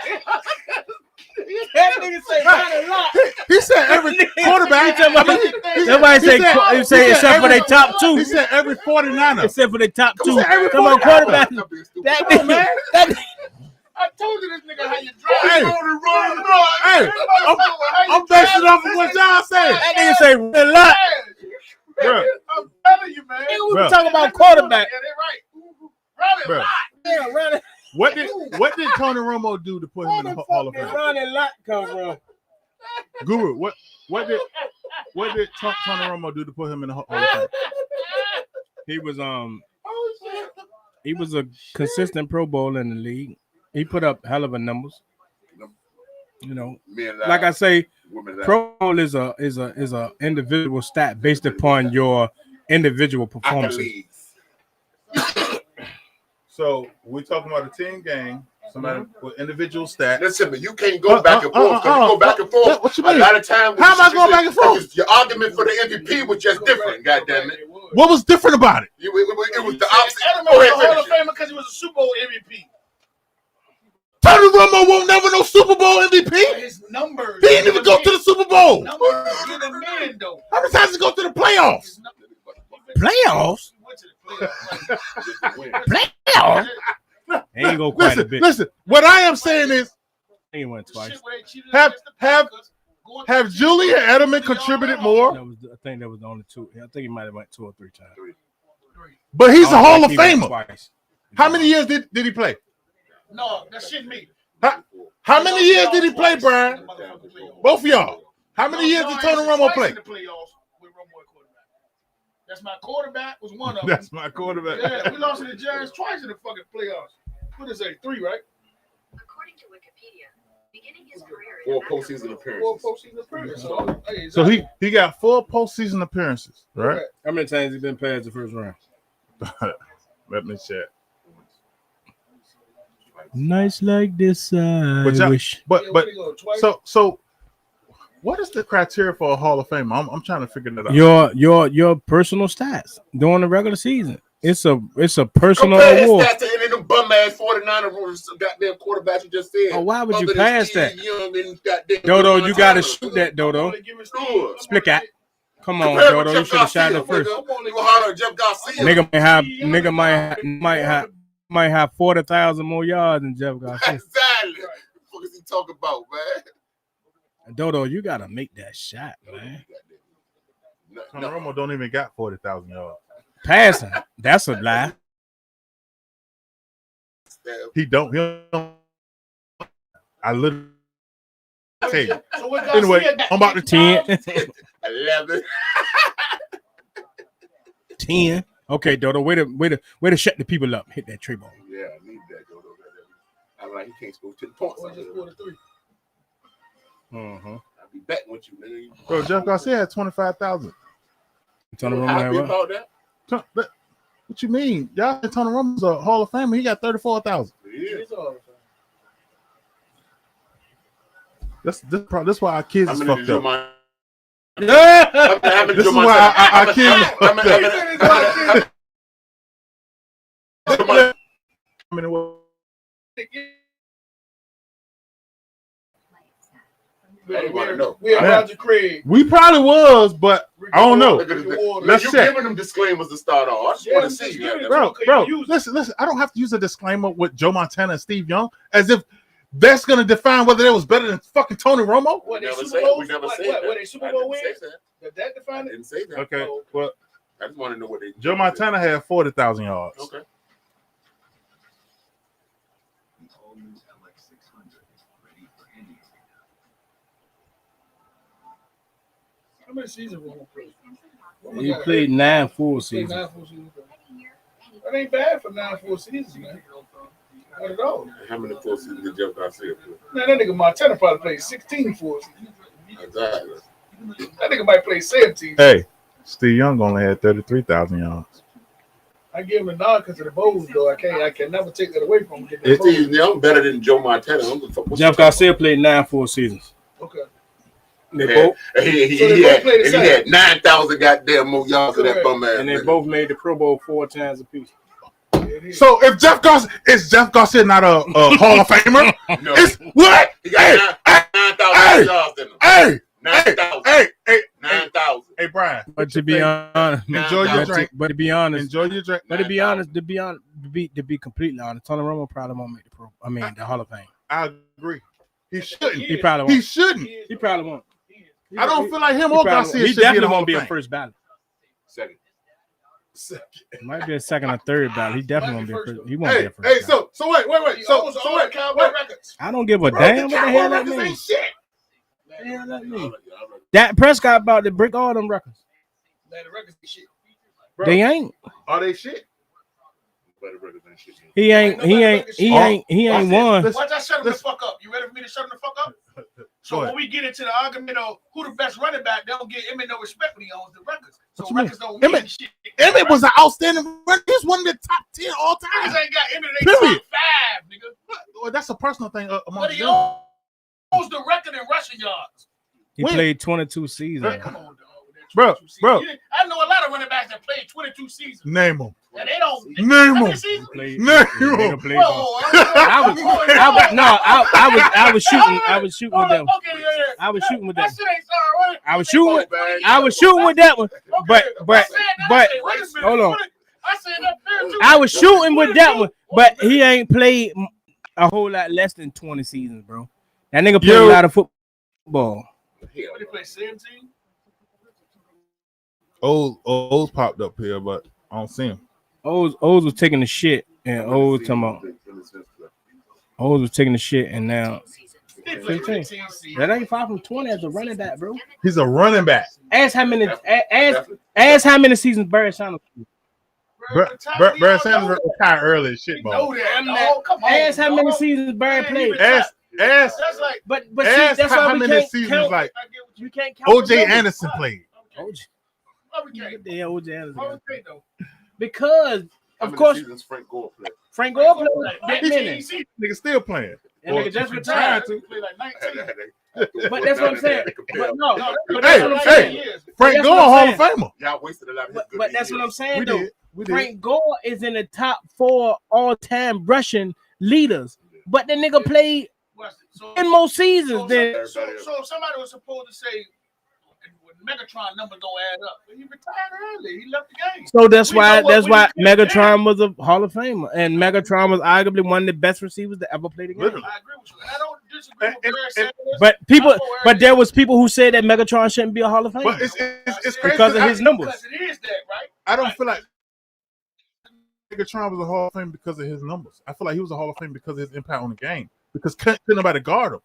That nigga say Ronnie Lott. He said every quarterback. Nobody say except for their top 2. He said every 49er. Except for their top 2. Every Come on, quarterback. That nigga. I told you this nigga how you drive. Hey, I'm basing off of what y'all say. That nigga say Ronnie Lott. Bro. I'm telling you, man. We were talking about quarterback. Yeah, they right. Ronnie Lott. What did Tony Romo do to put him in the Hall of Fame? Ronnie Lott come from? Guru, what did Tony Romo do to put him in the Hall of Fame? He was a consistent Pro Bowler in the league. He put up hell of a numbers. You know, like I say, Pro Bowl is a individual stat based upon your individual performances. So we're talking about a team game, somebody with individual stats. Listen, but you can't go back and forth. You go back and forth. What you mean? A lot of times. How am I going back and forth? Your argument for the MVP was just different. Goddamn it. What was different about it? It was the opposite. Edelman was a Hall of Famer because he was a Super Bowl MVP. Tony Romo won't never know Super Bowl MVP. His numbers. He didn't even go to the Super Bowl. Numbers get him in, though. How many times did he go to the playoffs? Playoffs? Playoffs? He ain't go quite a bit. Listen, what I am saying is, He went twice. have Julian Edelman contributed more? I think that was the only two. I think he might have went 2 or 3 times. But he's a Hall of He went Famer. twice. How many years did he play? No, that shit me. How many years did he play, Brian? Both of y'all. How many years did Tony Romo play? That's my quarterback. Was one of them. That's my quarterback. Yeah, we lost to the Giants twice in the fucking playoffs. What is it? 3, right? According to Wikipedia, beginning his career 4 postseason appearances. 4 postseason appearances. So he got 4 postseason appearances, right? How many times he been past the first round? Let me check. Nights like this, I wish. But so what is the criteria for a Hall of Fame? I'm trying to figure that out. Your personal stats during the regular season. It's a personal Compare award. his stats to any of them bum ass 49ers goddamn quarterbacks you just said. Oh, why would you Other than pass Steve that? Young and goddamn Dodo, you got to Montana. shoot that, Dodo. Sure. Split that. Come on, Compare him Dodo. to You should have shot Garcia, it first. nigga. You harder than Jeff Garcia. Nigga might have 40,000 more yards than Jeff Garcia. Exactly. What is he talking about, man? Dodo, you gotta make that shot, man. Tony Romo don't even got 40,000 yards. Passing. That's a lie. He don't. I literally tell you. So Anyway, I'm about to 10. 11. 10. Okay, Dodo, way to shut the people up. Hit that tree ball. Yeah, I need that, Dodo. I'm like, he can't score 10 points. I'll be betting with you, nigga. Bro, Jeff Garcia had 25,000. Tony Romo Happy had what? about that? What you mean? Y'all said Tony Romo's a Hall of Famer. He got 34,000. Yeah. That's why our kids is fucked up. This is why our kids is fucked up. We're Roger Craig. We probably was, but I don't know. Let's you check. giving them disclaimers to start off. I just want to see you. Bro, listen. I don't have to use a disclaimer with Joe Montana and Steve Young as if that's going to define whether they was better than fucking Tony Romo. What, We they never Super said Bowls? we never What, said what, that. what, they Super I Bowl didn't wins? say that. Did that define I it? didn't say that. Okay, well, I just want to know what they. Joe Montana had 40,000 yards. Okay. How many seasons Romo played? He played 9 full seasons. 9 full seasons. That ain't bad for 9 full seasons, man. Not at all. How many full seasons did Jeff Garcia play? Man, that nigga Montana probably played 16 full seasons. Exactly. That nigga might play 17. Hey, Steve Young only had 33,000 yards. I give him a nod because of the Bowls, though. I can never take that away from him. Steve Young better than Joe Montana. Jeff Garcia played 9 full seasons. Okay. They both, he had 9,000 goddamn more yards for that bum ass. and they both made the Pro Bowl 4 times apiece. So if Jeff Garcia not a Hall of Famer? No. It's what? He got 9,000 yards in him. Hey, 9,000. hey, 9,000. Hey, Brian. But to be honest, Enjoy your drink. But to be honest, Enjoy your drink. to be completely honest, Tony Romo probably won't make the Hall of Fame. I agree. He shouldn't. He probably won't. He shouldn't. He probably won't. I don't feel like him or Garcia He should be in the definitely Hall won't of be a Fame. first ballot. Second. Might be a second or third ballot. He definitely won't be a first. He won't be a first. Hey, ballot. so wait. So wait. records. I don't give a Bro, damn the what the Cowboy hell that records means. ain't shit. What the hell that mean? Dak Prescott about to break all them records. Man, the records is shit. Bro, They ain't. Are they shit? He ain't won. Watch I shut him the fuck up. You ready for me to shut him the fuck up? So when we get into the argument of who the best running back, they don't get Emmett no respect when he owns the records. So What you records don't mean Emmett- shit. Emmett was an outstanding runner. He's one of the top 10 all Niggas time. ain't got Emmett in Period. top 5, nigga. Well, that's a personal thing But amongst he them. owns the record in rushing yards. He When? played 22 seasons. Man, come on, dog. Bro, bro. I know a lot of running backs that played 22 seasons. Name them. And they don't. Name them. Name them. I was shooting with them. I was shooting with them. I was shooting with that one. But hold on. I was shooting with that one, but he ain't played a whole lot less than 20 seasons, bro. That nigga played a lot of football. What, he play 17? O's popped up here, but I don't see him. O's was taking the shit, and O's talking about O's was taking the shit, and now 15. That ain't far from 20 as a running back, bro. He's a running back. Ask how many seasons Barry Sanders. Barry Sanders retired early as shit, ball. Ask how many seasons Barry played. Ask but ask see, that's how why we many can't seasons count. like You can't count OJ Anderson played. OJ Anderson. Because of course Frank Gore played. Frank Gore played that many. Nigga still playing. And nigga just retired. But that's what I'm saying. But Frank Gore, Hall of Famer. Y'all wasted a lot of his good But that's what I'm saying, though. We did. Frank Gore is in the top 4 all-time rushing leaders. But the nigga played in most seasons. Then So somebody was supposed to say Megatron numbers don't add up. But he retired early. He left the game. so that's why Megatron was a Hall of Famer, and Megatron was arguably one of the best receivers that ever played the game. I agree with you. And I don't disagree with Barry Sanders. But there was people who said that Megatron shouldn't be a Hall of Famer. But it's crazy because of his numbers. Because it is that, right? I don't feel like Megatron was a Hall of Fame because of his numbers. I feel like he was a Hall of Fame because of his impact on the game. Because couldn't nobody guard him.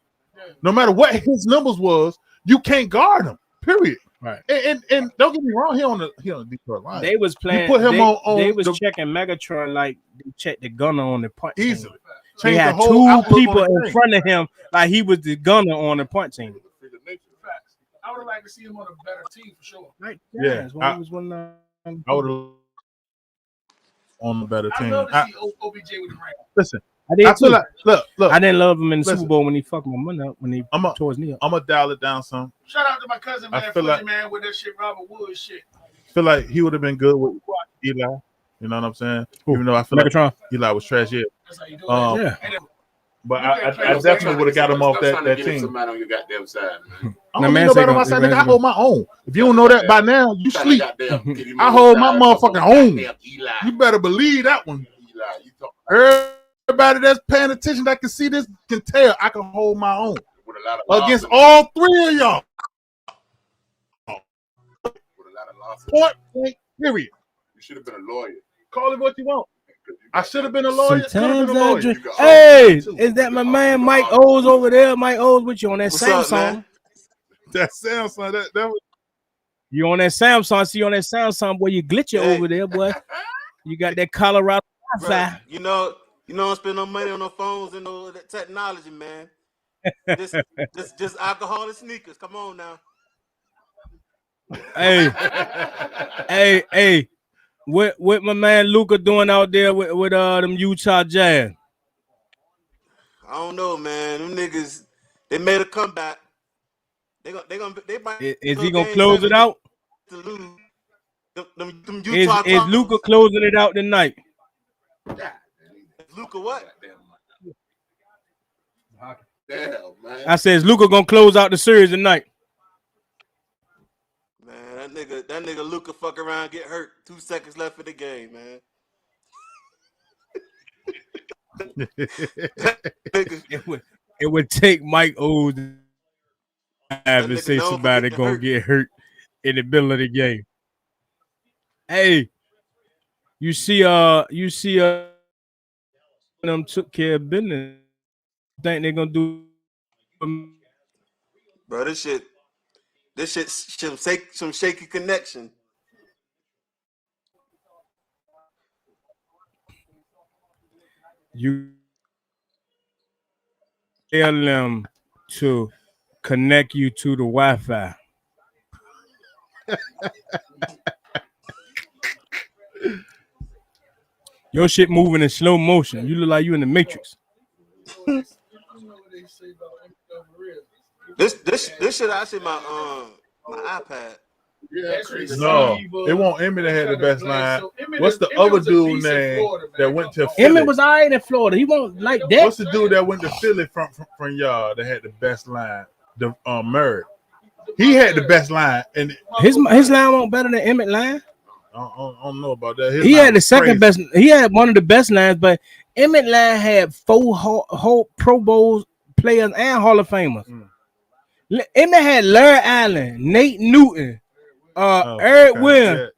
No matter what his numbers was, you can't guard him. Period. Right. And don't get me wrong, he on the Detroit line. They was playing. You put him they was checking Megatron like they checked the gunner on the punch easily. Team. He had 2 people in front of him like he was the gunner on the punch team. I would have liked to see him on a better team for sure. Right. Yeah. I would have on a better team. I love to see OBJ with the Rams. Listen. I feel like look. I didn't love him in the Super Bowl when he fucked my money up when he tore his knee up. I'm gonna dial it down some. Shout out to my cousin, man, man, with that shit, Robert Woods shit. I feel like he would have been good with Eli. You know what I'm saying? Even though I feel Megatron. like Eli was trash, yeah. That's how you do it. Yeah. But I definitely would have got him off that team. Somebody on your goddamn side, man. I don't need nobody on my side, nigga. I hold my own. If you don't know that by now, you sleep. I hold my motherfucking own. You better believe that one. Everybody that's paying attention that can see this can tell I can hold my own against all 3 of y'all. Point blank, period. You should have been a lawyer. Call it what you want. I should have been a lawyer. Sometimes hey, is that my man Mike O's over there? Mike O's with you on that Samsung. That Samsung, that was... You on that Samsung? See you on that Samsung, boy. You glitching over there, boy. You got that Colorado Wi-Fi. You know, don't spend no money on no phones and no that technology, man. Just alcohol and sneakers. Come on now. Hey. What my man Luka doing out there with them Utah Jazz? I don't know, man. Them niggas, they made a comeback. They might. Is he gonna close it out? To lose. Them Utah is Luka closing it out tonight? Luka what? Damn, man. I said, is Luka gonna close out the series tonight? Man, that nigga Luka fuck around, get hurt. 2 seconds left of the game, man. It would take Mike O's to say somebody gonna get hurt in the middle of the game. Hey, you see them took care of business. Think they're gonna do? Bro, this shit some shaky connection. You tell them to connect you to the Wi-Fi. Your shit moving in slow motion. You look like you in the Matrix. This shit actually my iPad. No, it won't Emmett that had the best line. What's the other dude name that went to Philly? Emmett was all right in Florida. He won't like that. What's the dude that went to Philly from y'all that had the best line? The Murray. He had the best line, and his line won't better than Emmett line. I don't know about that. He had the second best. He had one of the best lines, but Emmett line had 4 whole Pro Bowl players and Hall of Famers. Emmett had Larry Allen, Nate Newton, Eric Williams,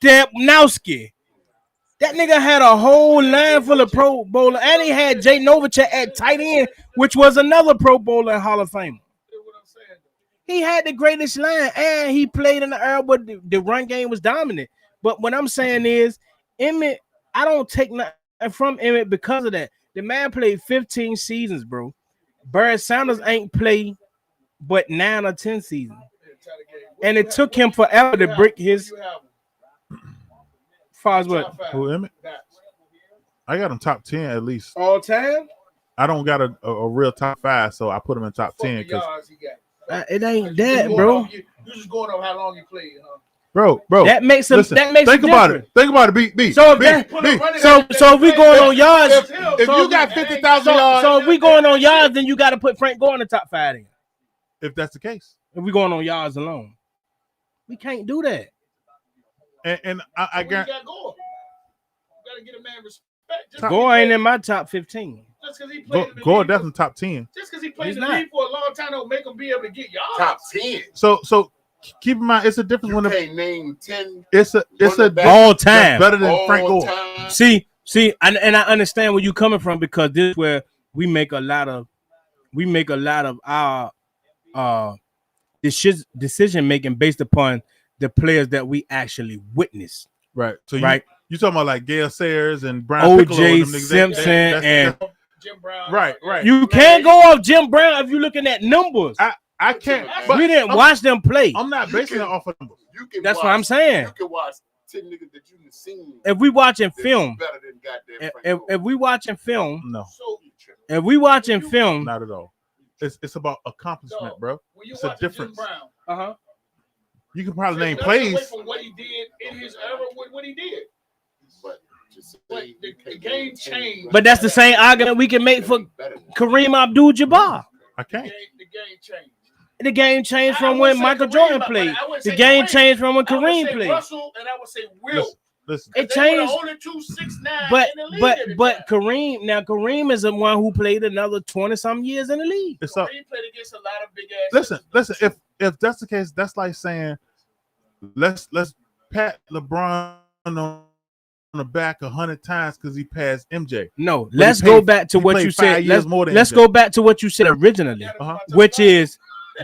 Stepnowski. That nigga had a whole line full of Pro Bowler, and he had Jay Novacek at tight end, which was another Pro Bowler and Hall of Famer. He had the greatest line, and he played in the era where the run game was dominant. But what I'm saying is, Emmett, I don't take nothing from Emmett because of that. The man played 15 seasons, bro. Barry Sanders ain't played but 9 or 10 seasons. And it took him forever to break his. Far as what? Who, Emmett? I got him top 10 at least. All time? I don't got a real top 5, so I put him in top 10 because it ain't that, bro. You just going on how long you played, huh? Bro, that makes him. That makes think about it. Think about it. B. So if we going on yards, if you got 50,000 yards, so if we going on yards, then you got to put Frank Gore in the top 5. Then. If that's the case, if we going on yards alone, we can't do that. And I got. You gotta get a man respect. Gore ain't in my top 15. Just because he played Gore definitely top 10. Just because he played in the league for a long time don't make him be able to get yards. Top 10. So keep in mind, it's a difference when you can't name 10. It's a all time better than all Frank Gore. Time. See, and I understand where you're coming from because this is where we make a lot of our decision making based upon the players that we actually witnessed. Right. So right. You talking about like Gail Sayers and Brian O.J. Simpson and Jim Brown. Right. You can't go off Jim Brown if you're looking at numbers. I can't. We didn't watch them play. I'm not basing it off of numbers. That's what I'm saying. You can watch 10 niggas that you've seen. If we watching film, better than goddamn if we watching film, no. If we watching film, not at all. It's about accomplishment, bro. It's a difference. You can probably name plays from what he did in his era with what he did. But the game changed. But that's the same argument we can make for Kareem Abdul-Jabbar. I can't. The game changed. The game changed from when Michael Jordan played. The game changed from when Kareem played. Russell and I would say Will. Listen. It changed. Only 2, 6, 9 in the league but Kareem is the one who played another 20-some years in the league. Kareem played against a lot of big ass. Listen. If that's the case, that's like saying let's pat LeBron on the back 100 times because he passed MJ. No, let's go back to what you said. Let's go back to what you said originally, which is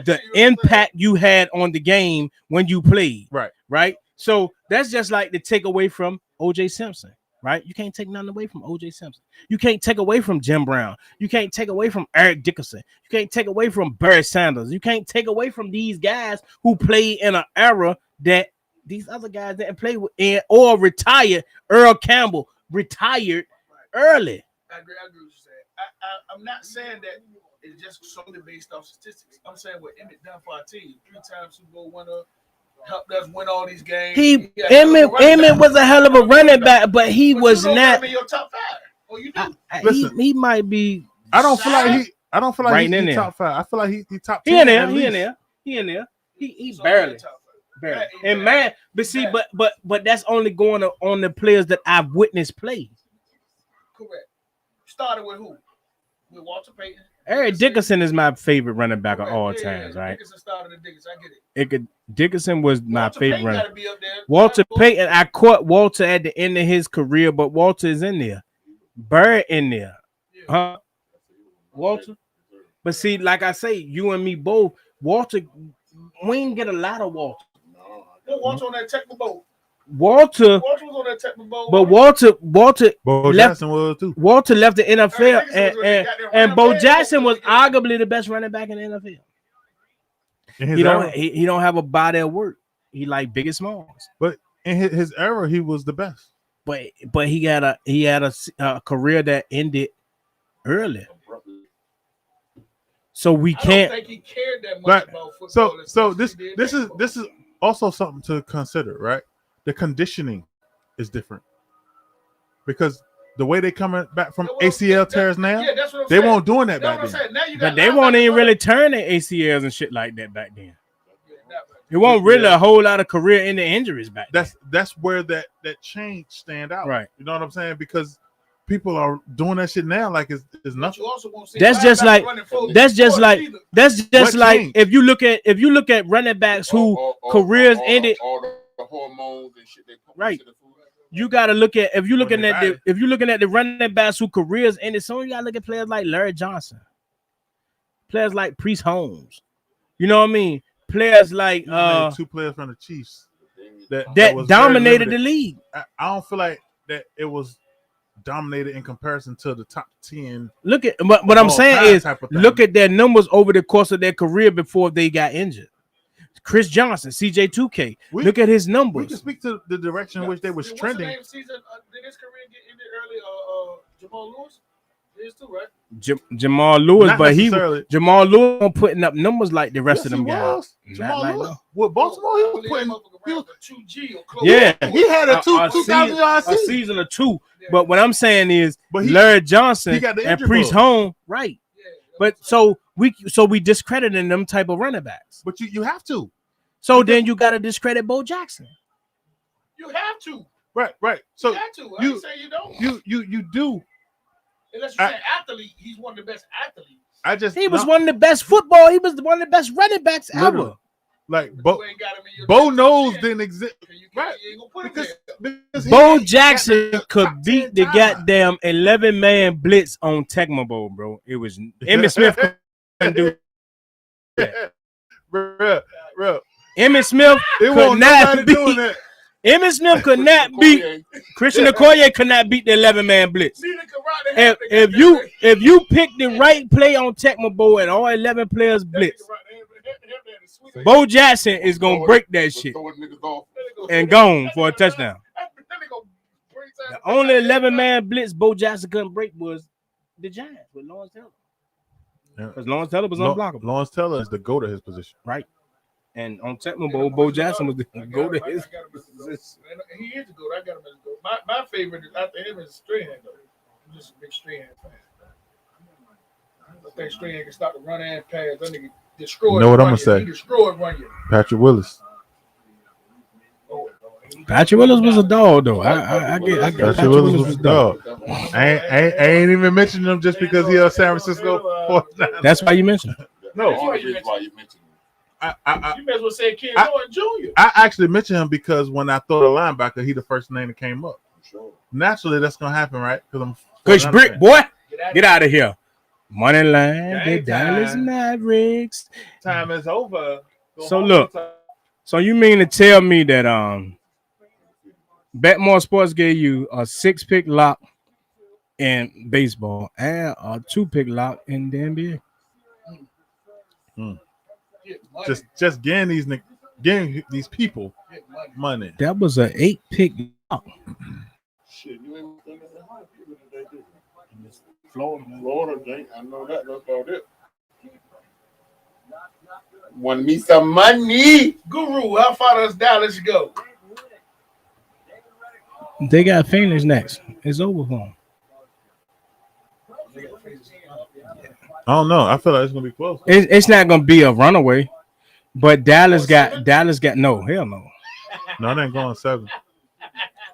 the impact you had on the game when you played. Right. So that's just like the take away from O.J. Simpson. Right. You can't take nothing away from O.J. Simpson. You can't take away from Jim Brown. You can't take away from Eric Dickerson. You can't take away from Barry Sanders. You can't take away from these guys who played in an era that these other guys didn't play with or retired. Earl Campbell retired early. I agree with you saying. I'm not saying that it's just solely based off statistics. I'm saying what Emmett done for our team. 3-time Super Bowl winner, helped us win all these games. Emmett was a hell of a running back, but he was not in your top 5. Oh, you do. He might be. I don't feel like right he's top 5. I feel like he top 10. He in there. He barely. And man, but see, but that's only going on the players that I've witnessed play. Correct. Started with who? With Walter Payton. Eric Dickerson is my favorite running back of all times, right? Dickerson started at Dickerson. I get it. Dickerson was my favorite runner. Be up there. Walter Payton, I caught Walter at the end of his career, but Walter is in there. Bird in there. Huh? Walter. But see, like I say, you and me both, Walter, we didn't get a lot of Walter. Walter on that technical boat. Walter was on that technical boat. But Walter Bo left. Jackson was too. Walter left the NFL, and Bo Jackson was arguably the best running back in the NFL. He don't have a body of work. He like big and smalls. But in his era, he was the best. But he had a career that ended early. So we can't. I don't think he cared that much about football. So this is also something to consider, right? The conditioning is different because the way they coming back from ACL tears now, that's what I'm they saying. won't doing that That's back what I'm then. saying. Now you got But they won't even really turn their ACLs and shit like that back then. It won't really a whole lot of career in the injuries back then. That's where that change stand out. Right. You know what I'm saying? Because people are doing that shit now like it's nothing. That's just like if you look at running backs who careers ended. All the hormones and shit they put right. into the food. You gotta look at if you're looking at the running backs who careers ended. So you gotta look at players like Larry Johnson, players like Priest Holmes. You know what I mean? Players like two players from the Chiefs that dominated the league. I don't feel like that it was dominated in comparison to the top 10. Look at what I'm saying is look at their numbers over the course of their career before they got injured. Chris Johnson, CJ2K. Look at his numbers. We can speak to the direction in which they was trending. What's the name season? Did his career get ended early? Jamal Lewis? His too, right? Jamal Lewis, Not but Jamal Lewis wasn't putting up numbers like the rest of them guys. Jamal Lewis with Baltimore, he was putting. He was a 2G or close. Yeah, he had a 2,000 yard season. A season or two. Yeah. But what I'm saying is, Larry Johnson and Priest Holmes, right? Yeah, but so we discrediting them type of running backs. But you have to. So then you got to discredit Bo Jackson. You have to. Right. So you have to. I ain't saying you don't. You do. Unless you're saying athlete, he's one of the best athletes. He was one of the best football. He was one of the best running backs ever. Like Bo Knowles didn't exist. Right. Because Bo Jackson could beat the goddamn 11-man blitz on Tecmo Bowl, bro. It was Emmitt Smith couldn't do that. Bro. Emmitt Smith could not beat. Emmitt Smith could not beat Christian Okoye. Could not beat the 11-man blitz. If you pick the right play on Tecmo Bowl and all 11 players blitz, Bo Jackson is gonna break that shit and gone for a touchdown. The only 11-man blitz Bo Jackson couldn't break was the Giants with Lawrence Taylor. Because Lawrence Taylor was unblockable. Lawrence Taylor is the go to his position. Right. And on Tecmo Bowl, Bo Jackson was the go to his position. He is the go. I got him as the go. My favorite after him is Strahan, though. I'm just a big Strahan fan. I think Strahan can stop the run and pass. That nigga destroyed. You know what I'm gonna say? He destroyed run you. Patrick Willis. Patrick Willis was a dog, though. I get Patrick Willis was a dog. I ain't even mentioning him just because he was San Francisco. That's why you mentioned him. No, that's why you mentioned him. You may as well say Ken Norton Jr. I actually mentioned him because when I thought of linebacker, he the first name that came up. Sure. Naturally, that's gonna happen, right? Because I'm Kush Brick, boy. Get out of here. Money line, the Dallas Mavericks. Time is over. So look. So you mean to tell me that Betmoorsports gave you a 6-pick lock in baseball and a 2-pick lock in the NBA? Just getting these people money. That was an 8-pick lock. Shit, you ain't Florida, I know that. That's about it. Want me some money? Guru, how far does Dallas go? They got Phoenix next. It's over for them. I don't know. I feel like it's gonna be close. It's not gonna be a runaway, but Dallas got no, hell no. No, it ain't going 7.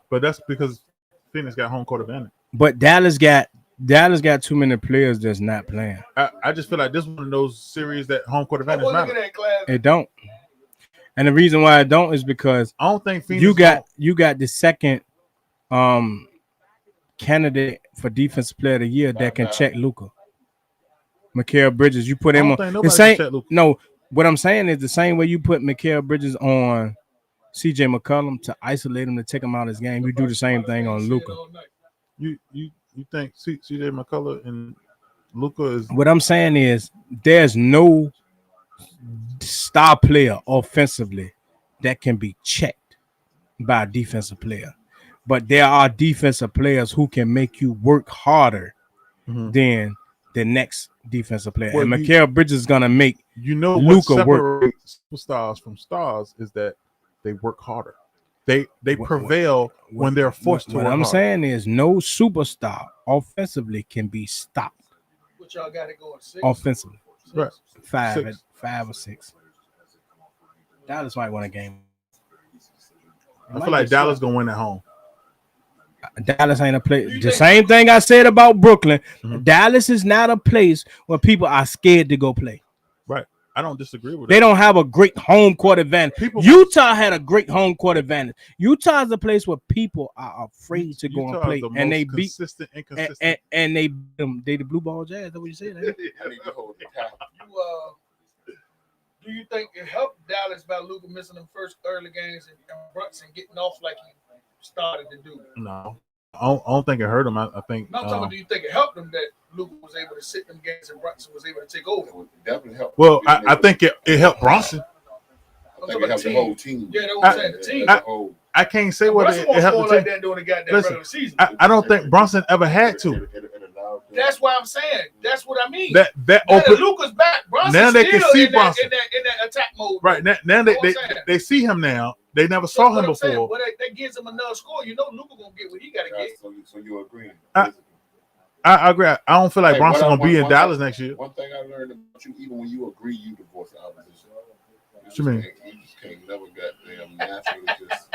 But that's because Phoenix got home court advantage. But Dallas got too many players that's not playing. I just feel like this is one of those series that home court advantage matter. It don't. And the reason why it don't is because I don't think Phoenix you got the second candidate for defensive player of the year that can check Luka. Mikal Bridges, you put him on the same. No, what I'm saying is the same way you put Mikal Bridges on CJ McCollum to isolate him to take him out of his game. You do the same thing on Luka. You think CJ McCollum and Luka is? What I'm saying is there's no star player offensively that can be checked by a defensive player, but there are defensive players who can make you work harder than the next defensive player. And Mikal Bridges is gonna make Luka work. Superstars from stars is that They work harder. They prevail when they're forced to work What I'm hard. saying is no superstar offensively can be stopped. What y'all got it going? 6? Offensively. Right. Five or six. Dallas might win a game. I feel like Dallas gonna win at home. Dallas ain't a place. The same thing I said about Brooklyn. Mhm. Dallas is not a place where people are scared to go play. Right. I don't disagree with They that. don't have a great home court advantage. Utah had a great home court advantage. Utah is a place where people are afraid to go and play, and they beat consistent, inconsistent. and they beat them. They the Blue Ball Jazz. Is that what you said? I need to hold the towel. Do you think it helped Dallas by Luka missing them first early games and Brunson getting off like he started to do? No, I don't think it hurt him. I think. No, I'm talking about, do you think it helped them that Luka was able to sit them games and Brunson was able to take over? It definitely helped. Well, I think it helped Bronson. I think it helped the whole team. Yeah, that's what I'm saying. The team. I can't say what Brunson it won't helped score the like team. that during the goddamn Listen, regular season. I don't think Bronson ever had to. That's why I'm saying. That's what I mean. That now open. that Luka's back, Bronson's Now they can still see in Bronson. in that attack mode. Right now You know what I'm saying? they see him now. They never saw him what I'm saying, before. well, that gives him another score. You know, Luka gonna get what he gotta get. So you agree? I agree. I don't feel like Hey, Bronson gonna be in one Dallas thing- next year. One thing I learned about you, even when you agree, you divorce the opposition. What you mean? You just can't never goddamn naturally just.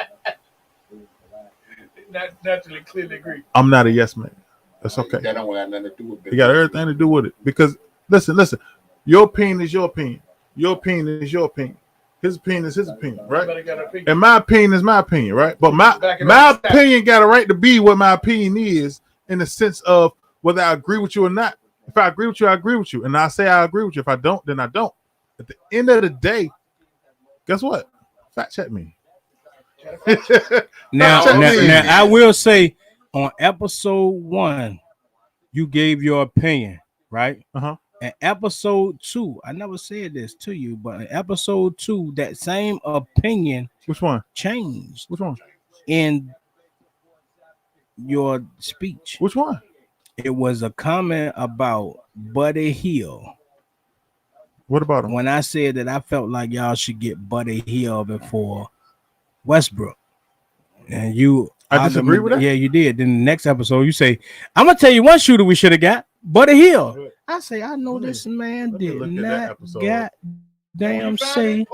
Naturally, clearly agree. I'm not a yes man. That's okay. That don't have nothing to do with it. You got everything to do with it. Because listen. Your opinion is your opinion. Your opinion is your opinion. His opinion is his opinion, right? Everybody got an opinion. And my opinion is my opinion, right? But my opinion got a right to be what my opinion is in the sense of whether I agree with you or not. If I agree with you, I agree with you. And I say I agree with you. If I don't, then I don't. At the end of the day, guess what? Fact check me. Now, I will say on episode 1, you gave your opinion, right? Uh-huh. And episode 2, I never said this to you, but in episode 2, that same opinion, which one changed? Which one? In your speech. Which one? It was a comment about Buddy Hield. What about him? When I said that I felt like y'all should get Buddy Hield before Westbrook. And I disagree with that. Yeah, you did. Then the next episode, you say, I'm gonna tell you one shooter we should have got, Buddy Hield. I say, I know this man did not goddamn say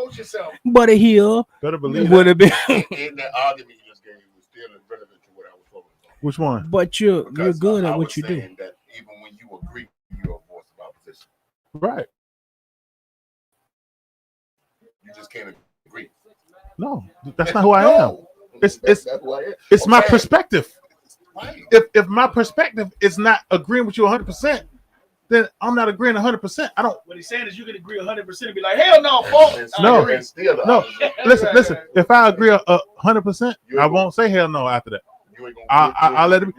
Buddy Hield Better believe would have been. In that argument you just gave was still relevant to what I was talking about. Which one? But you're Because good I at what was you do. saying that even when you agree, you're a voice of opposition. Right. You just can't agree. No, that's not who I am. It's That's who I am. it's my Okay. perspective. Right. If my perspective is not agreeing with you 100%, then I'm not agreeing 100%. I don't. What he's saying is you can agree 100% and be like, hell no, folks. No. And still the No, opposition. listen. If I agree 100%, I won't say hell no after that. You ain't gonna I'll let him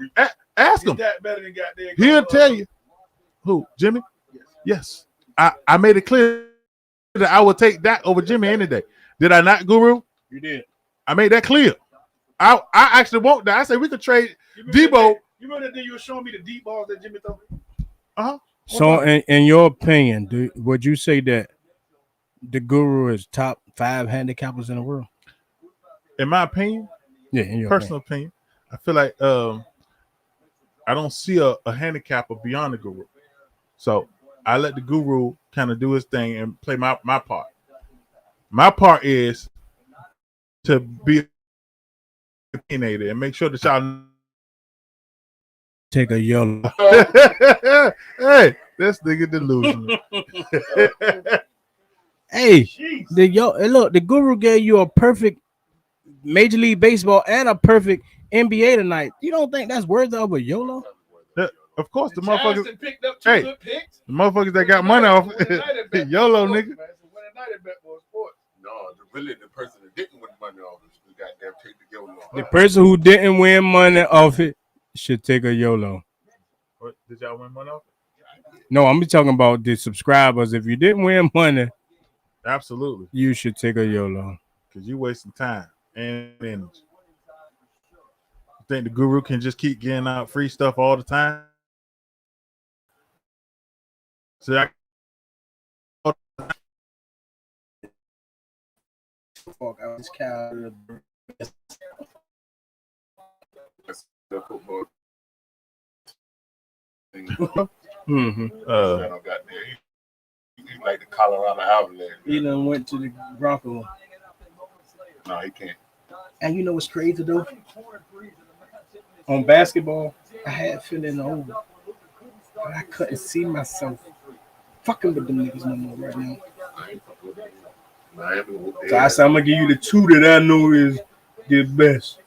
ask him. That better than goddamn. He'll tell you. Who? Jimmy? Yes. I made it clear that I would take that over Jimmy any day. Did I not, Guru? You did. I made that clear. I actually want that. I said we could trade Debo. You remember that day you were showing me the deep balls that Jimmy threw? Uh-huh. So, in your opinion, would you say that the Guru is top 5 handicappers in the world? In my opinion, Yeah, in your personal opinion, I feel like I don't see a handicapper beyond the Guru. So I let the Guru kind of do his thing and play my part. My part is to be opinionated and make sure that y'all take a yellow. Hey, this nigga delusional. Hey, look, the Guru gave you a perfect Major League Baseball and a perfect NBA tonight. You don't think that's worth of a YOLO? Of course, the Giants motherfuckers. picked up two Hey, good picks. the motherfuckers that got money off YOLO, nigga. No, really the person that didn't win money off is the goddamn take the YOLO. The person who didn't win money off it should take a YOLO. What, did y'all win money off it? No, I'm talking about the subscribers. If you didn't win money, absolutely, you should take a YOLO. Because you wasting time and energy. You think the Guru can just keep getting out free stuff all the time? So fuck. I was kind of That's the football. mm-hmm. Got there. He like the Colorado Avalanche. He done went to the Broncos. No, he can't. And you know what's crazy though? On basketball, I had feeling old, but I couldn't see myself fucking with them niggas no more right now. So I said I'm gonna give you the two that I know is the best.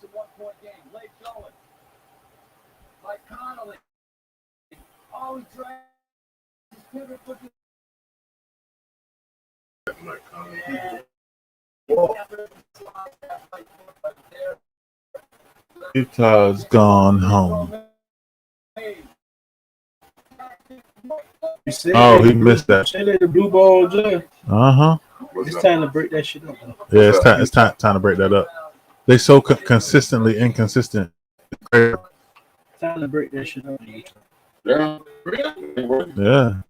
Utah's gone home. Oh, he missed that. The blue ball jump. Uh-huh. It's time to break that shit up. Yeah, it's time to break that up. They so consistently inconsistent. Time to break that shit up. Yeah.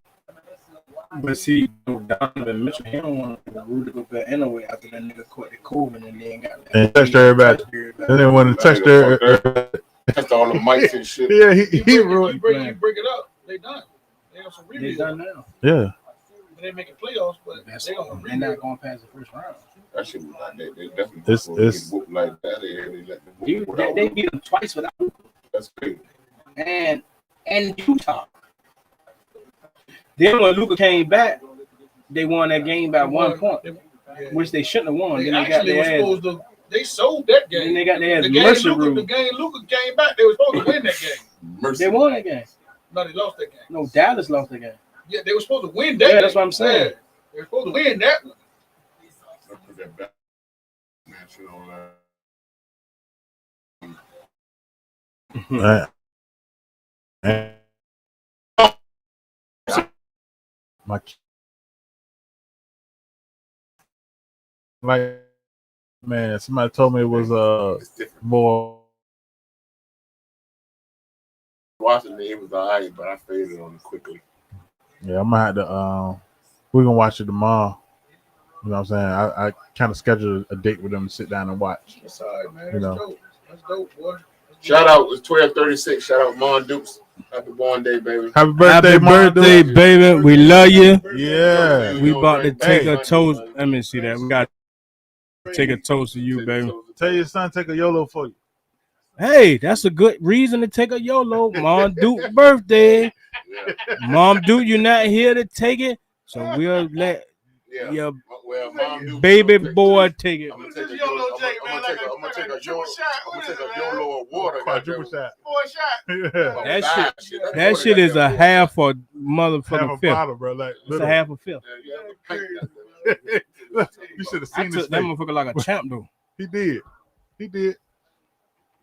But see, Donovan Mitchell, he don't want to root to go back anyway after that nigga caught the COVID and then got that. And touched everybody. Then they want to touch their. Touched all the mics and shit. Yeah, he ruined. You break it up. They done. They have some They done now. Yeah. They making playoffs, but they're not going past the first round. That shit was like they definitely it's like that. They beat them twice without. That's crazy. And Utah. Then when Luka came back, they won that game by 1 point, which they shouldn't have won. They then they got their ass. They sold that game. Then they got their ass The game Luka came back, they were supposed to win that game. They won that game. No, they lost that game. No, Dallas lost that game. Yeah, they were supposed to win that game. Yeah, that's what I'm saying. Yeah, they were supposed to win that one. Man, somebody told me it was more. Watching it was alright, but I faded on it quickly. Yeah, I'm gonna have to. We're gonna watch it tomorrow. You know what I'm saying? I kind of scheduled a date with them to sit down and watch. That's all right, man. You know. Dope. That's dope, boy. Shout out, it's 12:36. Shout out, Mon Dukes. Happy born day, baby. Happy birthday, baby. We love you. Yeah. We about to take a toast. Let me see that. We got to take a toast to you, baby. Tell your son take a YOLO for you. Hey, that's a good reason to take a YOLO. Mom Duke's birthday. Mom Duke, you're not here to take it, so we'll let your baby boy take it. I'm gonna take a YOLO of water. Quadruple shot. That shit is a half a motherfucking half a fifth. bottle, bro. Like, it's a half a fifth. You should have seen this. That motherfucker like a champ, though. He did.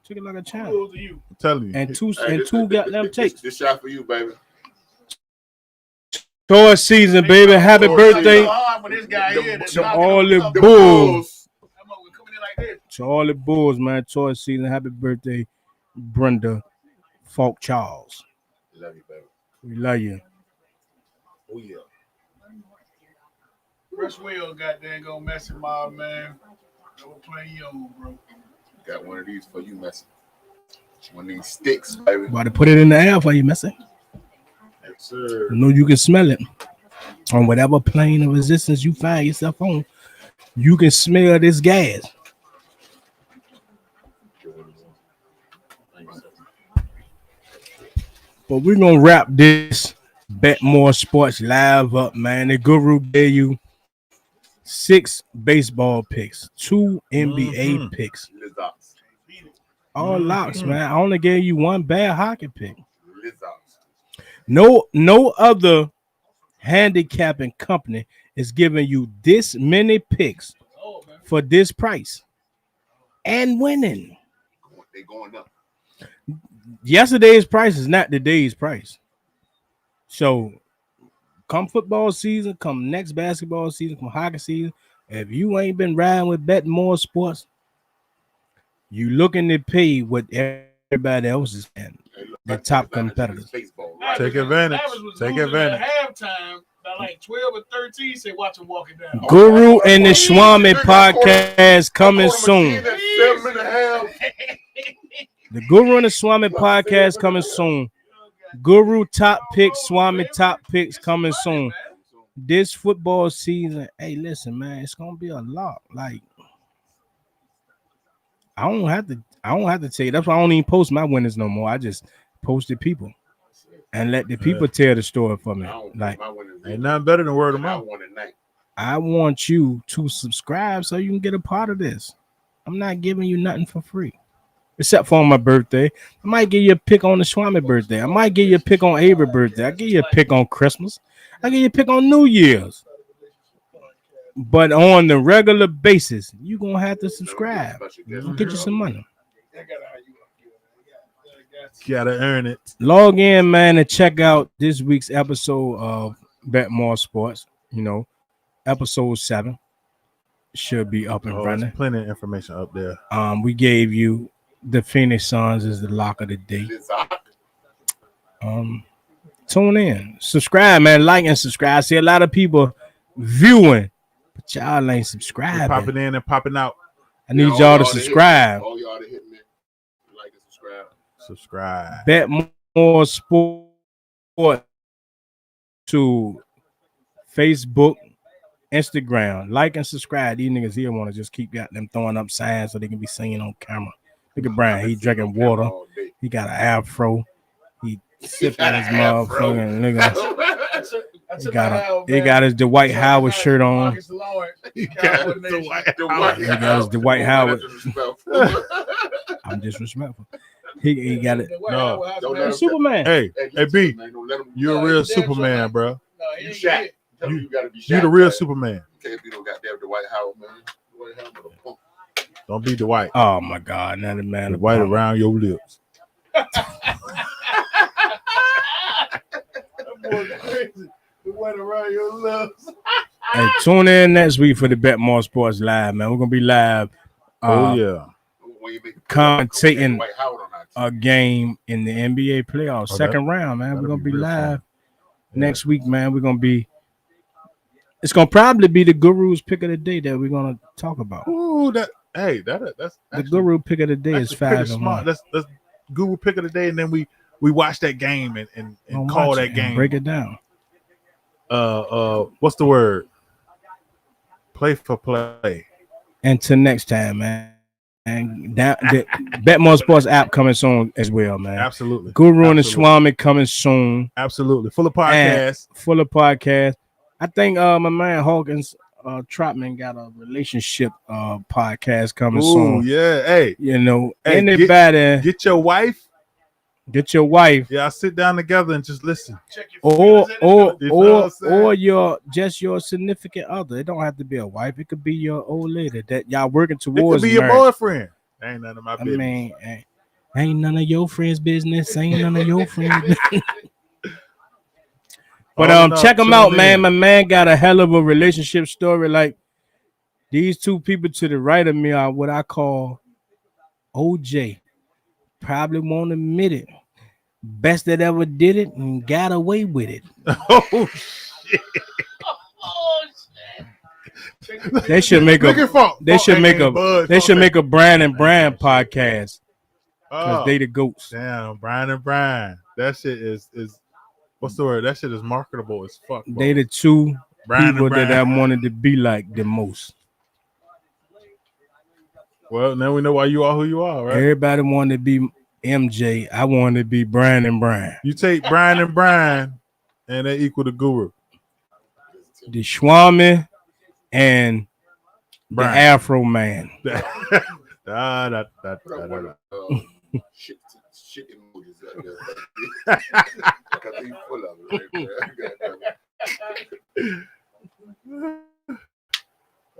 Took it like a champ. I'm telling you. And two goddamn takes. This shot for you, baby. Tour season, baby. Happy birthday to all the Bulls. To all the Bulls, man. Tour season. Happy birthday, Brenda Falk Charles. Love you, baby. We love you. Oh, yeah. Fresh Will goddamn go messing mob, man. We're playing young, bro. Got one of these for you, Messi. One of these sticks, baby. About to put it in the air for you, Messi. Yes, sir. I know you can smell it. On whatever plane of existence you find yourself on, you can smell this gas. But we're going to wrap this Betmoorsports live up, man. The guru gave you 6 baseball picks, 2 NBA picks. All locks, man. I only gave you 1 bad hockey pick. No other handicapping company is giving you this many picks for this price and winning. They going up. Yesterday's price is not today's price. So come football season, come next basketball season, come hockey season, if you ain't been riding with Betmoorsports, you looking to pay what everybody else is paying. The top competitors. Take advantage. Take advantage. Halftime, like 12 or 13. Say, watch him walking down. Guru and the Swami podcast coming soon. The Guru and the Swami podcast coming soon. Guru top picks, Swami top picks coming soon. This football season, hey, listen, man, it's gonna be a lot. Like, I don't have to tell you. That's why I don't even post my winners no more. I just posted people and let the people tell the story for me. Like, ain't nothing better than word of mouth. I want you to subscribe so you can get a part of this. I'm not giving you nothing for free. Except for on my birthday. I might give you a pick on the Swami birthday. I might give you a pick on Avery birthday. I give you a pick on Christmas. I give you a pick on New Year's. But on the regular basis, you're going to have to subscribe. Get you some money. Gotta earn it. Log in, man, and check out this week's episode of Betmoorsports. You know, episode 7 should be up and running. There's plenty of information up there. We gave you the Phoenix Suns is the lock of the day. Tune in, subscribe, man, like and subscribe. I see a lot of people viewing, but y'all ain't subscribing. Popping in and popping out. I need y'all to subscribe. All y'all to hit me, like and subscribe. Betmoorsports to Facebook, Instagram. Like and subscribe. These niggas here want to just keep got them throwing up signs so they can be seen on camera. Look at Brian. He drinking water. He got an afro. He sipping his motherfucking nigga. He got his Dwight Howard shirt on. He got his Dwight Howard. I'm disrespectful. He got it. No, Superman. Hey, B, you're a real Superman, bro. You Shaq. You gotta be Shaq. You the real Superman. You can't be no goddamn Dwight Howard, man. Don't be Dwight. Oh my God, not a man. Dwight around your lips. Dwight around your lips. Hey, tune in next week for the Betmoorsports live, man. We're gonna be live. Commentating a game in the NBA playoffs, second round, man. We're gonna be live next week, man. We're gonna be. It's gonna probably be the Guru's pick of the day that we're gonna talk about. Ooh, that's the Guru pick of the day is 5-1. That's Guru pick of the day, and then we watch that game and call that game. Break it down. What's the word? Play for play. Until next time, man. And the Betmoorsports app coming soon as well, man. Absolutely. Guru and the Swami coming soon. Absolutely. Full of podcasts. I think my man Hawkins Trotman got a relationship podcast coming soon. Yeah. Hey, you know, hey, anybody get your wife. Get your wife. Yeah, sit down together and just listen. Or your significant other. It don't have to be a wife. It could be your old lady that y'all working towards. It could be your boyfriend. Ain't none of my business. I mean, ain't none of your friends' business. Ain't none of your friends' business. But check him out, man. My man got a hell of a relationship story. Like, these two people to the right of me are what I call OJ. Probably won't admit it. Best that ever did it and got away with it. Oh shit! They should make a Brian and Brian podcast because they the goats. Damn, Brian and Brian. That shit is what's the word? That shit is marketable as fuck. Bro. They the two people that I wanted to be like the most. Well, now we know why you are who you are, right? Everybody wanted to be MJ. I wanted to be Brian and Brian. You take Brian and Brian, and they equal the Guru. The Swami and Brian. The Afro Man. Shit emojis out there. Full of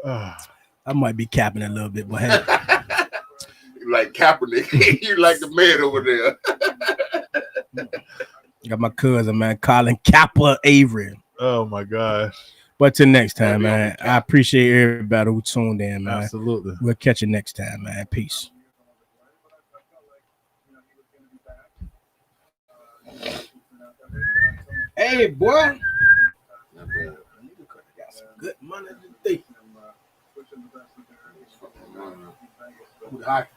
it. I might be capping a little bit, but hey. You like Kaepernick. You like the man over there. Got my cousin, man, Colin Kappa Avery. Oh, my gosh. But till next time, man, I appreciate everybody who tuned in, man. Absolutely. We'll catch you next time, man. Peace. Hey, boy. Good money today. Who the hockey?